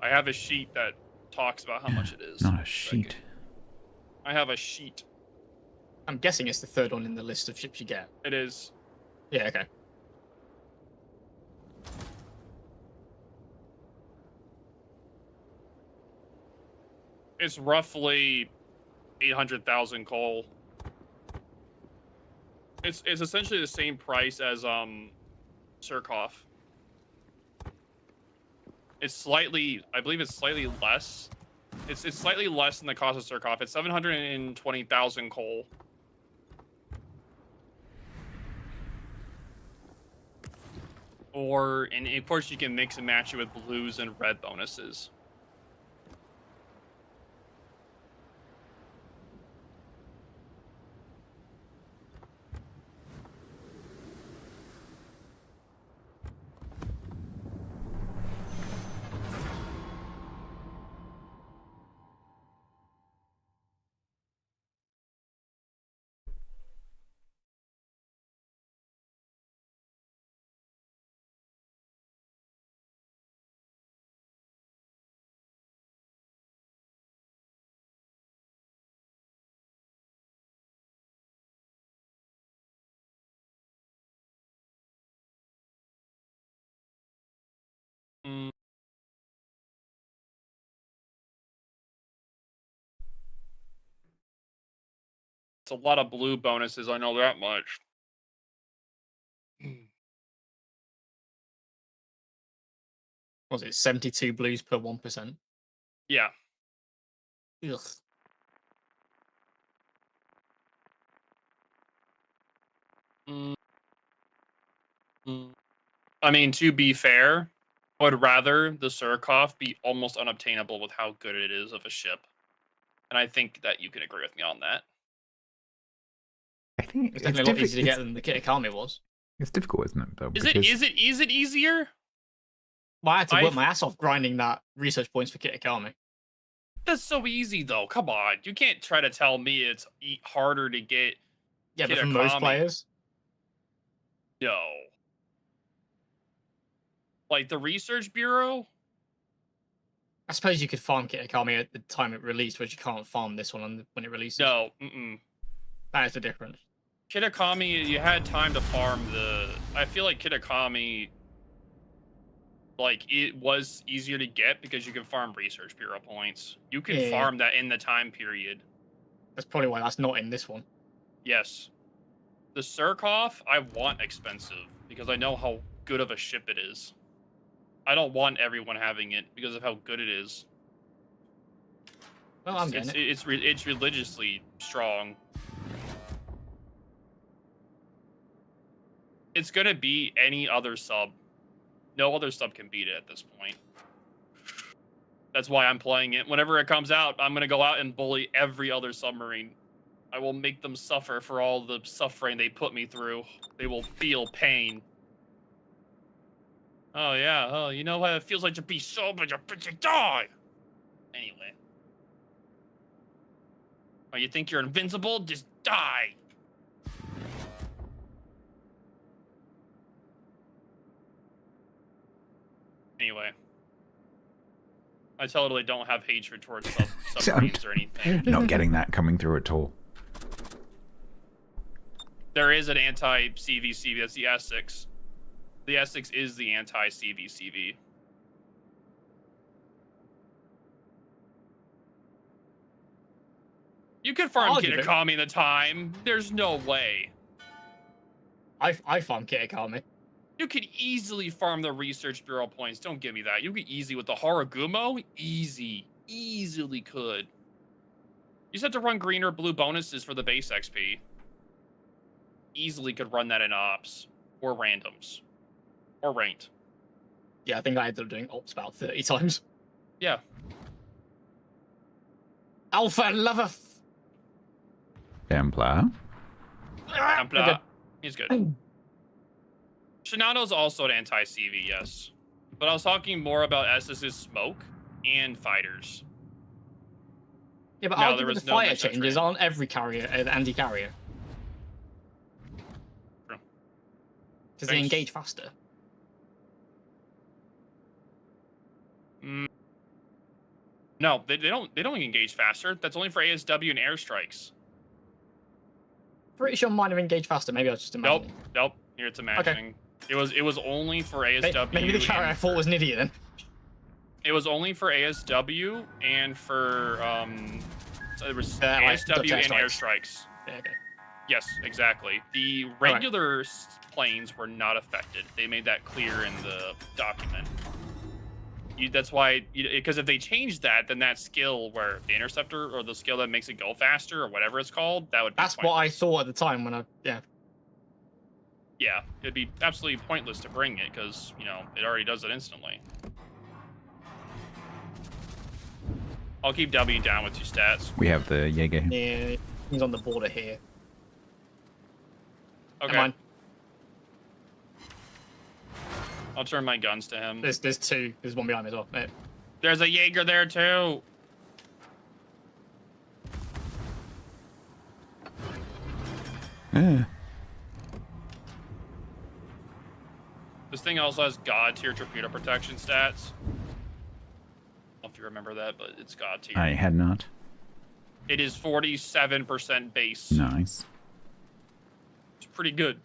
I have a sheet that talks about how much it is. Not a sheet. I have a sheet. I'm guessing it's the third one in the list of ships you get. It is. Yeah, okay. It's roughly 800,000 coal. It's essentially the same price as Surkov. It's slightly, I believe it's slightly less. It's slightly less than the cost of Surkov. It's 720,000 coal. And of course you can mix and match it with blues and red bonuses. It's a lot of blue bonuses, I know that much. Was it 72 blues per 1%? Yeah. Ugh. I mean, to be fair, I would rather the Surkov be almost unobtainable with how good it is of a ship. And I think that you can agree with me on that. I think it's definitely a lot easier to get than the Kitakami was. It's difficult, isn't it, though? Is it easier? Well, I had to work my ass off grinding that research points for Kitakami. That's so easy, though. Come on. You can't try to tell me it's harder to get Yeah, but for most players? No. Like the Research Bureau? I suppose you could farm Kitakami at the time it released, whereas you can't farm this one when it releases. No. That is the difference. Kitakami, you had time to farm the... I feel like Kitakami... Like, it was easier to get because you can farm Research Bureau points. You can farm that in the time period. That's probably why that's not in this one. Yes. The Surkov, I want expensive because I know how good of a ship it is. I don't want everyone having it because of how good it is. Well, I'm getting it. It's religiously strong. It's gonna be any other sub. No other sub can beat it at this point. That's why I'm playing it. Whenever it comes out, I'm gonna go out and bully every other submarine. I will make them suffer for all the suffering they put me through. They will feel pain. Oh yeah, oh, you know what it feels like to be sober, you bitch, die! Anyway. Oh, you think you're invincible? Just die! Anyway. I totally don't have hatred towards submarines or anything. Not getting that coming through at all. There is an anti-CVCV. That's the Essex. The Essex is the anti-CVCV. You could farm Kitakami in the time. There's no way. I farm Kitakami. You could easily farm the Research Bureau points. Don't give me that. You could easy with the Haragumo. Easily could. You just have to run green or blue bonuses for the base XP. Easily could run that in ops or randoms or ranked. Yeah, I think I ended up doing ops about 30 times. Yeah. Alpha lover. Templar. Templar. He's good. Shinano's also an anti-CV, yes. But I was talking more about SS's smoke and fighters. Yeah, but no, arguably the fighter changes aren't every carrier anti-carrier. True. Because they engage faster. No, they don't engage faster. That's only for ASW and airstrikes. Pretty sure mine have engaged faster. Maybe I was just imagining. Nope. Here it's imagining. Okay. It was only for ASW. Maybe the carrier I thought was an idiot then. It was only for ASW and for so there was ASW and airstrikes. Yeah, okay. Yes, exactly. The regular planes were not affected. They made that clear in the document. That's why, because if they change that, then that skill where the interceptor or the skill that makes it go faster or whatever it's called, that would be That's what I thought at the time when Yeah, it'd be absolutely pointless to bring it because, it already does it instantly. I'll keep W down with 2 stats. We have the Jaeger. Yeah, he's on the border here. Okay. I'll turn my guns to him. There's 2. There's one behind me as well. Yeah. There's a Jaeger there too. This thing also has God tier torpedo protection stats. I don't know if you remember that, but it's God tier. I had not. It is 47% base. Nice. It's pretty good.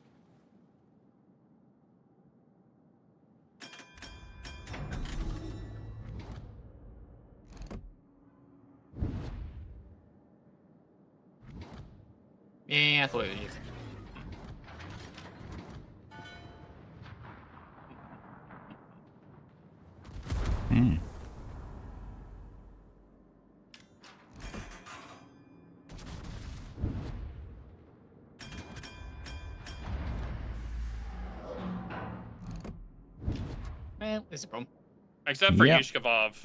Yeah, I thought it was you. Well, there's a problem. Except for Yushkavov.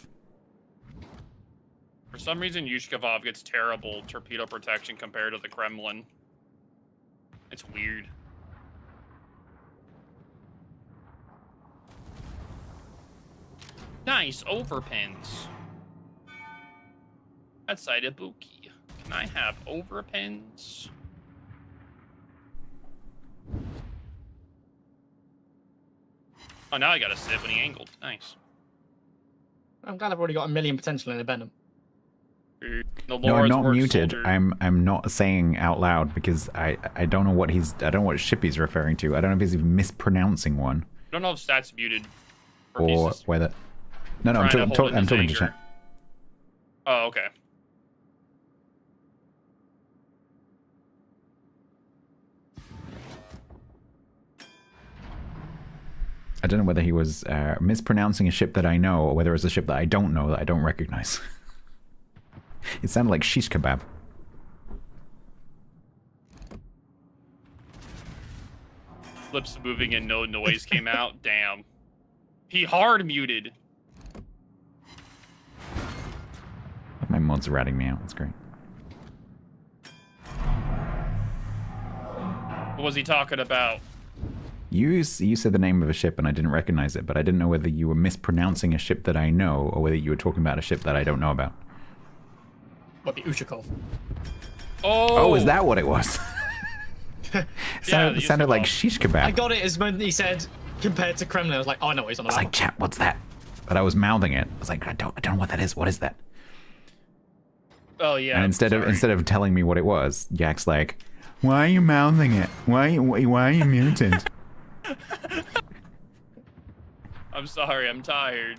For some reason, Yushkavov gets terrible torpedo protection compared to the Kremlin. It's weird. Nice overpins. That's Ibuki. Can I have overpins? Oh, now I got a sit when he angled. Nice. I'm glad I've already got 1 million potential in a Venom. No, I'm not muted. Soldier. I'm not saying out loud because I don't know what ship he's referring to. I don't know if he's even mispronouncing one. I don't know if Stats muted. Or whether. No, I'm talking to chat. Oh, okay. I don't know whether he was mispronouncing a ship that I know or whether it's a ship that I don't know that I don't recognize. It sounded like shish kebab. Lips moving and no noise came out. Damn. He hard muted. My mods are ratting me out. That's great. What was he talking about? You said the name of a ship and I didn't recognize it, but I didn't know whether you were mispronouncing a ship that I know or whether you were talking about a ship that I don't know about. What, the Ushakov? Oh, is that what it was? Sounded like shish kebab. I got it as when he said compared to Kremlin. I was like, oh no, he's on the. I was like, chat, what's that? but I was mouthing it. I was like, I don't know what that is. What is that? Oh yeah. And instead of telling me what it was, Yak's like, why are you mouthing it? Why are you muted? I'm sorry, I'm tired.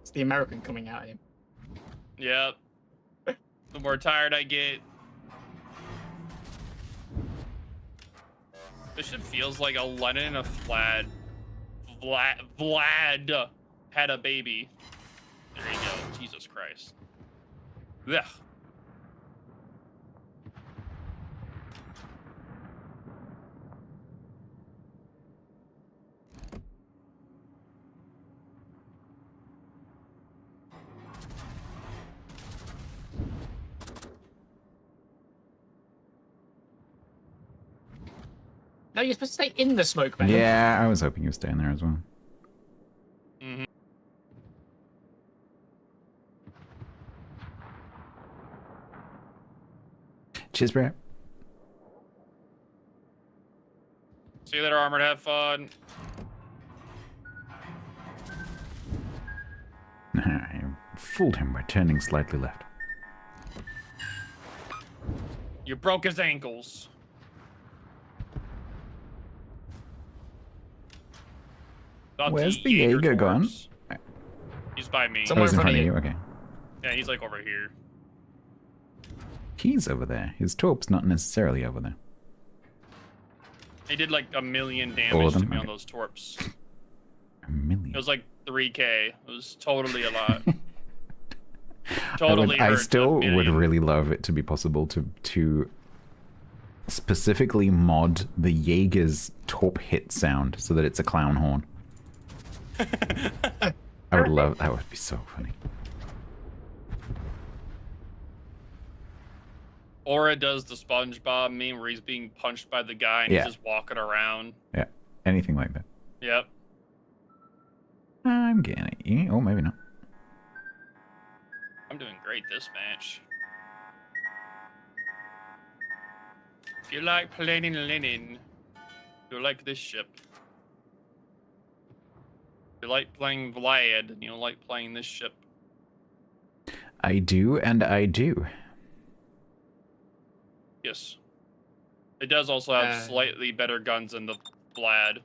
It's the American coming out of him. Yep. The more tired I get. This shit feels like a Lenin and a Vlad had a baby. There you go. Jesus Christ. Ugh. No, you're supposed to stay in the smoke, man. Yeah, I was hoping you were staying there as well. Mm-hmm. Cheers, bro. See you later, Armored. Have fun. I fooled him by turning slightly left. You broke his ankles. Where's the Jaeger gone? He's by me. Somewhere in front of you. Okay. Yeah, he's like over here. He's over there. His torp's not necessarily over there. He did like 1 million All damage of to them? me on Okay. those torps. 1 million. It was like 3k. It was totally a lot. Totally. I hurt still the would million. really love it to be possible to specifically mod the Jaeger's torp hit sound so that it's a clown horn. I would love that. Would be so funny. Aura does the SpongeBob meme where he's being punched by the guy and Yeah. he's just walking around. Yeah, anything like that. Yep. I'm getting it. Yeah, oh, maybe not. I'm doing great this match. If you like plain linen, you'll like this ship. If you like playing Vlad, and you'll like playing this ship. I do, and I do. Yes. It does also have slightly better guns than the Vlad.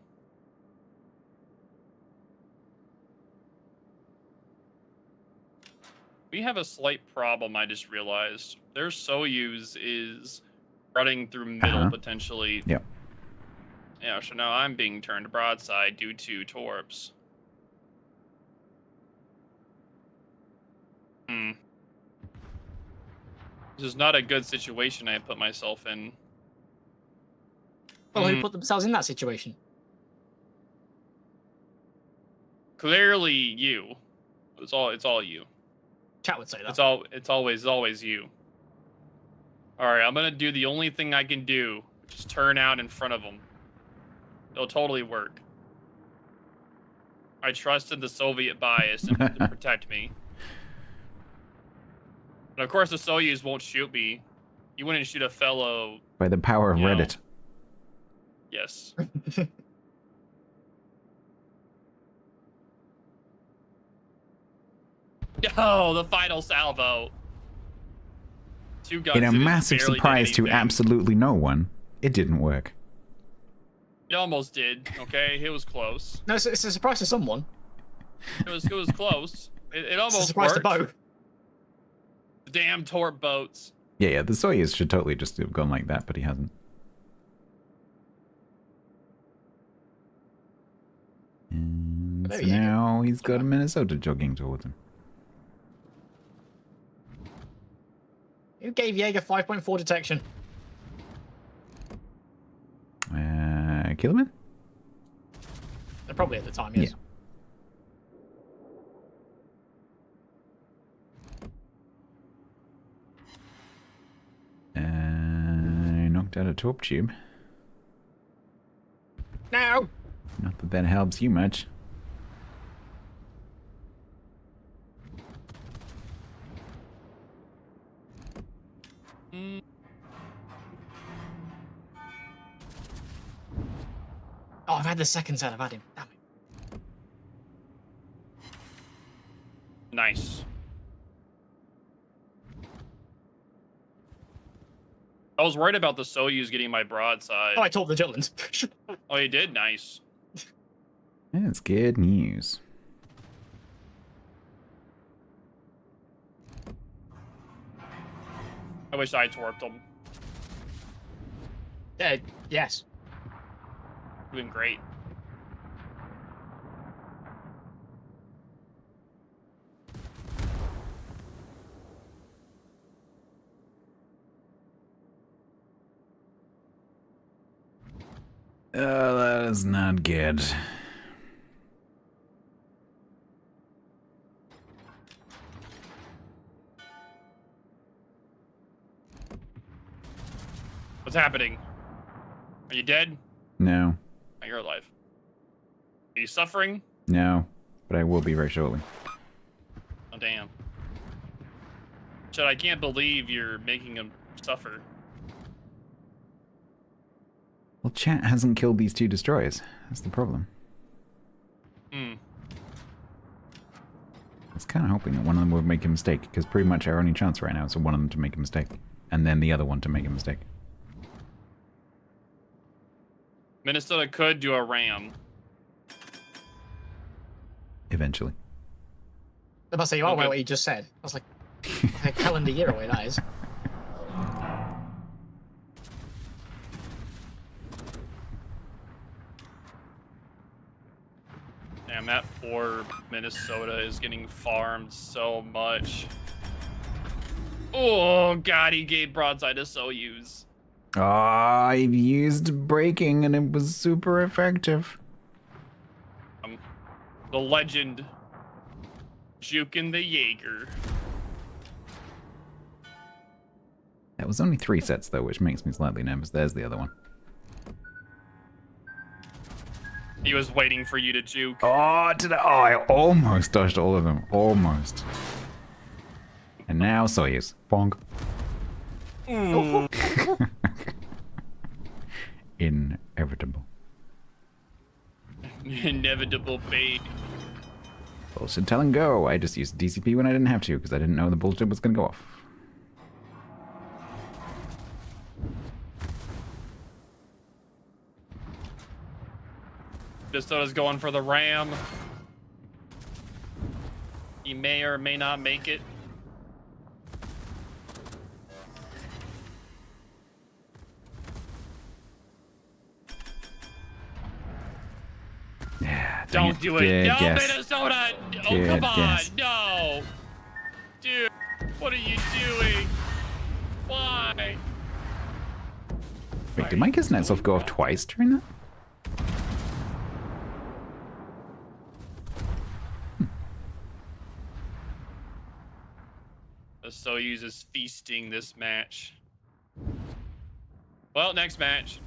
We have a slight problem, I just realized. Their Soyuz is running through middle, potentially. Yep. Yeah, so now I'm being turned broadside due to torps. This is not a good situation I put myself in. Well, who put themselves in that situation? Clearly you. It's all you. Chat would say that. It's always you. Alright, I'm gonna do the only thing I can do, which is turn out in front of them. It'll totally work. I trusted the Soviet bias to protect me. And of course the Soyuz won't shoot me. You wouldn't shoot a fellow... By the power of You know. Reddit. Yes. Oh, the final salvo. 2 guns. In a didn't massive barely did surprise to anything. absolutely no one, it didn't work. It almost did. Okay, it was close. No, it's a surprise to someone. It was close. It almost It's a surprise worked. to both. The damn torp boats. Yeah, the Soyuz should totally just have gone like that, but he hasn't. And There so you go. now he's got a Minnesota jogging towards him. Who gave Jaeger 5.4 detection? Killerman? Probably at the time, yes. I knocked out a torp tube. No! Not that that helps you much. Oh, I've had the second set. I've had him. Damn it. Nice. I was worried about the Soyuz getting my broadside. Oh, I told the Jutlands. Oh, you did? Nice. That's good news. I wish I torped them. Yes. Doing great. That is not good. What's happening? Are you dead? No. Oh, you're alive. Are you suffering? No. But I will be very shortly. Oh, damn. Chad, I can't believe you're making him suffer. Well, chat hasn't killed these 2 destroyers. That's the problem. Hmm. I was kind of hoping that one of them would make a mistake, because pretty much our only chance right now is for one of them to make a mistake, and then the other one to make a mistake. Minnesota could do a ram. Eventually. I must say, you are aware what you just said. I was like a calendar year away, that is. Damn, that poor Minnesota is getting farmed so much. Oh, God, he gave broadside to Soyuz. Oh, I've used braking and it was super effective. The legend. Juking the Jaeger. That was only 3 sets though, which makes me slightly nervous. There's the other one. He was waiting for you to juke. Oh, I almost dodged all of them. Almost. And now Soyuz. Bonk. Inevitable. Inevitable fate. Bullshit tell and go. I just used DCP when I didn't have to because I didn't know the bullshit was going to go off. Minnesota's going for the ram. He may or may not make it. Yeah, Don't do it. No, guess. Minnesota. Oh, Good come on. guess. No. Dude, what are you doing? Why? Wait, did my Kuznetsov go off twice during that? The Soyuz is feasting this match. Well, next match.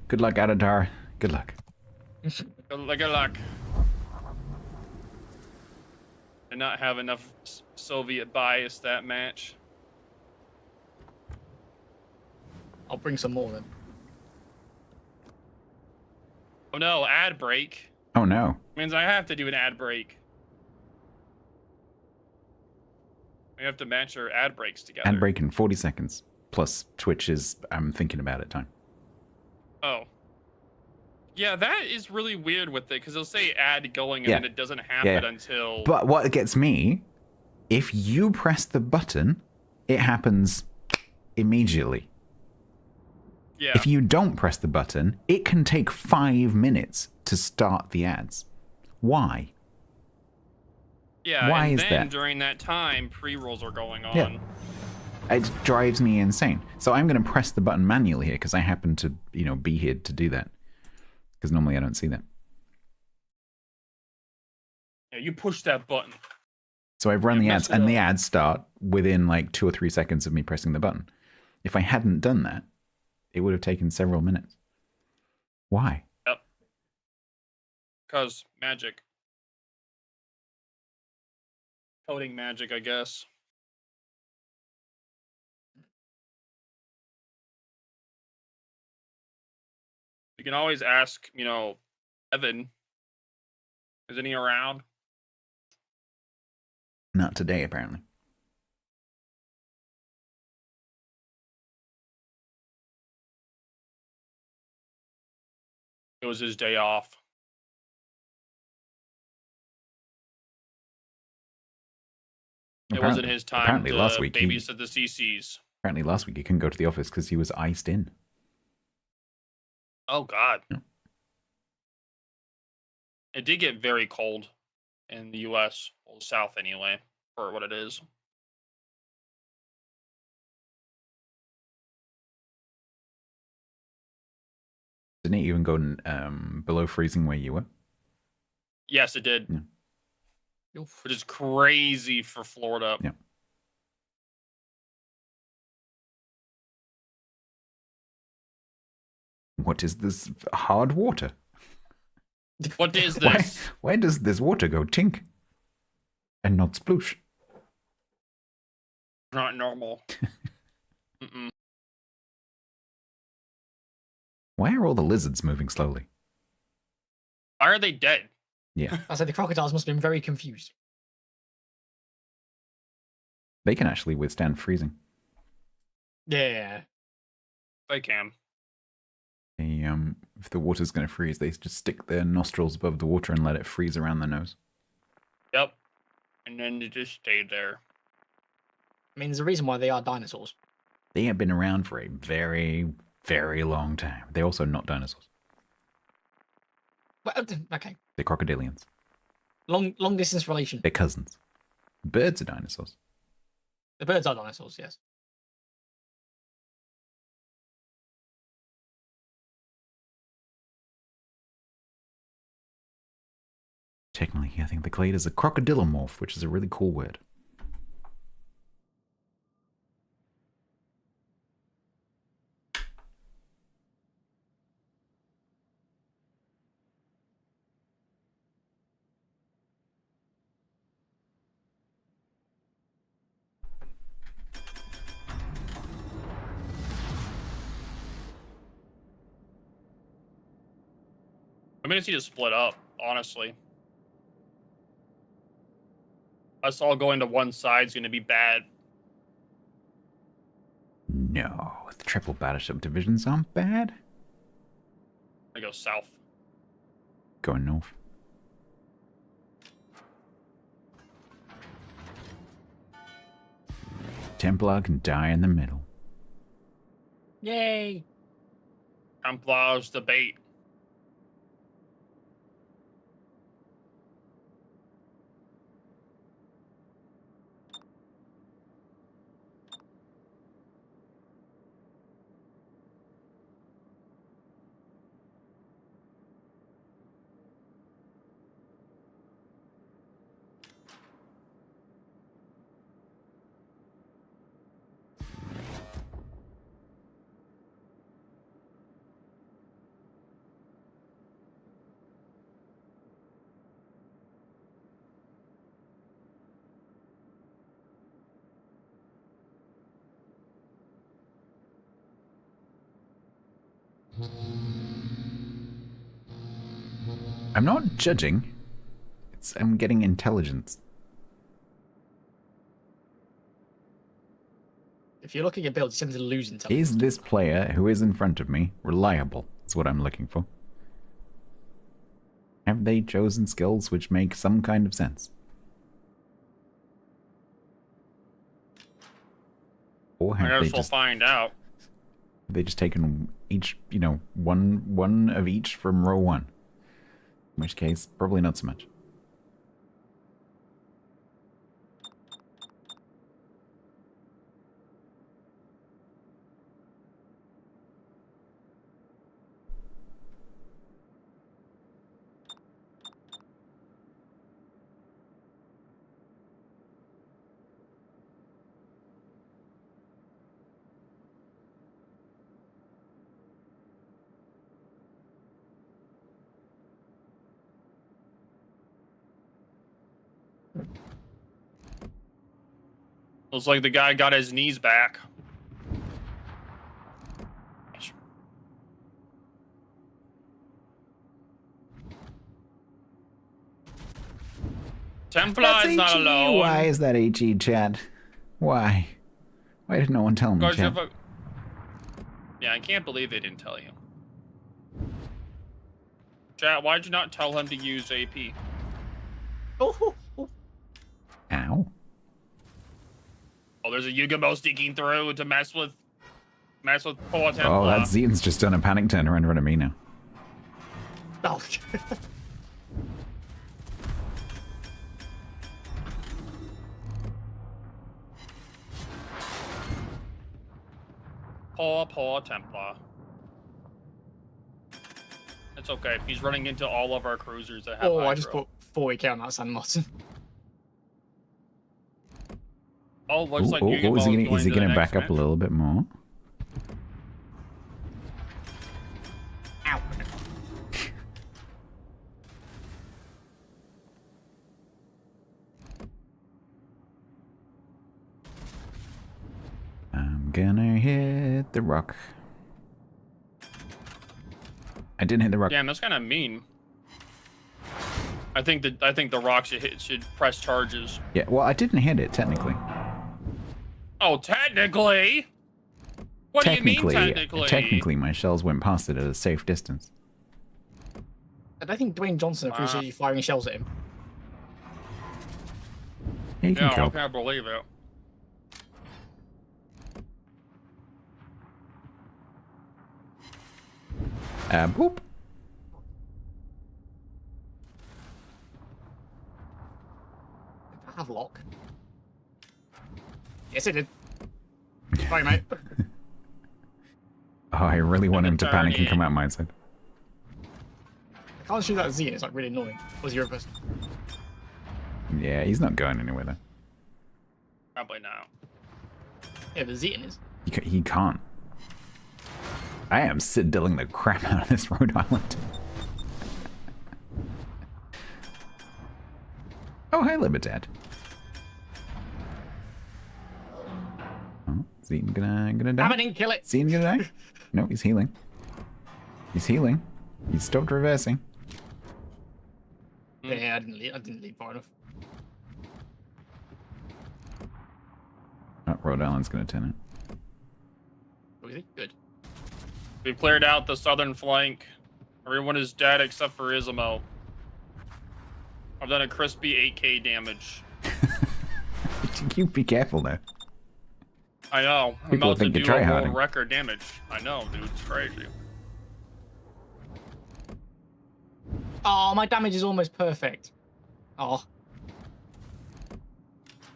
Good luck, Adadar. Good luck. Good luck. Did not have enough Soviet bias that match. I'll bring some more then. Oh no, ad break. Oh no. Means I have to do an ad break. We have to match our ad breaks together. Ad break in 40 seconds. Plus Twitch is, I'm thinking about it time. Oh. Yeah, that is really weird with it, because it'll say ad going and then it doesn't happen until... But what gets me, if you press the button, it happens immediately. Yeah. If you don't press the button, it can take 5 minutes to start the ads. Why? Yeah, Why and is then that? during that time, pre-rolls are going on. Yeah. It drives me insane. So I'm going to press the button manually here because I happen to, be here to do that. Because normally I don't see that. Yeah, you push that button. So I've run the ads, and the ads start within like 2 or 3 seconds of me pressing the button. If I hadn't done that, it would have taken several minutes. Why? Yep. Because magic. Coding magic, I guess. can always ask, you know, Evan. Isn't he around? Not today, apparently. It was his day off. It wasn't his time apparently to last week babysit the CCs. Apparently last week he couldn't go to the office because he was iced in. Oh, God. Yeah. It did get very cold in the U.S. Well, the South anyway, for what it is. Didn't it even go below freezing where you were? Yes, it did. Yeah. Which is crazy for Florida. Yeah. What is this hard water? What is this? Why does this water go tink and not sploosh? Not normal. Mm-mm. Why are all the lizards moving slowly? Why are they dead? Yeah. I said the crocodiles must have been very confused. They can actually withstand freezing. Yeah. They can. They, if the water's going to freeze, they just stick their nostrils above the water and let it freeze around their nose. Yep. And then they just stayed there. I mean, there's a reason why they are dinosaurs. They have been around for a very, very long time. They're also not dinosaurs. Well, okay. They're crocodilians. Long distance relation. They're cousins. Birds are dinosaurs. The birds are dinosaurs, yes. Technically, I think the clade is a crocodilomorph, which is a really cool word. I'm gonna see to split up, honestly. Us all going to one side's gonna be bad. No, the triple battleship divisions aren't bad. I go south. Going north. Templar can die in the middle. Yay! Templars debate. I'm not judging. I'm getting intelligence. If you're looking at builds, you seem to lose intelligence. Is this player who is in front of me reliable? That's what I'm looking for. Have they chosen skills which make some kind of sense? Or I have they guess we'll just find out. taken each, one of each from row one? In which case, probably not so much. Looks like the guy got his knees back. Templar is not HE. alone. Why is that HE, chat? Why? Why did no one tell me, Because chat? Yeah, I can't believe they didn't tell you. Chat, why'd you not tell him to use AP? Ow. Oh, there's a Yugamo sneaking through to mess with poor Templar. Oh, that Zetan's just done a panic turn around in front of me now. Oh. Poor Templar. It's okay. He's running into all of our cruisers that have I just hydro. put 40k on that San Martin. Oh, looks like is he gonna back up a little bit more? Ow. I'm gonna hit the rock. I didn't hit the rock. Damn, that's kind of mean. I think the rock should press charges. Yeah, well, I didn't hit it technically. Oh, technically. What do you mean technically? Technically, my shells went past it at a safe distance. I don't think Dwayne Johnson appreciates you firing shells at him. Yeah, you can I kill. can't believe it. Boop. Did I have lock? Yes, it did. Sorry, mate. Oh, I really want him to panic and come out my side. I can't shoot that Z, it's like really annoying. Was your first? Yeah, he's not going anywhere though. Probably not. Yeah, the Z is. He can't. I am sidilling the crap out of this Rhode Island. Oh, hi, Libertad. Oh, is he gonna die? I didn't kill it. Is he gonna die? No, he's healing. He's healing. He's stopped reversing. Yeah, I didn't leave far enough. Oh, Rhode Island's gonna turn it. Oh, is it? Good. We've cleared out the southern flank. Everyone is dead except for Izamo. I've done a crispy 8k damage. You be careful though. I know. I'm People about to think do you're a world tryharding. record damage. I know, dude. It's crazy. Oh, my damage is almost perfect. Oh.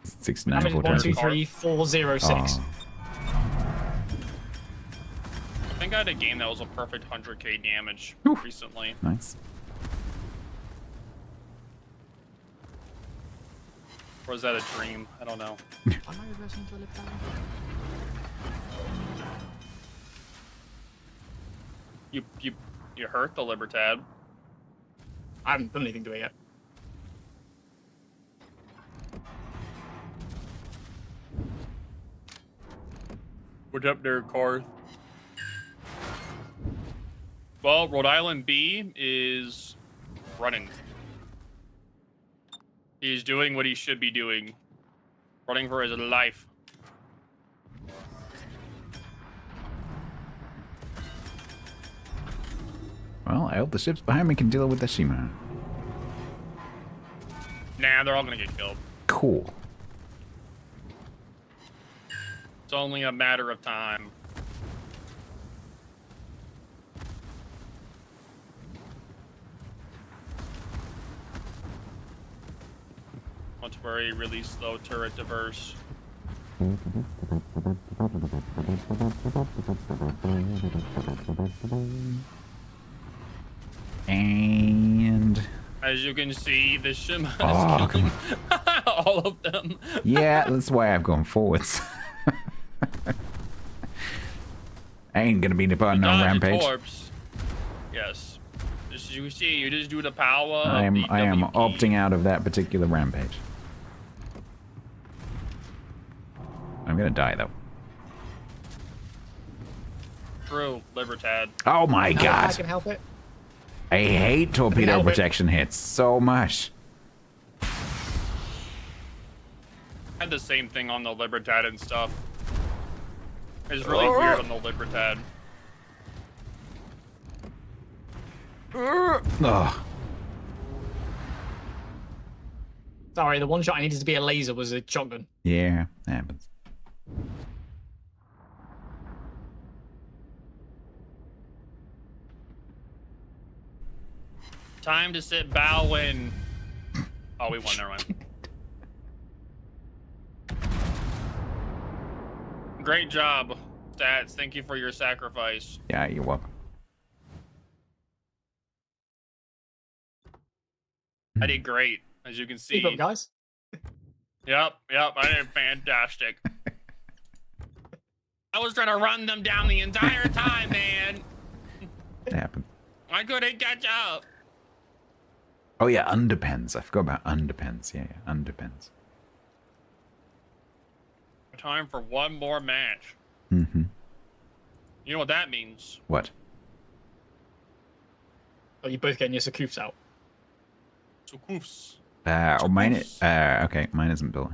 69 Damage full 1, 2, turns. 3, 4, 0, 6. Oh. I think I had a game that was a perfect 100k damage recently. Nice. Or was that a dream? I don't know. Am I reversing to a lip down? You hurt the Libertad. I haven't done anything to it yet. What's up there, Karth? Well, Rhode Island B is running. He's doing what he should be doing. Running for his life. Well, I hope the ships behind me can deal with the Shima. Nah, they're all gonna get killed. Cool. It's only a matter of time. Don't worry, really slow turret diverse. And As you can see, the Shima is Oh, killing all of them. yeah, that's why I've gone forwards. I ain't gonna be part of no Dodge a rampage. corpse. Yes. As you see, you just do the power I of am the WP. opting out of that particular rampage. I'm gonna die though. True, Libertad. Oh my I god. can help it. I hate torpedo help it. protection hits so much. had the same thing on the Libertad and stuff. It's really weird on the Libertad. Ugh. Sorry, the one shot I needed to be a laser was a shotgun. Yeah, that happens. Time to sit bowing. Oh, we won, never mind. Great job, Stats. Thank you for your sacrifice. Yeah, you're welcome. I did great, as you can see. Keep up, guys. Yep, I did fantastic. I was trying to run them down the entire time, man. It happened. I couldn't catch up. Oh yeah, underpens. I forgot about underpens. Yeah, underpens. Time for one more match. Mm-hmm. You know what that means? What? Oh, you're both getting your Sakoofs out. Sakoofs. Mine. Okay, mine isn't built.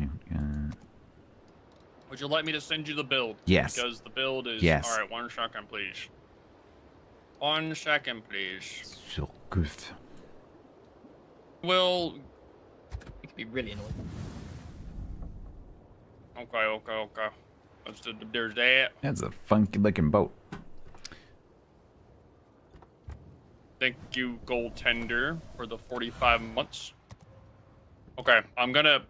Would you like me to send you the build? Yes. Because the build is... Yes. Alright, 1 second, please. 1 second, please. So good. Well... It could be really annoying. Okay. There's that. That's a funky looking boat. Thank you, goaltender, for the 45 months. Okay, I'm gonna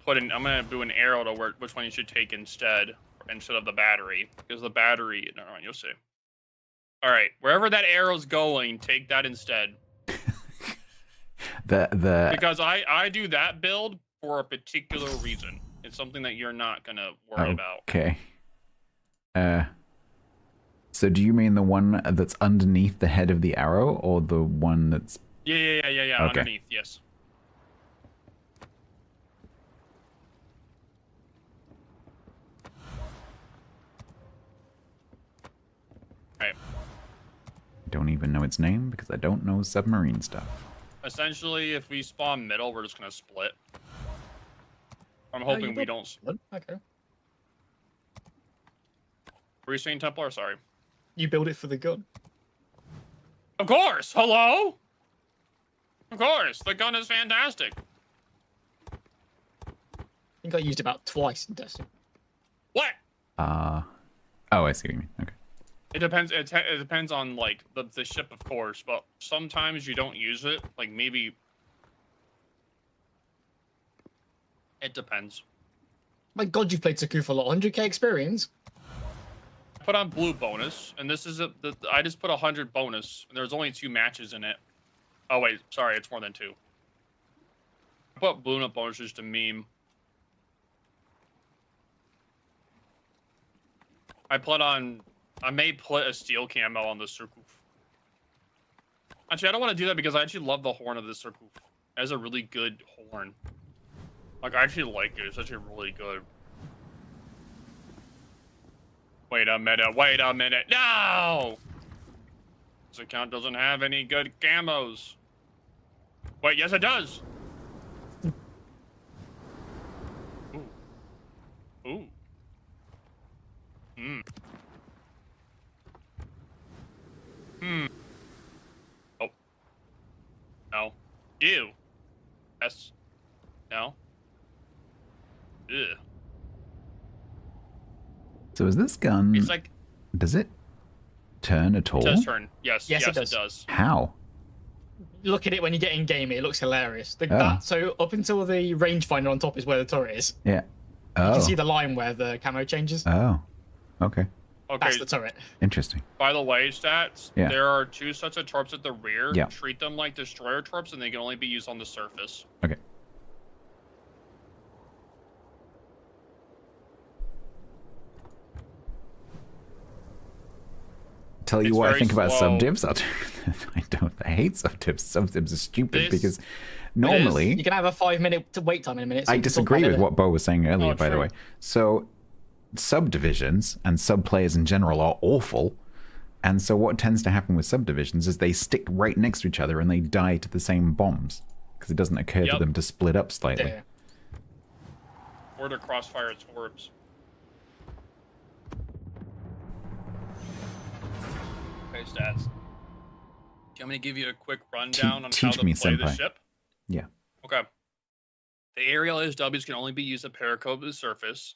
do an arrow to which one you should take instead of the battery, because the battery. No, you'll see. All right, wherever that arrow's going, take that instead. Because I do that build for a particular reason. It's something that you're not gonna worry about. Okay. So do you mean the one that's underneath the head of the arrow, or the one that's... Yeah. Okay. Underneath, yes. Right. I don't even know its name because I don't know submarine stuff. Essentially, if we spawn middle, we're just gonna split. I'm hoping we don't split. Okay. Were you saying Templar? Sorry. You build it for the gun. Of course! Hello? Of course! The gun is fantastic. I think I used it about twice in Destiny. What? Oh, I see what you mean. Okay. It depends. It depends on like the ship, of course, but sometimes you don't use it. Like maybe. It depends. My God, you've played Sakoof a lot. 100k experience. I put on blue bonus, and this is I just put 100 bonus, and there's only 2 matches in it. Oh wait, sorry, it's more than 2. I put blue up bonus just to meme. I may put a steel camo on the Surkoof. Actually, I don't want to do that because I actually love the horn of the Surkoof. It has a really good horn. Like, I actually like it. It's actually really good. Wait a minute. No! This account doesn't have any good camos. Wait, yes it does. Ooh. Oh. No. Ew. Yes. No. Ugh. So is this gun... It's like... Does it turn at all? It does turn. Yes, Yes, it it does. How? Look at it when you get in game. It looks hilarious. Oh. So up until the rangefinder on top is where the turret is. Yeah. You Oh. can see the line where the camo changes. Oh. Okay. Okay. That's the turret. Interesting. By the way, Stats, Yeah. there are 2 sets of torps at the rear. Yeah. Treat them like destroyer torps, and they can only be used on the surface. Okay. Tell you It's what I very think about slow. subdivs. I hate subdivs. Subdivs are stupid This- because normally You can have a 5-minute wait time in a minute. So I you can talk disagree about with it. what Bo was saying earlier, Oh, by the true. way. So subdivisions and sub players in general are awful. And so what tends to happen with subdivisions is they stick right next to each other and they die to the same bombs because it doesn't occur to Yep. them to split up slightly. Yeah. or to crossfire torps. Okay, stats. Do you want me to give you a quick rundown on how to play the ship? Yeah. Okay. The aerial ASWs can only be used at periscope to surface.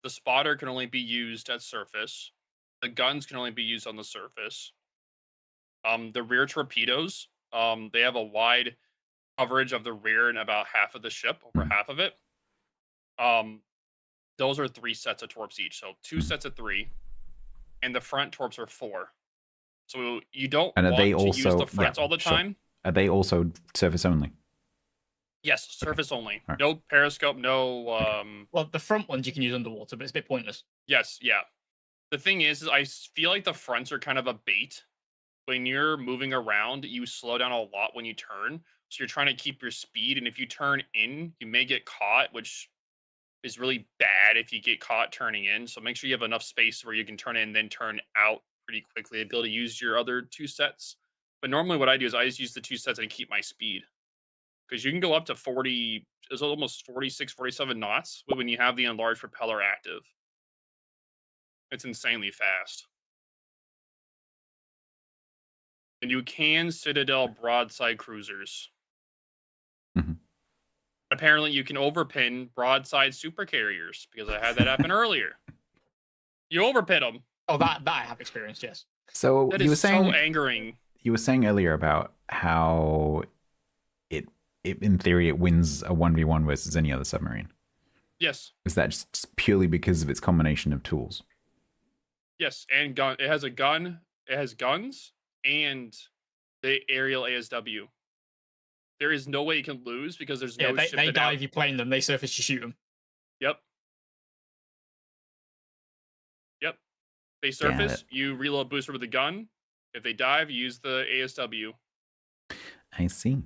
The spotter can only be used at surface. The guns can only be used on the surface. The rear torpedoes, they have a wide coverage of the rear and about half of the ship, over half of it. Those are 3 sets of torps each, so 2 sets of 3, and the front torps are 4. So you don't And are want they to also use the fronts all the sure. time. Are they also surface only? Yes, surface only. Right. No periscope, no. Well, the front ones you can use underwater, but it's a bit pointless. Yes, yeah. The thing is I feel like the fronts are kind of a bait. When you're moving around, you slow down a lot when you turn. So you're trying to keep your speed, and if you turn in, you may get caught, which is really bad if you get caught turning in. So make sure you have enough space where you can turn in and then turn out pretty quickly and be able to use your other 2 sets. But normally what I do is I just use the 2 sets and keep my speed. Because you can go up to 40, it's almost 46, 47 knots when you have the enlarged propeller active. It's insanely fast. And you can Citadel broadside cruisers. Apparently, you can overpin broadside supercarriers because I had that happen earlier. You overpin them. Oh, that I have experienced, yes. So That you were is saying so angering. You were saying earlier about how it in theory it wins a 1v1 versus any other submarine. Yes. Is that just purely because of its combination of tools? Yes, and gun. It has a gun. It has guns and the aerial ASW. There is no way you can lose because there's no ship. They die if you plane them. They surface, you shoot them. Yep. Yep. They surface, you reload booster with the gun. If they dive, you use the ASW. I see.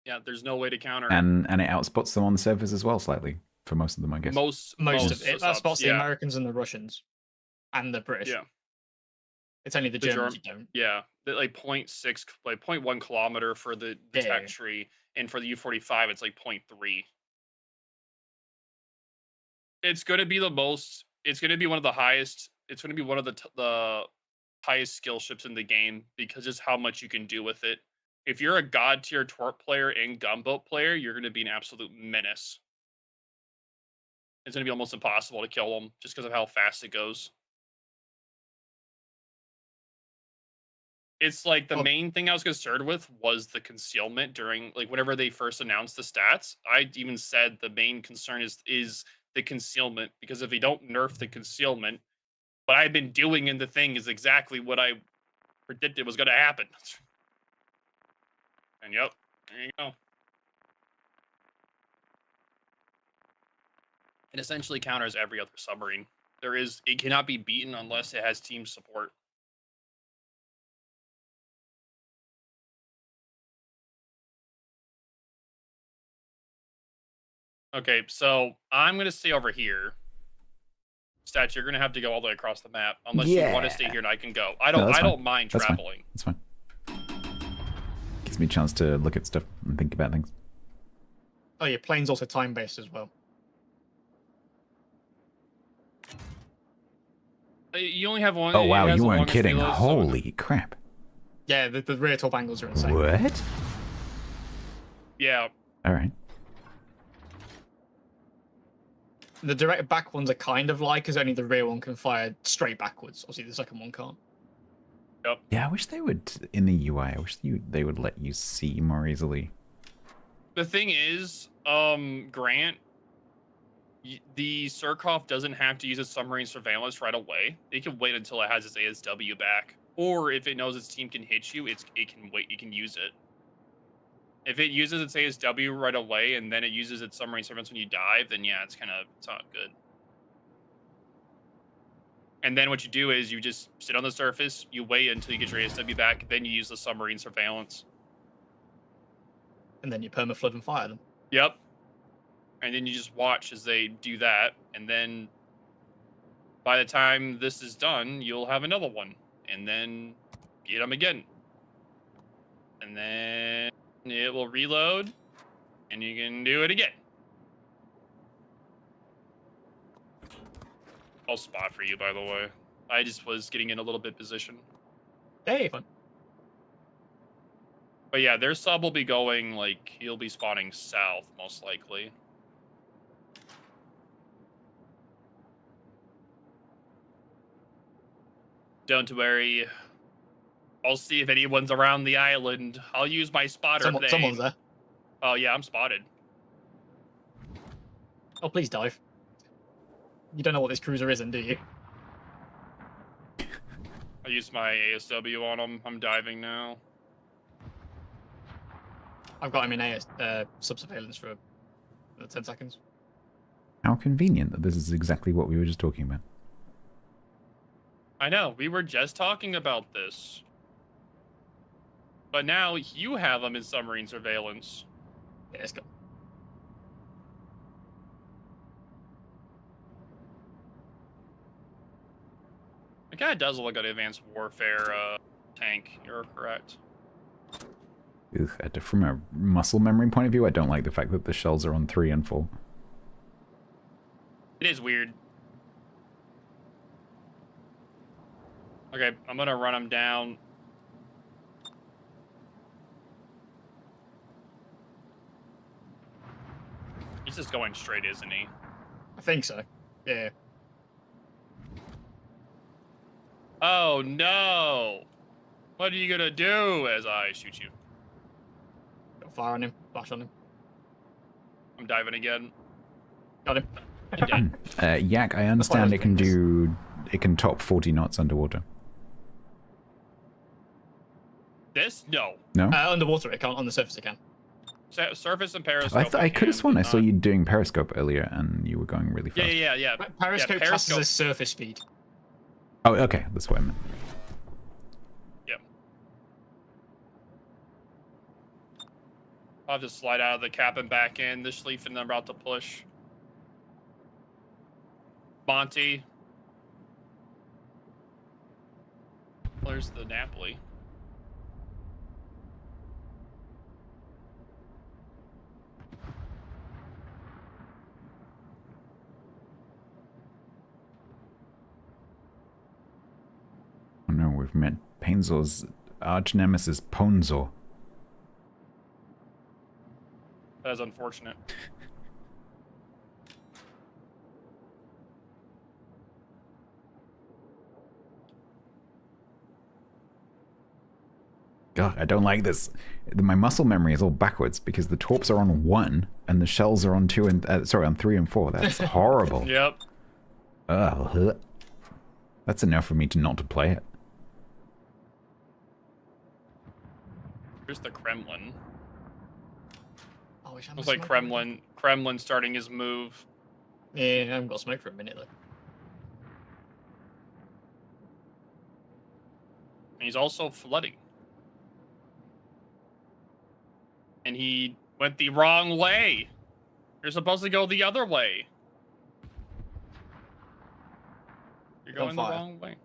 Yeah, there's no way to counter. And it outspots them on the surface as well, slightly for most of them, I guess. Most of it. That spots the Americans and the Russians, and the British. Yeah. It's only the Germans you don't. Yeah, like 0.6, like 0.1 kilometer for the tech tree, and for the U-45, it's like 0.3. It's going to be the most. It's going to be one of the highest. It's going to be one of the highest skill ships in the game because just how much you can do with it. If you're a god tier torp player and gunboat player, you're going to be an absolute menace. It's going to be almost impossible to kill them just because of how fast it goes. It's like the main thing I was concerned with was the concealment during, like, whenever they first announced the stats. I even said the main concern is the concealment, because if they don't nerf the concealment, what I've been doing in the thing is exactly what I predicted was going to happen. And yep, there you go. It essentially counters every other submarine. It cannot be beaten unless it has team support. Okay, so I'm going to stay over here. Stats, you're going to have to go all the way across the map unless you want to stay here and I can go. I don't mind traveling. That's fine. Gives me a chance to look at stuff and think about things. Oh, your plane's also time-based as well. You only have one. Oh, wow, you weren't kidding. Holy crap. Yeah, the rear top angles are insane. What? Yeah. All right. The direct back ones are kind of like, because only the rear one can fire straight backwards. Obviously, the second one can't. Yep. Yeah, I wish they would, in the UI, I wish they would let you see more easily. The thing is, Grant, the Surkov doesn't have to use its submarine surveillance right away. It can wait until it has its ASW back. Or if it knows its team can hit you, it can wait. You can use it. If it uses its ASW right away and then it uses its submarine surveillance when you dive, then yeah, it's not good. And then what you do is you just sit on the surface, you wait until you get your ASW back, then you use the submarine surveillance. And then you permaflood and fire them. Yep. And then you just watch as they do that, and then by the time this is done, you'll have another one, and then get them again. And then it will reload, and you can do it again. I'll spot for you, by the way. I just was getting in a little bit position. Hey, fun. But yeah, their sub will be going, like, he'll be spawning south, most likely. Don't worry. I'll see if anyone's around the island. I'll use my spotter thing. Someone's there. Oh, yeah, I'm spotted. Oh, please dive. You don't know what this cruiser is, do you? I used my ASW on him. I'm diving now. I've got him in sub-surveillance for 10 seconds. How convenient that this is exactly what we were just talking about. I know, we were just talking about this. But now you have him in submarine surveillance. Yeah, let's go. The guy does look like an advanced warfare tank. You're correct. Ugh, from a muscle memory point of view, I don't like the fact that the shells are on 3 and 4. It is weird. Okay, I'm gonna run him down. He's just going straight, isn't he? I think so. Yeah. Oh no! What are you gonna do as I shoot you? Got fire on him. Flash on him. I'm diving again. Got him. You're dead. Yak, I understand it can top 40 knots underwater. This? No. No? Underwater it can't. On the surface it can. Surface and periscope. I could have sworn I saw you doing periscope earlier and you were going really fast. Yeah. Periscope classes as surface speed. Oh, okay. That's what I meant. Yep. I'll just slide out of the cabin back in. This leaf and I'm about to push. Monty. There's the Napoli. Oh no, we've met Painzor's arch nemesis, Ponzor. That is unfortunate. God, I don't like this. My muscle memory is all backwards because the torps are on 1 and the shells are on 2 and on 3 and 4. That's horrible. Yep. Ugh. That's enough for me to not to play it. Here's the Kremlin. Oh, looks like Kremlin starting his move. Yeah, I haven't got smoke for a minute though. And he's also flooding. And he went the wrong way. You're supposed to go the other way. You're going the wrong way.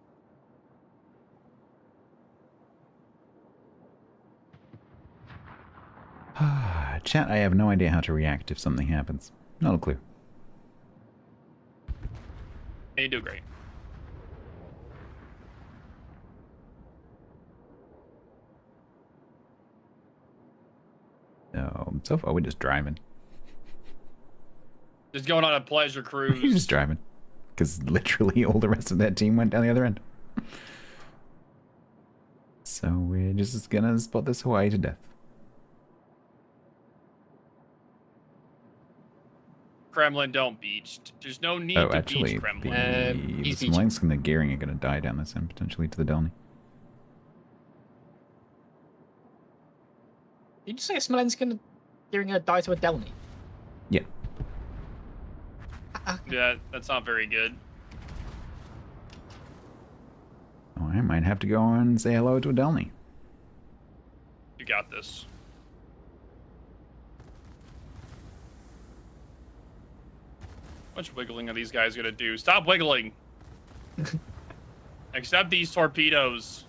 Chat, I have no idea how to react if something happens. Not a clue. And you do great. No, so far we're just driving. Just going on a pleasure cruise. We're just driving. Because literally all the rest of that team went down the other end. So we're just gonna spot this Hawaii to death. Kremlin, don't beach. There's no need to beach Kremlin. The Smolensk and the Gearing are gonna die down this end, potentially to the Delny. Did you say a Smolensk and Gearing a die to a Delny? Yeah. Yeah, that's not very good. Oh, I might have to go and say hello to a Delny. You got this. How much wiggling are these guys gonna do? Stop wiggling! Accept these torpedoes.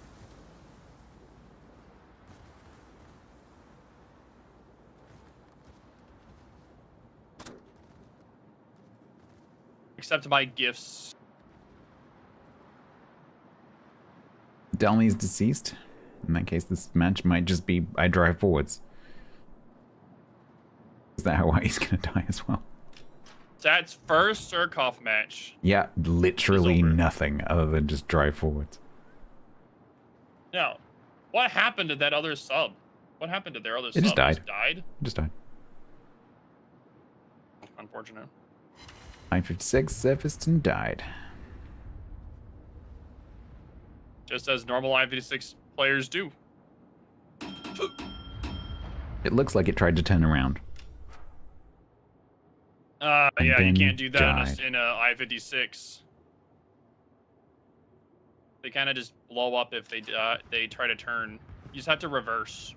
Accept my gifts. Delmy's deceased. In that case, this match might just be I drive forwards. Is that how he's gonna die as well? That's first Surkoff match. Yeah, literally nothing other than just drive forwards. No. What happened to that other sub? What happened to their other sub? It just died. Just died? Unfortunate. 956 surfaced and died. Just as normal I-56 players do. It looks like it tried to turn around. Yeah, you then can't do that died. in a I-56. They kind of just blow up if they try to turn. You just have to reverse.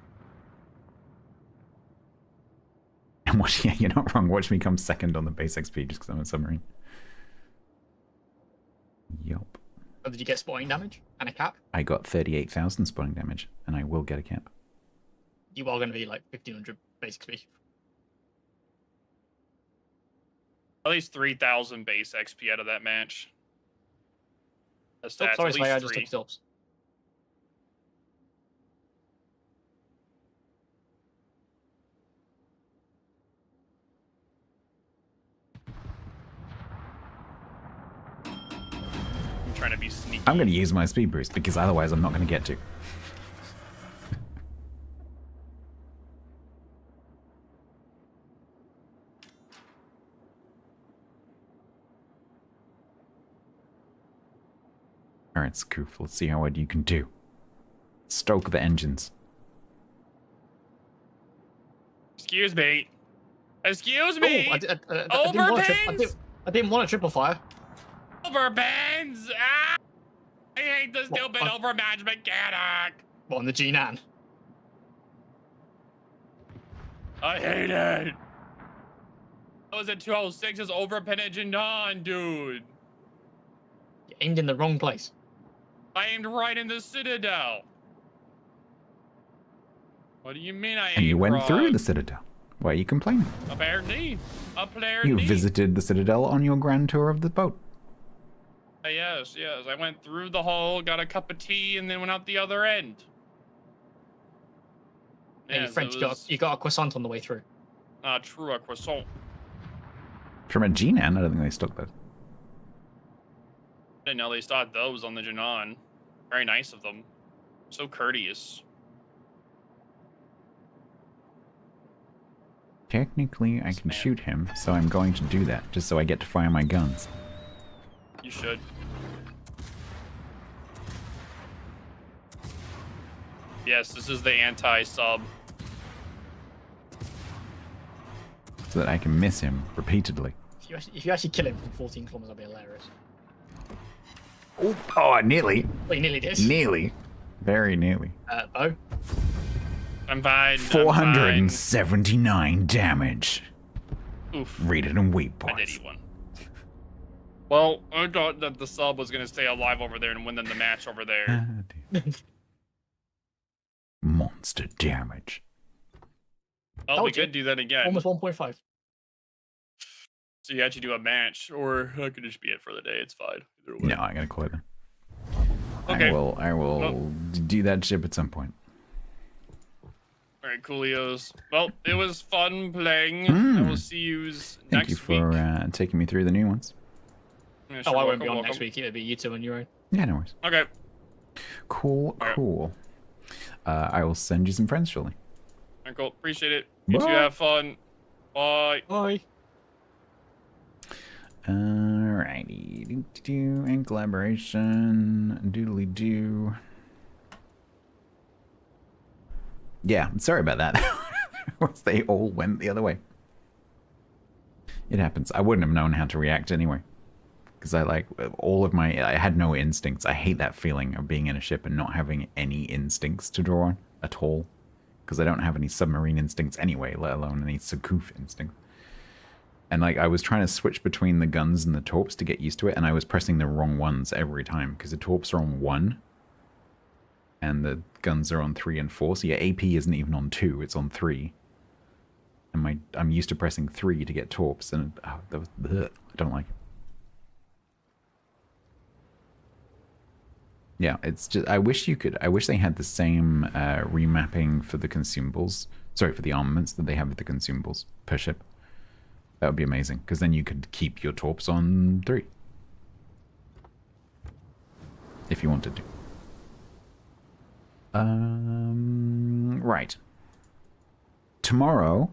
And watch, yeah, you're not wrong. Watch me come second on the base XP just because I'm a submarine. Yup. Oh, did you get spotting damage and a cap? I got 38,000 spotting damage, and I will get a cap. You are going to be like 1500 base XP. At least 3,000 base XP out of that match. That's Oh, sorry, at Sway, I least just 3. took stops. I'm trying to be sneaky. I'm going to use my speed boost because otherwise I'm not going to get to. Alright, Scoof, let's see how what you can do. Stoke the engines. Excuse me. Excuse me. Oh, I didn't want a triple fire. Overpins! Ah! I hate the stupid overmatch mechanic! What, on the G-Nan? I hate it! That was a 206's overpin engine on, dude. You aimed in the wrong place. I aimed right in the Citadel. What do you mean I aimed And you went wrong? through the Citadel. Why are you complaining? Apparently. You visited the Citadel on your grand tour of the boat. Yes. I went through the hull, got a cup of tea, and then went out the other end. Hey, Yes, French, it you got a croissant on the way through. True, a croissant. From a G-Nan? I don't think they stopped that. Didn't know they started those on the Janan. Very nice of them. So courteous. Technically, I can shoot him, so I'm going to do that, just so I get to fire my guns. You should. Yes, this is the anti-sub. So that I can miss him repeatedly. If you actually kill him from 14 kilometers, that'll be hilarious. Oh, nearly. Well, you nearly did. Nearly. Very nearly. Bo? I'm fine. 479 damage. Oof. Read it in weight I points. did eat one. Well, I thought that the sub was going to stay alive over there and win them the match over there. Monster damage. Oh, we could do that again. Almost 1.5. So you actually do a match, or that could just be it for the day. It's fine. Either way. No, I'm gonna quit it. Okay. I will do that ship at some point. All right, coolios. Well, it was fun playing. I will see you next week. Thank you for taking me through the new ones. Yeah, I won't welcome, be on welcome. next week. It'll be you two on your own. Yeah, no worries. Okay. Cool. I will send you some friends shortly. All right, cool. Appreciate it. You two Bye. have fun. Bye. Bye. Alrighty. And collaboration. Doodly doo. Yeah, sorry about that. They all went the other way. It happens. I wouldn't have known how to react anyway. Because I had no instincts. I hate that feeling of being in a ship and not having any instincts to draw on at all. Because I don't have any submarine instincts anyway, let alone any Sakoof instinct. And I was trying to switch between the guns and the torps to get used to it, and I was pressing the wrong ones every time, because the torps are on 1, and the guns are on 3 and 4, so your AP isn't even on 2, it's on 3. And I'm used to pressing 3 to get torps, and I don't like it. Yeah, it's just I wish they had the same remapping for the consumables. Sorry, for the armaments that they have with the consumables per ship. That would be amazing, because then you could keep your torps on 3. If you wanted to. Right. Tomorrow,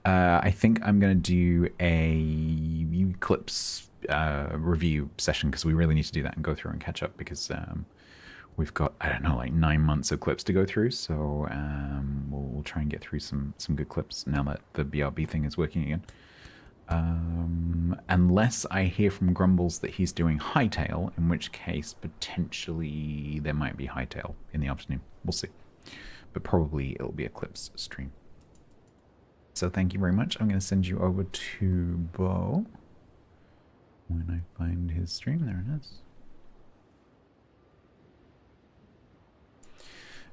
I think I'm going to do a Eclipse review session, because we really need to do that and go through and catch up, because we've got, I don't know, like 9 months of clips to go through, so we'll try and get through some good clips now that the BRB thing is working again. Unless I hear from Grumbles that he's doing Hightail, in which case potentially there might be Hightail in the afternoon. We'll see. But probably it'll be a Clips stream. So thank you very much. I'm going to send you over to Bo when I find his stream. There it is.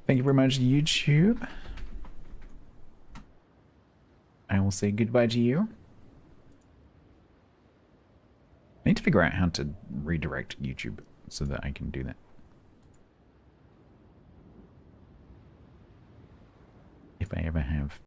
Thank you very much, YouTube. I will say goodbye to you. I need to figure out how to redirect YouTube so that I can do that. If I ever have